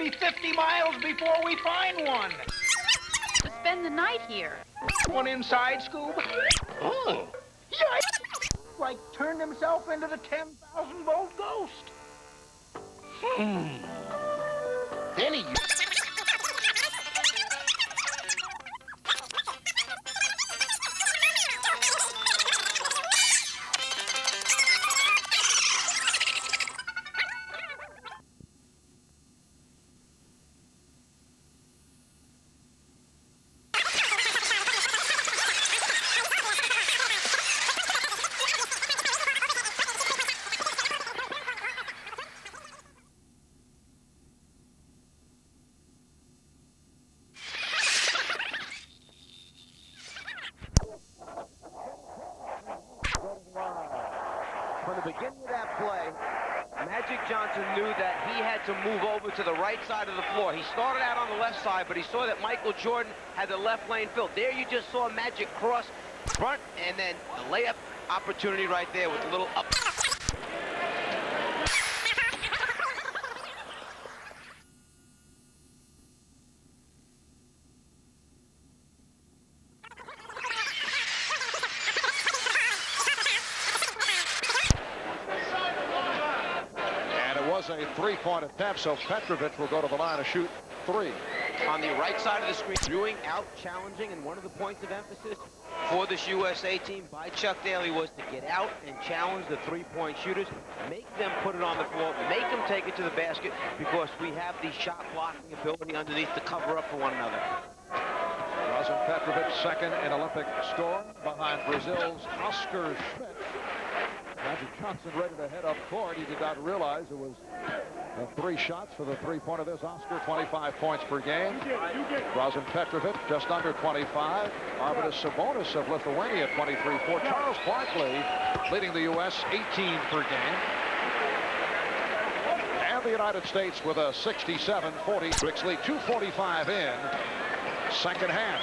be 50 miles before we find one. Spend the night here. One inside, Scoob. Oh. Yikes! Like turned himself into the 10,000-volt ghost. Denny, From the beginning of that play, Magic Johnson knew that he had to move over to the right side of the floor. He started out on the left side, but he saw that Michael Jordan had the left lane filled. There you just saw Magic cross front, and then the layup opportunity right there with a little up. A three-point attempt, so Petrovic will go to the line to shoot three. On the right side of the screen, drawing out, challenging, and one of the points of emphasis for this USA team by Chuck Daly was to get out and challenge the three-point shooters, make them put it on the floor, make them take it to the basket, because we have the shot blocking ability underneath to cover up for one another. Drazen Petrovic second in Olympic score behind Brazil's Oscar Schmidt. Magic Johnson ready to head up court. He did not realize it was three shots for the three-pointer. There's Oscar, 25 points per game. Drazen Petrovic just under 25. Arvydas Sabonis of Lithuania, 23-4. Charles Barkley leading the U.S. 18 per game. And the United States with a 67-40. Brixley 2:45 in second half.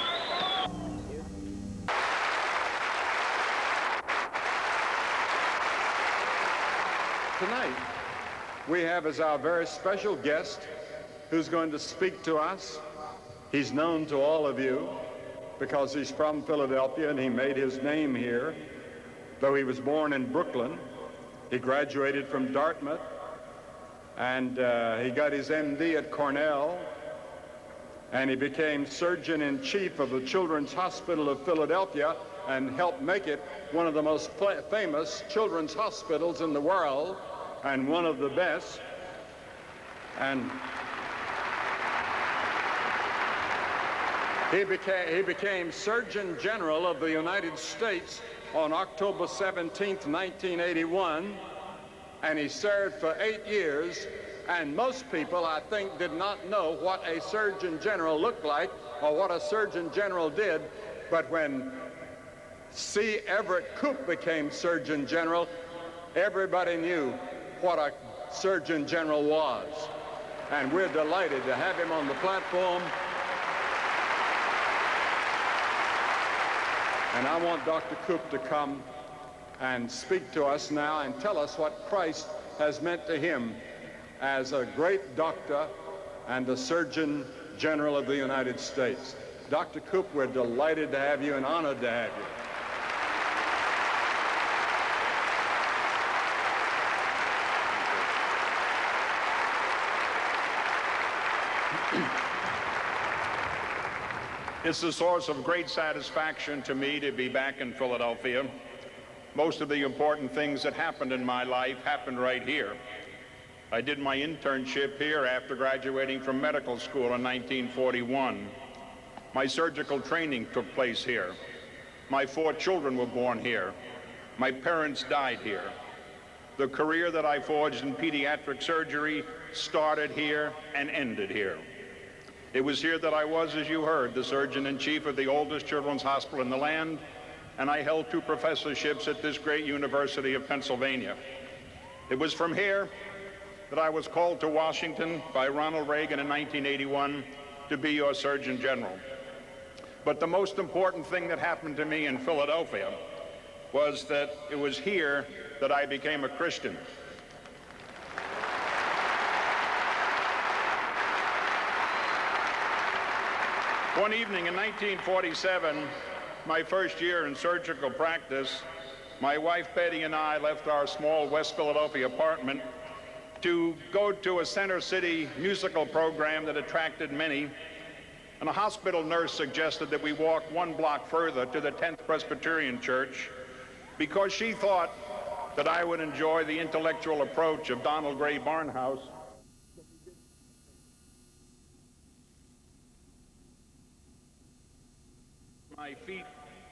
Tonight, we have as our very special guest who's going to speak to us. He's known to all of you because he's from Philadelphia and he made his name here. Though he was born in Brooklyn, he graduated from Dartmouth and he got his MD at Cornell, and he became Surgeon-in-Chief of the Children's Hospital of Philadelphia and helped make it one of the most famous children's hospitals in the world and one of the best. And he became Surgeon General of the United States on October 17th, 1981, and he served for 8 years. And most people, I think, did not know what a Surgeon General looked like or what a Surgeon General did. But when C. Everett Koop became Surgeon General, everybody knew what a Surgeon General was. And we're delighted to have him on the platform. And I want Dr. Koop to come and speak to us now and tell us what Christ has meant to him as a great doctor and a Surgeon General of the United States. Dr. Koop, we're delighted to have you and honored to have you. It's a source of great satisfaction to me to be back in Philadelphia. Most of the important things that happened in my life happened right here. I did my internship here after graduating from medical school in 1941. My surgical training took place here. My 4 children were born here. My parents died here. The career that I forged in pediatric surgery started here and ended here. It was here that I was, as you heard, the Surgeon-in-Chief of the oldest children's hospital in the land, and I held 2 professorships at this great University of Pennsylvania. It was from here that I was called to Washington by Ronald Reagan in 1981 to be your Surgeon General. But the most important thing that happened to me in Philadelphia was that it was here that I became a Christian. One evening in 1947, my first year in surgical practice, my wife Betty and I left our small West Philadelphia apartment to go to a Center City musical program that attracted many, and a hospital nurse suggested that we walk 1 block further to the 10th Presbyterian Church because she thought that I would enjoy the intellectual approach of Donald Gray Barnhouse. My feet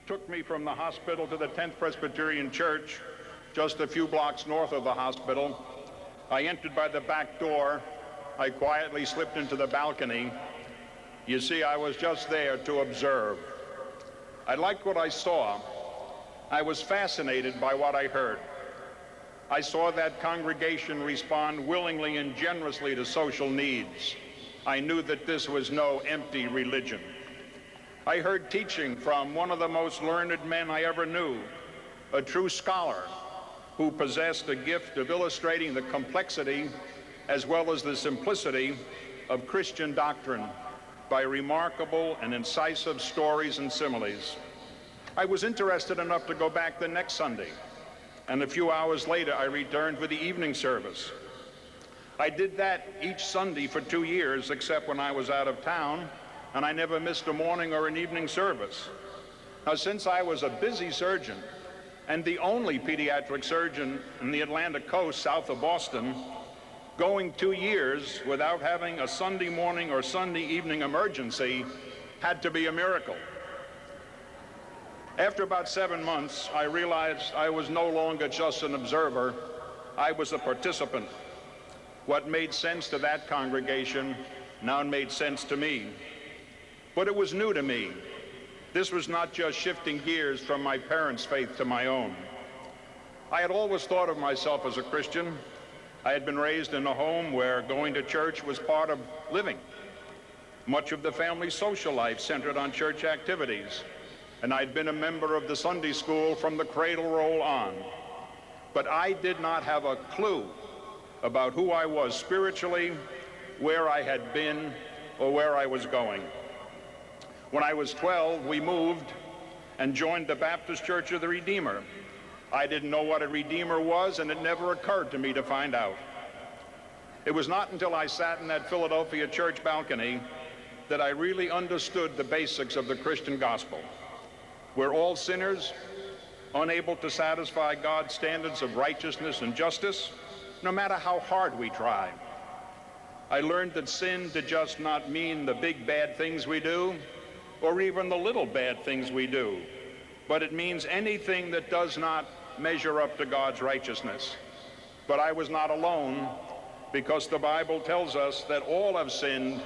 took me from the hospital to the 10th Presbyterian Church, just a few blocks north of the hospital. I entered by the back door. I quietly slipped into the balcony. You see, I was just there to observe. I liked what I saw. I was fascinated by what I heard. I saw that congregation respond willingly and generously to social needs. I knew that this was no empty religion. I heard teaching from one of the most learned men I ever knew, a true scholar who possessed a gift of illustrating the complexity as well as the simplicity of Christian doctrine by remarkable and incisive stories and similes. I was interested enough to go back the next Sunday, and a few hours later I returned for the evening service. I did that each Sunday for 2 years, except when I was out of town, and I never missed a morning or an evening service. Now, since I was a busy surgeon and the only pediatric surgeon in the Atlantic coast south of Boston, going 2 years without having a Sunday morning or Sunday evening emergency had to be a miracle. After about 7 months, I realized I was no longer just an observer, I was a participant. What made sense to that congregation now made sense to me. But it was new to me. This was not just shifting gears from my parents' faith to my own. I had always thought of myself as a Christian. I had been raised in a home where going to church was part of living. Much of the family's social life centered on church activities, and I'd been a member of the Sunday school from the cradle roll on. But I did not have a clue about who I was spiritually, where I had been, or where I was going. When I was 12, we moved and joined the Baptist Church of the Redeemer. I didn't know what a Redeemer was, and it never occurred to me to find out. It was not until I sat in that Philadelphia church balcony that I really understood the basics of the Christian gospel. We're all sinners, unable to satisfy God's standards of righteousness and justice, no matter how hard we try. I learned that sin did just not mean the big bad things we do, or even the little bad things we do, but it means anything that does not measure up to God's righteousness. But I was not alone, because the Bible tells us that all have sinned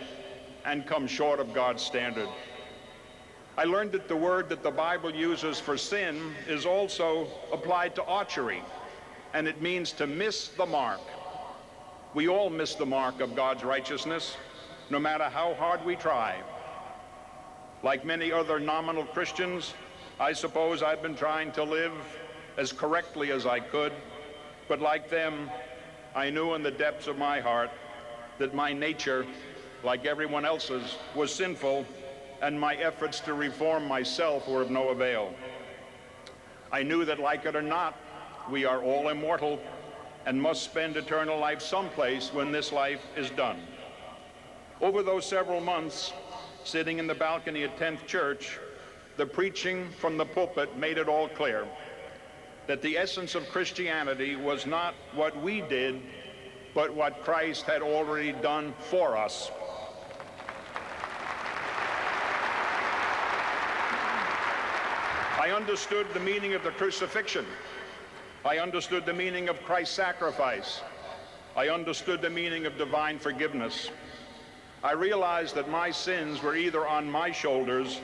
and come short of God's standard. I learned that the word that the Bible uses for sin is also applied to archery, and it means to miss the mark. We all miss the mark of God's righteousness, no matter how hard we try. Like many other nominal Christians, I suppose I've been trying to live as correctly as I could, but like them, I knew in the depths of my heart that my nature, like everyone else's, was sinful, and my efforts to reform myself were of no avail. I knew that, like it or not, we are all immortal and must spend eternal life someplace when this life is done. Over those several months, sitting in the balcony at 10th Church, the preaching from the pulpit made it all clear that the essence of Christianity was not what we did, but what Christ had already done for us. I understood the meaning of the crucifixion. I understood the meaning of Christ's sacrifice. I understood the meaning of divine forgiveness. I realized that my sins were either on my shoulders,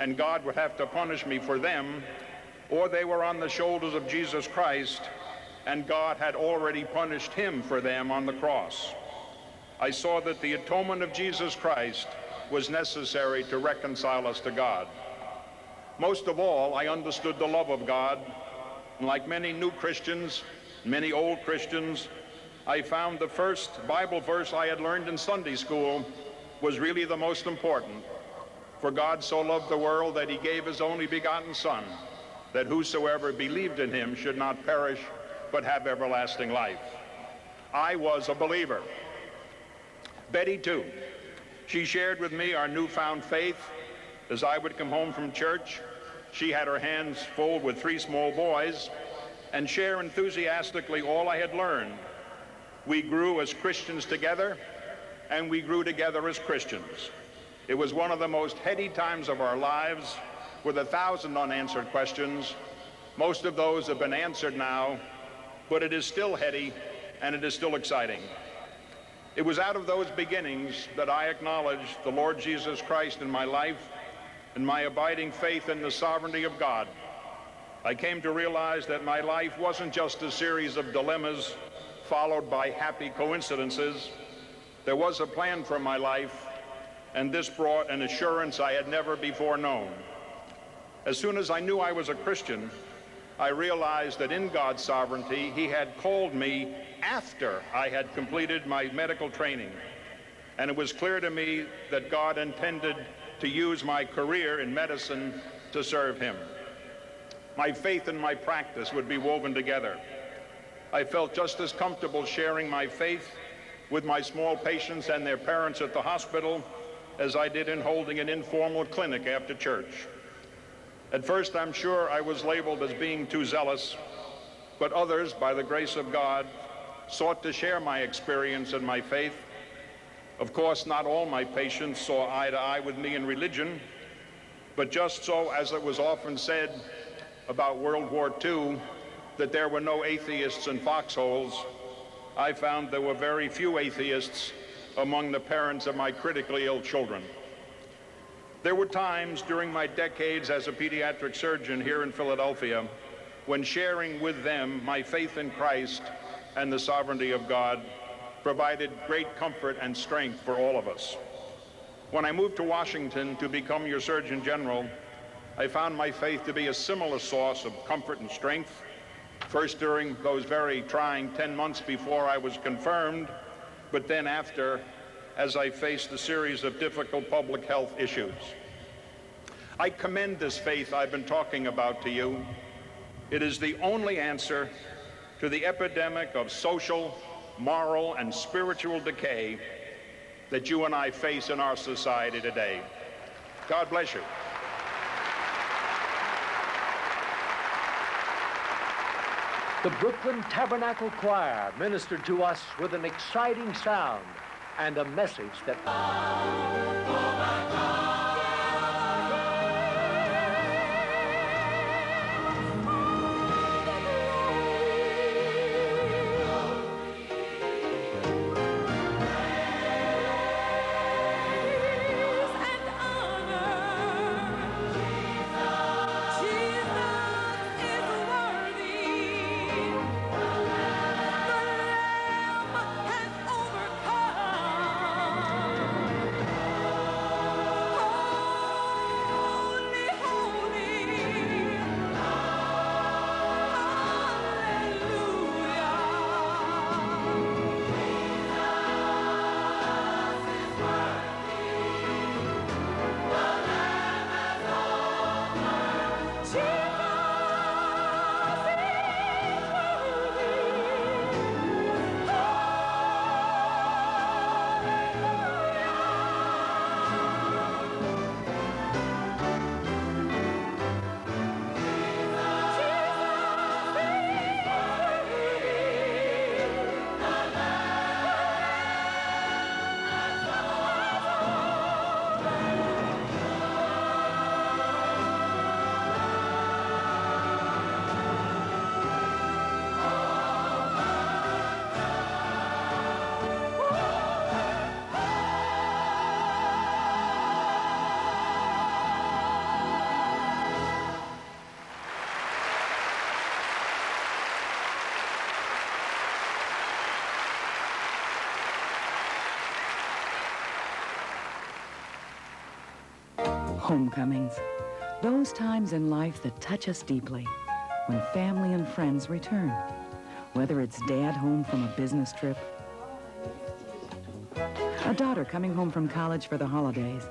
and God would have to punish me for them, or they were on the shoulders of Jesus Christ, and God had already punished him for them on the cross. I saw that the atonement of Jesus Christ was necessary to reconcile us to God. Most of all, I understood the love of God, and like many new Christians, many old Christians, I found the first Bible verse I had learned in Sunday school was really the most important. For God so loved the world that he gave his only begotten Son, that whosoever believed in him should not perish, but have everlasting life. I was a believer. Betty, too. She shared with me our newfound faith. As I would come home from church, she had her hands full with 3 small boys and share enthusiastically all I had learned. We grew as Christians together, and we grew together as Christians. It was one of the most heady times of our lives, with 1,000 unanswered questions. Most of those have been answered now, but it is still heady and it is still exciting. It was out of those beginnings that I acknowledged the Lord Jesus Christ in my life and my abiding faith in the sovereignty of God. I came to realize that my life wasn't just a series of dilemmas followed by happy coincidences. There was a plan for my life, and this brought an assurance I had never before known. As soon as I knew I was a Christian, I realized that in God's sovereignty, he had called me after I had completed my medical training. And it was clear to me that God intended to use my career in medicine to serve him. My faith and my practice would be woven together. I felt just as comfortable sharing my faith with my small patients and their parents at the hospital as I did in holding an informal clinic after church. At first, I'm sure I was labeled as being too zealous, but others, by the grace of God, sought to share my experience and my faith. Of course, not all my patients saw eye to eye with me in religion, but just so, as it was often said about World War II, that there were no atheists in foxholes, I found there were very few atheists among the parents of my critically ill children. There were times during my decades as a pediatric surgeon here in Philadelphia when sharing with them my faith in Christ and the sovereignty of God provided great comfort and strength for all of us. When I moved to Washington to become your Surgeon General, I found my faith to be a similar source of comfort and strength, first during those very trying 10 months before I was confirmed, but then after, as I faced a series of difficult public health issues. I commend this faith I've been talking about to you. It is the only answer to the epidemic of social, moral, and spiritual decay that you and I face in our society today. God bless you. The Brooklyn Tabernacle Choir ministered to us with an exciting sound and a message that... Homecomings. Those times in life that touch us deeply, when family and friends return. Whether it's dad home from a business trip, a daughter coming home from college for the holidays,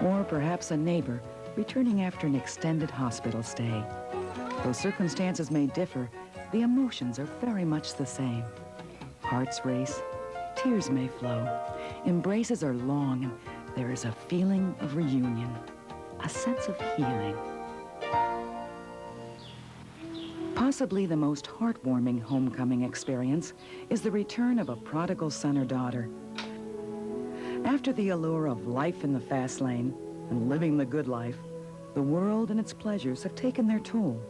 or perhaps a neighbor returning after an extended hospital stay. Though circumstances may differ, the emotions are very much the same. Hearts race, tears may flow, embraces are long, and there is a feeling of reunion, a sense of healing. Possibly the most heartwarming homecoming experience is the return of a prodigal son or daughter. After the allure of life in the fast lane and living the good life, the world and its pleasures have taken their toll.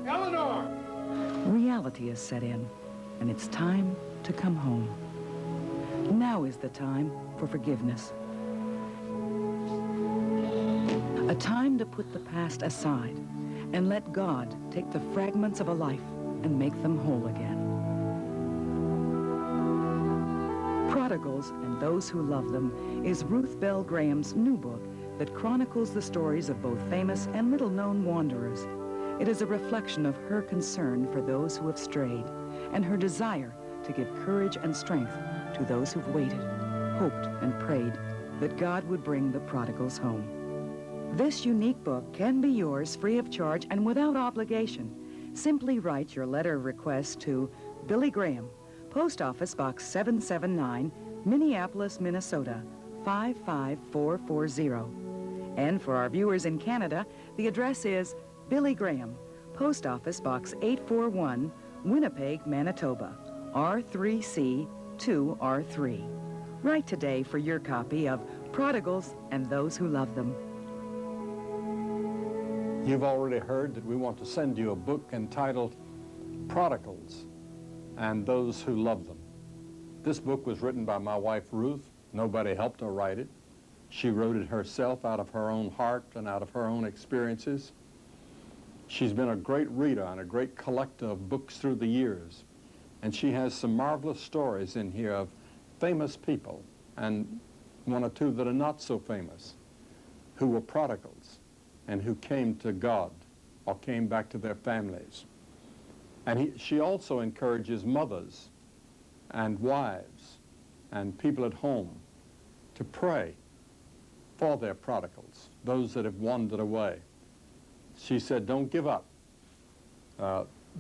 Eleanor! Reality has set in, and it's time to come home. Now is the time for forgiveness. A time to put the past aside and let God take the fragments of a life and make them whole again. Prodigals and Those Who Love Them is Ruth Bell Graham's new book that chronicles the stories of both famous and little-known wanderers. It is a reflection of her concern for those who have strayed and her desire to give courage and strength to those who've waited, hoped, and prayed that God would bring the prodigals home. This unique book can be yours free of charge and without obligation. Simply write your letter of request to Billy Graham, Post Office Box 779, Minneapolis, Minnesota, 55440. And for our viewers in Canada, the address is Billy Graham, Post Office Box 841, Winnipeg, Manitoba, R3C 2R3. Write today for your copy of Prodigals and Those Who Love Them. You've already heard that we want to send you a book entitled Prodigals and Those Who Love Them. This book was written by my wife, Ruth. Nobody helped her write it. She wrote it herself out of her own heart and out of her own experiences. She's been a great reader and a great collector of books through the years. And she has some marvelous stories in here of famous people and one or two that are not so famous, who were prodigals and who came to God or came back to their families. And she also encourages mothers and wives and people at home to pray for their prodigals, those that have wandered away. She said, don't give up.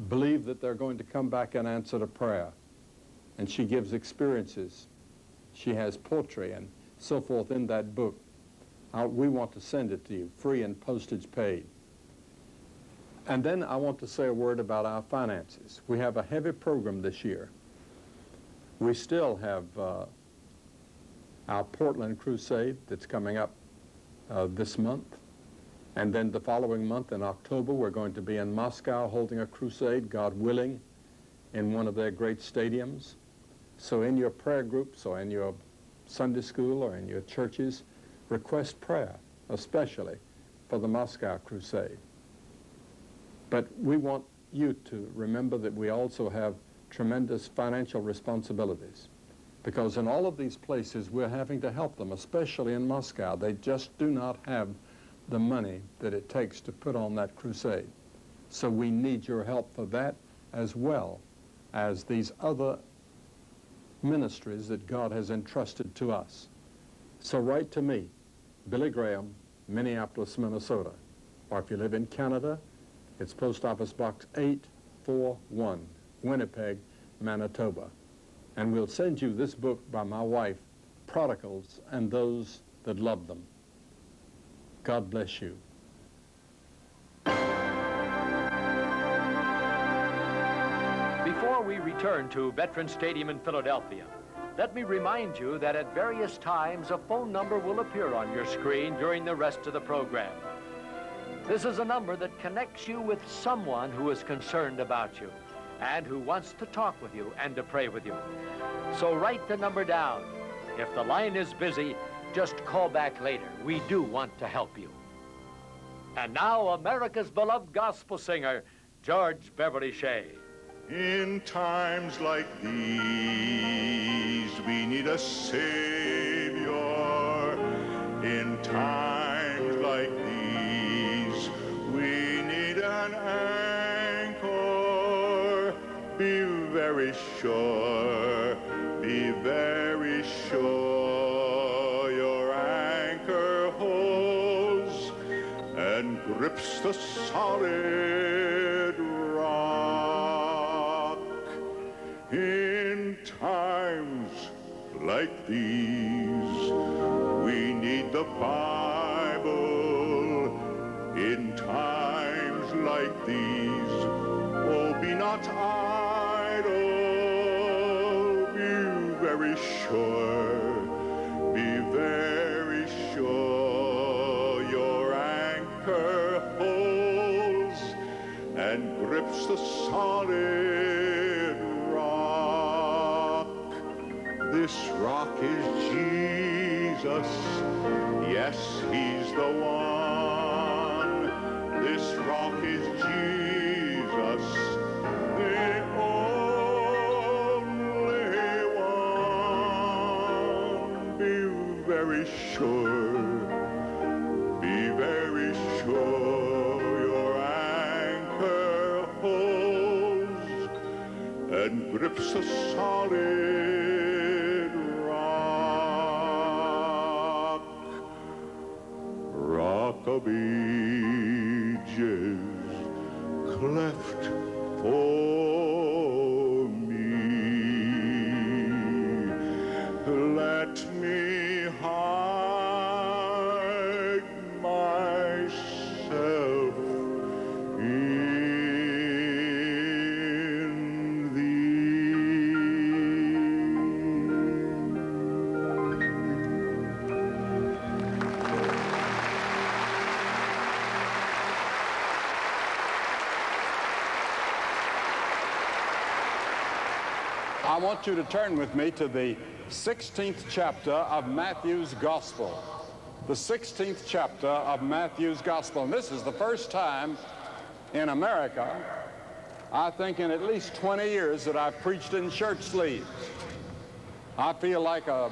Believe that they're going to come back and answer to prayer. And she gives experiences. She has poetry and so forth in that book. We want to send it to you, free and postage paid. And then I want to say a word about our finances. We have a heavy program this year. We still have our Portland Crusade that's coming up this month. And then the following month in October, we're going to be in Moscow holding a crusade, God willing, in one of their great stadiums. So in your prayer groups or in your Sunday school or in your churches, request prayer, especially for the Moscow crusade. But we want you to remember that we also have tremendous financial responsibilities, because in all of these places we're having to help them, especially in Moscow. They just do not have the money that it takes to put on that crusade. So we need your help for that, as well as these other ministries that God has entrusted to us. So write to me, Billy Graham, Minneapolis, Minnesota. Or if you live in Canada, it's Post Office Box 841, Winnipeg, Manitoba. And we'll send you this book by my wife, Prodigals and Those That Love Them. God bless you. Before we return to Veterans Stadium in Philadelphia, let me remind you that at various times a phone number will appear on your screen during the rest of the program. This is a number that connects you with someone who is concerned about you and who wants to talk with you and to pray with you. So write the number down. If the line is busy, just call back later. We do want to help you. And now, America's beloved gospel singer, George Beverly Shea. In times like these, we need a Savior. In times like these, we need an anchor. Be very sure, be very sure your anchor holds. grips the solid rock. In times like these, we need the Bible. In times like these, oh, be not idle. Be very sure, be very sure your anchor holds and grips the solid rock. This rock is Jesus. Yes, he's the one. This rock is Jesus, the only one. Be very sure, be very sure your anchor holds and grips the solid rock. Rock of ages, cleft for me, let me hide myself in I want you to turn with me to the 16th chapter of Matthew's Gospel. The 16th chapter of Matthew's Gospel. And this is the first time in America, I think in at least 20 years, that I've preached in shirt sleeves. I feel like a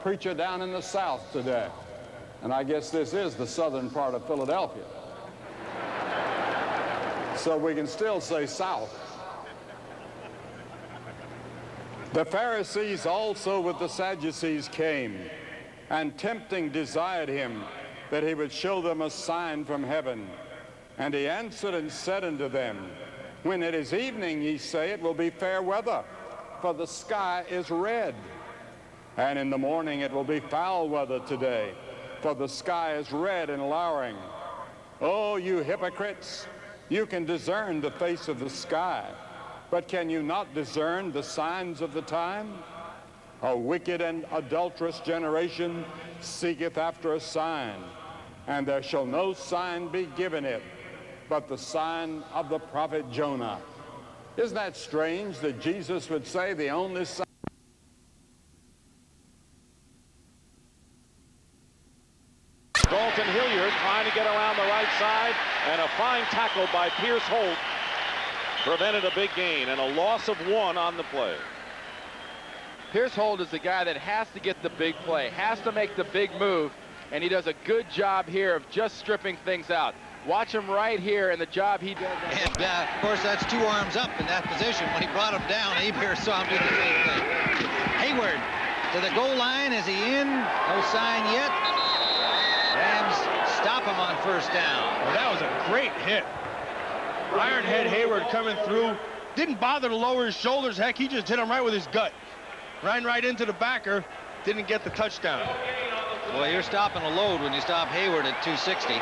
preacher down in the South today. And I guess this is the southern part of Philadelphia. So we can still say South. The Pharisees also with the Sadducees came, and tempting desired him that he would show them a sign from heaven. And he answered and said unto them, when it is evening, ye say, it will be fair weather, for the sky is red. And in the morning it will be foul weather today, for the sky is red and lowering. Oh, you hypocrites, you can discern the face of the sky, but can you not discern the signs of the time? A wicked and adulterous generation seeketh after a sign, and there shall no sign be given it, but the sign of the prophet Jonah. Isn't that strange that Jesus would say the only sign? Dalton Hilliard trying to get around the right side, and a fine tackle by Pierce Holt prevented a big gain and a loss of 1 on the play. Pierce Holt is the guy that has to get the big play, has to make the big move, and he does a good job here of just stripping things out. Watch him right here and the job he does. And, of course, that's 2 arms up in that position. When he brought him down, Hebert saw him do the same thing. Hayward to the goal line. Is he in? No sign yet. Rams stop him on first down. Well, that was a great hit. Ironhead Hayward coming through. Didn't bother to lower his shoulders. Heck, he just hit him right with his gut. Ran right into the backer. Didn't get the touchdown. Well, you're stopping a load when you stop Hayward at 260.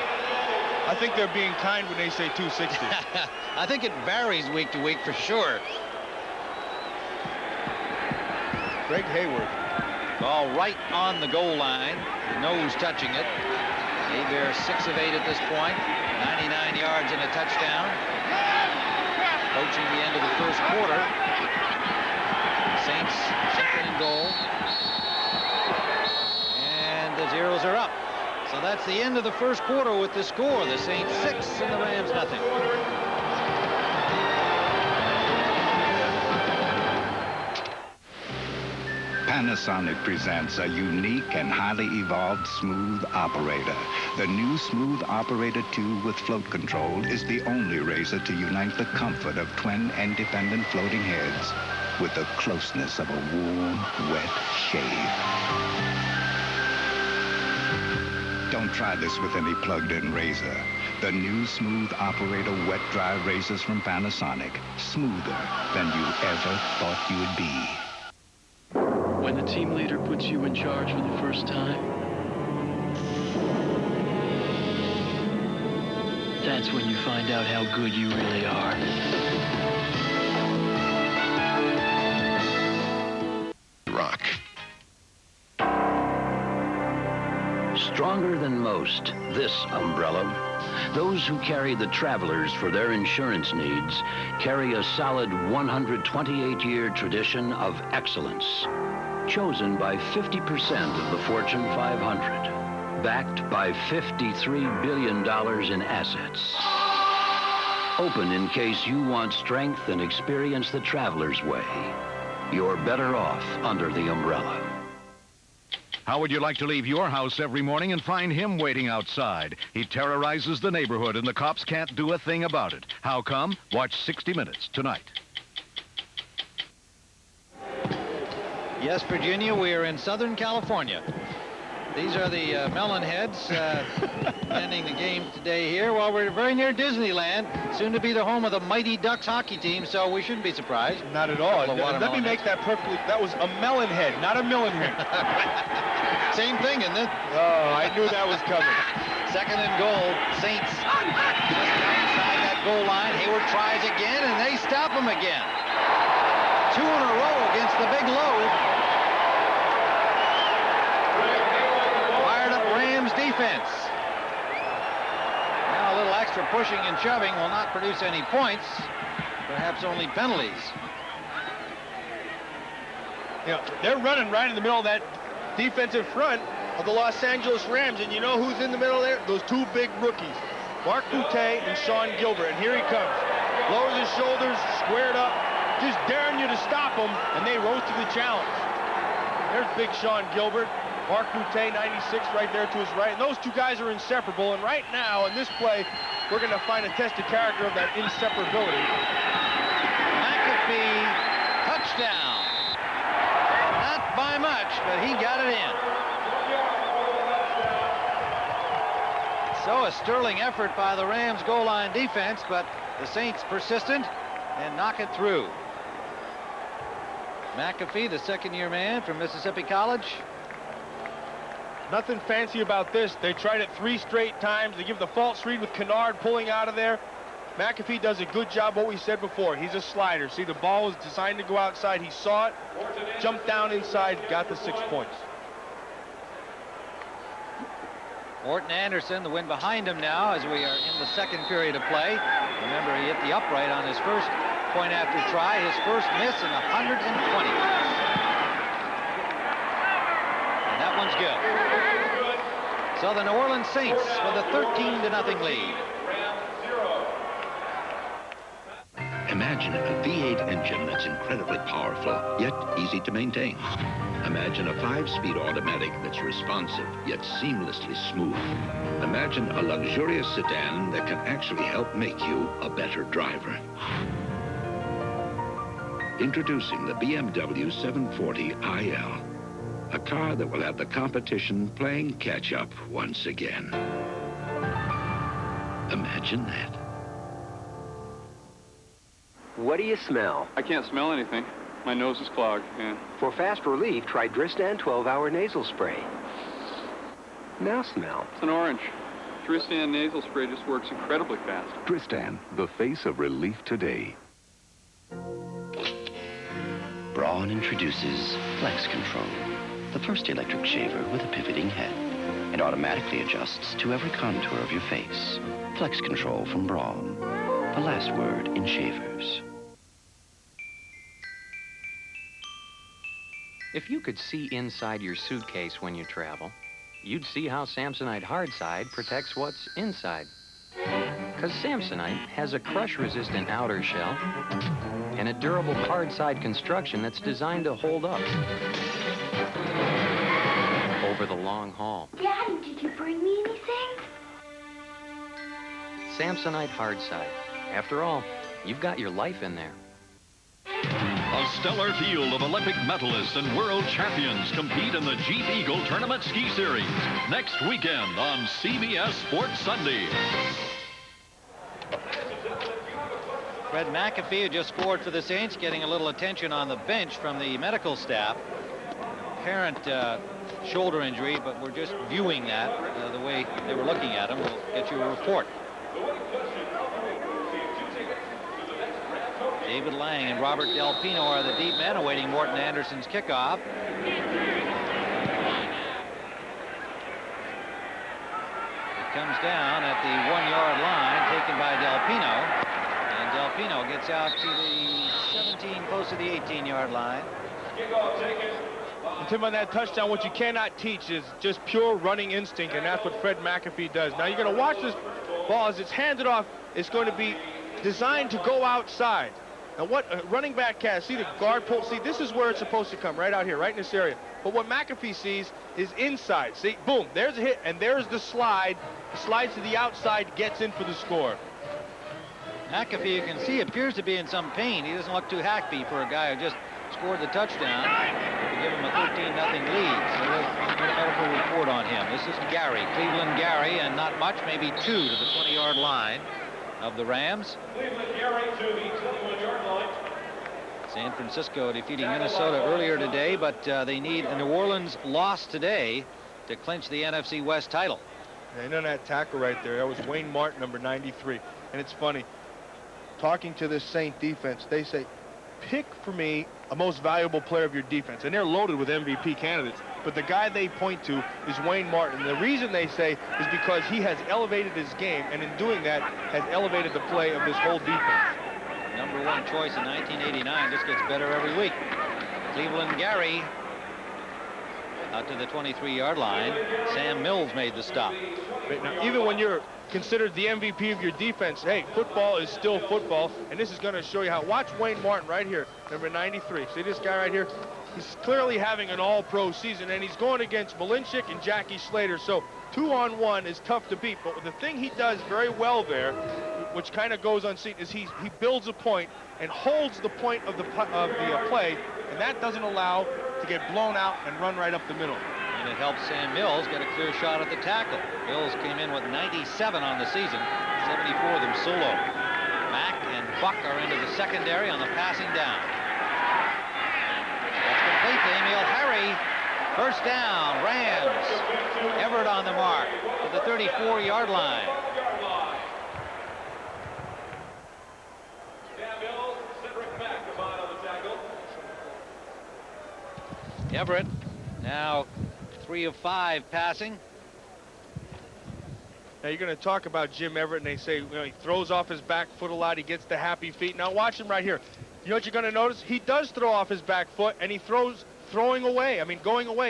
I think they're being kind when they say 260. I think it varies week to week for sure. Greg Hayward. Ball right on the goal line. Nose touching it. Hebert 6 of 8 at this point. 99 yards and a touchdown. Approaching the end of the first quarter. Saints second and goal. And the zeros are up. So that's the end of the first quarter with the score. The Saints 6 and the Rams nothing. Panasonic presents a unique and highly evolved smooth operator. The new Smooth Operator 2 with float control is the only razor to unite the comfort of twin independent floating heads with the closeness of a warm, wet shave. Don't try this with any plugged-in razor. The new Smooth Operator wet dry razors from Panasonic. Smoother than you ever thought you would be. When the team leader puts you in charge for the first time, that's when you find out how good you really are. Rock. Stronger than most, this umbrella. Those who carry the travelers for their insurance needs carry a solid 128-year tradition of excellence. Chosen by 50% of the Fortune 500. Backed by $53 billion in assets. Open in case you want strength and experience the traveler's way. You're better off under the umbrella. How would you like to leave your house every morning and find him waiting outside? He terrorizes the neighborhood and the cops can't do a thing about it. How come? Watch 60 Minutes tonight. Yes, Virginia, we are in Southern California. These are the Melonheads ending the game today here. Well, we're very near Disneyland, soon to be the home of the Mighty Ducks hockey team, so we shouldn't be surprised. Not at all. Let me make that perfectly. That was a Melonhead, not a Millenhead. Same thing, isn't it? Oh, I knew that was coming. Second and goal, Saints just outside that goal line. Hayward tries again, and they stop him again. 2 in a row against the big load. Defense. Now a little extra pushing and shoving will not produce any points, perhaps only penalties. You know, they're running right in the middle of that defensive front of the Los Angeles Rams, and you know who's in the middle there? Those two big rookies, Mark Boutte and Sean Gilbert, and here he comes. Lowers his shoulders, squared up, just daring you to stop him, and they rose to the challenge. There's big Sean Gilbert. Mark Boutte, 96, right there to his right. And those two guys are inseparable. And right now, in this play, we're going to find a test of character of that inseparability. McAfee, touchdown. Not by much, but he got it in. So a sterling effort by the Rams goal line defense, but the Saints persistent and knock it through. McAfee, the second-year man from Mississippi College. Nothing fancy about this. They tried it 3 straight times. They give the false read with Kennard pulling out of there. McAfee does a good job, what we said before. He's a slider. See, the ball was designed to go outside. He saw it, jumped down inside, got the 6 points. Morton Anderson, the win behind him now as we are in the second period of play. Remember, he hit the upright on his first point after try, his first miss in 120. That one's good. So the New Orleans Saints with a 13-0 lead. Imagine a V8 engine that's incredibly powerful, yet easy to maintain. Imagine a 5-speed automatic that's responsive, yet seamlessly smooth. Imagine a luxurious sedan that can actually help make you a better driver. Introducing the BMW 740 IL. A car that will have the competition playing catch-up once again. Imagine that. What do you smell? I can't smell anything. My nose is clogged, yeah. For fast relief, try Dristan 12-hour nasal spray. Now smell. It's an orange. Dristan nasal spray just works incredibly fast. Dristan, the face of relief today. Braun introduces Flex Control, the first electric shaver with a pivoting head. It automatically adjusts to every contour of your face. Flex Control from Braun, the last word in shavers. If you could see inside your suitcase when you travel, you'd see how Samsonite Hardside protects what's inside. Because Samsonite has a crush-resistant outer shell and a durable hardside construction that's designed to hold up over the long haul. Daddy, did you bring me anything? Samsonite Hardside. After all, you've got your life in there. A stellar field of Olympic medalists and world champions compete in the Jeep Eagle Tournament Ski Series next weekend on CBS Sports Sunday. Fred McAfee, who just scored for the Saints, getting a little attention on the bench from the medical staff. Apparent shoulder injury, but we're just viewing that the way they were looking at him. We'll get you a report. David Lang and Robert Del Pino are the deep men awaiting Morton Anderson's kickoff. It comes down at the 1-yard line, taken by Del Pino. And Del Pino gets out to the 17, close to the 18-yard line. And Tim, on that touchdown, what you cannot teach is just pure running instinct, and that's what Fred McAfee does. Now, you're going to watch this ball as it's handed off. It's going to be designed to go outside. Now, what a running back has, see the guard pull, see, this is where it's supposed to come, right out here, right in this area. But what McAfee sees is inside. See, boom, there's a hit, and there's the slide. Slides to the outside, gets in for the score. McAfee, you can see, appears to be in some pain. He doesn't look too happy for a guy who just scored the touchdown to give him a 13-0 lead. So let's get a medical report on him. This is Gary, Cleveland Gary, and not much, maybe 2 to the 20-yard line of the Rams. Cleveland Gary to the 21-yard line. San Francisco defeating Minnesota earlier today, but they need a New Orleans loss today to clinch the NFC West title. Yeah, you know that tackle right there, that was Wayne Martin, number 93. And it's funny, talking to this Saint defense, they say, pick for me a most valuable player of your defense. And they're loaded with MVP candidates. But the guy they point to is Wayne Martin. The reason they say is because he has elevated his game, and in doing that has elevated the play of this whole defense. Number 1 choice in 1989, just gets better every week. Cleveland Gary out to the 23-yard line. Sam Mills made the stop. Right, now, even when you're considered the MVP of your defense, hey, football is still football, and this is going to show you how. Watch Wayne Martin right here, number 93. See this guy right here? He's clearly having an all-pro season, and he's going against Malinchik and Jackie Slater, so 2-on-1 is tough to beat. But the thing he does very well there, which kind of goes unseen, is he builds a point and holds the point of the play, and that doesn't allow to get blown out and run right up the middle. And it helps Sam Mills get a clear shot at the tackle. Mills came in with 97 on the season, 74 of them solo. Mack and Buck are into the secondary on the passing down. That's complete to Emil Harry. First down, Rams. Everett on the mark to the 34-yard line. Everett now 3 of 5 passing. Now you're going to talk about Jim Everett, and they say, you know, he throws off his back foot a lot. He gets the happy feet. Now watch him right here. You know what you're going to notice? He does throw off his back foot, and he throws going away.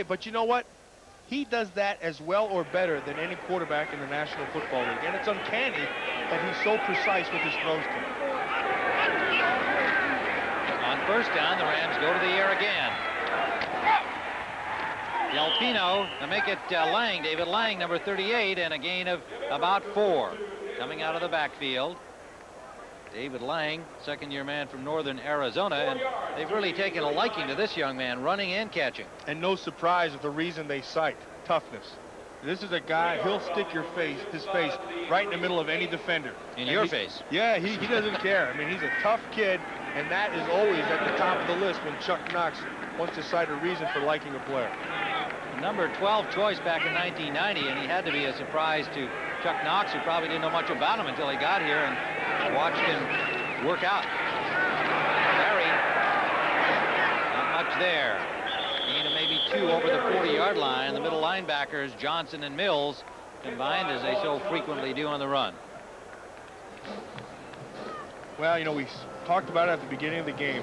But you know what? He does that as well or better than any quarterback in the National Football League. And it's uncanny that he's so precise with his throws. On first down, the Rams go to the air again. Del Pino to make it Lang, David Lang, number 38, and a gain of about 4. Coming out of the backfield, David Lang, second-year man from northern Arizona, and they've really taken a liking to this young man, running and catching. And no surprise with the reason they cite toughness. This is a guy, he'll stick his face right in the middle of any defender. In your face. Yeah, he doesn't care. I mean, he's a tough kid, and that is always at the top of the list when Chuck Knox wants to cite a reason for liking a player. Number 12 choice back in 1990, and he had to be a surprise to Chuck Knox, who probably didn't know much about him until he got here and watched him work out. Barry, not much there. Gain of maybe 2 over the 40-yard line. The middle linebackers, Johnson and Mills, combined as they so frequently do on the run. Well, you know, we talked about it at the beginning of the game.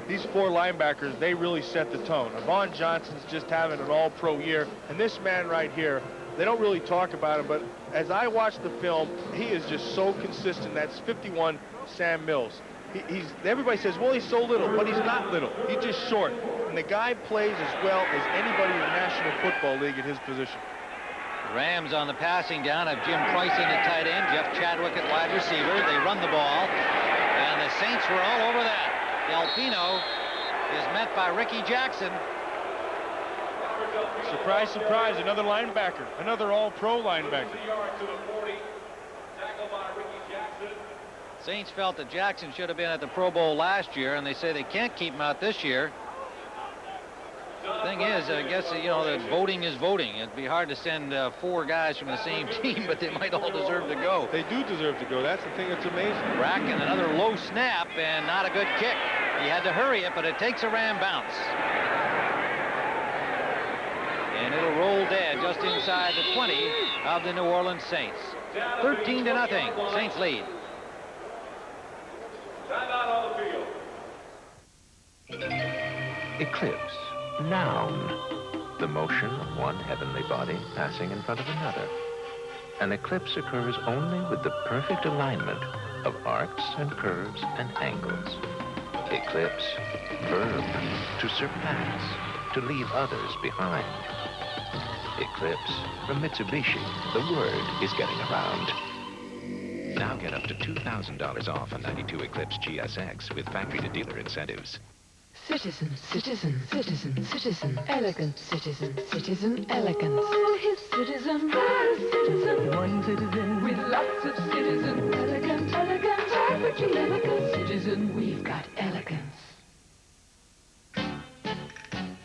These 4 linebackers, they really set the tone. Vaughn Johnson's just having an all-pro year, and this man right here, they don't really talk about him, but as I watch the film, he is just so consistent. That's 51, Sam Mills. Everybody says, well, he's so little, but he's not little. He's just short, and the guy plays as well as anybody in the National Football League at his position. Rams on the passing down have Jim Price in at tight end, Jeff Chadwick at wide receiver. They run the ball, and the Saints were all over that. Del Pino is met by Ricky Jackson. Surprise, surprise, another linebacker, another all-pro linebacker. Saints felt that Jackson should have been at the Pro Bowl last year, and they say they can't keep him out this year. Thing is, I guess, you know, that voting is voting. It'd be hard to send 4 guys from the same team, but they might all deserve to go. They do deserve to go. That's the thing that's amazing. Bracken, another low snap, and not a good kick. He had to hurry it, but it takes a Ram bounce. And it'll roll dead just inside the 20 of the New Orleans Saints. 13-0. Saints lead. Eclipse. Noun. The motion of one heavenly body passing in front of another. An eclipse occurs only with the perfect alignment of arcs and curves and angles. Eclipse. Verb. To surpass. To leave others behind. Eclipse. From Mitsubishi. The word is getting around. Now get up to $2,000 off a 92 Eclipse GSX with factory-to-dealer incentives. Citizen, citizen, citizen, citizen, elegant citizen, citizen, elegance. Oh, his citizen, citizen, one citizen with lots of citizen, elegant, elegant, average, elegant citizen. We've got elegance.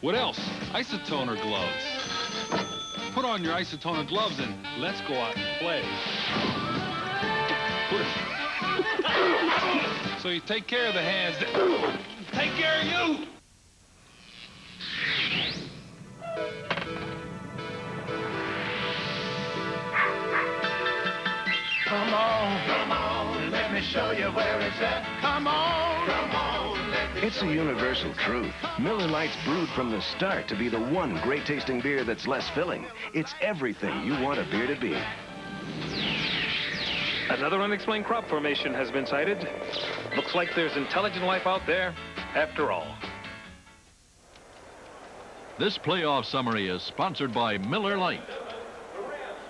What else? Isotoner gloves. Put on your isotoner gloves and let's go out and play. So you take care of the hands that take care of you. Come on, let me show you where it's at. Come on, let me. It's a universal truth. Miller Lite's brewed from the start to be the one great-tasting beer that's less filling. It's everything you want a beer to be. Another unexplained crop formation has been sighted. Looks like there's intelligent life out there, after all. This playoff summary is sponsored by Miller Lite.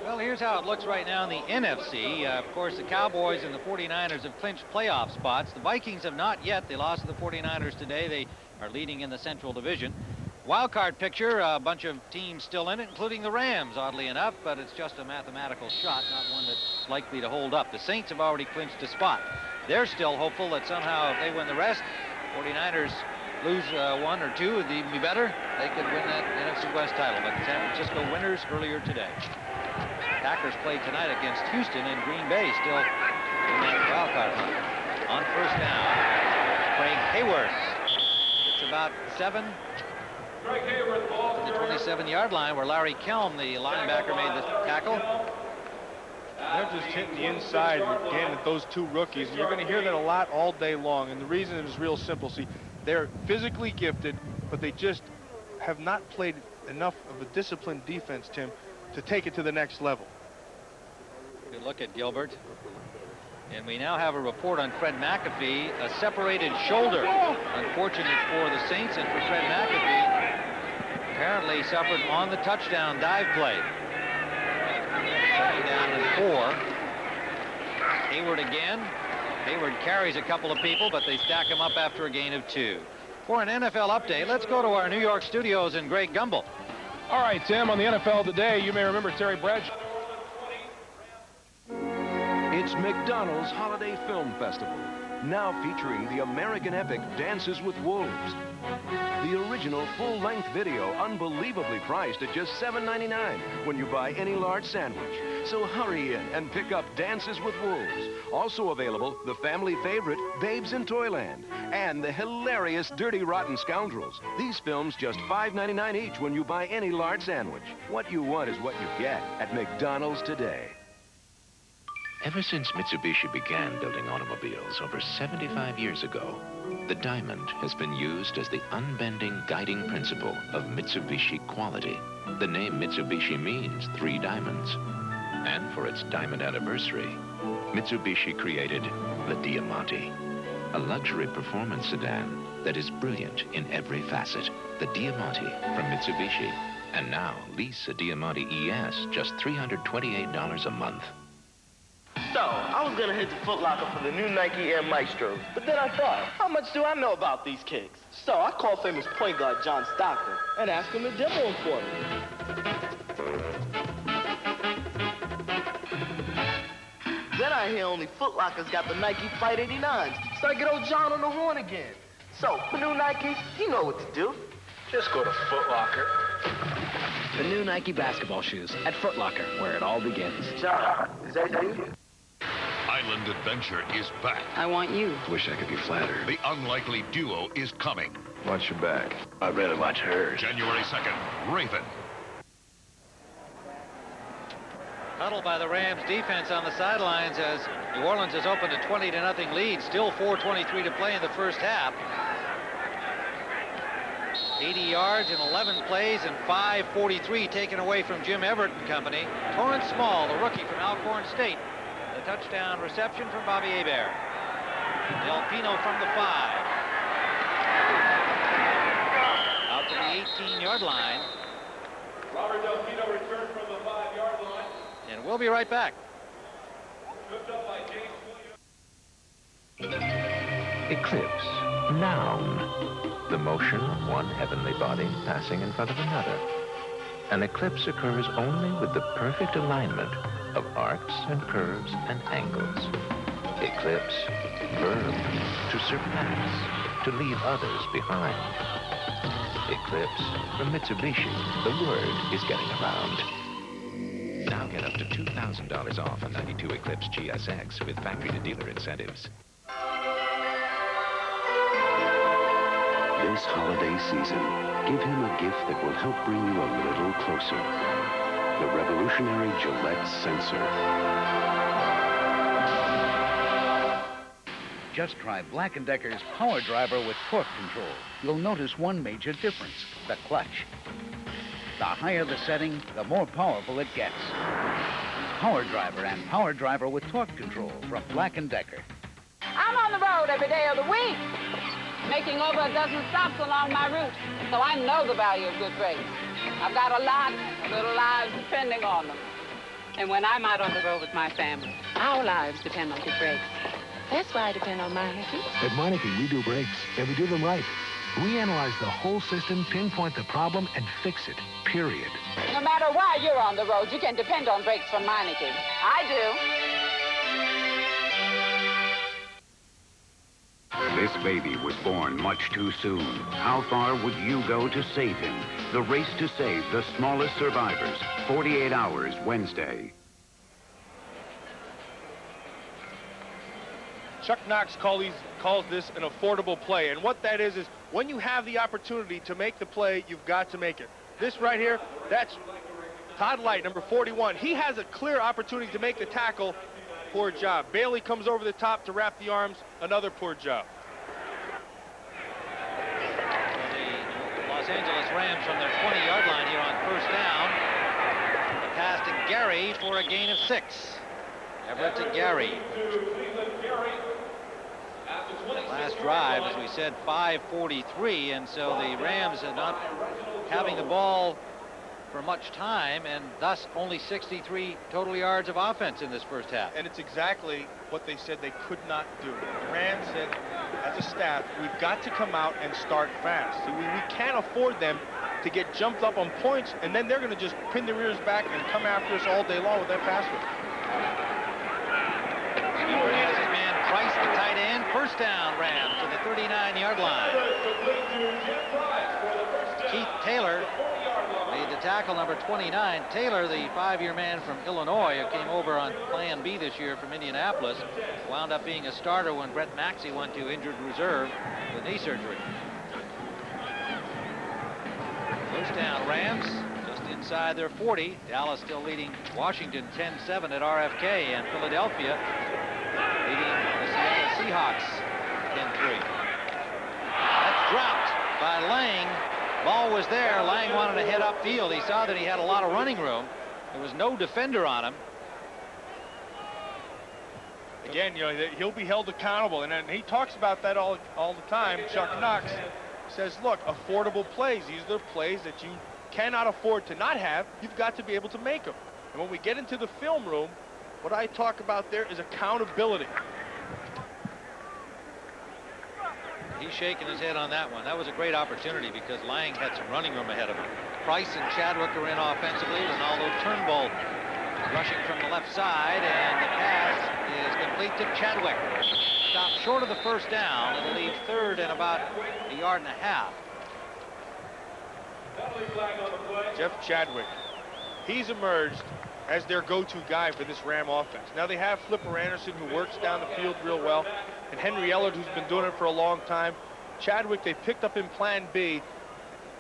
Well, here's how it looks right now in the NFC. Of course, the Cowboys and the 49ers have clinched playoff spots. The Vikings have not yet. They lost to the 49ers today. They are leading in the Central Division. Wild card picture, a bunch of teams still in it, including the Rams, oddly enough, but it's just a mathematical shot, not one that's likely to hold up. The Saints have already clinched a spot. They're still hopeful that somehow if they win the rest, 49ers lose 1 or 2, it'd even be better. They could win that NFC West title, but the San Francisco winners earlier today. Packers play tonight against Houston, and Green Bay still in that wild card hunt. On first down, Craig Hayward. It's about 7 to the 27-yard line where Larry Kelm, the linebacker, made the tackle. They're just hitting the inside again at those 2 rookies. And you're going to hear that a lot all day long. And the reason is real simple. See, they're physically gifted, but they just have not played enough of a disciplined defense, Tim, to take it to the next level. Good look at Gilbert. And we now have a report on Fred McAfee, a separated shoulder. Unfortunate for the Saints and for Fred McAfee. Apparently suffered on the touchdown dive play. 2nd down and 4. Hayward again. Hayward carries a couple of people, but they stack him up after a gain of 2. For an NFL update, let's go to our New York studios and Greg Gumbel. All right, Tim, on the NFL Today, you may remember Terry Bradshaw. It's McDonald's Holiday Film Festival, now featuring the American epic Dances with Wolves. The original full-length video, unbelievably priced at just $7.99 when you buy any large sandwich. So hurry in and pick up Dances with Wolves. Also available, the family favorite, Babes in Toyland, and the hilarious Dirty Rotten Scoundrels. These films just $5.99 each when you buy any large sandwich. What you want is what you get at McDonald's today. Ever since Mitsubishi began building automobiles over 75 years ago, the diamond has been used as the unbending guiding principle of Mitsubishi quality. The name Mitsubishi means 3 diamonds. And for its diamond anniversary, Mitsubishi created the Diamante, a luxury performance sedan that is brilliant in every facet. The Diamante from Mitsubishi. And now lease a Diamante ES just $328 a month. So, I was gonna hit the Foot Locker for the new Nike Air Maestros, but then I thought, how much do I know about these kicks? So I called famous point guard John Stockton and asked him to demo them for me. Then I I hear only Foot Locker's got the Nike Flight 89s. So I get old John on the horn again. So, for new Nikes, you know what to do. Just go to Foot Locker. The new Nike basketball shoes at Foot Locker, where it all begins. John, is that you? Island Adventure is back. I want you. Wish I could be flattered. The unlikely duo is coming. Watch your back. I'd rather watch hers. January 2nd, Raven. Huddled by the Rams defense on the sidelines as New Orleans has opened a 20-0 lead. Still 4:23 to play in the first half. 80 yards in 11 plays and 5:43 taken away from Jim Everett and company. Torrance Small, the rookie from Alcorn State. The touchdown reception from Bobby Hebert. Del Pino from the 5. Out to the 18-yard line. Robert Del Pino returned from the 5-yard line. And we'll be right back. Hooked up by James Williams. Eclipse, noun. The motion of one heavenly body passing in front of another. An eclipse occurs only with the perfect alignment of arcs and curves and angles. Eclipse, verb, to surpass, to leave others behind. Eclipse, from Mitsubishi, the word is getting around. Now get up to $2,000 off a 92 Eclipse GSX with factory-to-dealer incentives. This holiday season, give him a gift that will help bring you a little closer. The revolutionary Gillette Sensor. Just try Black & Decker's Power Driver with torque control. You'll notice one major difference, the clutch. The higher the setting, the more powerful it gets. Power Driver and Power Driver with torque control from Black & Decker. I'm on the road every day of the week, making over a dozen stops along my route, so I know the value of good brakes. I've got a lot of little lives depending on them. And when I'm out on the road with my family, our lives depend on good brakes. That's why I depend on Meineke. At Meineke, we do brakes, and we do them right. We analyze the whole system, pinpoint the problem, and fix it, period. No matter why you're on the road, you can depend on brakes from Meineke. I do. This baby was born much too soon. How far would you go to save him? The race to save the smallest survivors. 48 hours, Wednesday. Chuck Knox calls this an affordable play. And what that is when you have the opportunity to make the play, you've got to make it. This right here, that's Todd Light, number 41. He has a clear opportunity to make the tackle. Poor job. Bailey comes over the top to wrap the arms. Another poor job. The Los Angeles Rams from their 20-yard line here on first down. The pass to Gary for a gain of 6. Everett to Gary. Last drive, as we said, 5:43, and so the Rams are not having the ball for much time, and thus only 63 total yards of offense in this first half. And it's exactly what they said they could not do. The Rams said, as a staff, we've got to come out and start fast. We can't afford them to get jumped up on points, and then they're going to just pin their ears back and come after us all day long with that pass rush. Price, the tight end, first down, Rams to the 39-yard line. Keith Taylor made the tackle, number 29. Taylor, the 5-year man from Illinois, who came over on Plan B this year from Indianapolis, wound up being a starter when Brett Maxey went to injured reserve with knee surgery. First down, Rams, just inside their 40. Dallas still leading Washington 10-7 at RFK, and Philadelphia leading the Seattle Seahawks 10-3. That's dropped by Lang. Ball was there. Lang wanted to head upfield. He saw that he had a lot of running room. There was no defender on him. Again, you know, he'll be held accountable, and he talks about that all the time. Chuck Knox says, look, affordable plays. These are the plays that you cannot afford to not have. You've got to be able to make them. And when we get into the film room, what I talk about there is accountability. He's shaking his head on that one. That was a great opportunity because Lang had some running room ahead of him. Price and Chadwick are in offensively. Ronaldo Turnbull rushing from the left side, and the pass is complete to Chadwick. Stopped short of the first down. It'll leave third and about a yard and a half. Jeff Chadwick, he's emerged as their go-to guy for this Ram offense. Now they have Flipper Anderson, who works down the field real well, and Henry Ellard, who's been doing it for a long time. Chadwick, they picked up in Plan B,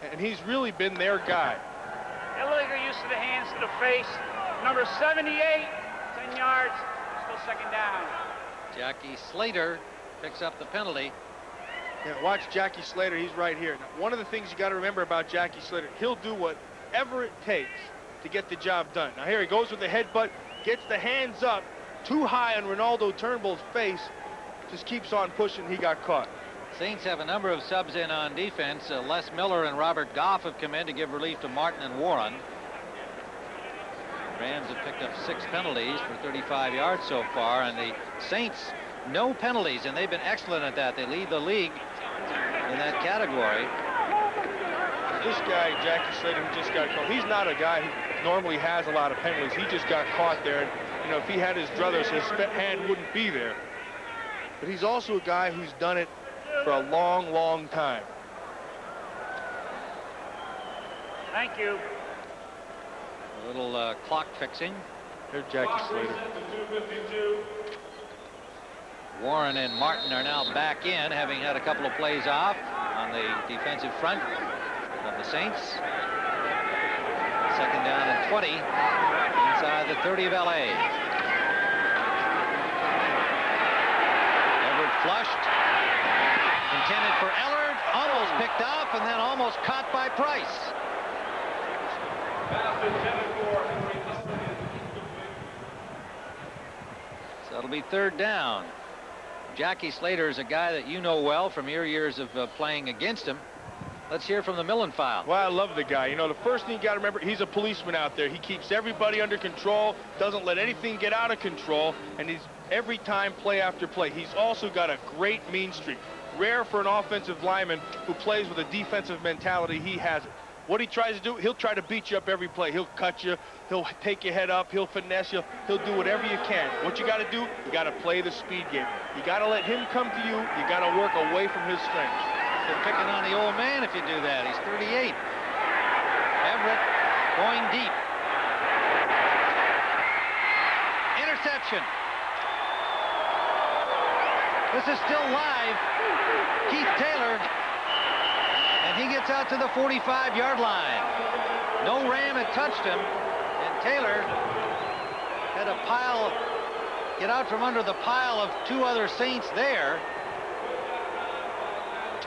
and he's really been their guy. Illegal use of the hands to the face. Number 78, 10 yards, still second down. Jackie Slater picks up the penalty. Yeah, watch Jackie Slater, he's right here. Now, one of the things you got to remember about Jackie Slater, he'll do whatever it takes to get the job done. Now here he goes with the headbutt, gets the hands up, too high on Ronaldo Turnbull's face, just keeps on pushing, he got caught. Saints have a number of subs in on defense. Les Miller and Robert Goff have come in to give relief to Martin and Warren. Rams have picked up 6 penalties for 35 yards so far, and the Saints, no penalties, and they've been excellent at that. They lead the league in that category. This guy, Jackie Slater, who just got caught, he's not a guy who normally has a lot of penalties. He just got caught there, and you know, if he had his druthers, his hand wouldn't be there. But he's also a guy who's done it for a long, long time. Thank you. A little clock fixing. Here's Jackie Slater. Warren and Martin are now back in, having had a couple of plays off on the defensive front of the Saints. Second down and 20 inside the 30 of LA. Everett flushed. Intended for Ellard, almost picked off, and then almost caught by Price. So it'll be third down. Jackie Slater is a guy that you know well from your years of playing against him. Let's hear from the Millen file. Well, I love the guy. You know, the first thing you got to remember, he's a policeman out there. He keeps everybody under control, doesn't let anything get out of control, and he's every time play after play. He's also got a great mean streak. Rare for an offensive lineman who plays with a defensive mentality. He has it. What he tries to do, he'll try to beat you up every play. He'll cut you. He'll take your head up. He'll finesse you. He'll do whatever you can. What you got to do, you got to play the speed game. You got to let him come to you. You got to work away from his strengths. You're picking on the old man if you do that. He's 38. Everett going deep. Interception. This is still live. Keith Taylor. And he gets out to the 45-yard line. No Ram had touched him. And Taylor had to get out from under the pile of 2 other Saints there.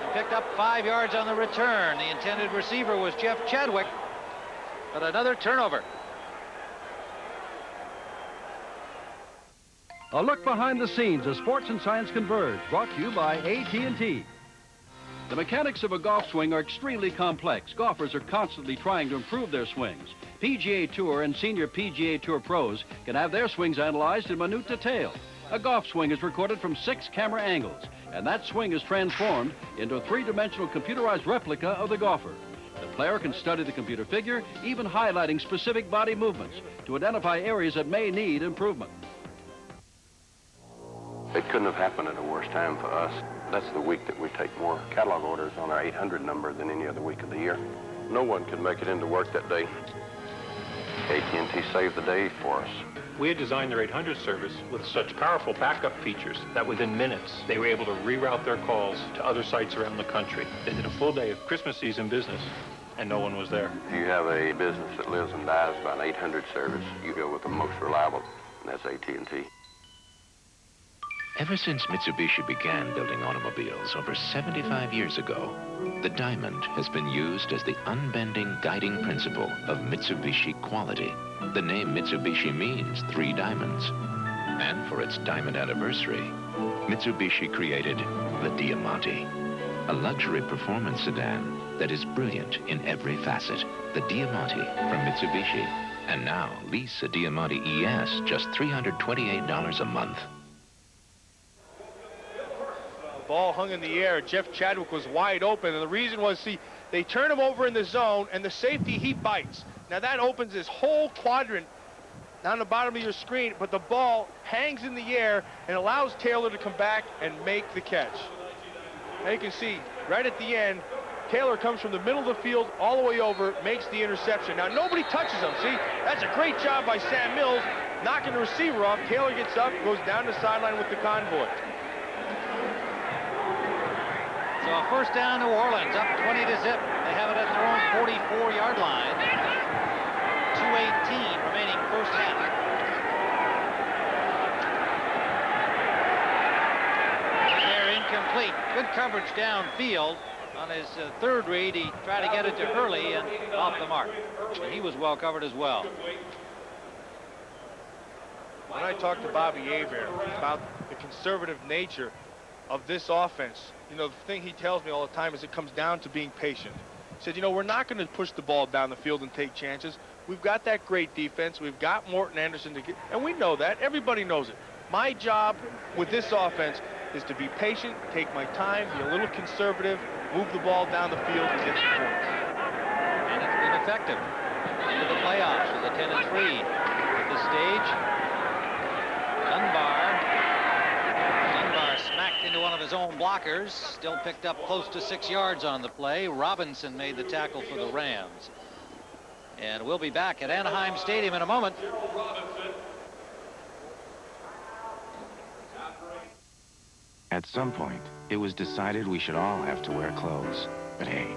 And picked up 5 yards on the return. The intended receiver was Jeff Chadwick. But another turnover. A look behind the scenes as sports and science converge, brought to you by AT&T. The mechanics of a golf swing are extremely complex. Golfers are constantly trying to improve their swings. PGA Tour and senior PGA Tour pros can have their swings analyzed in minute detail. A golf swing is recorded from 6 camera angles, and that swing is transformed into a 3-dimensional computerized replica of the golfer. The player can study the computer figure, even highlighting specific body movements to identify areas that may need improvement. It couldn't have happened at a worse time for us. That's the week that we take more catalog orders on our 800 number than any other week of the year. No one could make it into work that day. AT&T saved the day for us. We had designed their 800 service with such powerful backup features that within minutes, they were able to reroute their calls to other sites around the country. They did a full day of Christmas season business, and no one was there. If you have a business that lives and dies by an 800 service, you go with the most reliable, and that's AT&T. Ever since Mitsubishi began building automobiles over 75 years ago, the diamond has been used as the unbending guiding principle of Mitsubishi quality. The name Mitsubishi means 3 diamonds. And for its diamond anniversary, Mitsubishi created the Diamante, a luxury performance sedan that is brilliant in every facet. The Diamante from Mitsubishi. And now, lease a Diamante ES just $328 a month. Ball hung in the air. Jeff Chadwick was wide open, and the reason was, see, they turn him over in the zone, and the safety, he bites. Now that opens his whole quadrant on the bottom of your screen, but the ball hangs in the air and allows Taylor to come back and make the catch. Now you can see right at the end, Taylor comes from the middle of the field all the way over, makes the interception. Now nobody touches him. See, that's a great job by Sam Mills, knocking the receiver off. Taylor gets up, goes down the sideline with the convoy. So a first down, New Orleans, up 20 to zip. They have it at their own 44-yard line. 2:18 remaining first half. They're incomplete. Good coverage downfield. On his third read, he tried to get it to Hurley and off the mark. He was well covered as well. When I talked to Bobby Hebert about the conservative nature of this offense, you know, the thing he tells me all the time is it comes down to being patient. He said, you know, we're not going to push the ball down the field and take chances. We've got that great defense. We've got Morton Anderson to get, and we know that. Everybody knows it. My job with this offense is to be patient, take my time, be a little conservative, move the ball down the field and get some points. And it's been effective. Into the playoffs with a 10-3 at this stage. Dunbar smacked into one of his own blockers. Still picked up close to 6 yards on the play. Robinson made the tackle for the Rams. And we'll be back at Anaheim Stadium in a moment. At some point, it was decided we should all have to wear clothes. But hey,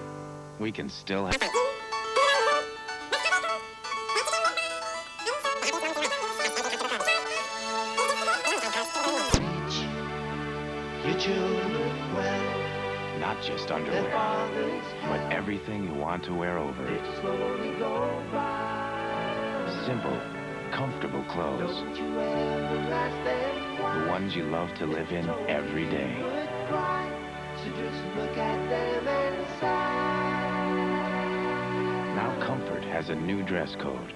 we can still have... Your children well. Not just underwear, but everything you want to wear over it. Simple, comfortable clothes. The ones you love to live in every day. Now comfort has a new dress code.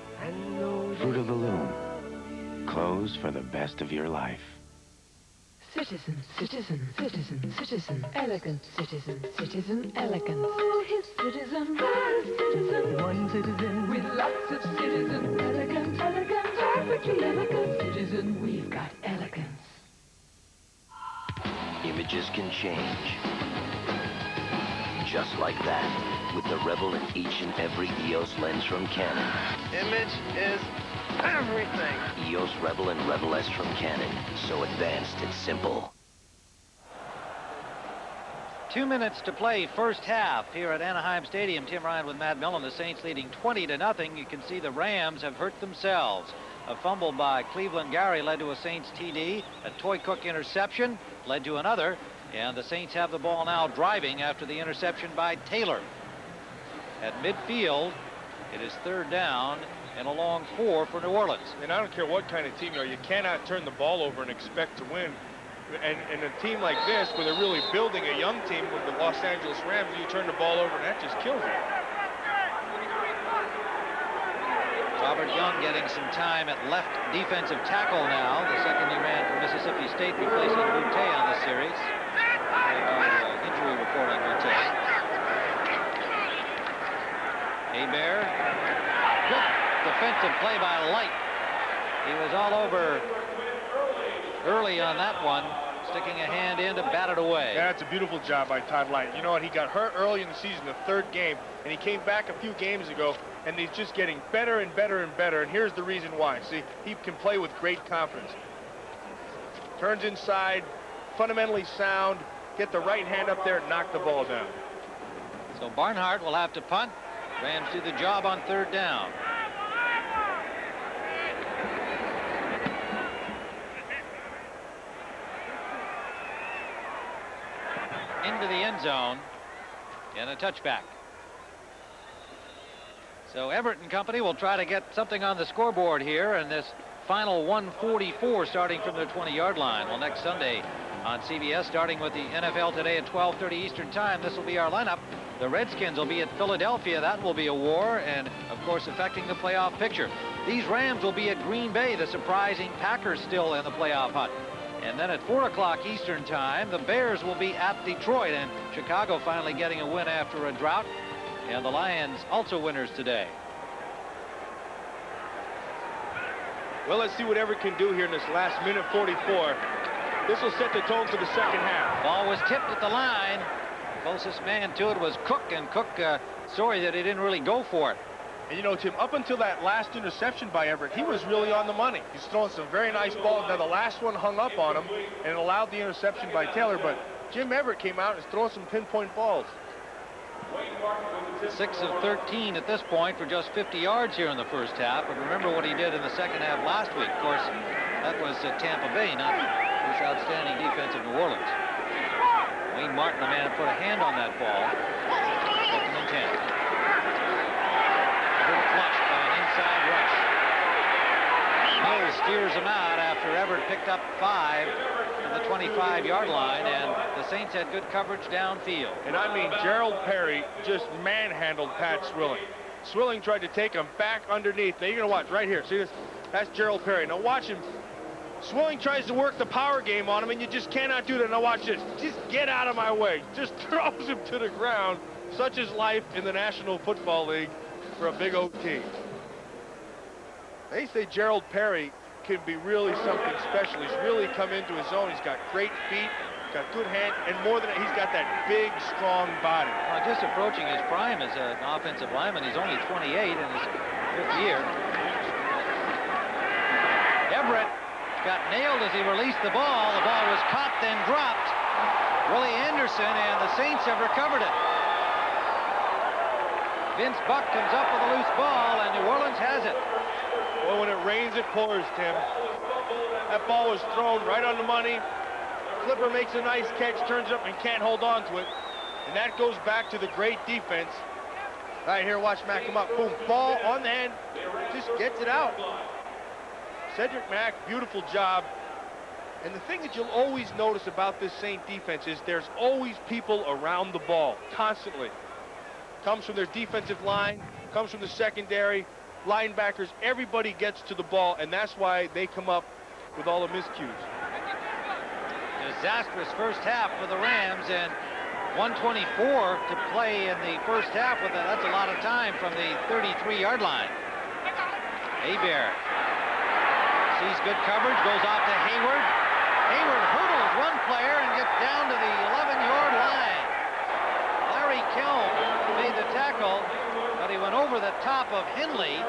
Fruit of the Loom. Clothes for the best of your life. Citizen, citizen, citizen, citizen, elegant citizen, citizen, elegance. Oh, his citizen, citizen, one citizen with lots of citizen, elegant, elegant, perfectly elegant citizen. We've got elegance. Images can change. Just like that, with the Rebel in each and every EOS lens from Canon. Image is everything. EOS Rebel and Rebel S from Canon. So advanced, it's simple. 2 minutes to play first half here at Anaheim Stadium. Tim Ryan with Matt Millen. The Saints leading 20-0. You can see the Rams have hurt themselves. A fumble by Cleveland Gary led to a Saints TD. A Toy Cook interception led to another. And the Saints have the ball now driving after the interception by Taylor. At midfield, it is third down and a long 4 for New Orleans. And I don't care what kind of team you are, you cannot turn the ball over and expect to win. And a team like this, where they're really building a young team with the Los Angeles Rams, you turn the ball over and that just kills you. Robert Young getting some time at left defensive tackle now. The second-year man from Mississippi State replacing Boutte on the series. Injury report on Boutte. Hebert. Good defensive play by Light. He was all over early on that one, sticking a hand in to bat it away. Yeah, it's a beautiful job by Todd Light. You know what? He got hurt early in the season, the third game, and he came back a few games ago, and he's just getting better and better and better, and here's the reason why. See, he can play with great confidence. Turns inside, fundamentally sound, get the right hand up there and knock the ball down. So Barnhart will have to punt. Rams do the job on third down. Into the end zone and a touchback. So Everett and company will try to get something on the scoreboard here in this final 1:44 starting from their 20-yard line. Well, next Sunday on CBS, starting with the NFL Today at 12:30 Eastern Time, this will be our lineup. The Redskins will be at Philadelphia. That will be a war and, of course, affecting the playoff picture. These Rams will be at Green Bay, the surprising Packers still in the playoff hunt. And then at 4 o'clock Eastern Time, the Bears will be at Detroit, and Chicago finally getting a win after a drought. And the Lions also winners today. Well, let's see what Everett can do here in this last minute 44. This will set the tone for the second half. Ball was tipped at the line. Closest man to it was Cook, and Cook, sorry that he didn't really go for it. And you know, Tim, up until that last interception by Everett, he was really on the money. He's throwing some very nice balls. Now, the last one hung up on him and it allowed the interception by Taylor, but Jim Everett came out and is throwing some pinpoint balls. 6 of 13 at this point for just 50 yards here in the first half. But remember what he did in the second half last week. Of course, that was Tampa Bay, not this outstanding defense of New Orleans. Wayne Martin, the man, put a hand on that ball. Second and 10. Flushed by an inside rush. Mills steers him out after Everett picked up 5 to the 25-yard line, and the Saints had good coverage downfield. And I mean, Gerald Perry just manhandled Pat Swilling. Swilling tried to take him back underneath. Now you're going to watch right here. See this? That's Gerald Perry. Now watch him. Swilling tries to work the power game on him, and you just cannot do that. Now watch this. Just get out of my way. Just throws him to the ground. Such is life in the National Football League for a big OT. They say Gerald Perry can be really something special. He's really come into his own. He's got great feet, got good hand, and more than that, he's got that big, strong body. Just approaching his prime as an offensive lineman. He's only 28 in his 5th year. Everett got nailed as he released the ball. The ball was caught, then dropped. Willie Anderson and the Saints have recovered it. Vince Buck comes up with a loose ball, and New Orleans has it. Well, when it rains, it pours, Tim. That ball was thrown right on the money. Flipper makes a nice catch, turns up, and can't hold on to it. And that goes back to the great defense. All right, here, watch Mack come up. Boom, ball on the hand. Just gets it out. Cedric Mack, beautiful job. And the thing that you'll always notice about this Saint defense is there's always people around the ball, constantly. Comes from their defensive line, comes from the secondary, linebackers, everybody gets to the ball, and that's why they come up with all the miscues. Disastrous first half for the Rams, and 124 to play in the first half. With that's a lot of time from the 33-yard line. Hebert sees good coverage, goes off to Hayward. Hayward hurdles one player and gets down to the 11-yard line. Larry Kelm made the tackle, but he went over the top of Henley.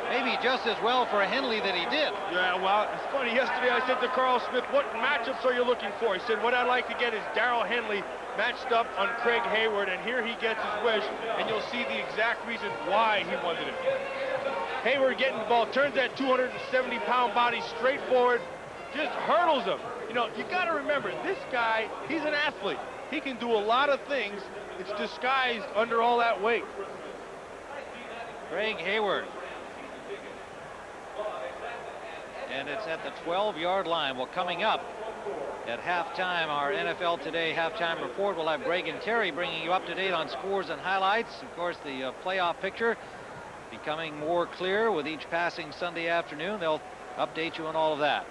Maybe just as well for Henley that he did. Yeah, well, it's funny. Yesterday I said to Carl Smith, what matchups are you looking for? He said, what I'd like to get is Darrell Henley matched up on Craig Hayward, and here he gets his wish, and you'll see the exact reason why he wanted it. Hayward getting the ball, turns that 270-pound body straight forward, just hurdles him. You know, you got to remember, this guy, he's an athlete. He can do a lot of things. It's disguised under all that weight. Craig Hayward. And it's at the 12-yard line. Well, coming up at halftime, our NFL Today halftime report, we'll have Greg and Terry bringing you up to date on scores and highlights. Of course, the playoff picture becoming more clear with each passing Sunday afternoon. They'll update you on all of that.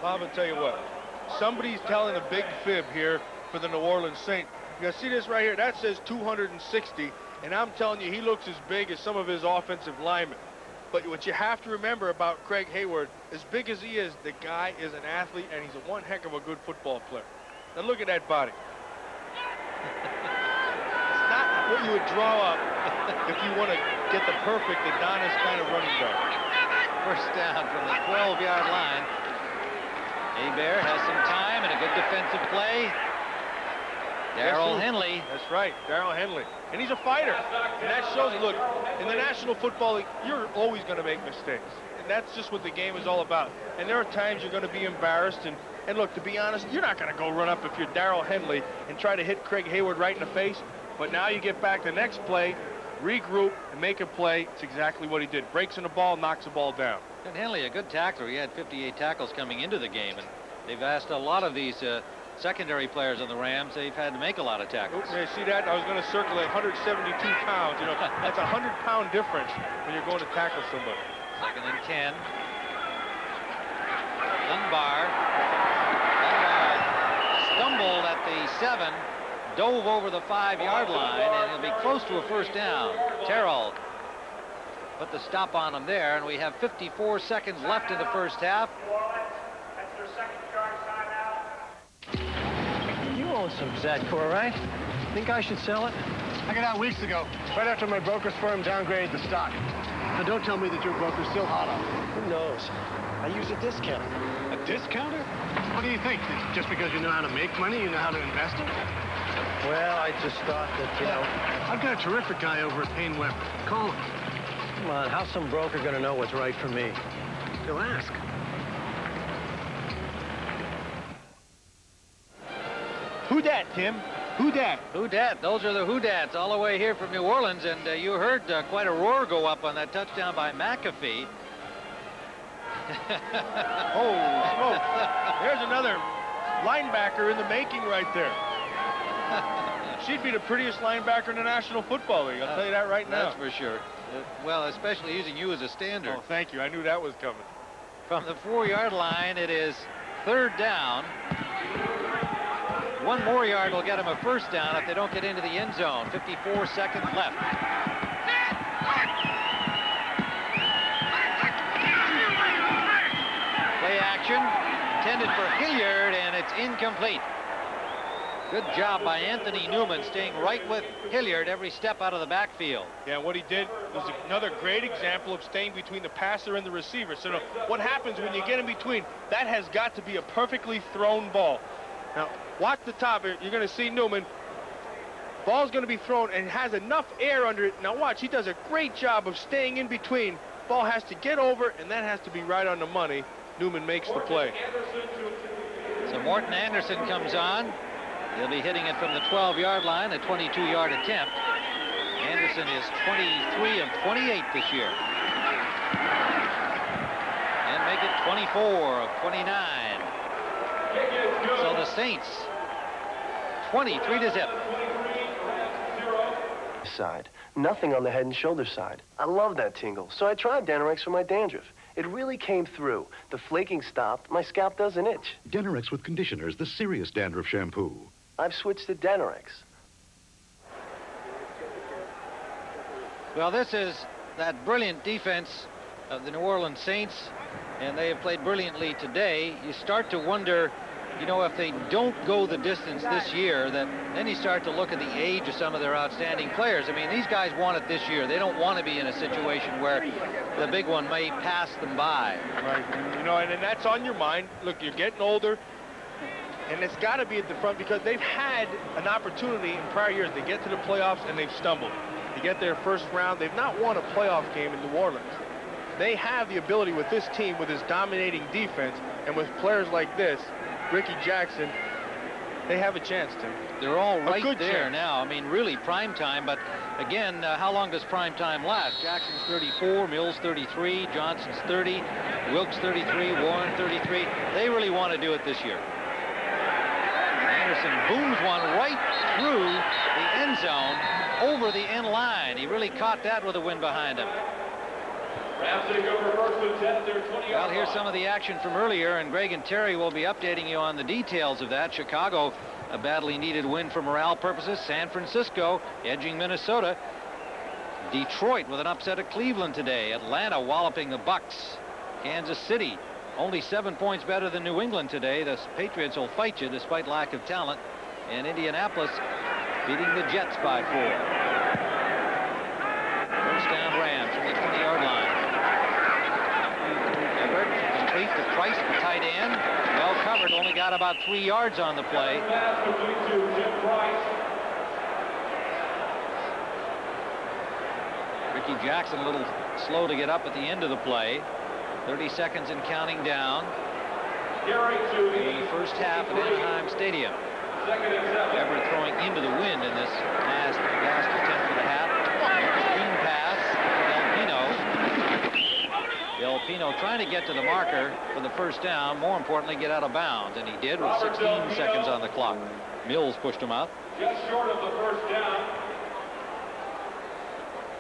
Bob, I'll tell you what. Somebody's telling a big fib here for the New Orleans Saints. You guys see this right here? That says 260, and I'm telling you, he looks as big as some of his offensive linemen. But what you have to remember about Craig Hayward, as big as he is, the guy is an athlete, and he's one heck of a good football player. Now look at that body. It's not what you would draw up if you want to get the perfect Adonis kind of running back. First down from the 12-yard line. Hebert has some time and a good defensive play. Darrell Henley. That's right, Darrell Henley. And he's a fighter. And that shows, look, in the National Football League, you're always going to make mistakes. And that's just what the game is all about. And there are times you're going to be embarrassed. And look, to be honest, you're not going to go run up if you're Darrell Henley and try to hit Craig Hayward right in the face. But now you get back the next play, regroup, and make a play. It's exactly what he did. Breaks in the ball, knocks the ball down. And Henley, a good tackler. He had 58 tackles coming into the game. And they've asked a lot of these secondary players on the Rams. They've had to make a lot of tackles. Okay, see that? I was going to circle it. 172 pounds. You know, that's a 100-pound difference when you're going to tackle somebody. Second and 10. Dunbar stumbled at the 7, dove over the 5-yard line, and he'll be close to a first down. Terrell put the stop on them there, and we have 54 seconds left in the first half. That's their second charge timeout. You own some Zadcor, right? Think I should sell it? I got out weeks ago, right after my broker's firm downgraded the stock. Now don't tell me that your broker's still hot on it. Who knows? I use a discounter. A discounter? What do you think? That just because you know how to make money, you know how to invest it? Well, I just thought that, you know... I've got a terrific guy over at Payne Weber. Call him. Come on, how's some broker gonna know what's right for me? He'll ask. Who dat, Tim? Who dat? Who dat? Those are the who dats all the way here from New Orleans, and you heard quite a roar go up on that touchdown by McAfee. Holy smoke. There's another linebacker in the making right there. She'd be the prettiest linebacker in the National Football League. I'll tell you that right now. That's for sure. Well, especially using you as a standard. Oh, thank you. I knew that was coming. From the 4-yard line, it is 3rd down. 1 more yard will get them a first down if they don't get into the end zone. 54 seconds left. Play action intended for Hilliard, and it's incomplete. Good job by Anthony Newman staying right with Hilliard every step out of the backfield. Yeah, what he did was another great example of staying between the passer and the receiver. So what happens when you get in between? That has got to be a perfectly thrown ball. Now, watch the top. You're going to see Newman. Ball's going to be thrown and has enough air under it. Now watch, he does a great job of staying in between. Ball has to get over, and that has to be right on the money. Newman makes the play. So Morton Anderson comes on. He'll be hitting it from the 12-yard line, a 22-yard attempt. Anderson is 23 of 28 this year. And make it 24 of 29. So the Saints, 23 to zip. Side. Nothing on the head and shoulder side. I love that tingle, so I tried Denorex for my dandruff. It really came through. The flaking stopped. My scalp doesn't itch. Denorex with conditioners, the serious dandruff shampoo. I've switched to Denorex. Well, this is that brilliant defense of the New Orleans Saints, and they have played brilliantly today. You start to wonder, you know, if they don't go the distance this year, then you start to look at the age of some of their outstanding players. I mean, these guys want it this year. They don't want to be in a situation where the big one may pass them by. Right, you know, and that's on your mind. Look, you're getting older, and it's got to be at the front because they've had an opportunity in prior years. They get to the playoffs, and they've stumbled. They get their first round. They've not won a playoff game in New Orleans. They have the ability with this team, with this dominating defense, and with players like this, Ricky Jackson, they have a chance, Tim. They're all right there chance. now. I mean, really prime time, but again, how long does prime time last? Jackson's 34, Mills 33, Johnson's 30, Wilkes 33, Warren 33. They really want to do it this year. Anderson booms one right through the end zone, over the end line. He really caught that with a wind behind him. Well, here's some of the action from earlier, and Greg and Terry will be updating you on the details of that. Chicago, a badly needed win for morale purposes. San Francisco edging Minnesota. Detroit with an upset at Cleveland today. Atlanta walloping the Bucks. Kansas City only 7 points better than New England today. The Patriots will fight you despite lack of talent. And Indianapolis beating the Jets by 4. First down Rams from the 20-yard line. Complete to Price, the tight end. Well covered, only got about 3 yards on the play. Ricky Jackson a little slow to get up at the end of the play. 30 seconds and counting down. The first half at Anaheim Stadium. Weber throwing into the wind in this last attempt for the half. Screen pass. Del Pino trying to get to the marker for the first down. More importantly, get out of bounds, and he did with 16 seconds on the clock. Mills pushed him out. Just short of the first down.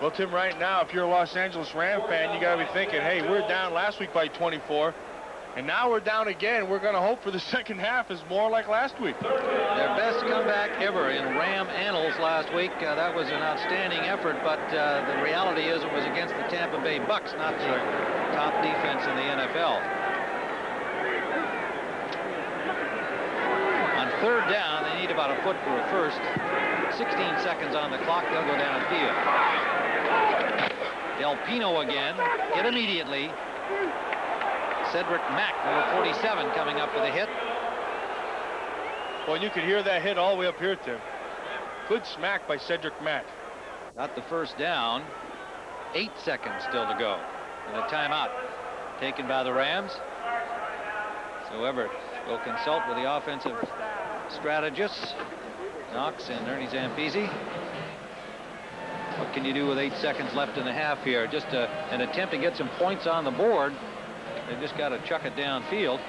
Well, Tim, right now, if you're a Los Angeles Ram fan, you got to be thinking, hey, we're down last week by 24. And now we're down again. We're going to hope for the second half is more like last week. Their best comeback ever in Ram annals last week. That was an outstanding effort, but the reality is it was against the Tampa Bay Bucks, not the top defense in the NFL. On third down, they need about a foot for a first. 16 seconds on the clock. They'll go downfield. Del Pino again. Hit immediately. Cedric Mack, number 47, coming up with a hit. Well, you could hear that hit all the way up here, Tim. Good smack by Cedric Mack. Got the first down. 8 seconds still to go. And a timeout taken by the Rams. So Everett will consult with the offensive strategists, Knox and Ernie Zampese. What can you do with 8 seconds left in the half here? Just an attempt to get some points on the board. They just got to chuck it downfield.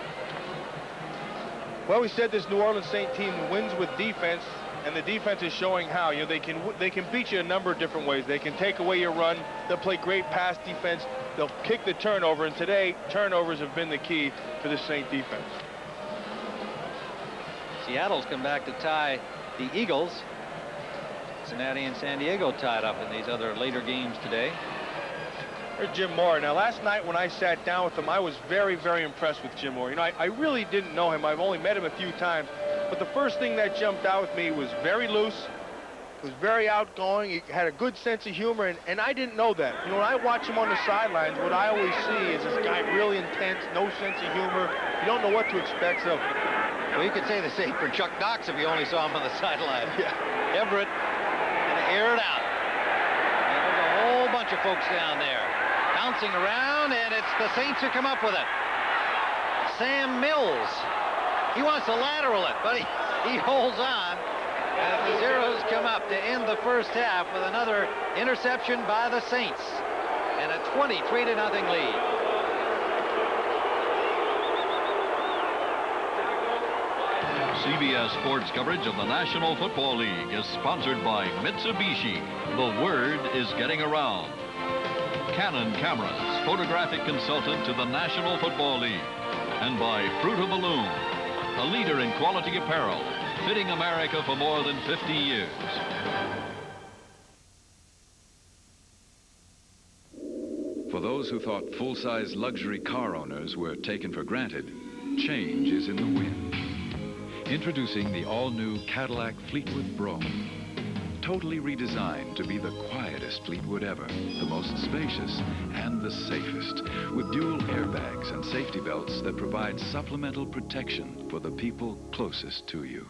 Well, we said this New Orleans Saint team wins with defense, and the defense is showing how. You know, they can beat you a number of different ways. They can take away your run. They'll play great pass defense. They'll kick the turnover, and today turnovers have been the key for the Saint defense. Seattle's come back to tie the Eagles. Cincinnati and San Diego tied up in these other later games today. There's Jim Moore. Now, last night when I sat down with him, I was very, very impressed with Jim Moore. You know, I really didn't know him. I've only met him a few times. But the first thing that jumped out with me was very loose, was very outgoing. He had a good sense of humor, and I didn't know that. You know, when I watch him on the sidelines, what I always see is this guy really intense, no sense of humor. You don't know what to expect. So, well, you could say the same for Chuck Knox if you only saw him on the sideline. Yeah. Everett going to air it out. And there's a whole bunch of folks down there. Bouncing around, and it's the Saints who come up with it. Sam Mills. He wants to lateral it, but he holds on. And the Zeros come up to end the first half with another interception by the Saints. And a 23-0 lead. CBS Sports coverage of the National Football League is sponsored by Mitsubishi. The word is getting around. Canon Cameras, photographic consultant to the National Football League. And by Fruit of the Loom, a leader in quality apparel, fitting America for more than 50 years. For those who thought full-size luxury car owners were taken for granted, change is in the wind. Introducing the all-new Cadillac Fleetwood Brougham. Totally redesigned to be the quietest Fleetwood ever, the most spacious and the safest, with dual airbags and safety belts that provide supplemental protection for the people closest to you.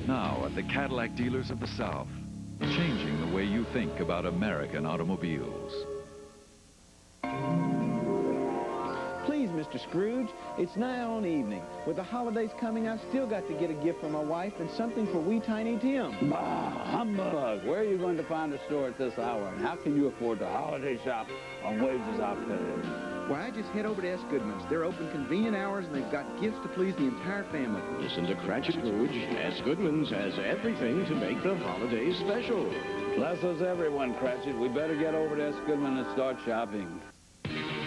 Now at the Cadillac dealers of the South, changing the way you think about American automobiles. Please, Mr. Scrooge, it's nigh on evening. With the holidays coming, I've still got to get a gift for my wife and something for wee tiny Tim. Bah, humbug. Where are you going to find a store at this hour? And how can you afford to holiday shop on wages I've paid? Why, I just head over to S. Goodman's. They're open convenient hours, and they've got gifts to please the entire family. Listen to Cratchit Scrooge. S. Goodman's has everything to make the holidays special. Bless us, everyone, Cratchit. We better get over to S. Goodman and start shopping.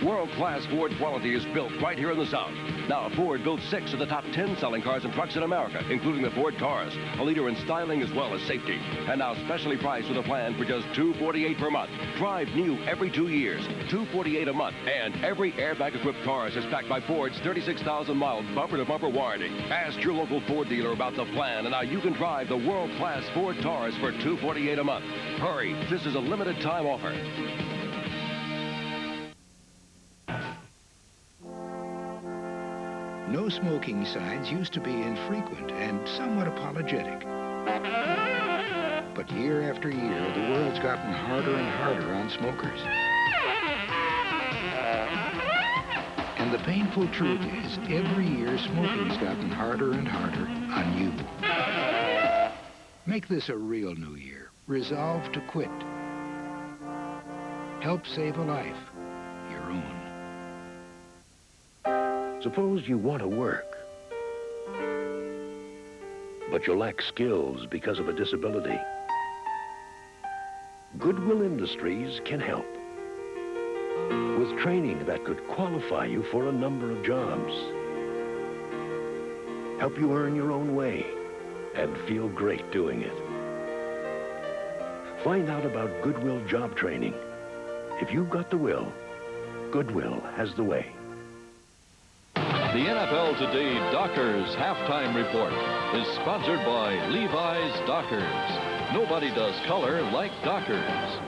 World-class Ford quality is built right here in the South. Now, Ford built 6 of the top 10 selling cars and trucks in America, including the Ford Taurus, a leader in styling as well as safety. And now specially priced with a plan for just $248 per month. Drive new every 2 years, $248 a month. And every airbag-equipped Taurus is backed by Ford's 36,000-mile bumper-to-bumper warranty. Ask your local Ford dealer about the plan, and now you can drive the world-class Ford Taurus for $248 a month. Hurry, this is a limited-time offer. No smoking signs used to be infrequent and somewhat apologetic. But year after year, the world's gotten harder and harder on smokers. And the painful truth is, every year smoking's gotten harder and harder on you. Make this a real new year. Resolve to quit. Help save a life. Your own. Suppose you want to work, but you lack skills because of a disability. Goodwill Industries can help with training that could qualify you for a number of jobs. help you earn your own way, and feel great doing it. Find out about Goodwill job training. If you've got the will, Goodwill has the way. The NFL Today Dockers Halftime Report is sponsored by Levi's Dockers. Nobody does color like Dockers.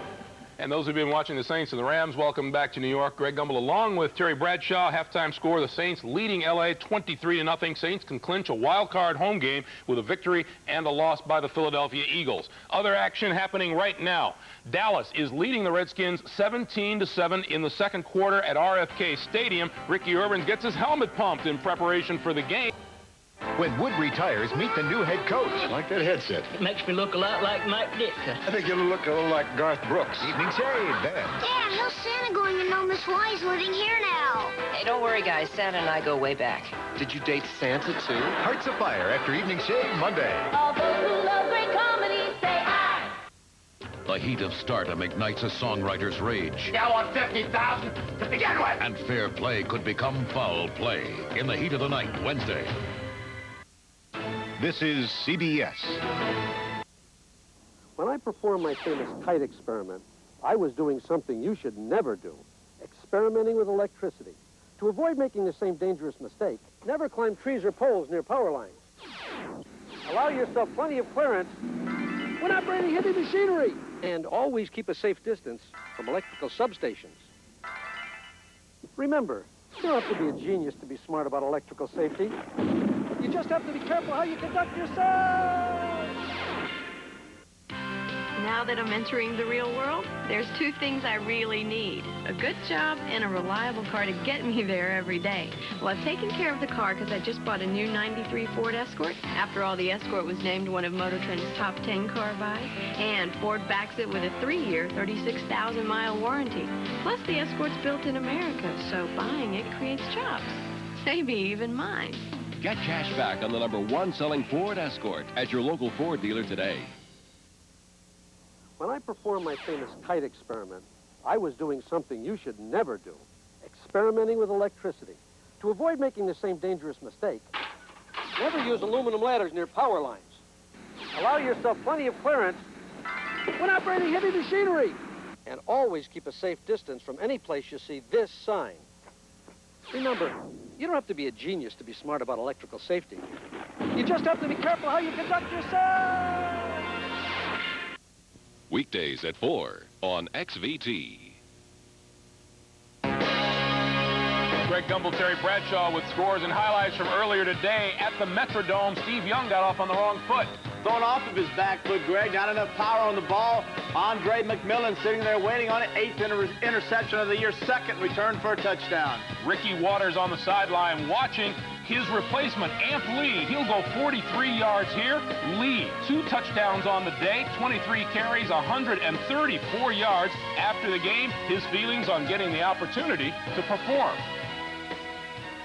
And those who've been watching the Saints and the Rams, welcome back to New York. Greg Gumbel along with Terry Bradshaw. Halftime score, the Saints leading L.A. 23-0. Saints can clinch a wild-card home game with a victory and a loss by the Philadelphia Eagles. Other action happening right now. Dallas is leading the Redskins 17-7 in the second quarter at RFK Stadium. Ricky Urban gets his helmet pumped in preparation for the game. When Wood retires, meet the new head coach. Like that headset. It makes me look a lot like Mike Dick. I think you'll look a little like Garth Brooks. Evening shade, Ben. Dad, how's Santa going to know Miss Y's living here now? Hey, don't worry, guys. Santa and I go way back. Did you date Santa, too? Hearts Afire after Evening Shade Monday. All those who love great comedy say aye. The heat of stardom ignites a songwriter's rage. I want 50,000 to begin with. And fair play could become foul play in the heat of the night, Wednesday. This is CBS. When I performed my famous kite experiment, I was doing something you should never do, experimenting with electricity. To avoid making the same dangerous mistake, never climb trees or poles near power lines. Allow yourself plenty of clearance when operating heavy machinery. And always keep a safe distance from electrical substations. Remember, you don't have to be a genius to be smart about electrical safety. You just have to be careful how you conduct yourself. Now that I'm entering the real world, there's two things I really need. A good job and a reliable car to get me there every day. Well, I've taken care of the car because I just bought a new 93 Ford Escort. After all, the Escort was named one of Motor Trend's top 10 car buys. And Ford backs it with a 3-year, 36,000-mile warranty. Plus, the Escort's built in America, so buying it creates jobs. Maybe even mine. Get cash back on the #1 selling Ford Escort at your local Ford dealer today. When I performed my famous kite experiment, I was doing something you should never do, experimenting with electricity. To avoid making the same dangerous mistake, never use aluminum ladders near power lines. Allow yourself plenty of clearance when operating heavy machinery. And always keep a safe distance from any place you see this sign. Remember, you don't have to be a genius to be smart about electrical safety. You just have to be careful how you conduct yourself. Weekdays at 4 on XVT. Greg Gumbel, Terry Bradshaw with scores and highlights from earlier today at the Metrodome. Steve Young got off on the wrong foot. Thrown off of his back foot, Greg. Not enough power on the ball. Andre McMillan sitting there waiting on it. 8th interception of the year. 2nd return for a touchdown. Ricky Waters on the sideline watching his replacement, Amp Lee. He'll go 43 yards here. Lee, 2 touchdowns on the day, 23 carries, 134 yards. After the game, his feelings on getting the opportunity to perform.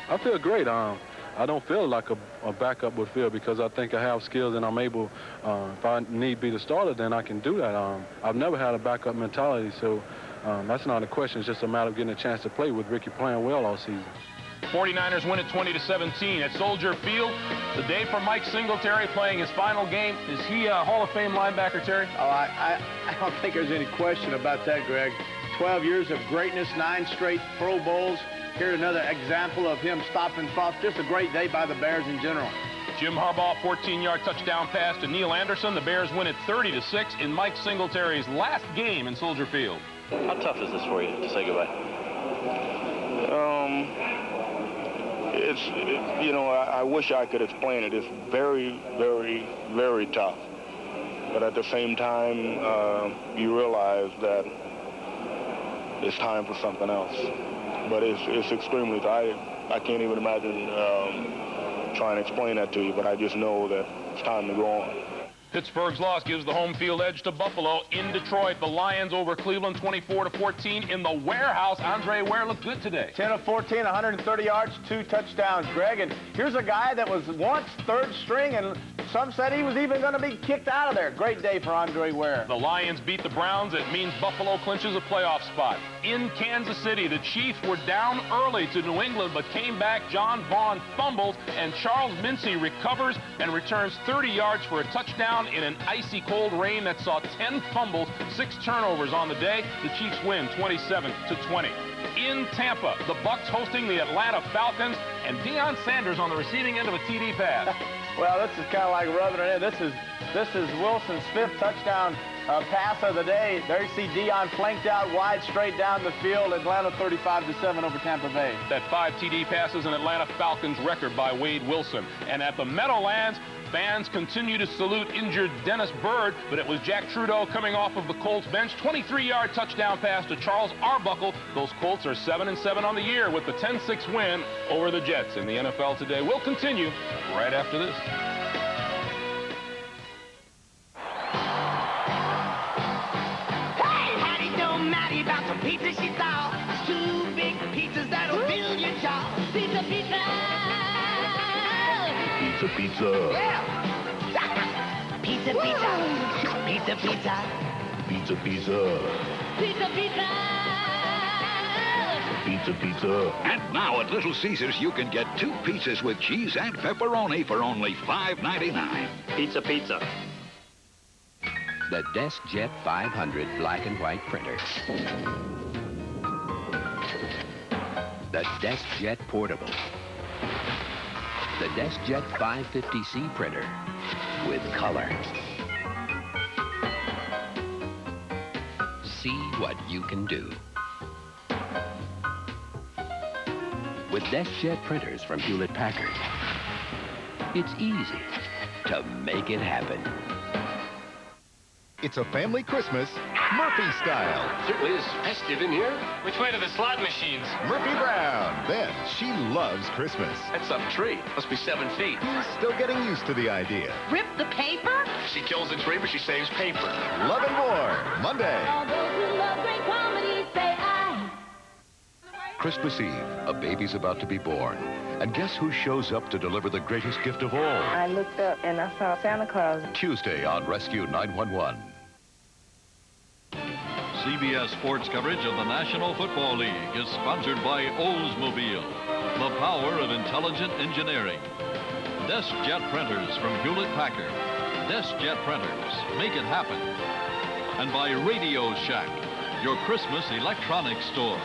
I feel great. I don't feel like a backup would feel because I think I have skills and I'm able, if I need be the starter, then I can do that. I've never had a backup mentality, so that's not a question. It's just a matter of getting a chance to play with Ricky playing well all season. 49ers win it 20-17 at Soldier Field. The day for Mike Singletary playing his final game. Is he a Hall of Fame linebacker, Terry? Oh, I don't think there's any question about that, Greg. 12 years of greatness, 9 straight Pro Bowls. Here's another example of him stopping thoughts. Just a great day by the Bears in general. Jim Harbaugh, 14-yard touchdown pass to Neil Anderson. The Bears win it 30-6 in Mike Singletary's last game in Soldier Field. How tough is this for you to say goodbye? I wish I could explain it. It's very, very, very tough. But at the same time, you realize that it's time for something else. But it's extremely tired. I can't even imagine trying to explain that to you, but I just know that it's time to go on. Pittsburgh's loss gives the home field edge to Buffalo. In Detroit, the Lions over Cleveland 24-14 in the warehouse. Andre Ware looked good today. 10 of 14, 130 yards, 2 touchdowns, Greg. And here's a guy that was once 3rd string and some said he was even going to be kicked out of there. Great day for Andre Ware. The Lions beat the Browns. It means Buffalo clinches a playoff spot. In Kansas City, the Chiefs were down early to New England, but came back. John Vaughn fumbles, and Charles Mincy recovers and returns 30 yards for a touchdown in an icy cold rain that saw 10 fumbles, 6 turnovers on the day. The Chiefs win 27-20. In Tampa, the Bucs hosting the Atlanta Falcons, and Deion Sanders on the receiving end of a TD pass. Well, this is kind of like rubbing it in. This is Wilson's 5th touchdown pass of the day. There you see Deion flanked out wide, straight down the field. Atlanta 35-7 over Tampa Bay. That 5 TD passes an Atlanta Falcons record by Wade Wilson. And at the Meadowlands, fans continue to salute injured Dennis Byrd, but it was Jack Trudeau coming off of the Colts bench. 23-yard touchdown pass to Charles Arbuckle. Those Colts are 7-7 on the year with the 10-6 win over the Jets. In the NFL today will continue right after this. Hey, Hattie don't matter about some pizza she saw. 2 big pizzas that'll fill your jaw. Pizza, pizza. Pizza, pizza. Yeah. Pizza, pizza. Pizza, pizza. Pizza, pizza. Pizza, pizza. Pizza, pizza. And now at Little Caesars, you can get 2 pizzas with cheese and pepperoni for only $5.99. Pizza, pizza. The DeskJet 500 black and white printer. The DeskJet Portable. The DeskJet 550C printer with color. See what you can do. With DeskJet printers from Hewlett-Packard, it's easy to make it happen. It's a family Christmas, Murphy style. Certainly is festive in here. Which way to the slot machines? Murphy Brown. Ben, she loves Christmas. That's some tree. Must be 7 feet. He's still getting used to the idea. Rip the paper? She kills the tree, but she saves paper. Love and More, Monday. All those who love great comedy say aye. Christmas Eve, a baby's about to be born. And guess who shows up to deliver the greatest gift of all? I looked up and I saw Santa Claus. Tuesday on Rescue 911. CBS Sports coverage of the National Football League is sponsored by Oldsmobile, the power of intelligent engineering. DeskJet printers from Hewlett-Packard. DeskJet printers, make it happen. And by Radio Shack, your Christmas electronics store.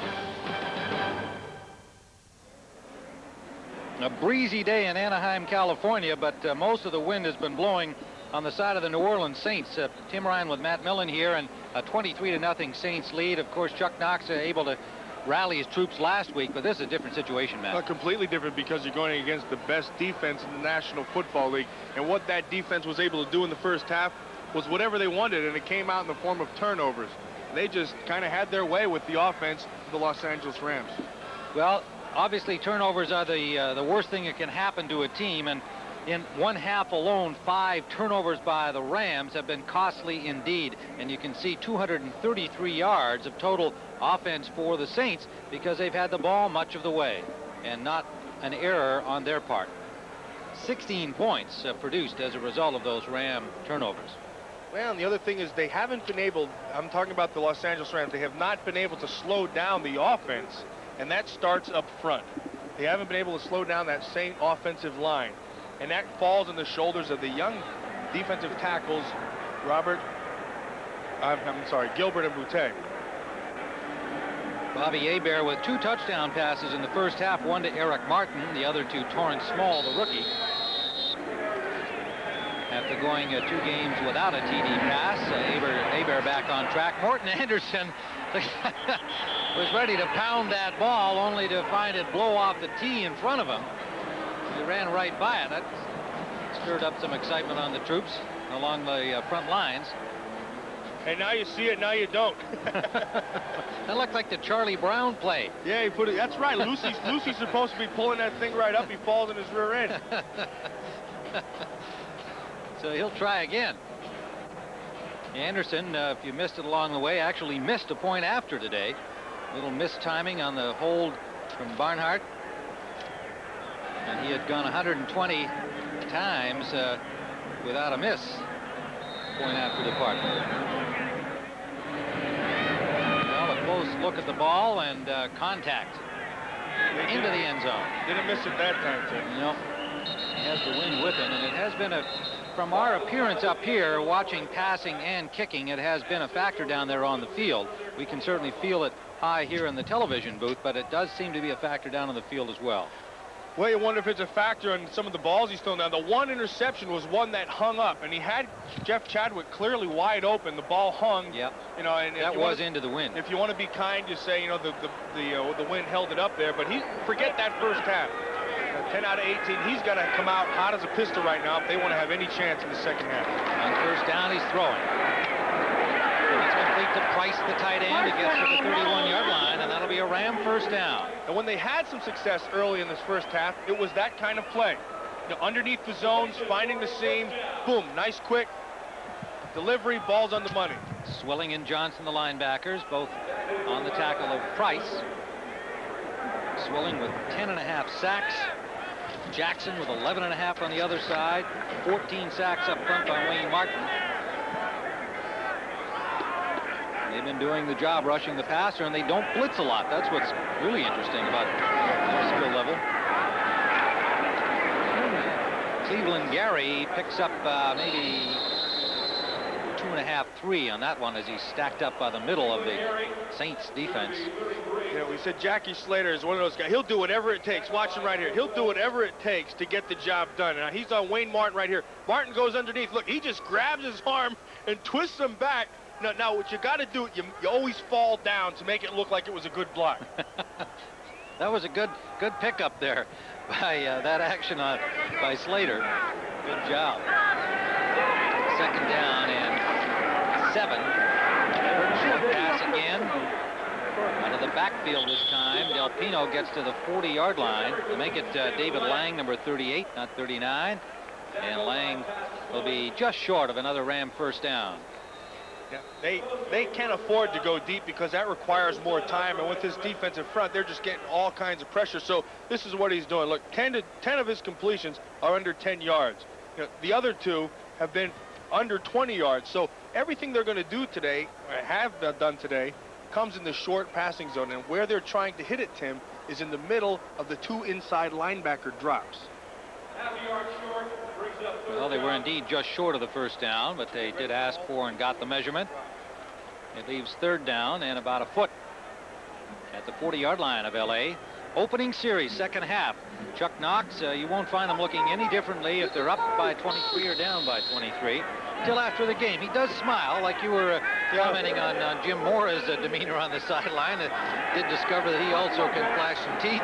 A breezy day in Anaheim, California, but most of the wind has been blowing on the side of the New Orleans Saints. Tim Ryan with Matt Millen here, and a 23-0 Saints lead. Of course, Chuck Knox able to rally his troops last week, but this is a different situation, Matt. Completely different, because you're going against the best defense in the National Football League, and what that defense was able to do in the first half was whatever they wanted, and it came out in the form of turnovers. They just kind of had their way with the offense of the Los Angeles Rams. Well, obviously turnovers are the worst thing that can happen to a team, and in one half alone, 5 turnovers by the Rams have been costly indeed. And you can see 233 yards of total offense for the Saints because they've had the ball much of the way and not an error on their part. 16 points produced as a result of those Ram turnovers. Well, and the other thing is they haven't been able, I'm talking about the Los Angeles Rams, they have not been able to slow down the offense, and that starts up front. They haven't been able to slow down that same offensive line. And that falls on the shoulders of the young defensive tackles, Gilbert and Boutte. Bobby Hebert with 2 touchdown passes in the first half, one to Eric Martin, the other to Torrance Small, the rookie. After going 2 games without a TD pass, Hebert back on track. Morton Anderson was ready to pound that ball, only to find it blow off the tee in front of him. He ran right by it. That stirred up some excitement on the troops along the front lines. And now you see it, now you don't. That looked like the Charlie Brown play. Yeah, he put it. That's right. Lucy's supposed to be pulling that thing right up. He falls in his rear end. So he'll try again. Anderson, if you missed it along the way, actually missed a point after today. A little mistiming on the hold from Barnhart. And he had gone 120 times without a miss. Point after departure. Well, a close look at the ball and contact into the end zone. Didn't miss it that time, Tim. No. He has the wind with him, and it has been from our appearance up here, watching passing and kicking, it has been a factor down there on the field. We can certainly feel it high here in the television booth, but it does seem to be a factor down on the field as well. Well, you wonder if it's a factor on some of the balls he's thrown down. The one interception was one that hung up, and he had Jeff Chadwick clearly wide open. The ball hung. Yep. You know, and that was into the wind. If you want to be kind, you say, you know, the wind held it up there. But forget that first half. 10 out of 18. He's got to come out hot as a pistol right now if they want to have any chance in the second half. On first down, he's throwing. It's complete to Price, the tight end. He gets to the 31-yard line, and that'll be a Ram first down. And when they had some success early in this first half, it was that kind of play. You know, underneath the zones, finding the seam, boom, nice quick delivery, balls on the money. Swilling and Johnson, the linebackers, both on the tackle of Price. Swilling with 10.5 sacks. Jackson with 11.5 on the other side. 14 sacks up front by Wayne Martin. They've been doing the job rushing the passer, and they don't blitz a lot. That's what's really interesting about their skill level. Cleveland Gary picks up maybe 2.5, 3 on that one as he's stacked up by the middle of the Saints defense. You know, we said Jackie Slater is one of those guys. He'll do whatever it takes. Watch him right here. He'll do whatever it takes to get the job done. Now, he's on Wayne Martin right here. Martin goes underneath. Look, he just grabs his arm and twists him back. Now what you got to do, you always fall down to make it look like it was a good block. That was a good pickup there by that action by Slater. Good job. Second down and 7. Short pass again. Out of the backfield this time. Del Pino gets to the 40-yard line to make it David Lang, number 38, not 39. And Lang will be just short of another Ram first down. Yeah, they can't afford to go deep because that requires more time, and with this defensive front, they're just getting all kinds of pressure. So this is what he's doing. Look, 10 of his completions are under 10 yards. You know, the other 2 have been under 20 yards. So everything they're going to do today, or have done today, comes in the short passing zone, and where they're trying to hit it, Tim, is in the middle of the 2 inside linebacker drops. Well, they were indeed just short of the first down, but they did ask for and got the measurement. It leaves third down and about a foot at the 40-yard line of L.A. Opening series, second half. Chuck Knox, you won't find them looking any differently if they're up by 23 or down by 23 till after the game. He does smile, like you were commenting on Jim Mora's demeanor on the sideline. Did discover that he also can flash some teeth.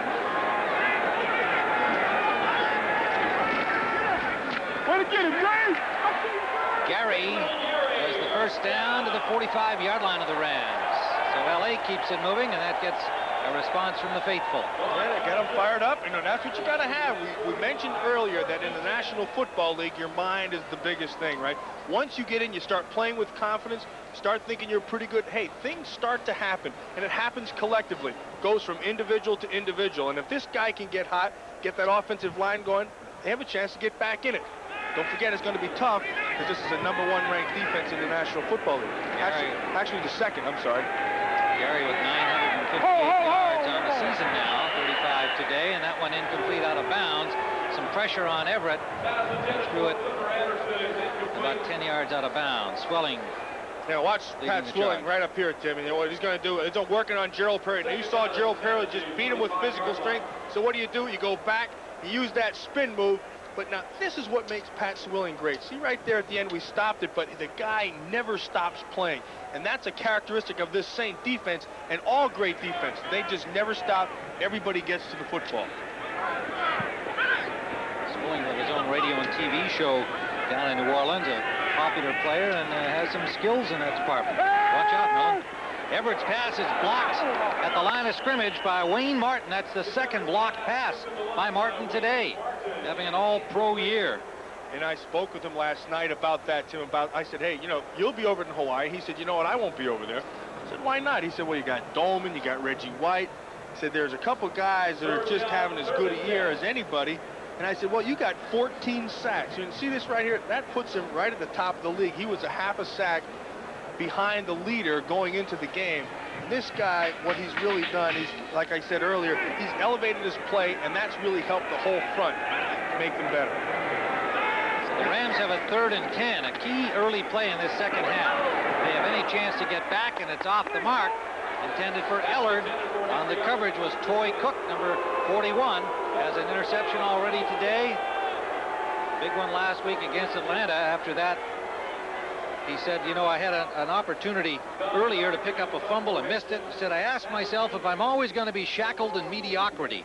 Gary has the first down to the 45-yard line of the Rams. So L.A. keeps it moving, and that gets a response from the faithful. Yeah, they got them fired up. You know, that's what you got to have. We mentioned earlier that in the National Football League, your mind is the biggest thing, right? Once you get in, you start playing with confidence, start thinking you're pretty good. Hey, things start to happen, and it happens collectively. It goes from individual to individual. And if this guy can get hot, get that offensive line going, they have a chance to get back in it. Don't forget, it's going to be tough because this is a #1 ranked defense in the National Football League. Actually the second, I'm sorry. Gary with 958 yards on the season now, 35 today, and that one incomplete out of bounds. Some pressure on Everett, and threw it about 10 yards out of bounds. Swelling. Now watch Pat Swilling right up here, Tim. And you know what he's going to do? It's working on Gerald Perry. Now you saw Gerald Perry just beat him with physical strength. So what do? You go back, you use that spin move. But now, this is what makes Pat Swilling great. See, right there at the end, we stopped it, but the guy never stops playing. And that's a characteristic of this Saint defense and all great defense. They just never stop. Everybody gets to the football. Swilling with his own radio and TV show down in New Orleans, a popular player, and has some skills in that department. Watch out, Millen. Everett's pass is blocked at the line of scrimmage by Wayne Martin. That's the second blocked pass by Martin today, having an all-pro year. And I spoke with him last night about that, Tim. I said, hey, you know, you'll be over in Hawaii. He said, you know what, I won't be over there. I said, why not? He said, well, you got Dolman, you got Reggie White. He said, there's a couple guys that are just having as good a year as anybody. And I said, well, you got 14 sacks. You can see this right here. That puts him right at the top of the league. He was a half a sack behind the leader going into the game. And this guy, what he's really done is, like I said earlier, he's elevated his play, and that's really helped the whole front make them better. So the Rams have a 3rd and 10, a key early play in this second half. They have any chance to get back, and it's off the mark. Intended for Ellard. On the coverage was Toy Cook, number 41, has an interception already today. Big one last week against Atlanta. After that, he said, you know, I had an opportunity earlier to pick up a fumble and missed it. He said, I asked myself if I'm always going to be shackled in mediocrity.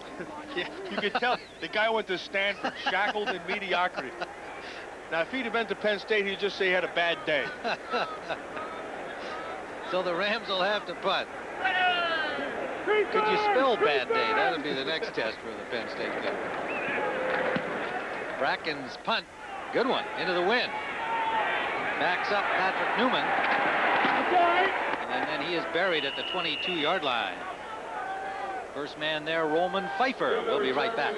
Yeah, you could tell the guy went to Stanford, shackled in mediocrity. Now, if he'd have been to Penn State, he'd just say he had a bad day. So the Rams will have to punt. Could you spell bad day? That would be the next test for the Penn State kid. Bracken's punt. Good one. Into the wind. Backs up Patrick Newman. And then he is buried at the 22-yard line. First man there, Roman Pfeiffer. We'll be right back.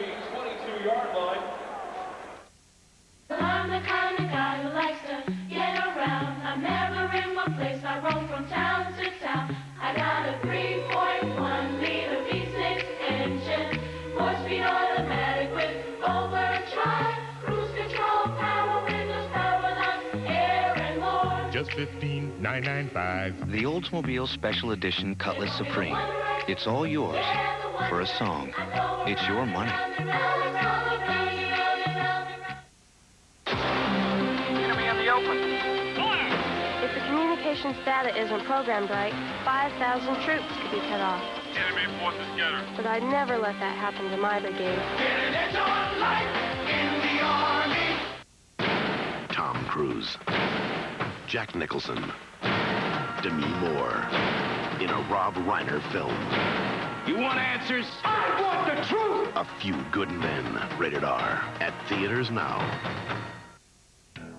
I'm the kind of guy who likes to get around. I'm never in one place. I roam from town to town. I got a 3.1-liter V6 engine, 4-speed automatic with overdrive, cruise control, power windows, power locks, air and more. Just $15,995. The Oldsmobile Special Edition Cutlass Supreme. It's all yours for a song. It's your money. If the communications data isn't programmed right, 5,000 troops could be cut off. Enemy forces scattered. But I'd never let that happen to my brigade. Tom Cruise, Jack Nicholson, Demi Moore in a Rob Reiner film. You want answers? I want the truth! A Few Good Men, rated R, at theaters now.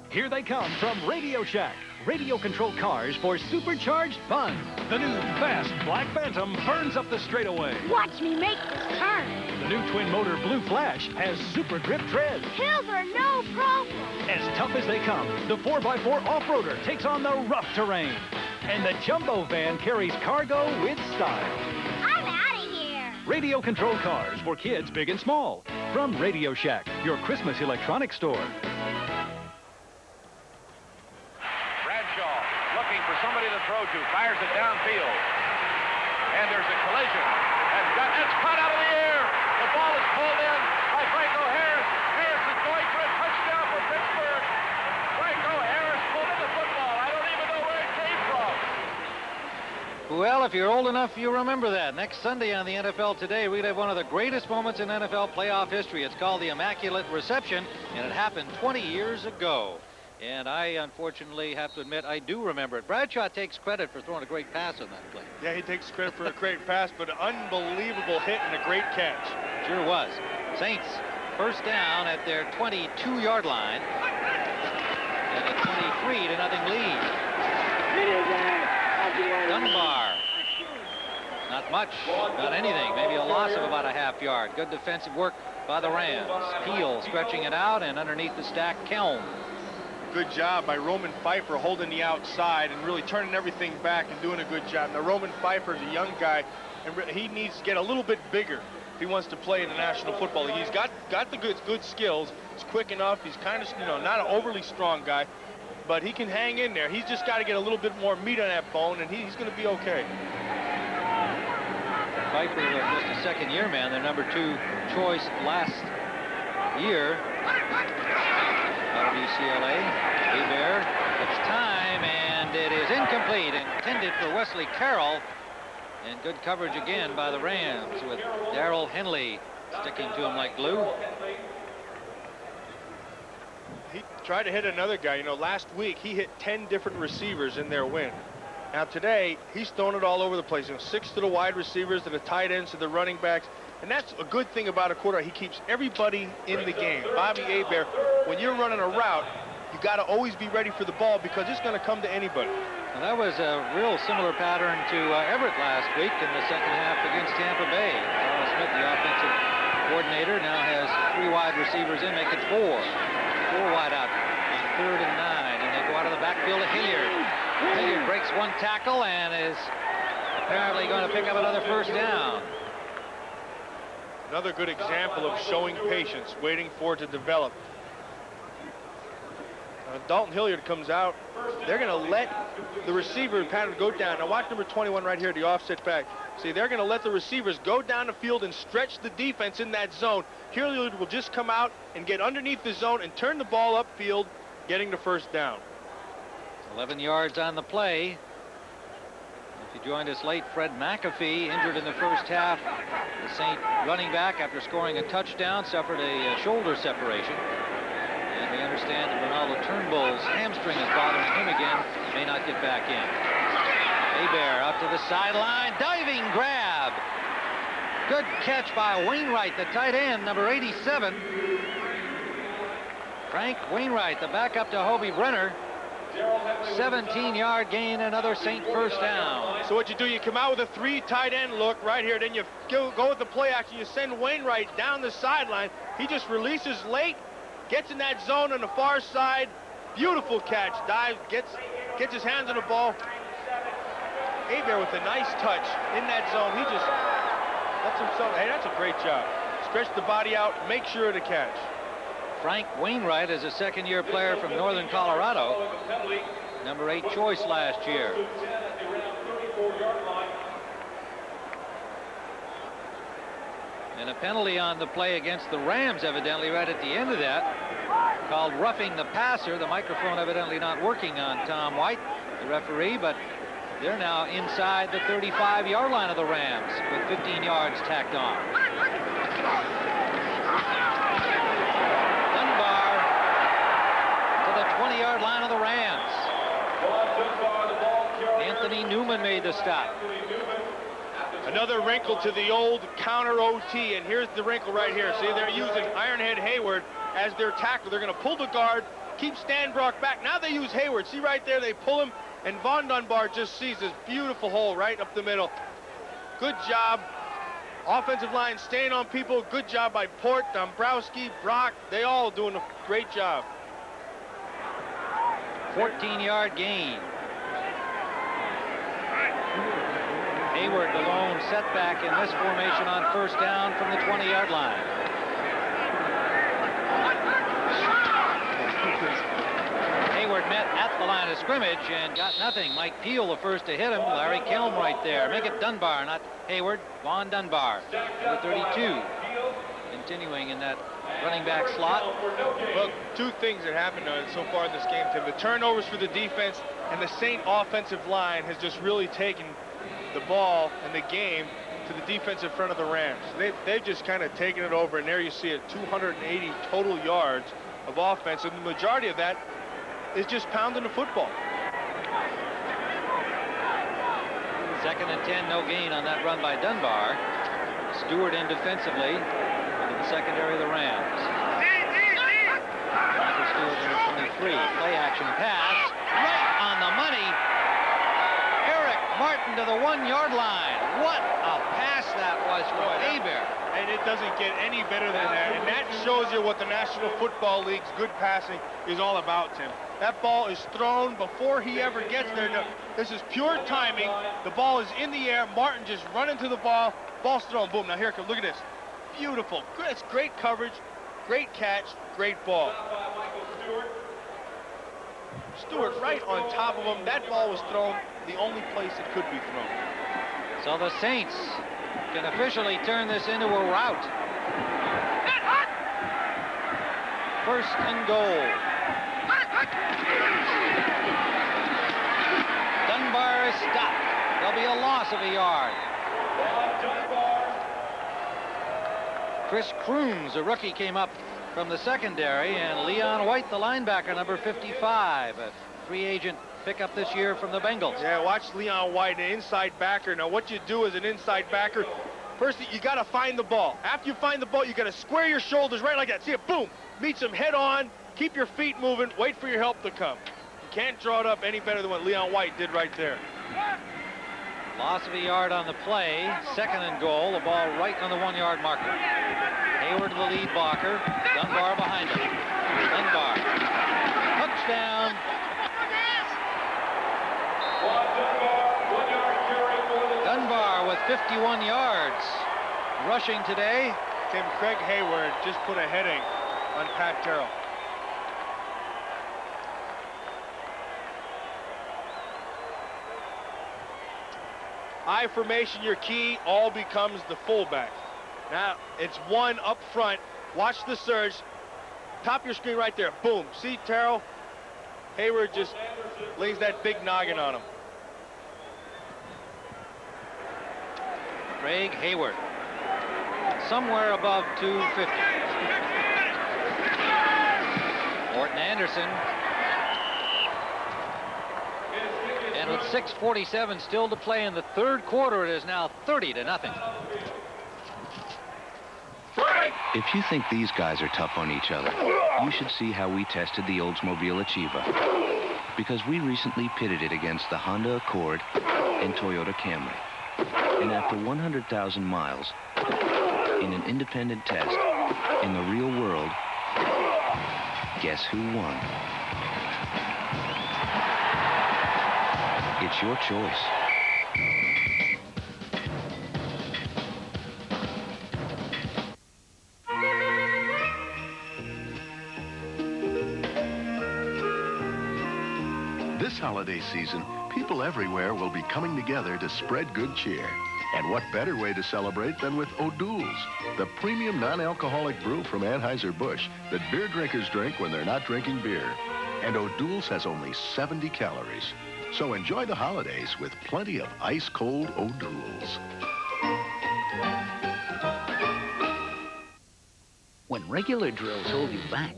Here they come from Radio Shack. Radio-controlled cars for supercharged fun. The new fast Black Phantom burns up the straightaway. Watch me make this turn. The new twin-motor Blue Flash has super grip treads. Hills are no problem. As tough as they come, the 4x4 off-roader takes on the rough terrain. And the Jumbo van carries cargo with style. I'm out of here. Radio-controlled cars for kids big and small. From Radio Shack, your Christmas electronics store. Looking for somebody to throw to, fires it downfield. And there's a collision. It's caught out of the air. The ball is pulled in by Franco Harris. Harris is going for a touchdown for Pittsburgh. Franco Harris pulled in the football. I don't even know where it came from. Well, if you're old enough, you remember that. Next Sunday on the NFL Today, we have one of the greatest moments in NFL playoff history. It's called the Immaculate Reception, and it happened 20 years ago. And I, unfortunately, have to admit, I do remember it. Bradshaw takes credit for throwing a great pass on that play. Yeah, he takes credit for a great pass, but an unbelievable hit and a great catch. Sure was. Saints first down at their 22-yard line. And a 23-0 lead. Dunbar. Not much, not anything. Maybe a loss of about a half yard. Good defensive work by the Rams. Peel stretching it out, and underneath the stack, Kelm. Good job by Roman Pfeiffer holding the outside and really turning everything back and doing a good job. Now, Roman Pfeiffer is a young guy, and he needs to get a little bit bigger if he wants to play in the National Football League. He's got the good skills. He's quick enough. He's kind of, not an overly strong guy, but he can hang in there. He's just got to get a little bit more meat on that bone, and he's going to be okay. Pfeiffer, just a second-year man, their number 2 choice last year. Out of UCLA. Hebert, it's time, and it is incomplete, intended for Wesley Carroll. And good coverage again by the Rams with Darrell Henley sticking to him like glue. He tried to hit another guy. Last week he hit 10 different receivers in their win. Now today, he's thrown it all over the place. 6 to the wide receivers, to the tight ends, to the running backs. And that's a good thing about a quarterback. He keeps everybody in the game. Bobby Hebert, when you're running a route, you got to always be ready for the ball because it's going to come to anybody. Well, that was a real similar pattern to Everett last week in the second half against Tampa Bay. Carl Smith, the offensive coordinator now has 3 wide receivers in, make it 4. 4 wide out on 3rd and 9, and they go out of the backfield to Hilliard. Hilliard breaks 1 tackle and is apparently going to pick up another first down. Another good example of showing patience, waiting for it to develop. Dalton Hilliard comes out. They're going to let the receiver pattern go down. Now watch number 21 right here, the offset back. See, they're going to let the receivers go down the field and stretch the defense in that zone. Hilliard will just come out and get underneath the zone and turn the ball upfield, getting the first down. 11 yards on the play. If you joined us late, Fred McAfee, injured in the first half. The Saint running back, after scoring a touchdown, suffered a shoulder separation. And we understand that Ronaldo Turnbull's hamstring is bothering him again. May not get back in. Hebert out to the sideline. Diving grab. Good catch by Wainwright, the tight end, number 87. Frank Wainwright, the backup to Hobie Brenner. 17-yard gain, another Saint first down. So what you do, you come out with a 3 tight end look right here, then you go with the play action. You send Wainwright down the sideline. He just releases late, gets in that zone on the far side. Beautiful catch, dives, gets his hands on the ball. Hebert with a nice touch in that zone. He just lets himself, hey, that's a great job. Stretch the body out, make sure of the catch. Frank Wainwright is a second-year player from Northern Colorado. Number 8 choice last year. And a penalty on the play against the Rams, evidently, right at the end of that, called roughing the passer. The microphone evidently not working on Tom White, the referee, but they're now inside the 35-yard line of the Rams with 15 yards tacked on. The 20-yard line of the Rams. Anthony Newman made the stop. Another wrinkle to the old counter OT, and here's the wrinkle right here. See, they're using Ironhead Hayward as their tackle. They're going to pull the guard, keep Stanbrook back. Now they use Hayward. See right there, they pull him, and Von Dunbar just sees this beautiful hole right up the middle. Good job. Offensive line staying on people. Good job by Port, Dombrowski, Brock. They all doing a great job. 14-yard gain. Hayward, the lone setback in this formation on first down from the 20-yard line. Hayward met at the line of scrimmage and got nothing. Mike Peel the first to hit him. Larry Kelm right there. Make it Dunbar, not Hayward. Von Dunbar, number 32. Continuing in that running back slot. Well, 2 things that happened so far in this game, Tim. The turnovers for the defense, and the Saint offensive line has just really taken the ball and the game to the defensive front of the Rams. They've just kind of taken it over, and there you see it, 280 total yards of offense, and the majority of that is just pounding the football. 2nd and 10, no gain on that run by Dunbar. Stewart in defensively. The secondary of the Rams. Michael Stewart, number 23. Play action pass. Right on the money. Eric Martin to the 1-yard line. What a pass that was from Hebert. And it doesn't get any better than that. And that shows you what the National Football League's good passing is all about, Tim. That ball is thrown before he ever gets there. No, this is pure timing. The ball is in the air. Martin just running to the ball. Ball's thrown. Boom. Now here it comes. Look at this. Beautiful. It's great coverage, great catch, great ball. Stewart right on top of him. That ball was thrown the only place it could be thrown. So the Saints can officially turn this into a rout. 1st and goal. Dunbar is stopped. There'll be a loss of a yard. Chris Crooms, a rookie, came up from the secondary, and Leon White, the linebacker, number 55, a free agent pickup this year from the Bengals. Yeah, watch Leon White, an inside backer. Now, what you do as an inside backer, first, you got to find the ball. After you find the ball, you got to square your shoulders right like that. See it, boom, meets him head on, keep your feet moving, wait for your help to come. You can't draw it up any better than what Leon White did right there. Loss of a yard on the play. 2nd and goal. The ball right on the 1-yard marker. Hayward to the lead blocker. Dunbar behind him. Dunbar. Touchdown. Dunbar with 51 yards. Rushing today. Tim, Craig Hayward just put a heading on Pat Terrell. I formation, your key, all becomes the fullback. Now, it's one up front. Watch the surge. Top of your screen right there. Boom. See Terrell? Hayward just lays that big noggin on him. Craig Hayward. Somewhere above 250. Morton Anderson. And with 6:47 still to play in the third quarter, it is now 30-0. If you think these guys are tough on each other, you should see how we tested the Oldsmobile Achieva. Because we recently pitted it against the Honda Accord and Toyota Camry. And after 100,000 miles, in an independent test, in the real world, guess who won? It's your choice. This holiday season, people everywhere will be coming together to spread good cheer. And what better way to celebrate than with O'Doul's, the premium non-alcoholic brew from Anheuser-Busch that beer drinkers drink when they're not drinking beer. And O'Doul's has only 70 calories. So enjoy the holidays with plenty of ice-cold O'Doul's. When regular drills hold you back,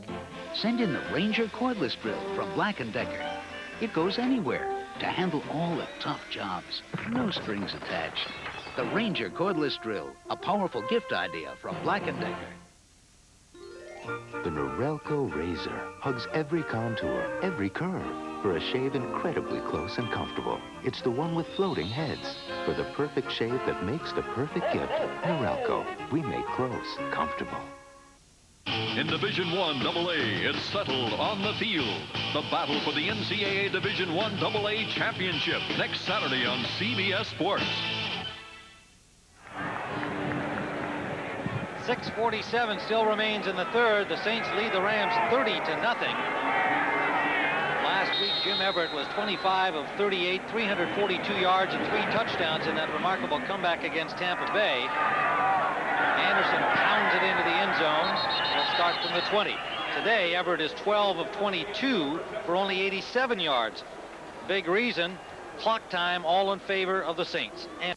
send in the Ranger cordless drill from Black & Decker. It goes anywhere to handle all the tough jobs. No strings attached. The Ranger cordless drill, a powerful gift idea from Black & Decker. The Norelco razor hugs every contour, every curve, for a shave incredibly close and comfortable. It's the one with floating heads. For the perfect shave that makes the perfect gift, Norelco. We make close comfortable. In Division I AA, it's settled on the field. The battle for the NCAA Division I AA Championship next Saturday on CBS Sports. 6:47 still remains in the third. The Saints lead the Rams 30-0. Last week, Jim Everett was 25 of 38, 342 yards and 3 touchdowns in that remarkable comeback against Tampa Bay. Anderson pounds it into the end zone. It'll start from the 20. Today, Everett is 12 of 22 for only 87 yards. Big reason, clock time all in favor of the Saints. And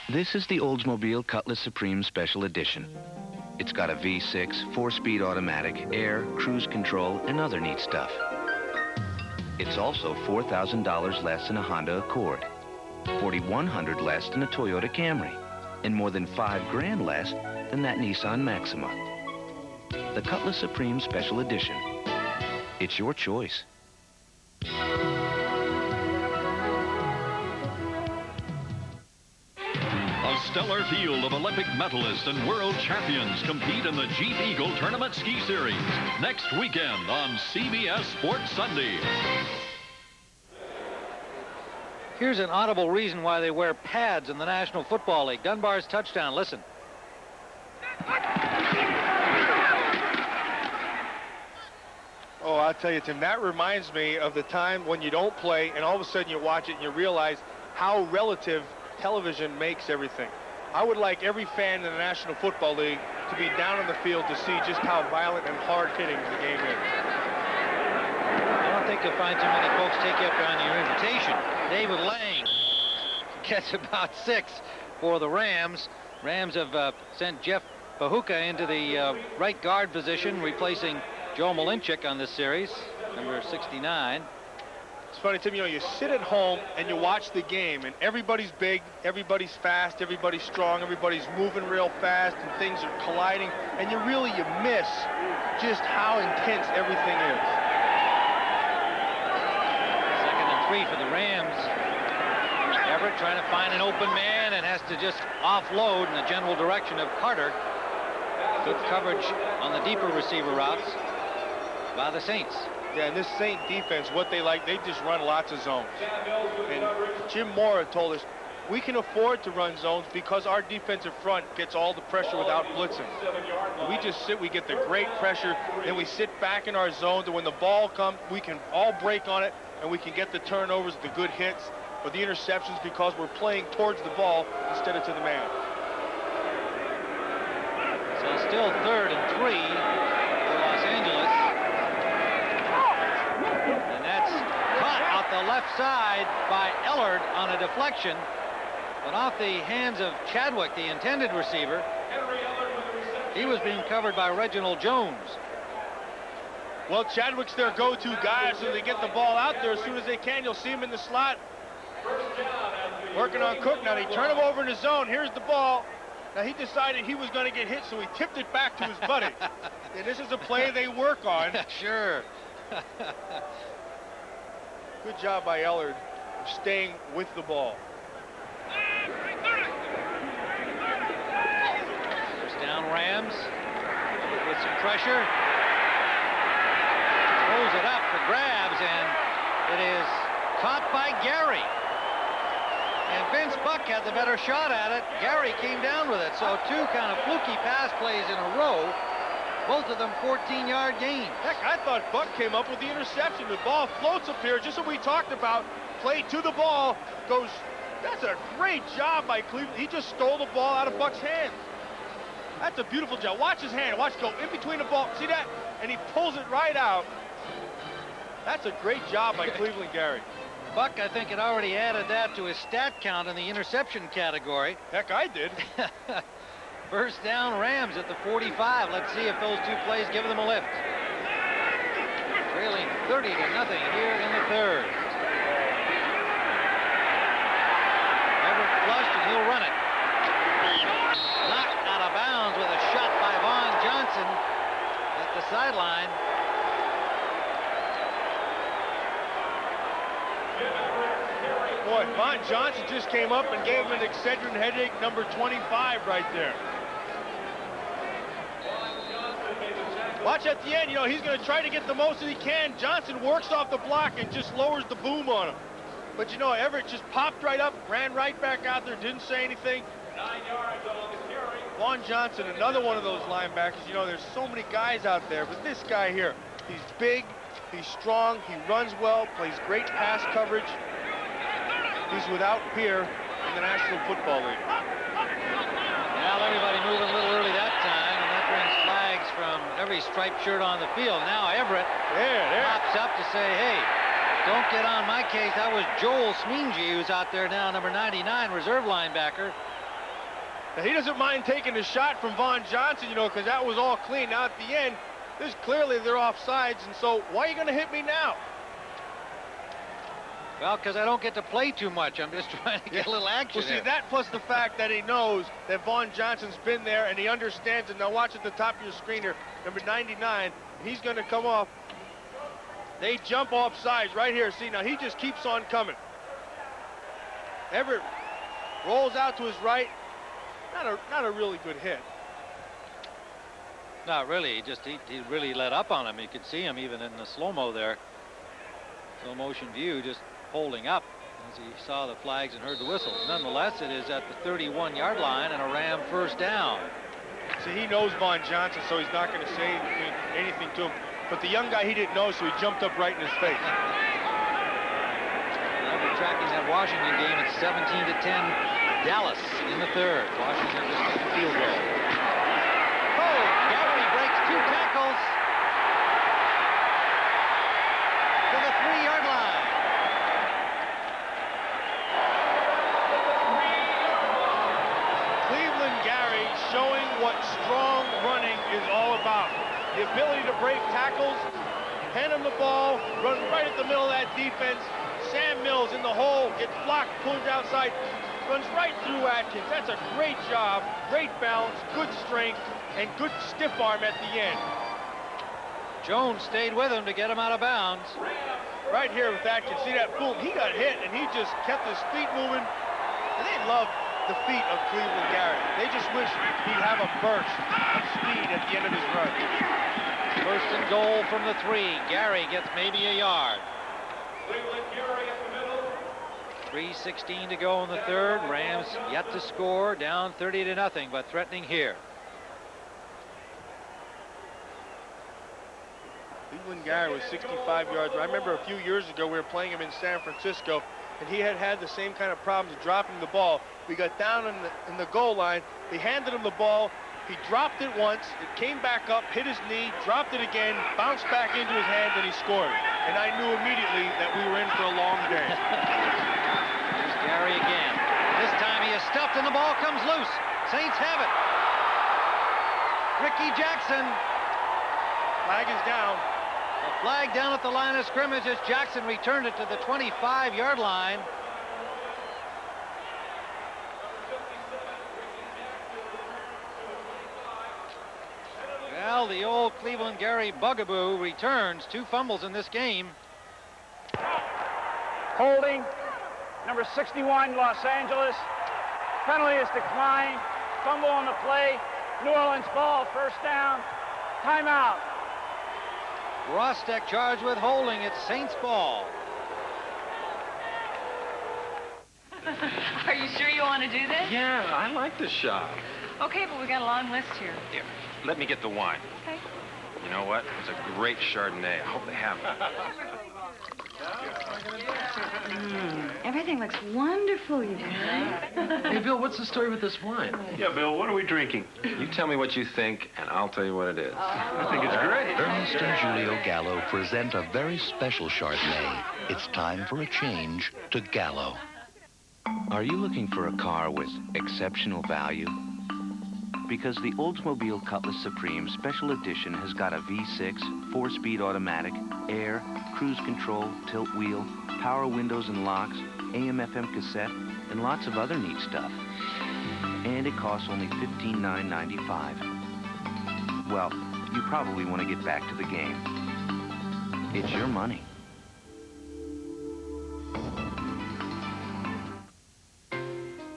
This is the Oldsmobile Cutlass Supreme Special Edition. It's got a V6, 4-speed automatic, air, cruise control, and other neat stuff. It's also $4,000 less than a Honda Accord, $4,100 less than a Toyota Camry, and more than $5,000 less than that Nissan Maxima. The Cutlass Supreme Special Edition. It's your choice. A stellar field of Olympic medalists and world champions compete in the Jeep Eagle Tournament Ski Series next weekend on CBS Sports Sunday. here's an audible reason why they wear pads in the National Football League. Dunbar's touchdown, listen. Oh, I'll tell you, Tim, that reminds me of the time when you don't play and all of a sudden you watch it and you realize how relative television makes everything. I would like every fan in the National Football League to be down on the field to see just how violent and hard-hitting the game is. I don't think you'll find too many folks take you up on your invitation. David Lang gets about 6 for the Rams. Rams have sent Jeff Pahuka into the right guard position, replacing Joe Malinchik on this series, number 69. It's funny, Tim, you know, you sit at home and you watch the game, and everybody's big, everybody's fast, everybody's strong, everybody's moving real fast, and things are colliding, and you miss just how intense everything is. 2nd and 3 for the Rams. Everett trying to find an open man and has to just offload in the general direction of Carter. Good coverage on the deeper receiver routes by the Saints. Yeah, and this Saint defense, what they like, they just run lots of zones. And Jim Mora told us, we can afford to run zones because our defensive front gets all the pressure without blitzing. We just sit, we get the great pressure, then we sit back in our zones, and when the ball comes, we can all break on it, and we can get the turnovers, the good hits, or the interceptions because we're playing towards the ball instead of to the man. So still 3rd and 3 for Los Angeles. And that's caught out the left side by Ellard on a deflection, but off the hands of Chadwick, the intended receiver. He was being covered by Reginald Jones. Well, Chadwick's their go-to guy, so they get the ball out there as soon as they can. You'll see him in the slot working on Cook. Now they turn him over in the zone. Here's the ball. Now he decided he was going to get hit, so he tipped it back to his buddy. And this is a play they work on. Sure. Good job by Ellard of staying with the ball. First down Rams with some pressure. Throws it up for grabs, and it is caught by Gary. And Vince Buck had the better shot at it. Gary came down with it. So 2 kind of fluky pass plays in a row. Both of them 14-yard gains. Heck, I thought Buck came up with the interception. The ball floats up here, just what we talked about. Play to the ball, goes. That's a great job by Cleveland. He just stole the ball out of Buck's hands. That's a beautiful job. Watch his hand. Watch go in between the ball. See that? And he pulls it right out. That's a great job by Cleveland Gary. Buck, I think, had already added that to his stat count in the interception category. Heck, I did. First down Rams at the 45. Let's see if those 2 plays give them a lift. Trailing 30-0 here in the 3rd. Everett flushed, and he'll run it. Knocked out of bounds with a shot by Vaughn Johnson at the sideline. Boy, Vaughn Johnson just came up and gave him an Excedrin headache number 25 right there. Watch at the end, you know, he's going to try to get the most that he can. Johnson works off the block and just lowers the boom on him. But, you know, Everett just popped right up, ran right back out there, didn't say anything. 9 yards on the carry. Vaughn Johnson, another one of those linebackers. You know, there's so many guys out there, but this guy here, he's big, he's strong, he runs well, plays great pass coverage. He's without peer in the National Football League. Well, everybody moving a little early that time, and that brings flags from every striped shirt on the field. Now Everett pops up to say, hey, don't get on my case. That was Joel Smeanji, who's out there now, number 99, reserve linebacker. Now, he doesn't mind taking a shot from Vaughn Johnson, you know, because that was all clean. Now at the end, there's clearly they're offsides, and so why are you going to hit me now? Well, because I don't get to play too much. I'm just trying to get a little action. Well, see, that plus the fact that he knows that Vaughn Johnson's been there and he understands it. Now watch at the top of your screen here, number 99. He's going to come off. They jump off sides right here. See, now he just keeps on coming. Everett rolls out to his right. Not a really good hit. Not really. He really let up on him. You could see him even in the slow-mo there. Slow motion view, just holding up as he saw the flags and heard the whistles. Nonetheless, it is at the 31-yard line and a Ram first down. See, he knows Vaughn Johnson, so he's not going to say anything to him. But the young guy, he didn't know, so he jumped up right in his face. Now we're tracking that Washington game at 17-10. Dallas in the 3rd. Washington just took a field goal. Oh, Gary breaks 2 tackles to the 3-yard line. Cleveland Gary showing what strong running is all about. The ability to break tackles, hand him the ball, run right at the middle of that defense. Sam Mills in the hole, gets blocked, pulled outside, runs right through Atkins. That's a great job, great balance, good strength, and good stiff arm at the end. Jones stayed with him to get him out of bounds. Right here with Atkins, see that boom, he got hit and he just kept his feet moving. And they love the feet of Cleveland Gary. They just wish he'd have a burst of speed at the end of his run. First and goal from the 3. Gary gets maybe a yard. 3:16 to go in the 3rd. Rams yet to score, down 30-0, but threatening here. Cleveland Gary was 65 yards. I remember a few years ago we were playing him in San Francisco, and he had the same kind of problems dropping the ball. We got down in the goal line. They handed him the ball. He dropped it once. It came back up, hit his knee, dropped it again, bounced back into his hand, and he scored. And I knew immediately that we were in for a long day. Here's Gary again. This time he is stuffed and the ball comes loose. Saints have it. Ricky Jackson. Flag is down. A flag down at the line of scrimmage as Jackson returned it to the 25-yard line. Well, the old Cleveland Gary bugaboo returns. 2 fumbles in this game. Holding, number 61, Los Angeles. Penalty is declined. Fumble on the play. New Orleans ball, first down. Timeout. Rostek charged with holding. It's Saints ball. Are you sure you want to do this? Yeah, I like this shot. Okay, but we got a long list here. Here, let me get the wine. Okay. You know what? It's a great Chardonnay. I hope they have it. Everything looks wonderful, you guys. Hey, Bill, what's the story with this wine? Yeah, Bill, what are we drinking? You tell me what you think, and I'll tell you what it is. I think it's great. Ernest and Julio Gallo present a very special Chardonnay. It's time for a change to Gallo. Are you looking for a car with exceptional value? Because the Oldsmobile Cutlass Supreme Special Edition has got a V6, 4-speed automatic, air, cruise control, tilt wheel, power windows and locks, AM/FM cassette, and lots of other neat stuff. And it costs only $15,995. Well, you probably want to get back to the game. It's your money.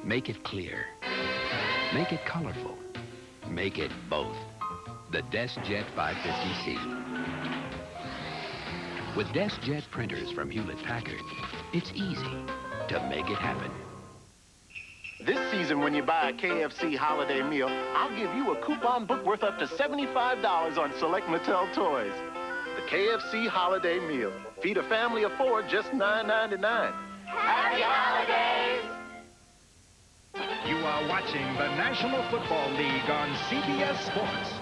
Make it clear. Make it colorful. Make it both. The DeskJet 550C. With DeskJet printers from Hewlett-Packard, it's easy to make it happen. This season, when you buy a KFC holiday meal, I'll give you a coupon book worth up to $75 on select Mattel toys. The KFC holiday meal. Feed a family of 4, just $9.99. Happy holidays! You are watching the National Football League on CBS Sports.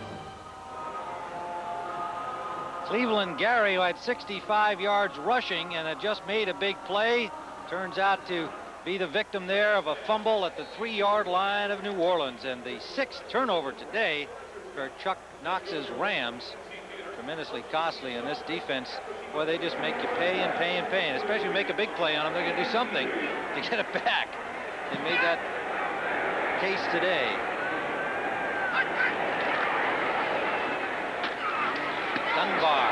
Cleveland Gary, who had 65 yards rushing and had just made a big play, turns out to be the victim there of a fumble at the 3-yard line of New Orleans. And the 6th turnover today for Chuck Knox's Rams. Tremendously costly in this defense. Boy, they just make you pay and pay and pay. And especially make a big play on them, they're going to do something to get it back. They made that case today. Dunbar.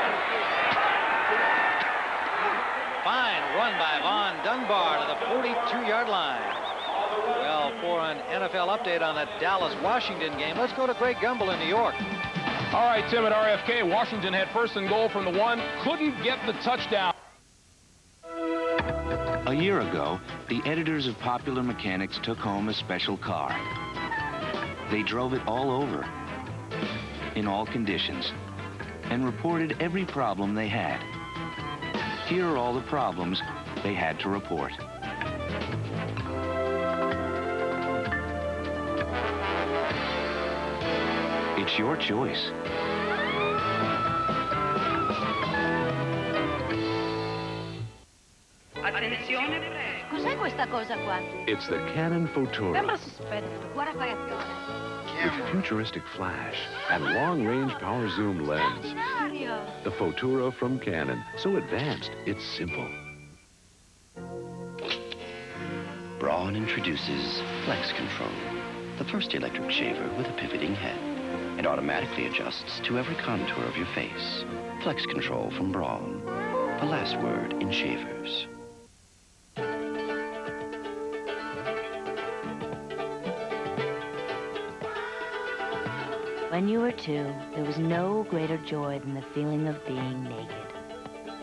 Fine run by Von Dunbar to the 42-yard line. Well, for an NFL update on that Dallas-Washington game, let's go to Greg Gumbel in New York. All right, Tim, at RFK, Washington had first and goal from the 1, couldn't get the touchdown. A year ago, the editors of Popular Mechanics took home a special car. They drove it all over, in all conditions, and reported every problem they had. Here are all the problems they had to report. It's your choice. Attenzione, cos'è questa cosa qua? It's the Canon Photura. Sembra sospetto. Guarda qua, With futuristic flash and long-range power zoom lens. The Photura from Canon. So advanced, it's simple. Braun introduces Flex Control, the first electric shaver with a pivoting head. It automatically adjusts to every contour of your face. Flex Control from Braun, the last word in shavers. When you were 2, there was no greater joy than the feeling of being naked.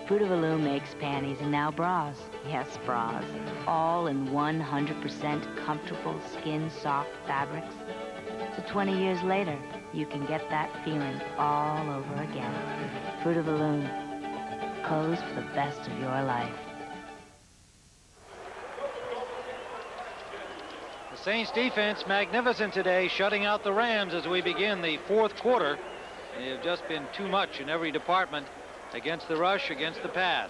Fruit of the Loom makes panties and now bras. Yes, bras. All in 100% comfortable skin-soft fabrics. So 20 years later, you can get that feeling all over again. Fruit of the Loom. Clothes for the best of your life. The Saints defense magnificent today, shutting out the Rams as we begin the fourth quarter. They have just been too much in every department against the rush, against the pass.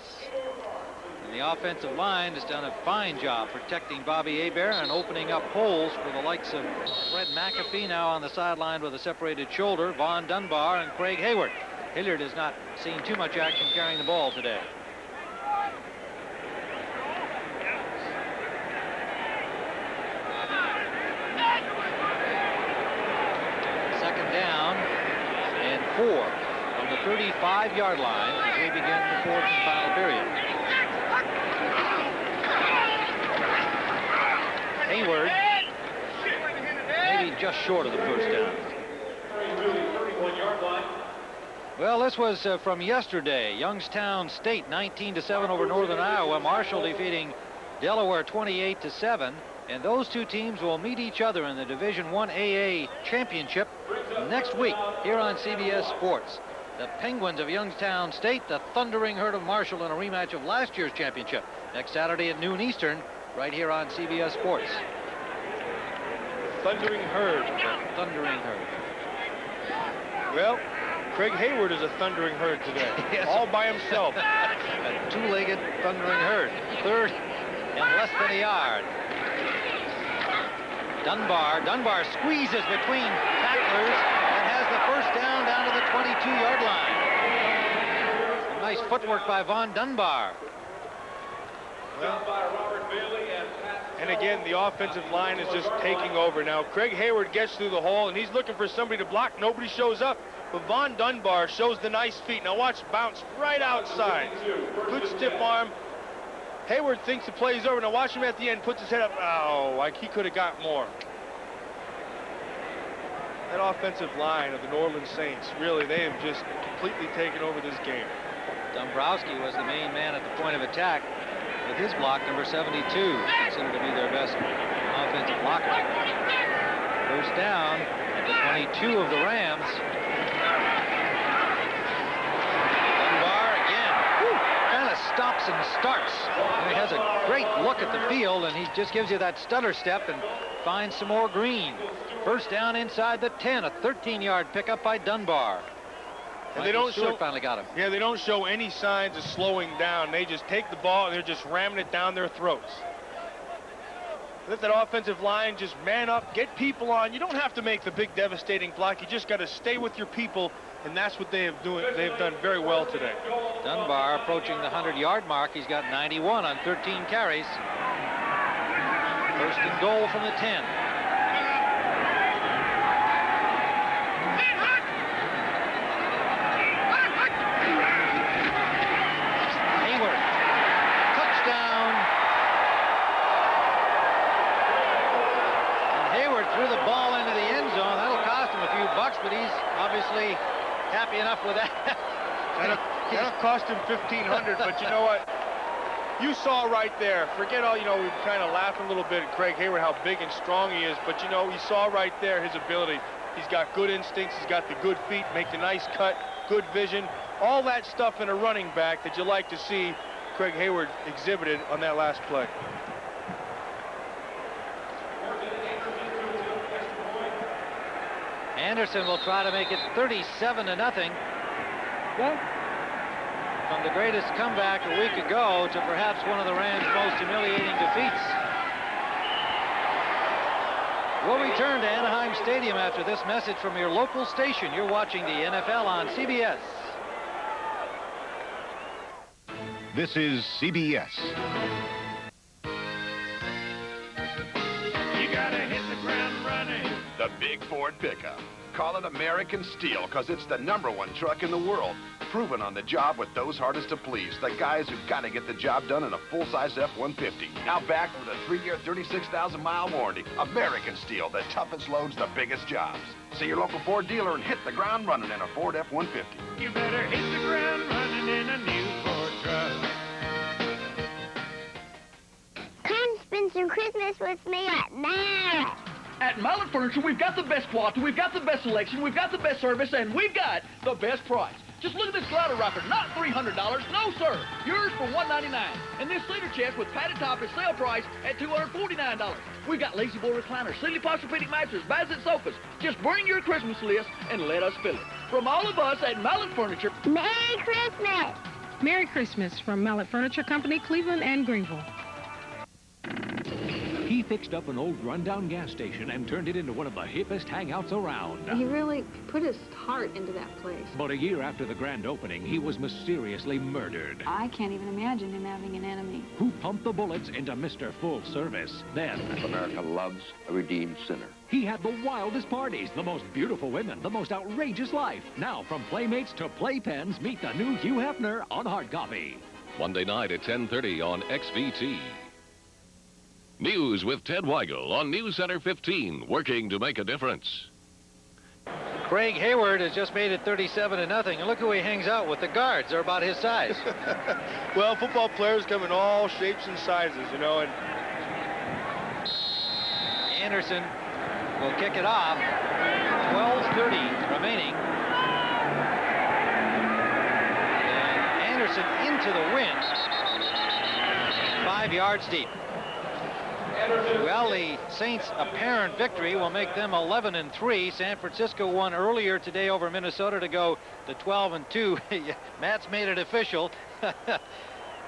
And the offensive line has done a fine job protecting Bobby Hebert and opening up holes for the likes of Fred McAfee, now on the sideline with a separated shoulder, Vaughn Dunbar and Craig Hayward. Hilliard has not seen too much action carrying the ball today. Second down and 4 from the 35-yard line as we begin the fourth and final period. Hayward maybe just short of the first down. Well, this was from yesterday. Youngstown State 19-7 over Northern Iowa. Marshall defeating Delaware 28-7. And those two teams will meet each other in the Division I AA Championship next week here on CBS Sports. The Penguins of Youngstown State, the Thundering Herd of Marshall in a rematch of last year's championship. Next Saturday at noon Eastern, right here on CBS Sports. Thundering Herd. The Thundering Herd. Well, Craig Hayward is a thundering herd today, yes. All by himself. A two-legged thundering herd. Third and less than a yard. Dunbar squeezes between tacklers and has the first down to the 22-yard line. Some nice footwork by Vaughn Dunbar. And again, the offensive line is just taking over. Now, Craig Hayward gets through the hole, and he's looking for somebody to block. Nobody shows up. But Vaughn Dunbar shows the nice feet. Now watch, bounce right outside. Good stiff arm. Hayward thinks the play's over. Now watch him at the end, puts his head up. Oh, like he could have got more. That offensive line of the New Orleans Saints, really, they have just completely taken over this game. Dombrowski was the main man at the point of attack with his block, number 72, considered to be their best offensive blocker. First down at the 22 of the Rams. Dunbar again. Kind of stops and starts. And he has a great look at the field, and he just gives you that stutter step and finds some more green. First down inside the 10, a 13-yard pickup by Dunbar. And they don't show, finally got him. Yeah, they don't show any signs of slowing down. They just take the ball and they're just ramming it down their throats. Let that offensive line just man up, get people on. You don't have to make the big devastating block. You just got to stay with your people, and that's what they've done very well today. Dunbar approaching the 100-yard mark. He's got 91 on 13 carries. First and goal from the 10. But he's obviously happy enough with that. That'll cost him $1,500, but you know what? You saw right there. Forget all, we kind of laughing a little bit at Craig Hayward, how big and strong he is, but you saw right there his ability. He's got good instincts, he's got the good feet, make the nice cut, good vision, all that stuff in a running back that you like to see Craig Hayward exhibited on that last play. Anderson will try to make it 37-0. From the greatest comeback a week ago to perhaps one of the Rams' most humiliating defeats. We'll return to Anaheim Stadium after this message from your local station. You're watching the NFL on CBS. This is CBS. You gotta hit the ground running. The big Ford pickup. Call it American Steel because it's the #1 truck in the world. proven on the job with those hardest to please, the guys who got to get the job done in a full-size F-150. Now back with a 3-year, 36,000-mile warranty. American Steel, the toughest loads, the biggest jobs. See your local Ford dealer and hit the ground running in a Ford F-150. You better hit the ground running in a new Ford truck. Come spend some Christmas with me at Mallet. At Mallet Furniture, we've got the best quality, we've got the best selection, we've got the best service, and we've got the best price. Just look at this glider rocker, not $300. No, sir. Yours for $199. And this cedar chest with padded top is sale price at $249. We've got lazy boy recliners, silly posturepedic mattresses, Bassett sofas. Just bring your Christmas list and let us fill it. From all of us at Mallet Furniture, Merry Christmas! Merry Christmas from Mallet Furniture Company, Cleveland and Greenville. He fixed up an old rundown gas station and turned it into one of the hippest hangouts around. He really put his heart into that place. But a year after the grand opening, he was mysteriously murdered. I can't even imagine him having an enemy. Who pumped the bullets into Mr. Full Service? Then, America loves a redeemed sinner. He had the wildest parties, the most beautiful women, the most outrageous life. Now, from Playmates to Playpens, meet the new Hugh Hefner on hard copy. Monday night at 10:30 on XVT. News with Ted Weigel on News Center 15, working to make a difference. Craig Hayward has just made it 37-0, and look who he hangs out with. The guards are about his size. Well, football players come in all shapes and sizes, you know, and Anderson will kick it off. 12:30 remaining. And Anderson into the wind. 5 yards deep. Well, the Saints' apparent victory will make them 11-3. San Francisco won earlier today over Minnesota to go to 12-2. Matt's made it official.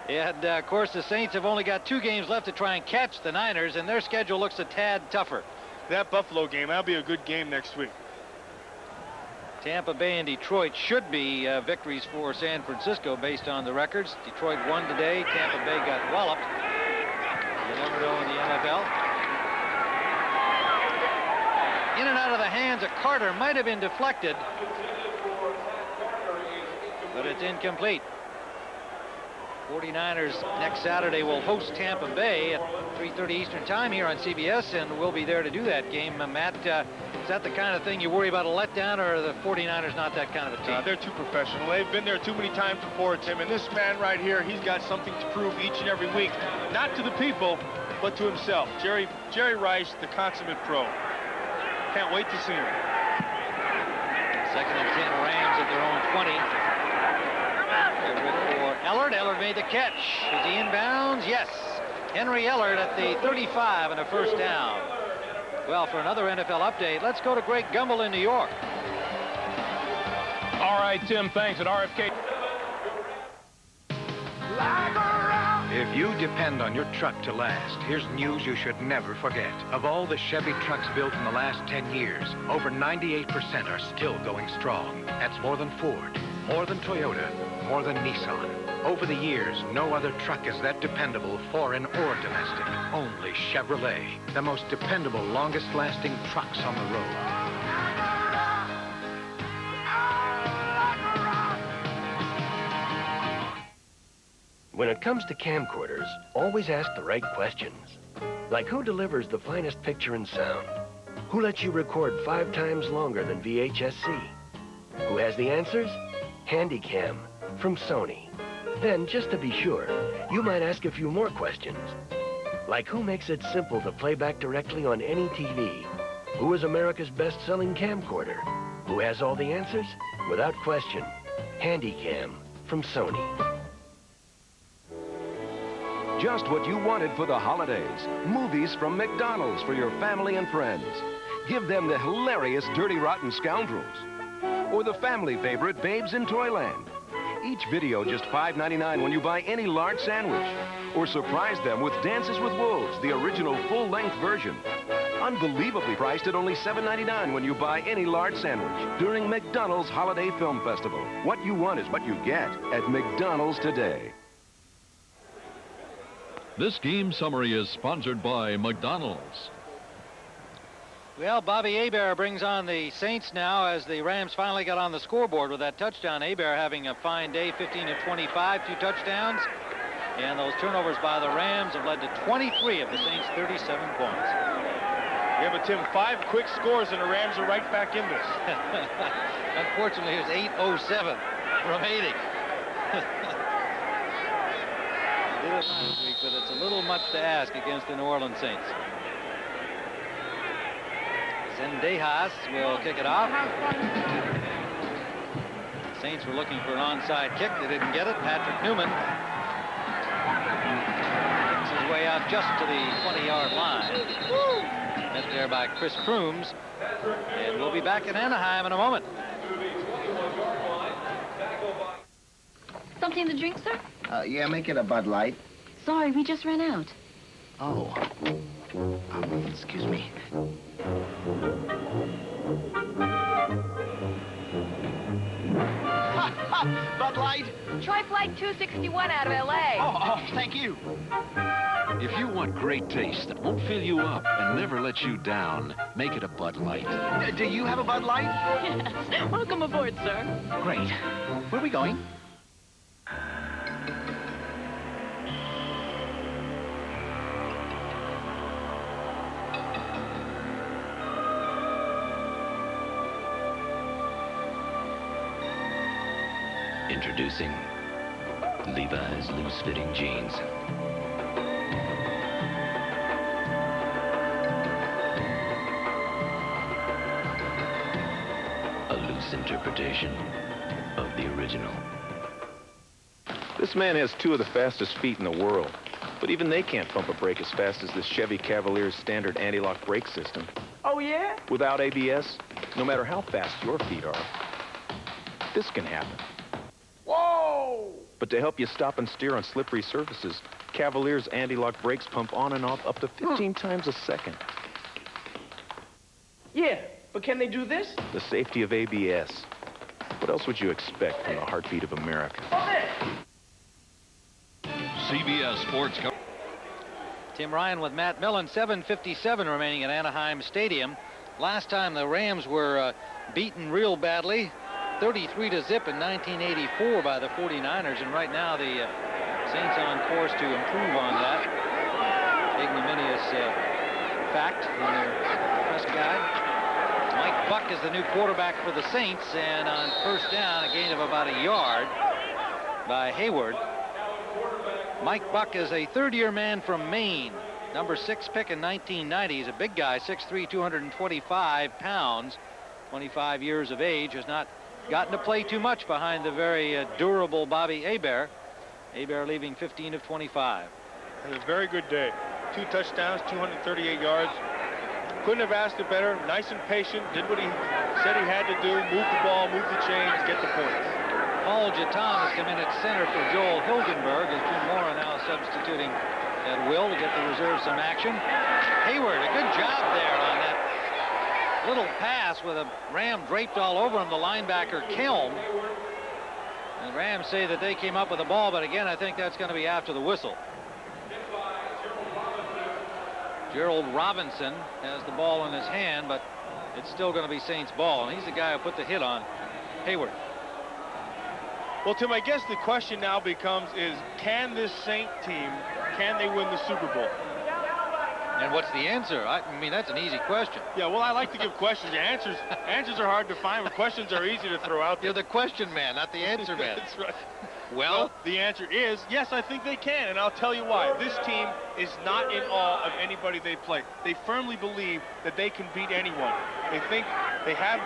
And, of course, the Saints have only got 2 games left to try and catch the Niners, and their schedule looks a tad tougher. That Buffalo game, that'll be a good game next week. Tampa Bay and Detroit should be victories for San Francisco based on the records. Detroit won today. Tampa Bay got walloped. You never know in the NFL. In and out of the hands of Carter, might have been deflected, but it's incomplete. 49ers next Saturday will host Tampa Bay at 3:30 Eastern time here on CBS, and we'll be there to do that game. Matt, is that the kind of thing you worry about a letdown, or are the 49ers not that kind of a team? They're too professional. They've been there too many times before, Tim, and this man right here, he's got something to prove each and every week, not to the people, but to himself. Jerry Rice, the consummate pro. Can't wait to see him. 2nd and 10 Rams at their own 20. For Ellard. Ellard made the catch. Is he inbounds? Yes. Henry Ellard at the 35 and a first down. Well, for another NFL update, let's go to Greg Gumbel in New York. All right, Tim, thanks. At RFK. If you depend on your truck to last, here's news you should never forget. Of all the Chevy trucks built in the last 10 years, over 98% are still going strong. That's more than Ford, more than Toyota, more than Nissan. Over the years, no other truck is that dependable, foreign or domestic. Only Chevrolet, the most dependable, longest-lasting trucks on the road. When it comes to camcorders, always ask the right questions. Like, who delivers the finest picture and sound? Who lets you record 5 times longer than VHS-C? Who has the answers? Handycam from Sony. Then, just to be sure, you might ask a few more questions. Like, who makes it simple to play back directly on any TV? Who is America's best-selling camcorder? Who has all the answers? Without question, Handycam from Sony. Just what you wanted for the holidays. Movies from McDonald's for your family and friends. Give them the hilarious Dirty Rotten Scoundrels. Or the family favorite Babes in Toyland. Each video just $5.99 when you buy any large sandwich. Or surprise them with Dances with Wolves, the original full-length version. Unbelievably priced at only $7.99 when you buy any large sandwich during McDonald's Holiday Film Festival. What you want is what you get at McDonald's today. This game summary is sponsored by McDonald's. Well, Bobby Hebert brings on the Saints now as the Rams finally got on the scoreboard with that touchdown. Hebert having a fine day, 15 of 25, 2 touchdowns. And those turnovers by the Rams have led to 23 of the Saints' 37 points. Yeah, but Tim, 5 quick scores and the Rams are right back in this. Unfortunately, it was 8:07 remaining. They did it last week, but it's a little much to ask against the New Orleans Saints. Sendejas will kick it off. Saints were looking for an onside kick. They didn't get it. Patrick Newman kicks his way out just to the 20-yard line. Met there by Chris Crooms. And we'll be back in Anaheim in a moment. Something to drink, sir? Yeah, make it a Bud Light. Sorry, we just ran out. Oh. Excuse me. Bud Light? Try Flight 261 out of L.A. Oh, thank you. If you want great taste that won't fill you up and never let you down, make it a Bud Light. Do you have a Bud Light? Yes. Welcome aboard, sir. Great. Where are we going? Introducing Levi's loose-fitting jeans. A loose interpretation of the original. This man has 2 of the fastest feet in the world, but even they can't pump a brake as fast as this Chevy Cavalier's standard anti-lock brake system. Oh, yeah? Without ABS, no matter how fast your feet are, this can happen. Whoa! But to help you stop and steer on slippery surfaces, Cavalier's anti-lock brakes pump on and off up to 15 times a second. Yeah, but can they do this? The safety of ABS. What else would you expect from the heartbeat of America? CBS Sports. Tim Ryan with Matt Millen, 7:57 remaining at Anaheim Stadium. Last time the Rams were beaten real badly, 33-0 in 1984 by the 49ers, and right now the Saints on course to improve on that. Ignominious fact in their press guide. Mike Buck is the new quarterback for the Saints, and on first down, a gain of about a yard by Hayward. Mike Buck is a third-year man from Maine, number 6 pick in 1990. He's a big guy, 6'3", 225 pounds, 25 years of age, has not gotten to play too much behind the very durable Bobby Hebert. Hebert leaving 15 of 25. It was a very good day. 2 touchdowns, 238 yards. Couldn't have asked it better. Nice and patient. Did what he said he had to do. Move the ball, move the chains, get the points. Paul Jaton has come in at center for Joel Hilgenberg, as Jim Mora now substituting at will to get the reserve some action. Hayward, a good job there on that little pass with a Ram draped all over him, the linebacker Kelm. And the Rams say that they came up with the ball, but again, I think that's going to be after the whistle. Gerald Robinson has the ball in his hand, but it's still going to be Saints ball, and he's the guy who put the hit on Hayward. Well, Tim, I guess the question now becomes is, can this Saint team, can they win the Super Bowl? And what's the answer? I mean, that's an easy question. Yeah, well, I like to give questions. Answers are hard to find, but questions are easy to throw out there. You're the question man, not the answer man. That's right. Well, the answer is, yes, I think they can, and I'll tell you why. This team is not in awe of anybody they play. They firmly believe that they can beat anyone. They think they have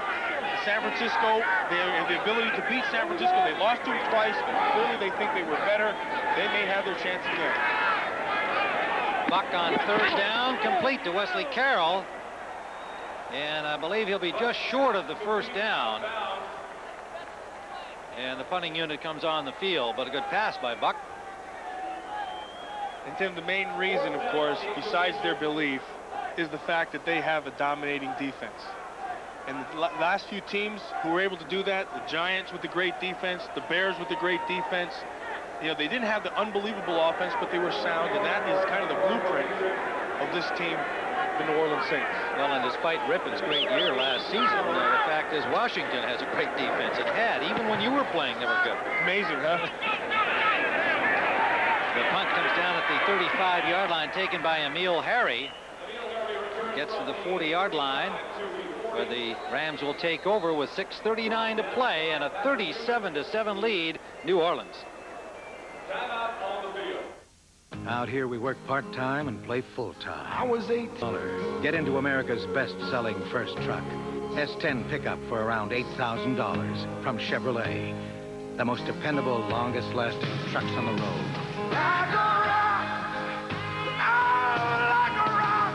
San Francisco, they have the ability to beat San Francisco. They lost to them twice, but clearly they think they were better. They may have their chance again. Buck on third down, complete to Wesley Carroll. And I believe he'll be just short of the first down. And the punting unit comes on the field, but a good pass by Buck. And Tim, the main reason, of course, besides their belief, is the fact that they have a dominating defense. And the last few teams who were able to do that, the Giants with the great defense, the Bears with the great defense, you know, they didn't have the unbelievable offense, but they were sound, and that is kind of the blueprint of this team the New Orleans Saints. Well, and despite Rippon's great year last season, the fact is Washington has a great defense. It had, even when you were playing, they were good. Amazing, huh? The punt comes down at the 35-yard line, taken by Emil Harry. Gets to the 40-yard line, where the Rams will take over with 6:39 to play and a 37-7 lead, New Orleans. Out here we work part-time and play full-time. I was 8. Get into America's best-selling first truck. S10 pickup for around $8,000 from Chevrolet. The most dependable, longest-lasting trucks on the road. Like a rock. Oh, like a rock.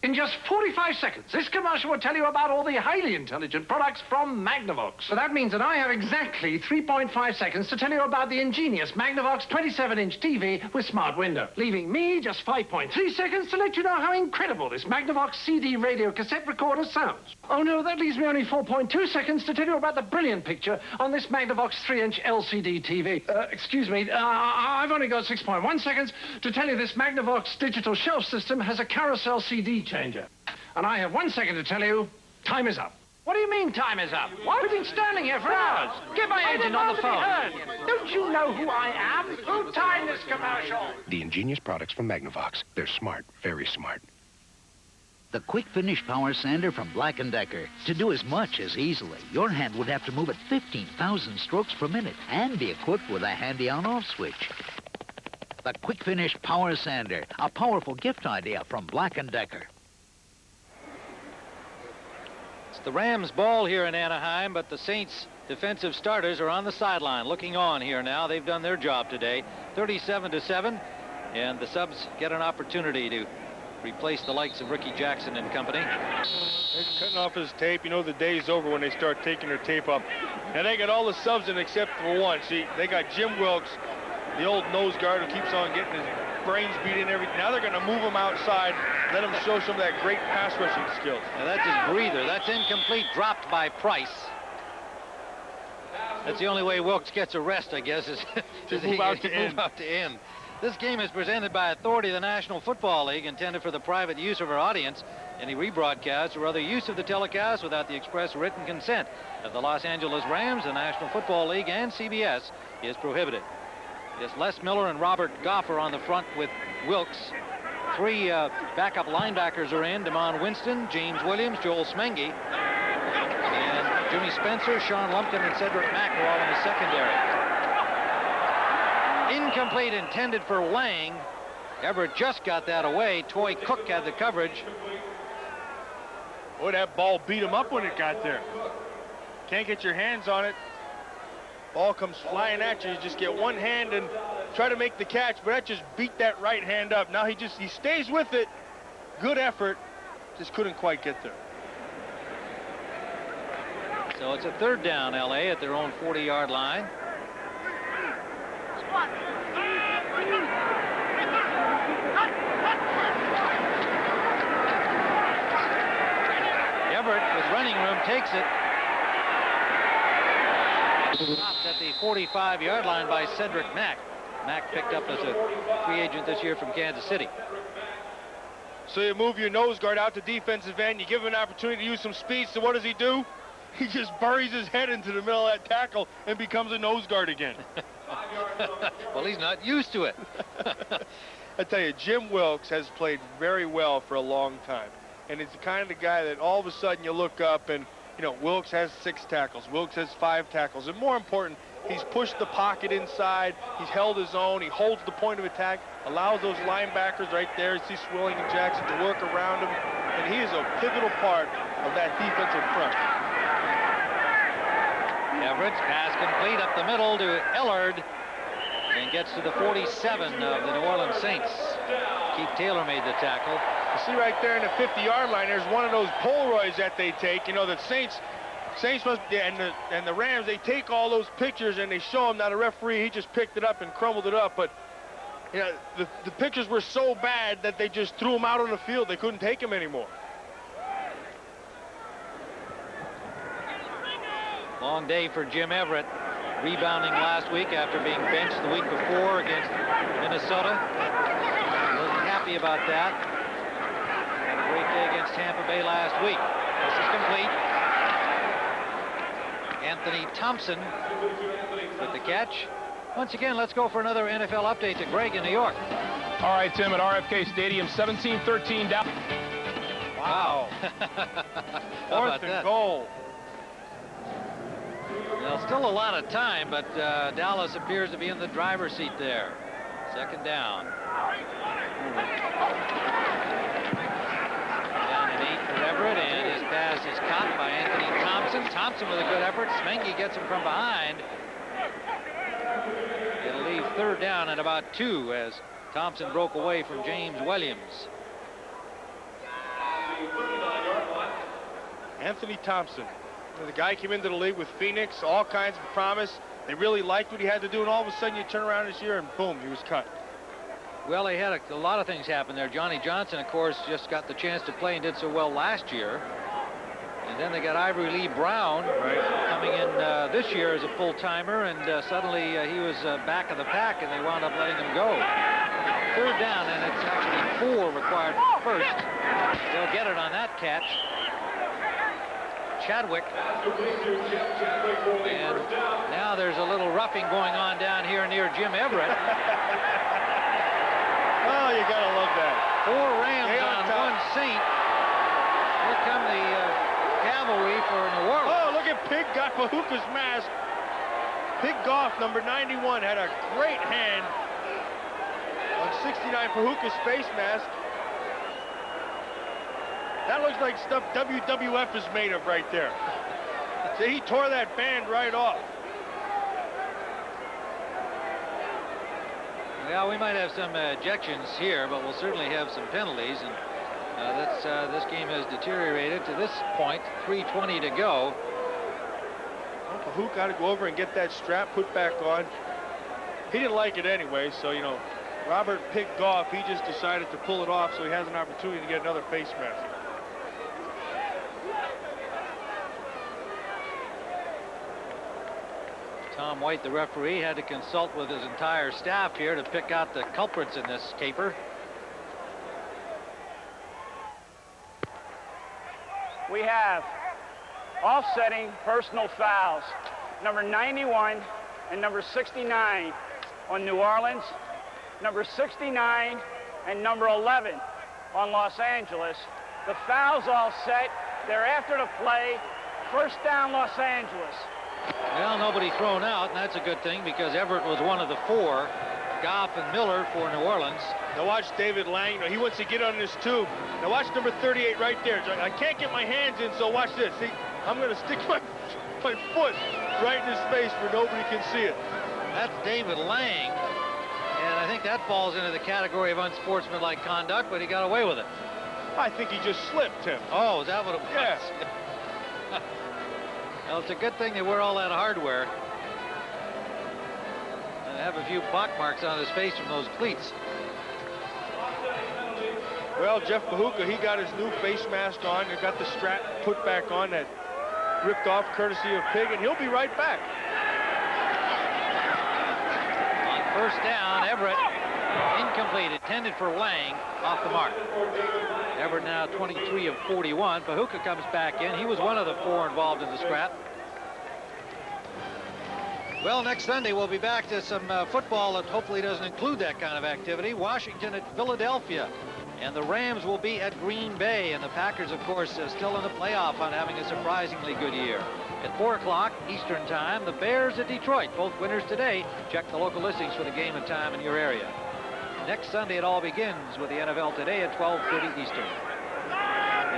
In just 45 seconds, this commercial will tell you about all the highly intelligent products from Magnavox. So that means that I have exactly 3.5 seconds to tell you about the ingenious Magnavox 27-inch TV with smart window, leaving me just 5.3 seconds to let you know how incredible this Magnavox CD radio cassette recorder sounds. Oh no, that leaves me only 4.2 seconds to tell you about the brilliant picture on this Magnavox 3-inch LCD TV. Excuse me, I've only got 6.1 seconds to tell you this Magnavox digital shelf system has a carousel CD changer. And I have 1 second to tell you, time is up. What do you mean time is up? What? We've been standing here for hours. Get my agent on the phone. Don't you know who I am? Who timed this commercial? The ingenious products from Magnavox. They're smart, very smart. The quick finish power sander from Black & Decker. To do as much as easily, your hand would have to move at 15,000 strokes per minute and be equipped with a handy on-off switch. The quick finish power sander, a powerful gift idea from Black & Decker. It's the Rams' ball here in Anaheim, but the Saints' defensive starters are on the sideline looking on here now. They've done their job today. 37-7, and the subs get an opportunity to replace the likes of Ricky Jackson and company. They're cutting off his tape. You know the day's over when they start taking their tape up. And they got all the subs in except for one. See, they got Jim Wilkes, the old nose guard who keeps on getting his brains beat in everything. Now they're going to move him outside, let him show some of that great pass rushing skills. Now that's his breather. That's incomplete, dropped by Price. That's the only way Wilkes gets a rest, I guess, is to move out to end. This game is presented by authority of the National Football League, intended for the private use of our audience. Any rebroadcast or other use of the telecast without the express written consent of the Los Angeles Rams, the National Football League, and CBS is prohibited. Yes, Les Miller and Robert Goff are on the front with Wilkes. Three backup linebackers are in: Damon Winston, James Williams, Joel Smengi, and Jimmy Spencer, Sean Lumpkin, and Cedric Mack are all in the secondary. Incomplete, intended for Lang. Everett just got that away. Toy Cook had the coverage. Boy, that ball beat him up when it got there. Can't get your hands on it. Ball comes flying at you. You just get one hand and try to make the catch, but that just beat that right hand up. Now he stays with it. Good effort. Just couldn't quite get there. So it's a third down, LA, at their own 40-yard line. Everett with running room takes it. Stopped at the 45-yard line by Cedric Mack. Mack picked up as a free agent this year from Kansas City. So you move your nose guard out to defensive end. You give him an opportunity to use some speed. So what does he do? He just buries his head into the middle of that tackle and becomes a nose guard again. Well, he's not used to it. I tell you, Jim Wilkes has played very well for a long time. And he's the kind of guy that all of a sudden you look up and, you know, Wilkes has 6 tackles. Wilkes has 5 tackles. And more important, he's pushed the pocket inside. He's held his own. He holds the point of attack, allows those linebackers right there, you see Swilling and Jackson, to work around him. And he is a pivotal part of that defensive front. Everett's pass complete up the middle to Ellard and gets to the 47 of the New Orleans Saints. Keith Taylor made the tackle. You see right there in the 50-yard line, there's one of those Polaroids that they take. You know, the Saints must, and the Rams, they take all those pictures and they show them. Now the referee, he just picked it up and crumbled it up. But you know, the pictures were so bad that they just threw them out on the field. They couldn't take them anymore. Long day for Jim Everett, rebounding last week after being benched the week before against Minnesota. Wasn't happy happy about that. Had a great day against Tampa Bay last week. This is complete. Anthony Thompson with the catch. Once again, let's go for another NFL update to Greg in New York. All right, Tim, at RFK Stadium, 17-13 down. Wow. Fourth and goal. Well, still a lot of time, but Dallas appears to be in the driver's seat there. Second down. Down and 8 for Everett, and his pass is caught by Anthony Thompson. Thompson with a good effort. Smenke gets him from behind. It'll leave third down at about 2 as Thompson broke away from James Williams. Anthony Thompson. The guy came into the league with Phoenix, all kinds of promise. They really liked what he had to do, and all of a sudden you turn around this year and boom, he was cut. Well, they had a lot of things happen there. Johnny Johnson, of course, just got the chance to play and did so well last year. And then they got Ivory Lee Brown coming in this year as a full-timer, and suddenly he was back of the pack, and they wound up letting him go. Third down, and it's actually 4 required first. They'll get it on that catch. Chadwick. And now there's a little roughing going on down here near Jim Everett. Oh, you gotta love that. 4 Rams on 1 Saint. Here come the cavalry for New Orleans. Oh, look at Pig got Pahuka's mask. Pig Goff, number 91, had a great hand on 69 Pahuka's face mask. That looks like stuff WWF is made of right there. See, he tore that band right off. Well, we might have some ejections here, but we'll certainly have some penalties. And this game has deteriorated to this point. 3:20 to go. Well, Pahuka got to go over and get that strap put back on. He didn't like it anyway, so, you know, Robert Pig Goff, he just decided to pull it off so he has an opportunity to get another face mask. Tom White, the referee, had to consult with his entire staff here to pick out the culprits in this caper. We have offsetting personal fouls, number 91 and number 69 on New Orleans, number 69 and number 11 on Los Angeles. The foul's all set. They're after the play. First down, Los Angeles. Well, nobody thrown out, and that's a good thing because Everett was one of the 4. Goff and Miller for New Orleans. Now watch David Lang. You know, he wants to get on this tube. Now watch number 38 right there. I can't get my hands in, so watch this. See, I'm going to stick my foot right in his face where nobody can see it. That's David Lang, and I think that falls into the category of unsportsmanlike conduct, but he got away with it. I think he just slipped, Tim. Oh, is that what it was? Yes. Well, it's a good thing they wear all that hardware. And have a few pock marks on his face from those cleats. Well, Jeff Pahuka, he got his new face mask on and got the strap put back on that ripped off courtesy of Pig, and he'll be right back. On first down, Everett, incomplete, intended for Lang, off the mark. Everett now 23 of 41. Pahuka comes back in. He was one of the 4 involved in the scrap. Well, next Sunday we'll be back to some football that hopefully doesn't include that kind of activity. Washington at Philadelphia. And the Rams will be at Green Bay. And the Packers, of course, still in the playoff on having a surprisingly good year. At 4 o'clock Eastern time, the Bears at Detroit. Both winners today. Check the local listings for the game and time in your area. Next Sunday, it all begins with the NFL Today at 12:30 Eastern.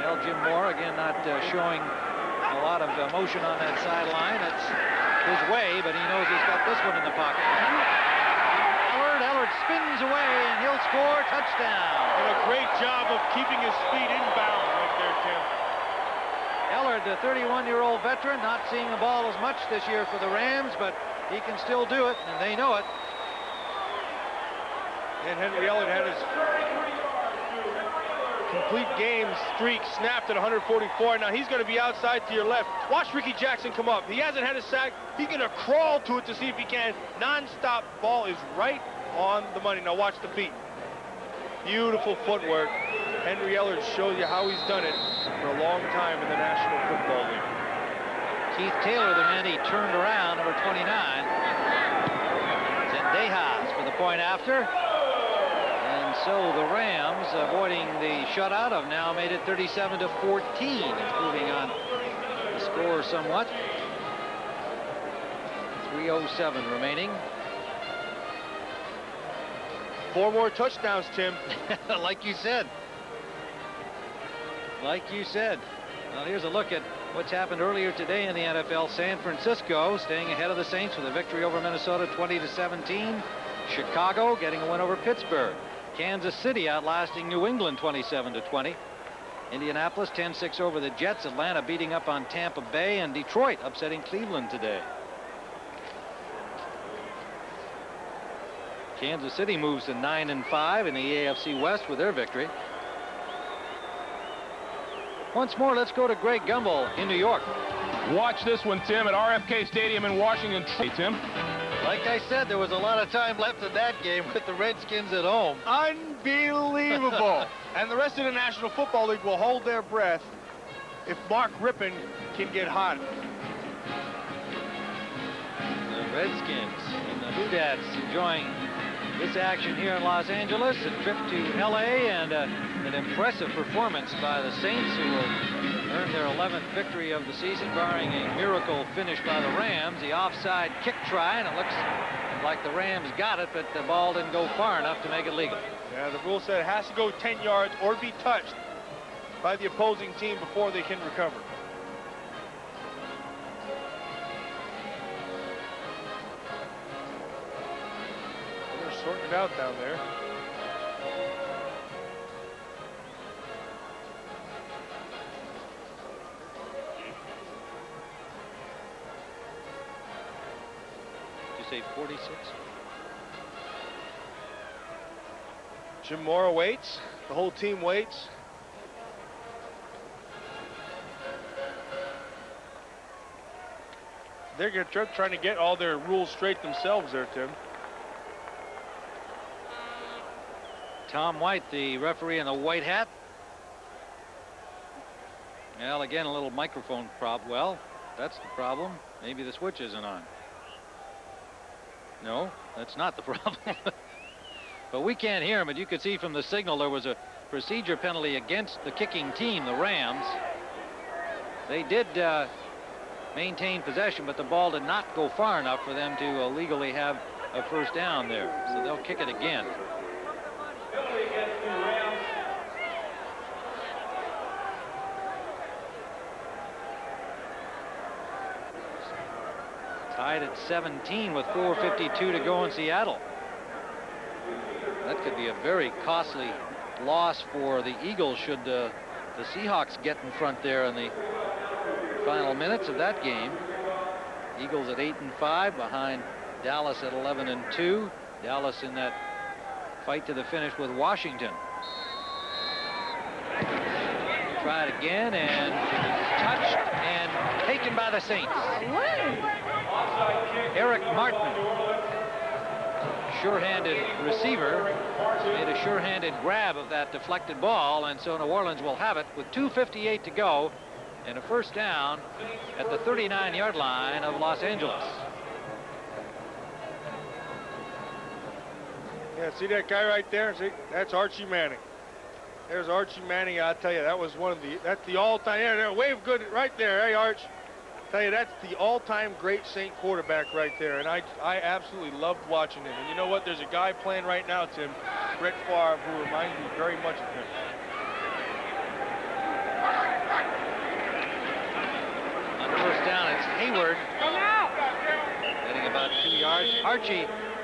Well, Jim Moore, again, not showing a lot of emotion on that sideline. It's his way, but he knows he's got this one in the pocket. Ellard spins away, and he'll score. Touchdown. And a great job of keeping his feet inbound right there, Tim. Ellard, the 31-year-old veteran, not seeing the ball as much this year for the Rams, but he can still do it, and they know it. And Henry Ellard had his complete game streak snapped at 144. Now he's going to be outside to your left. Watch Ricky Jackson come up. He hasn't had a sack. He's going to crawl to it to see if he can. Non-stop. Ball is right on the money. Now watch the feet. Beautiful footwork. Henry Ellard shows you how he's done it for a long time in the National Football League. Keith Taylor, the man he turned around, number 29. Zendejas for the point after. And so the Rams, avoiding the shutout, have now made it 37-14, improving on the score somewhat. 3:07 remaining. 4 more touchdowns, Tim. Like you said. Like you said. Well, here's a look at what's happened earlier today in the NFL. San Francisco staying ahead of the Saints with a victory over Minnesota 20-17. Chicago getting a win over Pittsburgh. Kansas City outlasting New England 27-20. Indianapolis 10-6 over the Jets. Atlanta beating up on Tampa Bay, and Detroit upsetting Cleveland today. Kansas City moves to 9-5 in the AFC West with their victory. Once more, let's go to Greg Gumbel in New York. Watch this one, Tim, at RFK Stadium in Washington. Hey, Tim. Like I said, there was a lot of time left in that game with the Redskins at home. Unbelievable. And the rest of the National Football League will hold their breath if Mark Rippon can get hot. The Redskins and the Houdats enjoying this action here in Los Angeles. A trip to L.A. and an impressive performance by the Saints, who will earn their 11th victory of the season, barring a miracle finish by the Rams. The offside kick try, and it looks like the Rams got it, but the ball didn't go far enough to make it legal. Yeah, the rule said it has to go 10 yards or be touched by the opposing team before they can recover. They're sorting it out down there. Say 46. Jim Mora waits. The whole team waits. They're trying to get all their rules straight themselves there, Tim. Tom White, the referee in the white hat. Well, again, a little microphone problem. Well, that's the problem. Maybe the switch isn't on. No, that's not the problem. But we can't hear him. But you could see from the signal there was a procedure penalty against the kicking team, the Rams. They did maintain possession, but the ball did not go far enough for them to legally have a first down there. So they'll kick it again. Tied at 17 with 4:52 to go in Seattle. That could be a very costly loss for the Eagles should the Seahawks get in front there in the final minutes of that game. Eagles at 8-5 behind Dallas at 11-2. Dallas in that fight to the finish with Washington. Try it again, and touched and taken by the Saints. Eric Martin, sure-handed receiver, made a sure-handed grab of that deflected ball, and so New Orleans will have it with 2:58 to go and a first down at the 39-yard line of Los Angeles. Yeah, see that guy right there? See, that's Archie Manning. There's Archie Manning. I'll tell you, that was that's the all-time. Yeah, there, wave good right there. Hey, Arch. Tell you, that's the all-time great Saint quarterback right there, and I absolutely loved watching him. And you know what? There's a guy playing right now, Tim, Brett Favre, who reminds me very much of him. On the first down, it's Hayward. Getting about 2 yards.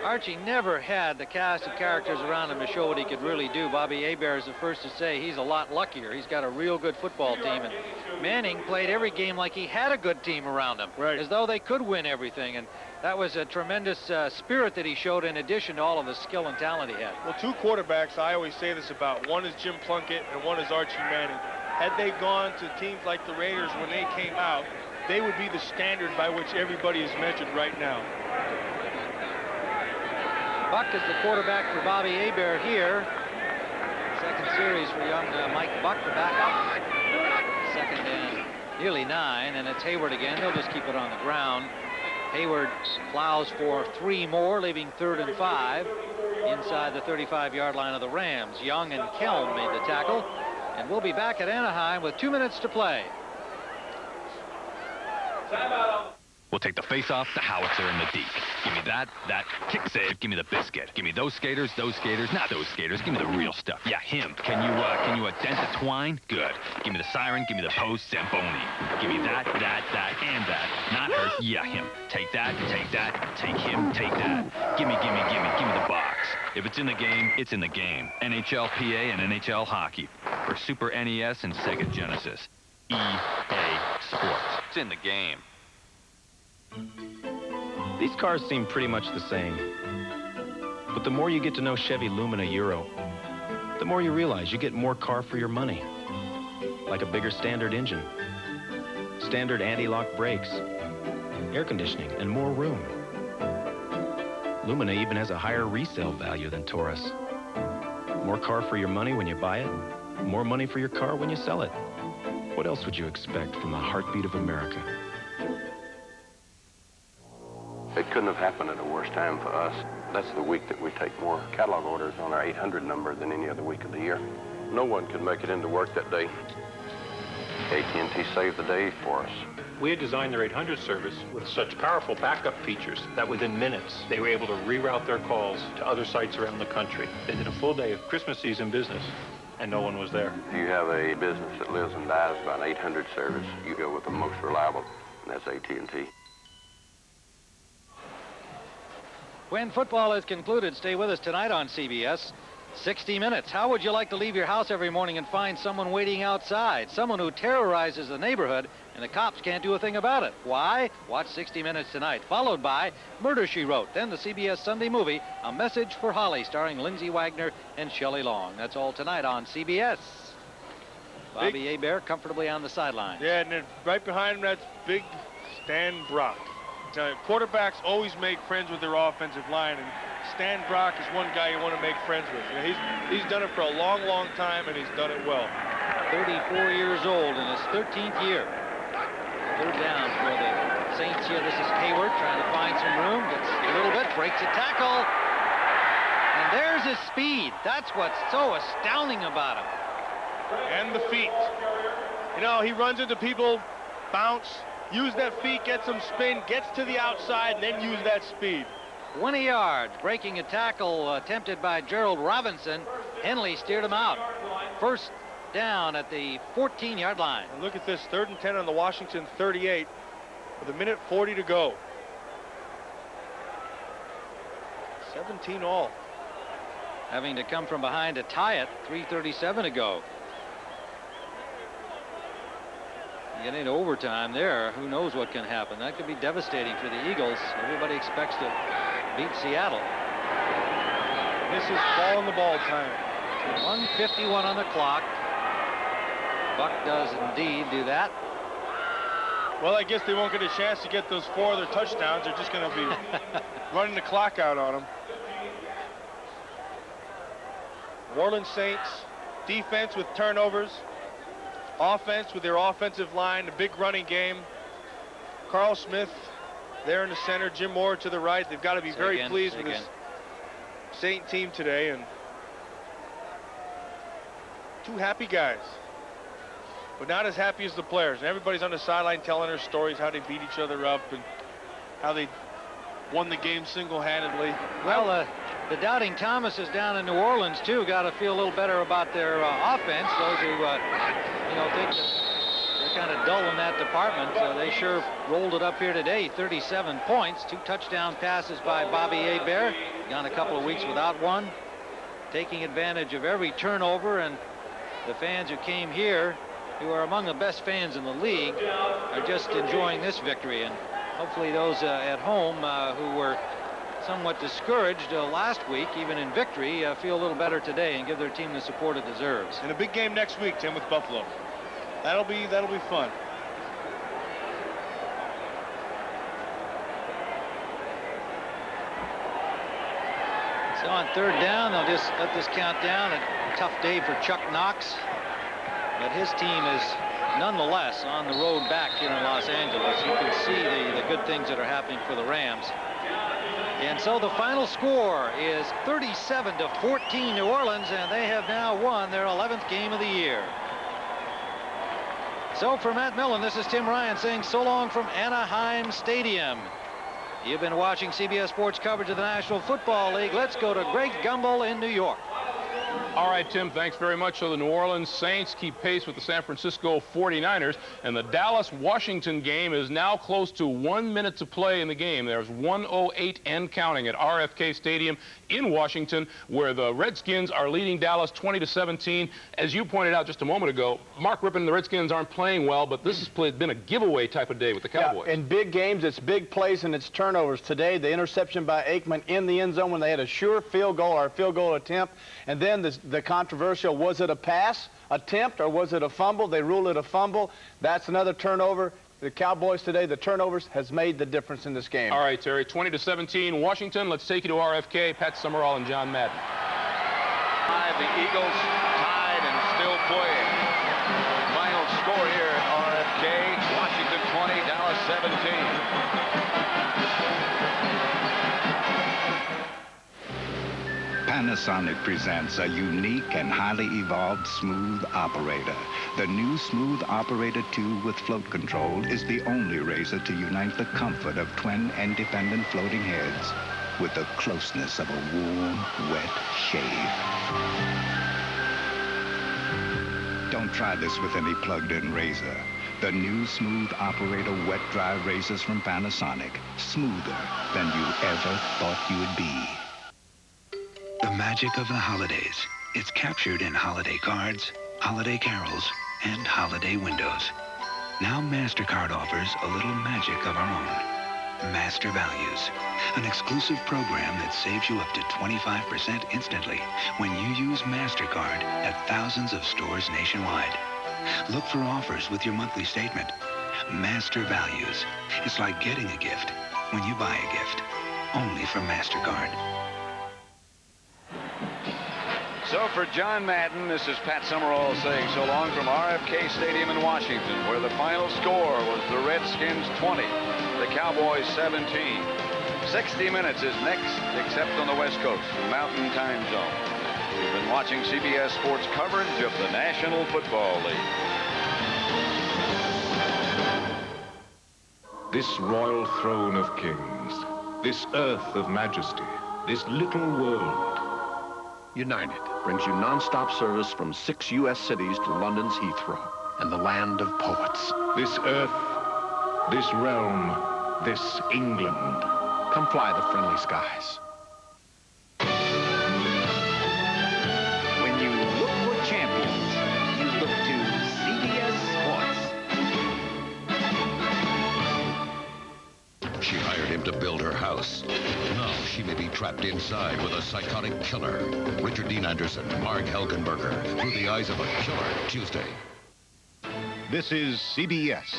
Archie never had the cast of characters around him to show what he could really do. Bobby Hebert is the first to say he's a lot luckier. He's got a real good football team. And Manning played every game like he had a good team around him, as though they could win everything. And that was a tremendous spirit that he showed in addition to all of the skill and talent he had. Well, two quarterbacks I always say this about. One is Jim Plunkett and one is Archie Manning. Had they gone to teams like the Raiders when they came out, they would be the standard by which everybody is measured right now. Buck is the quarterback for Bobby Hebert here. series for young Mike Buck, the backup. Second and nearly 9, and it's Hayward again. They'll just keep it on the ground. Hayward plows for 3 more, leaving 3rd and 5 inside the 35-yard line of the Rams. Young and Kelm made the tackle, and we'll be back at Anaheim with 2 minutes to play. We'll take the face-off, the howitzer, and the deke. Give me that kick save, give me the biscuit. Give me those skaters, not those skaters. Give me the real stuff. Yeah, him. Can you dent the twine? Good. Give me the siren, give me the post, Zamboni. Give me that, and that. Not her. Yeah, him. Take that, take him, take that. Give me the box. If it's in the game, it's in the game. NHL, PA, and NHL hockey. For Super NES and Sega Genesis. EA Sports. It's in the game. These cars seem pretty much the same. But the more you get to know Chevy Lumina Euro, the more you realize you get more car for your money. Like a bigger standard engine, standard anti-lock brakes, air conditioning, and more room. Lumina even has a higher resale value than Taurus. More car for your money when you buy it, more money for your car when you sell it. What else would you expect from the heartbeat of America? It couldn't have happened at a worse time for us. That's the week that we take more catalog orders on our 800 number than any other week of the year. No one could make it into work that day. AT&T saved the day for us. We had designed their 800 service with such powerful backup features that within minutes, they were able to reroute their calls to other sites around the country. They did a full day of Christmas season business, and no one was there. If you have a business that lives and dies by an 800 service, you go with the most reliable, and that's AT&T. When football is concluded, stay with us tonight on CBS. 60 Minutes. How would you like to leave your house every morning and find someone waiting outside? Someone who terrorizes the neighborhood and the cops can't do a thing about it. Why? Watch 60 Minutes tonight, followed by Murder, She Wrote. Then the CBS Sunday movie, A Message for Holly, starring Lindsay Wagner and Shelley Long. That's all tonight on CBS. Bobby Hebert comfortably on the sideline. Yeah, and then right behind him, that's big Stan Brock. Quarterbacks always make friends with their offensive line, and Stan Brock is one guy you want to make friends with. You know, he's done it for a long, long time, and he's done it well. 34 years old in his 13th year. 3rd down for the Saints here. This is Hayward trying to find some room. Gets a little bit, breaks a tackle. And there's his speed. That's what's so astounding about him. And the feet. You know, he runs into people, bounce, use that feet, get some spin, gets to the outside, and then use that speed. 20 yards, breaking a tackle attempted by Gerald Robinson. Henley steered him out. 1st down at the 14-yard line. And look at this, 3rd and 10 on the Washington 38 with 1:40 to go. 17 all. Having to come from behind to tie it, 3:37 to go. Getting into overtime there, who knows what can happen. That could be devastating for the Eagles. Everybody expects to beat Seattle. This is ball in the ball time. 1:51 on the clock. Buck does indeed do that. Well, I guess they won't get a chance to get those 4 other touchdowns. They're just going to be running the clock out on them. New Orleans Saints, defense with turnovers. Offense with their offensive line, a big running game. Carl Smith there in the center, Jim Moore to the right. They've got to be very pleased with this Saint team today, and 2 happy guys, but not as happy as the players. And everybody's on the sideline telling their stories, how they beat each other up and how they won the game single-handedly. Well, the Doubting Thomases down in New Orleans, too, got to feel a little better about their offense. Those who, think that they're kind of dull in that department. They sure rolled it up here today. 37 points, 2 touchdown passes by Bobby Hebert. Gone a couple of weeks without one. Taking advantage of every turnover, and the fans who came here, who are among the best fans in the league, are just enjoying this victory. And hopefully those at home who were somewhat discouraged last week, even in victory, feel a little better today and give their team the support it deserves. And a big game next week, Tim, with Buffalo. That'll be fun. So on third down. They'll just let this count down. A tough day for Chuck Knox. But his team is nonetheless on the road back here in Los Angeles. You can see the good things that are happening for the Rams. And so the final score is 37-14 New Orleans, and they have now won their 11th game of the year. So for Matt Millen, this is Tim Ryan saying so long from Anaheim Stadium. You've been watching CBS Sports coverage of the National Football League. Let's go to Greg Gumbel in New York. All right, Tim, thanks very much. So the New Orleans Saints keep pace with the San Francisco 49ers, and the Dallas-Washington game is now close to 1 minute to play in the game. There's 1:08 and counting at RFK Stadium in Washington, where the Redskins are leading Dallas 20-17. As you pointed out just a moment ago, Mark Rippon and the Redskins aren't playing well, but this has been a giveaway type of day with the Cowboys. Yeah, in big games, it's big plays and it's turnovers. Today, the interception by Aikman in the end zone when they had a sure field goal or a field goal attempt, and then the controversial, was it a pass attempt or was it a fumble? They ruled it a fumble. That's another turnover. The Cowboys today, the turnovers has made the difference in this game. All right, Terry, 20-17 Washington. Let's take you to RFK. Pat Summerall and John Madden. The Eagles tied and still playing. Final score here at RFK, Washington 20, Dallas 17. Panasonic presents a unique and highly evolved Smooth Operator. The new Smooth Operator 2 with float control is the only razor to unite the comfort of twin independent floating heads with the closeness of a warm, wet shave. Don't try this with any plugged-in razor. The new Smooth Operator wet dry razors from Panasonic, smoother than you ever thought you would be. The magic of the holidays. It's captured in holiday cards, holiday carols, and holiday windows. Now MasterCard offers a little magic of our own. Master Values, an exclusive program that saves you up to 25% instantly when you use MasterCard at thousands of stores nationwide. Look for offers with your monthly statement. Master Values. It's like getting a gift when you buy a gift. Only from MasterCard. So for John Madden, this is Pat Summerall saying so long from RFK Stadium in Washington, where the final score was the Redskins 20, the Cowboys 17. 60 minutes is next, except on the West Coast, the Mountain Time Zone. We've been watching CBS Sports coverage of the National Football League. This royal throne of kings, this earth of majesty, this little world. United brings you non-stop service from 6 U.S. cities to London's Heathrow and the land of poets. This earth, this realm, this England. Come fly the friendly skies. When you look for champions, you look to CBS Sports. She hired him to build her house. Now she may be trapped inside with a psychotic killer. Richard Dean Anderson, Mark Helgenberger, through the eyes of a killer, Tuesday. This is CBS.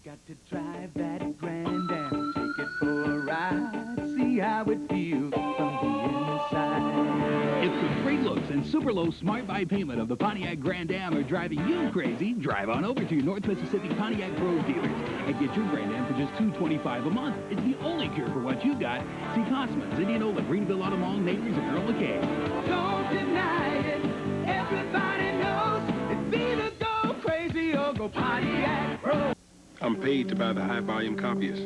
Got to drive that Grand Am, take it for a ride, see how it feels from the inside. If the great looks and super low smart buy payment of the Pontiac Grand Am are driving you crazy, drive on over to your North Mississippi Pontiac Pros dealers and get your Grand Am for just $225 a month. It's the only cure for what you got. See Cosmans, Indianola, Greenville, Automall, Neighbors, and Earl McKay. Don't deny it, everybody knows it's either go crazy or go Pontiac Pros. I'm paid to buy the high-volume copiers.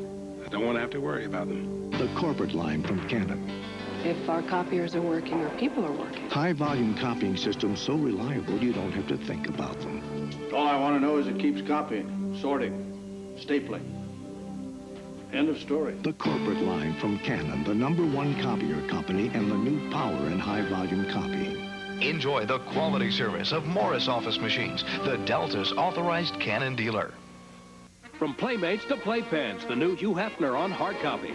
I don't want to have to worry about them. The corporate line from Canon. If our copiers are working or people are working. High-volume copying systems so reliable you don't have to think about them. All I want to know is it keeps copying, sorting, stapling. End of story. The corporate line from Canon, the #1 copier company and the new power in high-volume copying. Enjoy the quality service of Morris Office Machines, the Delta's authorized Canon dealer. From Playmates to Playpens, the new Hugh Hefner on hard copy.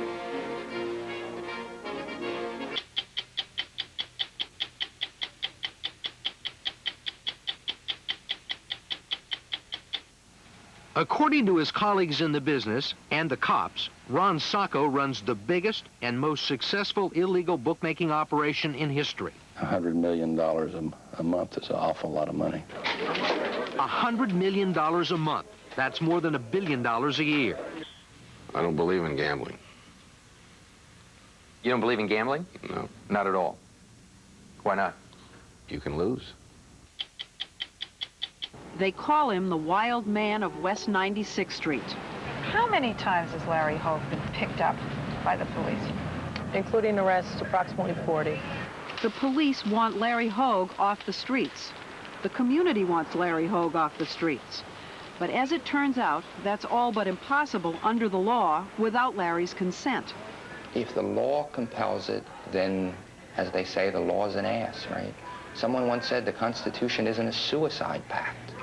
According to his colleagues in the business and the cops, Ron Sacco runs the biggest and most successful illegal bookmaking operation in history. $100 million a month is an awful lot of money. $100 million a month. That's more than $1 billion a year. I don't believe in gambling. You don't believe in gambling? No. Not at all. Why not? You can lose. They call him the wild man of West 96th Street. How many times has Larry Hogue been picked up by the police? Including arrests, approximately 40. The police want Larry Hogue off the streets. The community wants Larry Hogue off the streets. But as it turns out, that's all but impossible under the law without Larry's consent. If the law compels it, then, as they say, the law's an ass, right? Someone once said the Constitution isn't a suicide pact.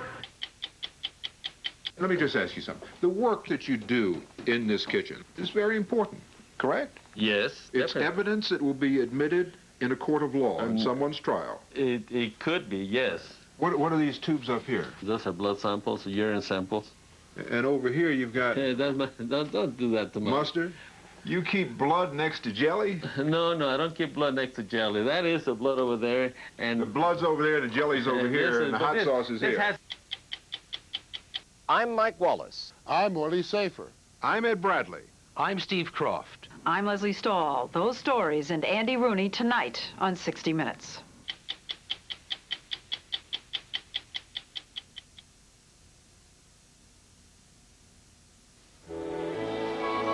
Let me just ask you something. The work that you do in this kitchen is very important, correct? Yes, It's definitely. evidence that will be admitted in a court of law in someone's trial. It could be, yes. What are these tubes up here? Those are blood samples, urine samples. And over here you've got... Hey, don't do that to me. Mustard? You keep blood next to jelly? No, I don't keep blood next to jelly. That is the blood over there, and... The blood's over there, the jelly's over here, and the hot sauce is here. I'm Mike Wallace. I'm Orly Safer. I'm Ed Bradley. I'm Steve Croft. I'm Leslie Stahl. Those stories and Andy Rooney tonight on 60 Minutes.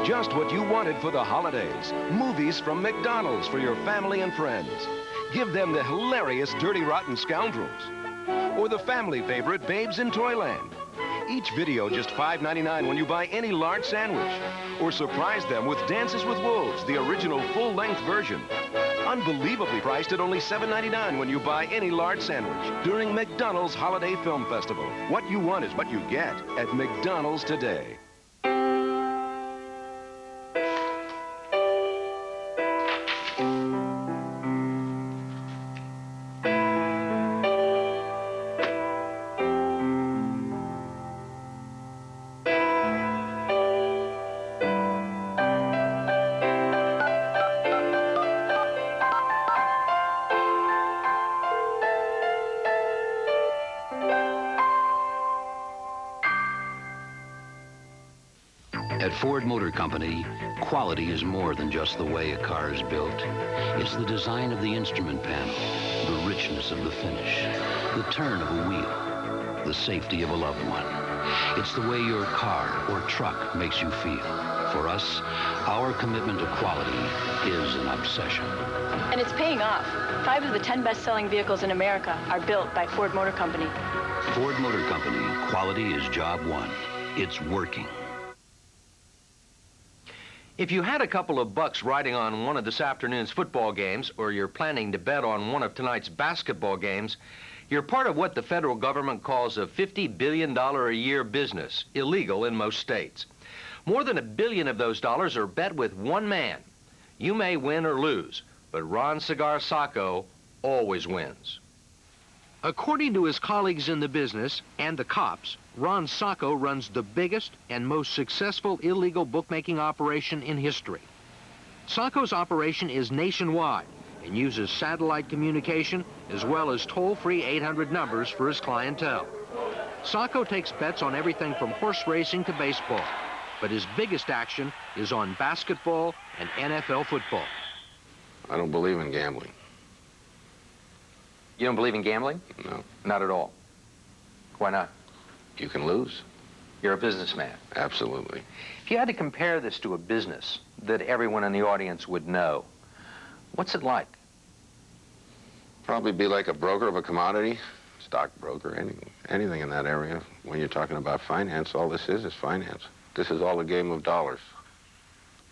Just what you wanted for the holidays. Movies from McDonald's for your family and friends. Give them the hilarious Dirty Rotten Scoundrels. Or the family favorite Babes in Toyland. Each video just $5.99 when you buy any large sandwich. Or surprise them with Dances with Wolves, the original full-length version. Unbelievably priced at only $7.99 when you buy any large sandwich during McDonald's Holiday Film Festival. What you want is what you get at McDonald's today. At Ford Motor Company, quality is more than just the way a car is built. It's the design of the instrument panel, the richness of the finish, the turn of a wheel, the safety of a loved one. It's the way your car or truck makes you feel. For us, our commitment to quality is an obsession. And it's paying off. 5 of the 10 best-selling vehicles in America are built by Ford Motor Company. Ford Motor Company, quality is job one. It's working. If you had a couple of bucks riding on one of this afternoon's football games, or you're planning to bet on one of tonight's basketball games, you're part of what the federal government calls a $50 billion a year business, illegal in most states. More than $1 billion of those dollars are bet with one man. You may win or lose, but Ron Cigar Sacco always wins. According to his colleagues in the business and the cops, Ron Sacco runs the biggest and most successful illegal bookmaking operation in history. Sacco's operation is nationwide and uses satellite communication as well as toll-free 800 numbers for his clientele. Sacco takes bets on everything from horse racing to baseball, but his biggest action is on basketball and NFL football. I don't believe in gambling. You don't believe in gambling? No. Not at all. Why not? You can lose. You're a businessman. Absolutely. If you had to compare this to a business that everyone in the audience would know, what's it like? Probably be like a broker of a commodity, stockbroker, anything in that area. When you're talking about finance, all this is finance. This is all a game of dollars.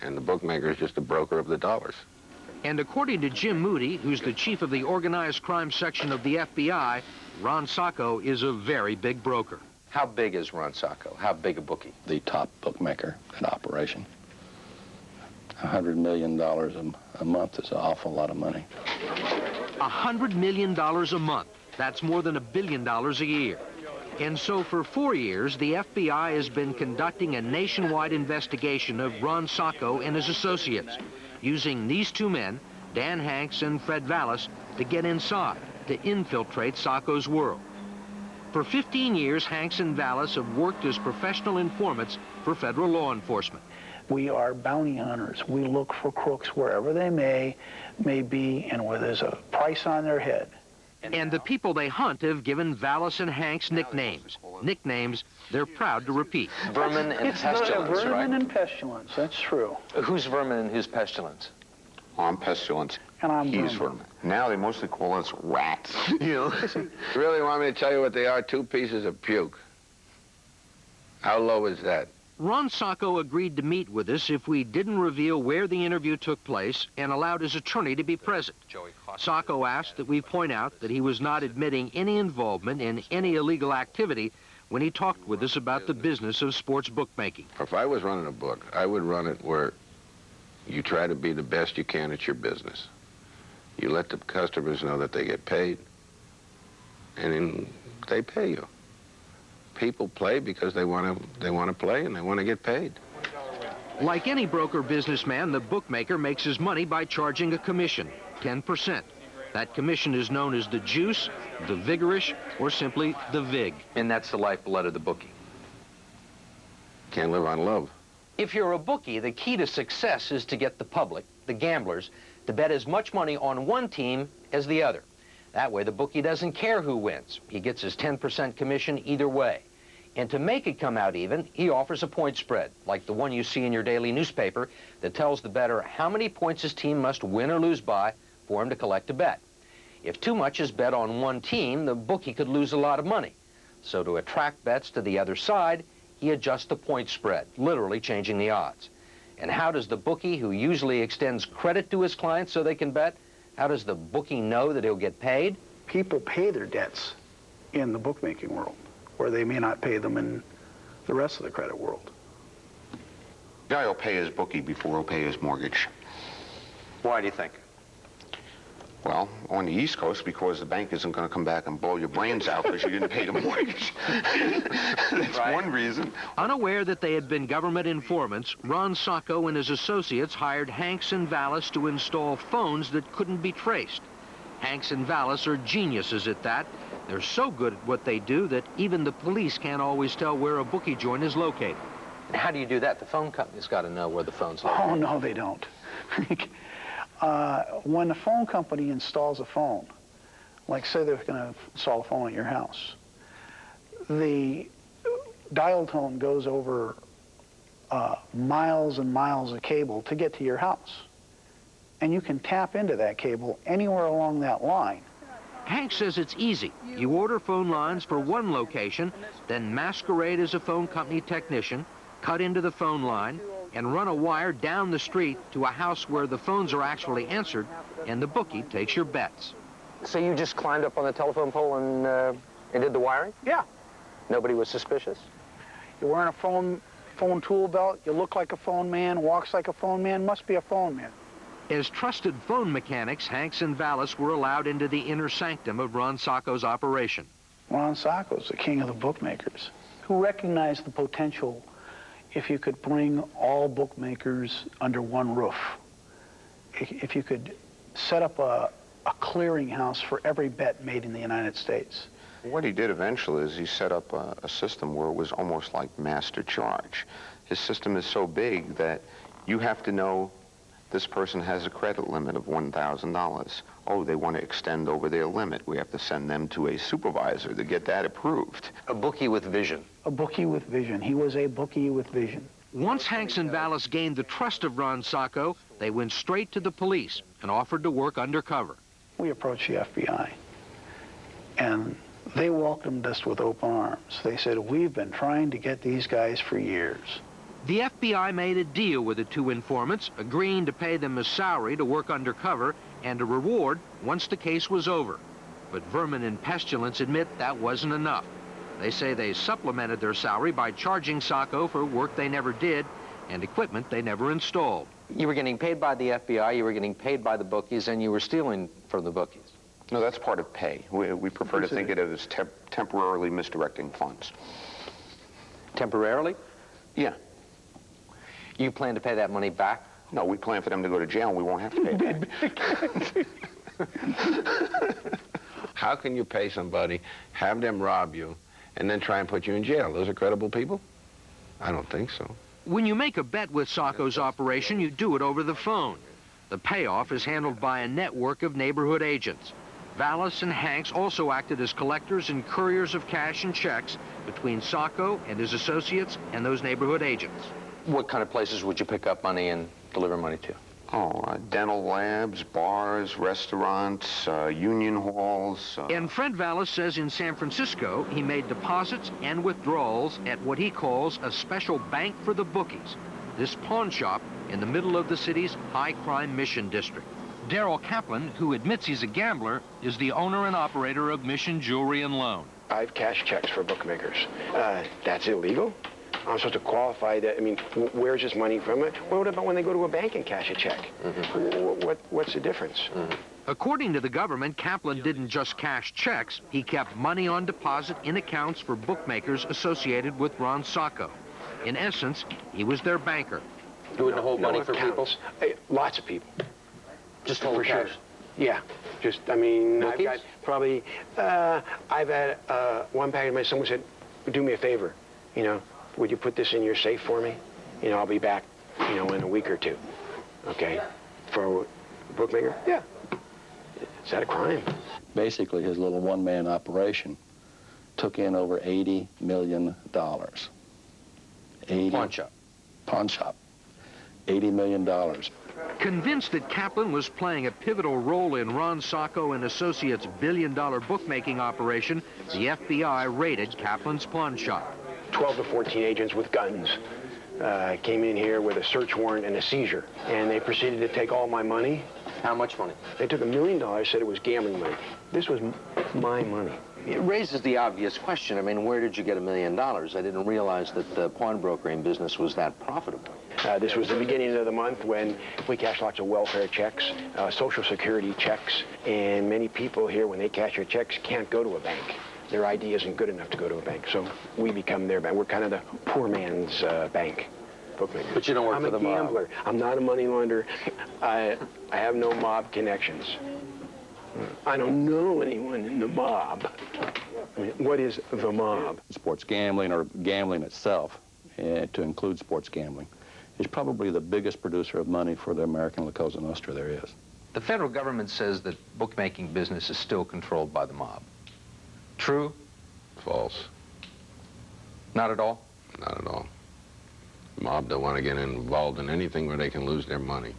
And the bookmaker is just a broker of the dollars. And according to Jim Moody, who's the chief of the organized crime section of the FBI, Ron Sacco is a very big broker. How big is Ron Sacco? How big a bookie? The top bookmaker in operation. $100 million a month is an awful lot of money. $100 million a month. That's more than $1 billion a year. And so for 4 years, the FBI has been conducting a nationwide investigation of Ron Sacco and his associates, using these two men, Dan Hanks and Fred Vallis, to get inside, to infiltrate Sacco's world. For 15 years, Hanks and Vallis have worked as professional informants for federal law enforcement. We are bounty hunters. We look for crooks wherever they may be and where there's a price on their head. And the people they hunt have given Vallis and Hanks nicknames. Nicknames they're proud to repeat. Vermin and pestilence, right? Vermin and pestilence, that's true. Who's vermin and who's pestilence? I'm pestilence. And I'm He's vermin. Now they mostly call us rats. You know? You really want me to tell you what they are? 2 pieces of puke. How low is that? Ron Sacco agreed to meet with us if we didn't reveal where the interview took place and allowed his attorney to be present. Sacco asked that we point out that he was not admitting any involvement in any illegal activity when he talked with us about the business of sports bookmaking. If I was running a book, I would run it where you try to be the best you can at your business. You let the customers know that they get paid, and then they pay you. People play because they want to play and they want to get paid. Like any broker businessman, the bookmaker makes his money by charging a commission, 10%. That commission is known as the juice, the vigorish, or simply the vig. And that's the lifeblood of the bookie. Can't live on love. If you're a bookie, the key to success is to get the public, the gamblers, to bet as much money on one team as the other. That way the bookie doesn't care who wins. He gets his 10% commission either way. And to make it come out even, he offers a point spread, like the one you see in your daily newspaper, that tells the bettor how many points his team must win or lose by for him to collect a bet. If too much is bet on one team, the bookie could lose a lot of money. So to attract bets to the other side, he adjusts the point spread, literally changing the odds. And how does the bookie, who usually extends credit to his clients so they can bet, how does the bookie know that he'll get paid? People pay their debts in the bookmaking world, where they may not pay them in the rest of the credit world. Guy will pay his bookie before he'll pay his mortgage. Why do you think? Well, on the East Coast, because the bank isn't going to come back and blow your brains out because you didn't pay the mortgage. That's right. One reason. Unaware that they had been government informants, Ron Sacco and his associates hired Hanks and Vallis to install phones that couldn't be traced. Hanks and Vallis are geniuses at that. They're so good at what they do that even the police can't always tell where a bookie joint is located. And how do you do that? The phone company's got to know where the phone's located. Oh, no, they don't. When the phone company installs a phone, like say they're going to install a phone at your house, the dial tone goes over miles and miles of cable to get to your house. And you can tap into that cable anywhere along that line. Hank says it's easy. You order phone lines for one location, then masquerade as a phone company technician, cut into the phone line, and run a wire down the street to a house where the phones are actually answered, and the bookie takes your bets. So you just climbed up on the telephone pole and did the wiring? Yeah. Nobody was suspicious? You're wearing a phone tool belt, you look like a phone man, walks like a phone man, must be a phone man. As trusted phone mechanics, Hanks and Vallis were allowed into the inner sanctum of Ron Sacco's operation. Ron Sacco's the king of the bookmakers, who recognized the potential if you could bring all bookmakers under one roof. If you could set up a clearinghouse for every bet made in the United States. What he did eventually is he set up a system where it was almost like master charge. His system is so big that you have to know this person has a credit limit of $1,000. Oh, they want to extend over their limit. We have to send them to a supervisor to get that approved. A bookie with vision. A bookie with vision. He was a bookie with vision. Once Hanks and Vallis gained the trust of Ron Sacco, they went straight to the police and offered to work undercover. We approached the FBI, and they welcomed us with open arms. They said, we've been trying to get these guys for years. The FBI made a deal with the two informants, agreeing to pay them a salary to work undercover and a reward once the case was over. But Vermin and Pestilence admit that wasn't enough. They say they supplemented their salary by charging Sacco for work they never did and equipment they never installed. You were getting paid by the FBI, you were getting paid by the bookies, and you were stealing from the bookies. No, that's part of pay. We prefer to think of it as temporarily misdirecting funds. Temporarily? Yeah. You plan to pay that money back? No, we plan for them to go to jail and we won't have to pay back. How can you pay somebody, have them rob you, and then try and put you in jail? Those are credible people? I don't think so. When you make a bet with Sacco's operation, you do it over the phone. The payoff is handled by a network of neighborhood agents. Vallis and Hanks also acted as collectors and couriers of cash and checks between Sacco and his associates and those neighborhood agents. What kind of places would you pick up money and deliver money to? Dental labs, bars, restaurants, union halls. And Fred Vallis says in San Francisco, he made deposits and withdrawals at what he calls a special bank for the bookies, this pawn shop in the middle of the city's high-crime Mission District. Darrell Kaplan, who admits he's a gambler, is the owner and operator of Mission Jewelry and Loan. I've cashed checks for bookmakers. That's illegal? I'm supposed to qualify that. I mean, where's this money from? What about when they go to a bank and cash a check? What's the difference? According to the government, Kaplan didn't just cash checks. He kept money on deposit in accounts for bookmakers associated with Ron Sacco. In essence, he was their banker. You wouldn't hold money for people? Lots of people. Just hold for cash? Sure. Yeah. Just, I mean, Bookies? I've got probably, I've had one package, someone said, do me a favor, you know, would you put this in your safe for me? You know, I'll be back, you know, in a week or two. Okay? For a bookmaker? Yeah. Is that a crime? Basically, his little one-man operation took in over $80 million. Pawn shop. Pawn shop. $80 million. Convinced that Kaplan was playing a pivotal role in Ron Sacco and Associates' billion-dollar bookmaking operation, the FBI raided Kaplan's pawn shop. 12 to 14 agents with guns came in here with a search warrant and a seizure, and they proceeded to take all my money. How much money? They took $1 million, said it was gambling money. This was my money. It raises the obvious question. I mean, where did you get $1 million? I didn't realize that the pawnbrokering business was that profitable. This was the beginning of the month when we cashed lots of welfare checks, Social Security checks, and many people here, when they cash their checks, can't go to a bank. Their ID isn't good enough to go to a bank, so we become their bank. We're kind of the poor man's bank. Bookmaker. But you don't work for the mob. I'm a gambler. I'm not a money launderer. I have no mob connections. I don't know anyone in the mob. I mean, what is the mob? Sports gambling, or gambling itself, to include sports gambling, is probably the biggest producer of money for the American La Cosa Nostra there is. The federal government says that bookmaking business is still controlled by the mob. True? False. Not at all? Not at all. The mob don't want to get involved in anything where they can lose their money.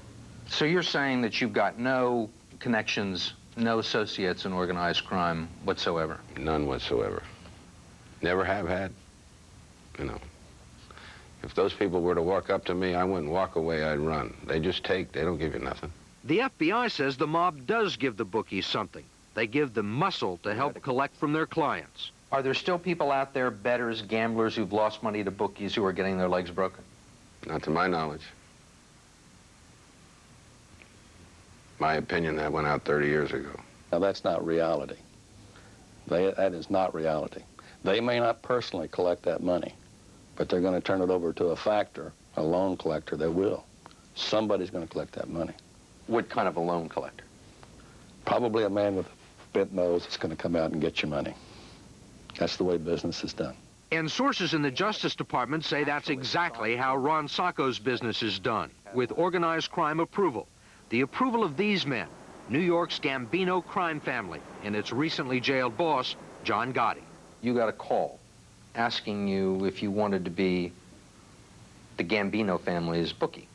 So you're saying that you've got no connections, no associates in organized crime whatsoever? None whatsoever. Never have had. You know, if those people were to walk up to me, I wouldn't walk away, I'd run. They just take, they don't give you nothing. The FBI says the mob does give the bookies something. They give them muscle to help collect from their clients. Are there still people out there, bettors, gamblers, who've lost money to bookies who are getting their legs broken? Not to my knowledge. My opinion, that went out 30 years ago. Now, that's not reality. That is not reality. They may not personally collect that money, but they're going to turn it over to a factor, a loan collector that will. Somebody's going to collect that money. What kind of a loan collector? Probably a man with a bent nose that's going to come out and get your money. That's the way business is done. And sources in the Justice Department say that's exactly how Ron Sacco's business is done, with organized crime approval. The approval of these men, New York's Gambino crime family, and its recently jailed boss, John Gotti. You got a call asking you if you wanted to be the Gambino family's bookie.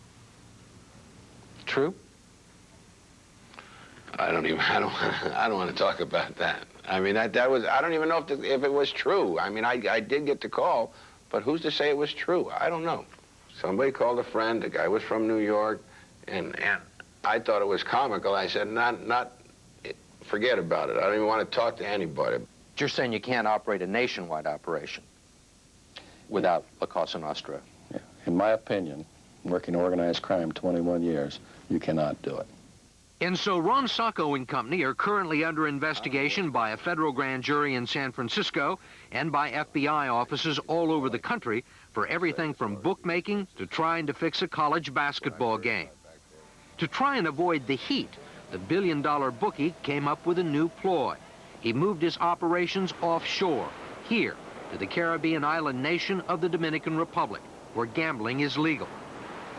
True? I don't want to talk about that. I mean, that was, I don't even know if it was true. I mean, I did get the call, but who's to say it was true? I don't know. Somebody called a friend, the guy was from New York, and I thought it was comical. I said, forget about it. I don't even want to talk to anybody. You're saying you can't operate a nationwide operation without La Cosa Nostra? Yeah. In my opinion, working organized crime 21 years, you cannot do it. And so Ron Sacco and company are currently under investigation by a federal grand jury in San Francisco and by FBI offices all over the country for everything from bookmaking to trying to fix a college basketball game. To try and avoid the heat, the billion-dollar bookie came up with a new ploy. He moved his operations offshore, here, to the Caribbean island nation of the Dominican Republic, where gambling is legal.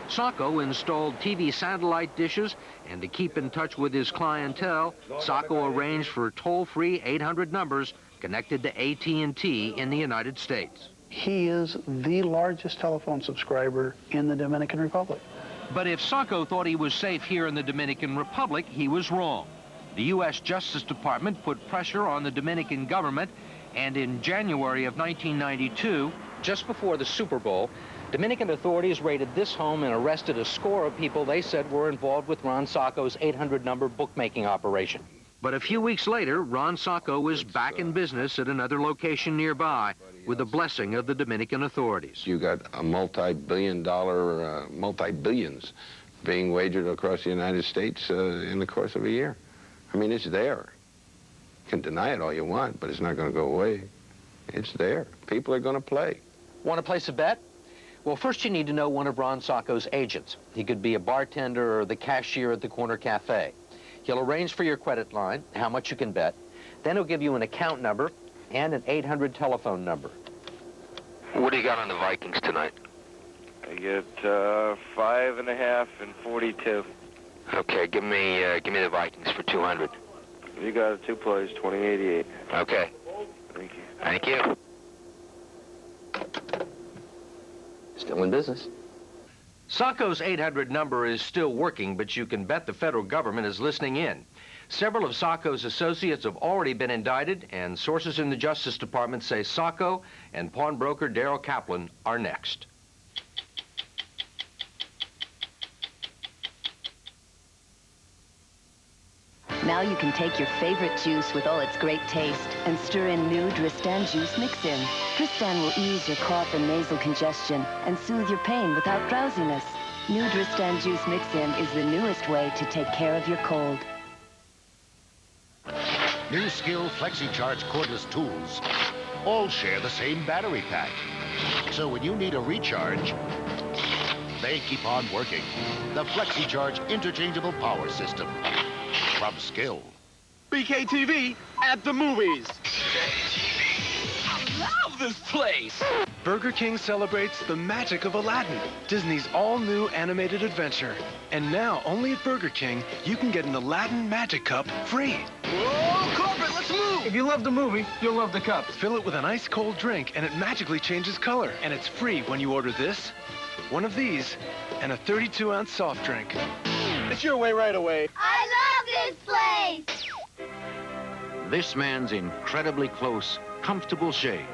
Sacco installed TV satellite dishes, and to keep in touch with his clientele, Sacco arranged for toll-free 800 numbers connected to AT&T in the United States. He is the largest telephone subscriber in the Dominican Republic. But if Sacco thought he was safe here in the Dominican Republic, he was wrong. The U.S. Justice Department put pressure on the Dominican government, and in January of 1992, just before the Super Bowl, Dominican authorities raided this home and arrested a score of people they said were involved with Ron Sacco's 800-number bookmaking operation. But a few weeks later, Ron Sacco was back in business at another location nearby with the blessing of the Dominican authorities. You got a multi-billion-dollar, multi-billions being wagered across the United States in the course of a year. I mean, it's there. You can deny it all you want, but it's not going to go away. It's there. People are going to play. Want to place a bet? Well, first you need to know one of Ron Sacco's agents. He could be a bartender or the cashier at the corner cafe. He'll arrange for your credit line, how much you can bet. Then he'll give you an account number and an 800 telephone number. What do you got on the Vikings tonight? I get 5.5 and 42. Okay, give me the Vikings for 200. You got it, 2 plays, 2088. Okay. Thank you. Thank you. Still in business. Sacco's 800 number is still working, but you can bet the federal government is listening in. Several of Sacco's associates have already been indicted, and sources in the Justice Department say Sacco and pawnbroker Darrell Kaplan are next. Now you can take your favorite juice with all its great taste and stir in new Dristan Juice Mix-In. Dristan will ease your cough and nasal congestion and soothe your pain without drowsiness. New Dristan Juice Mix-In is the newest way to take care of your cold. New Skill FlexiCharge cordless tools all share the same battery pack. So when you need a recharge, they keep on working. The FlexiCharge interchangeable power system from Skill. BKTV at the movies. I love this place. Burger King celebrates the magic of Aladdin, Disney's all-new animated adventure. And now, only at Burger King, you can get an Aladdin Magic Cup free. Whoa, corporate, let's move! If you love the movie, you'll love the cup. Fill it with an ice-cold drink, and it magically changes color. And it's free when you order this, one of these, and a 32-ounce soft drink. It's your way right away. I love this place! This man's incredibly close, comfortable shave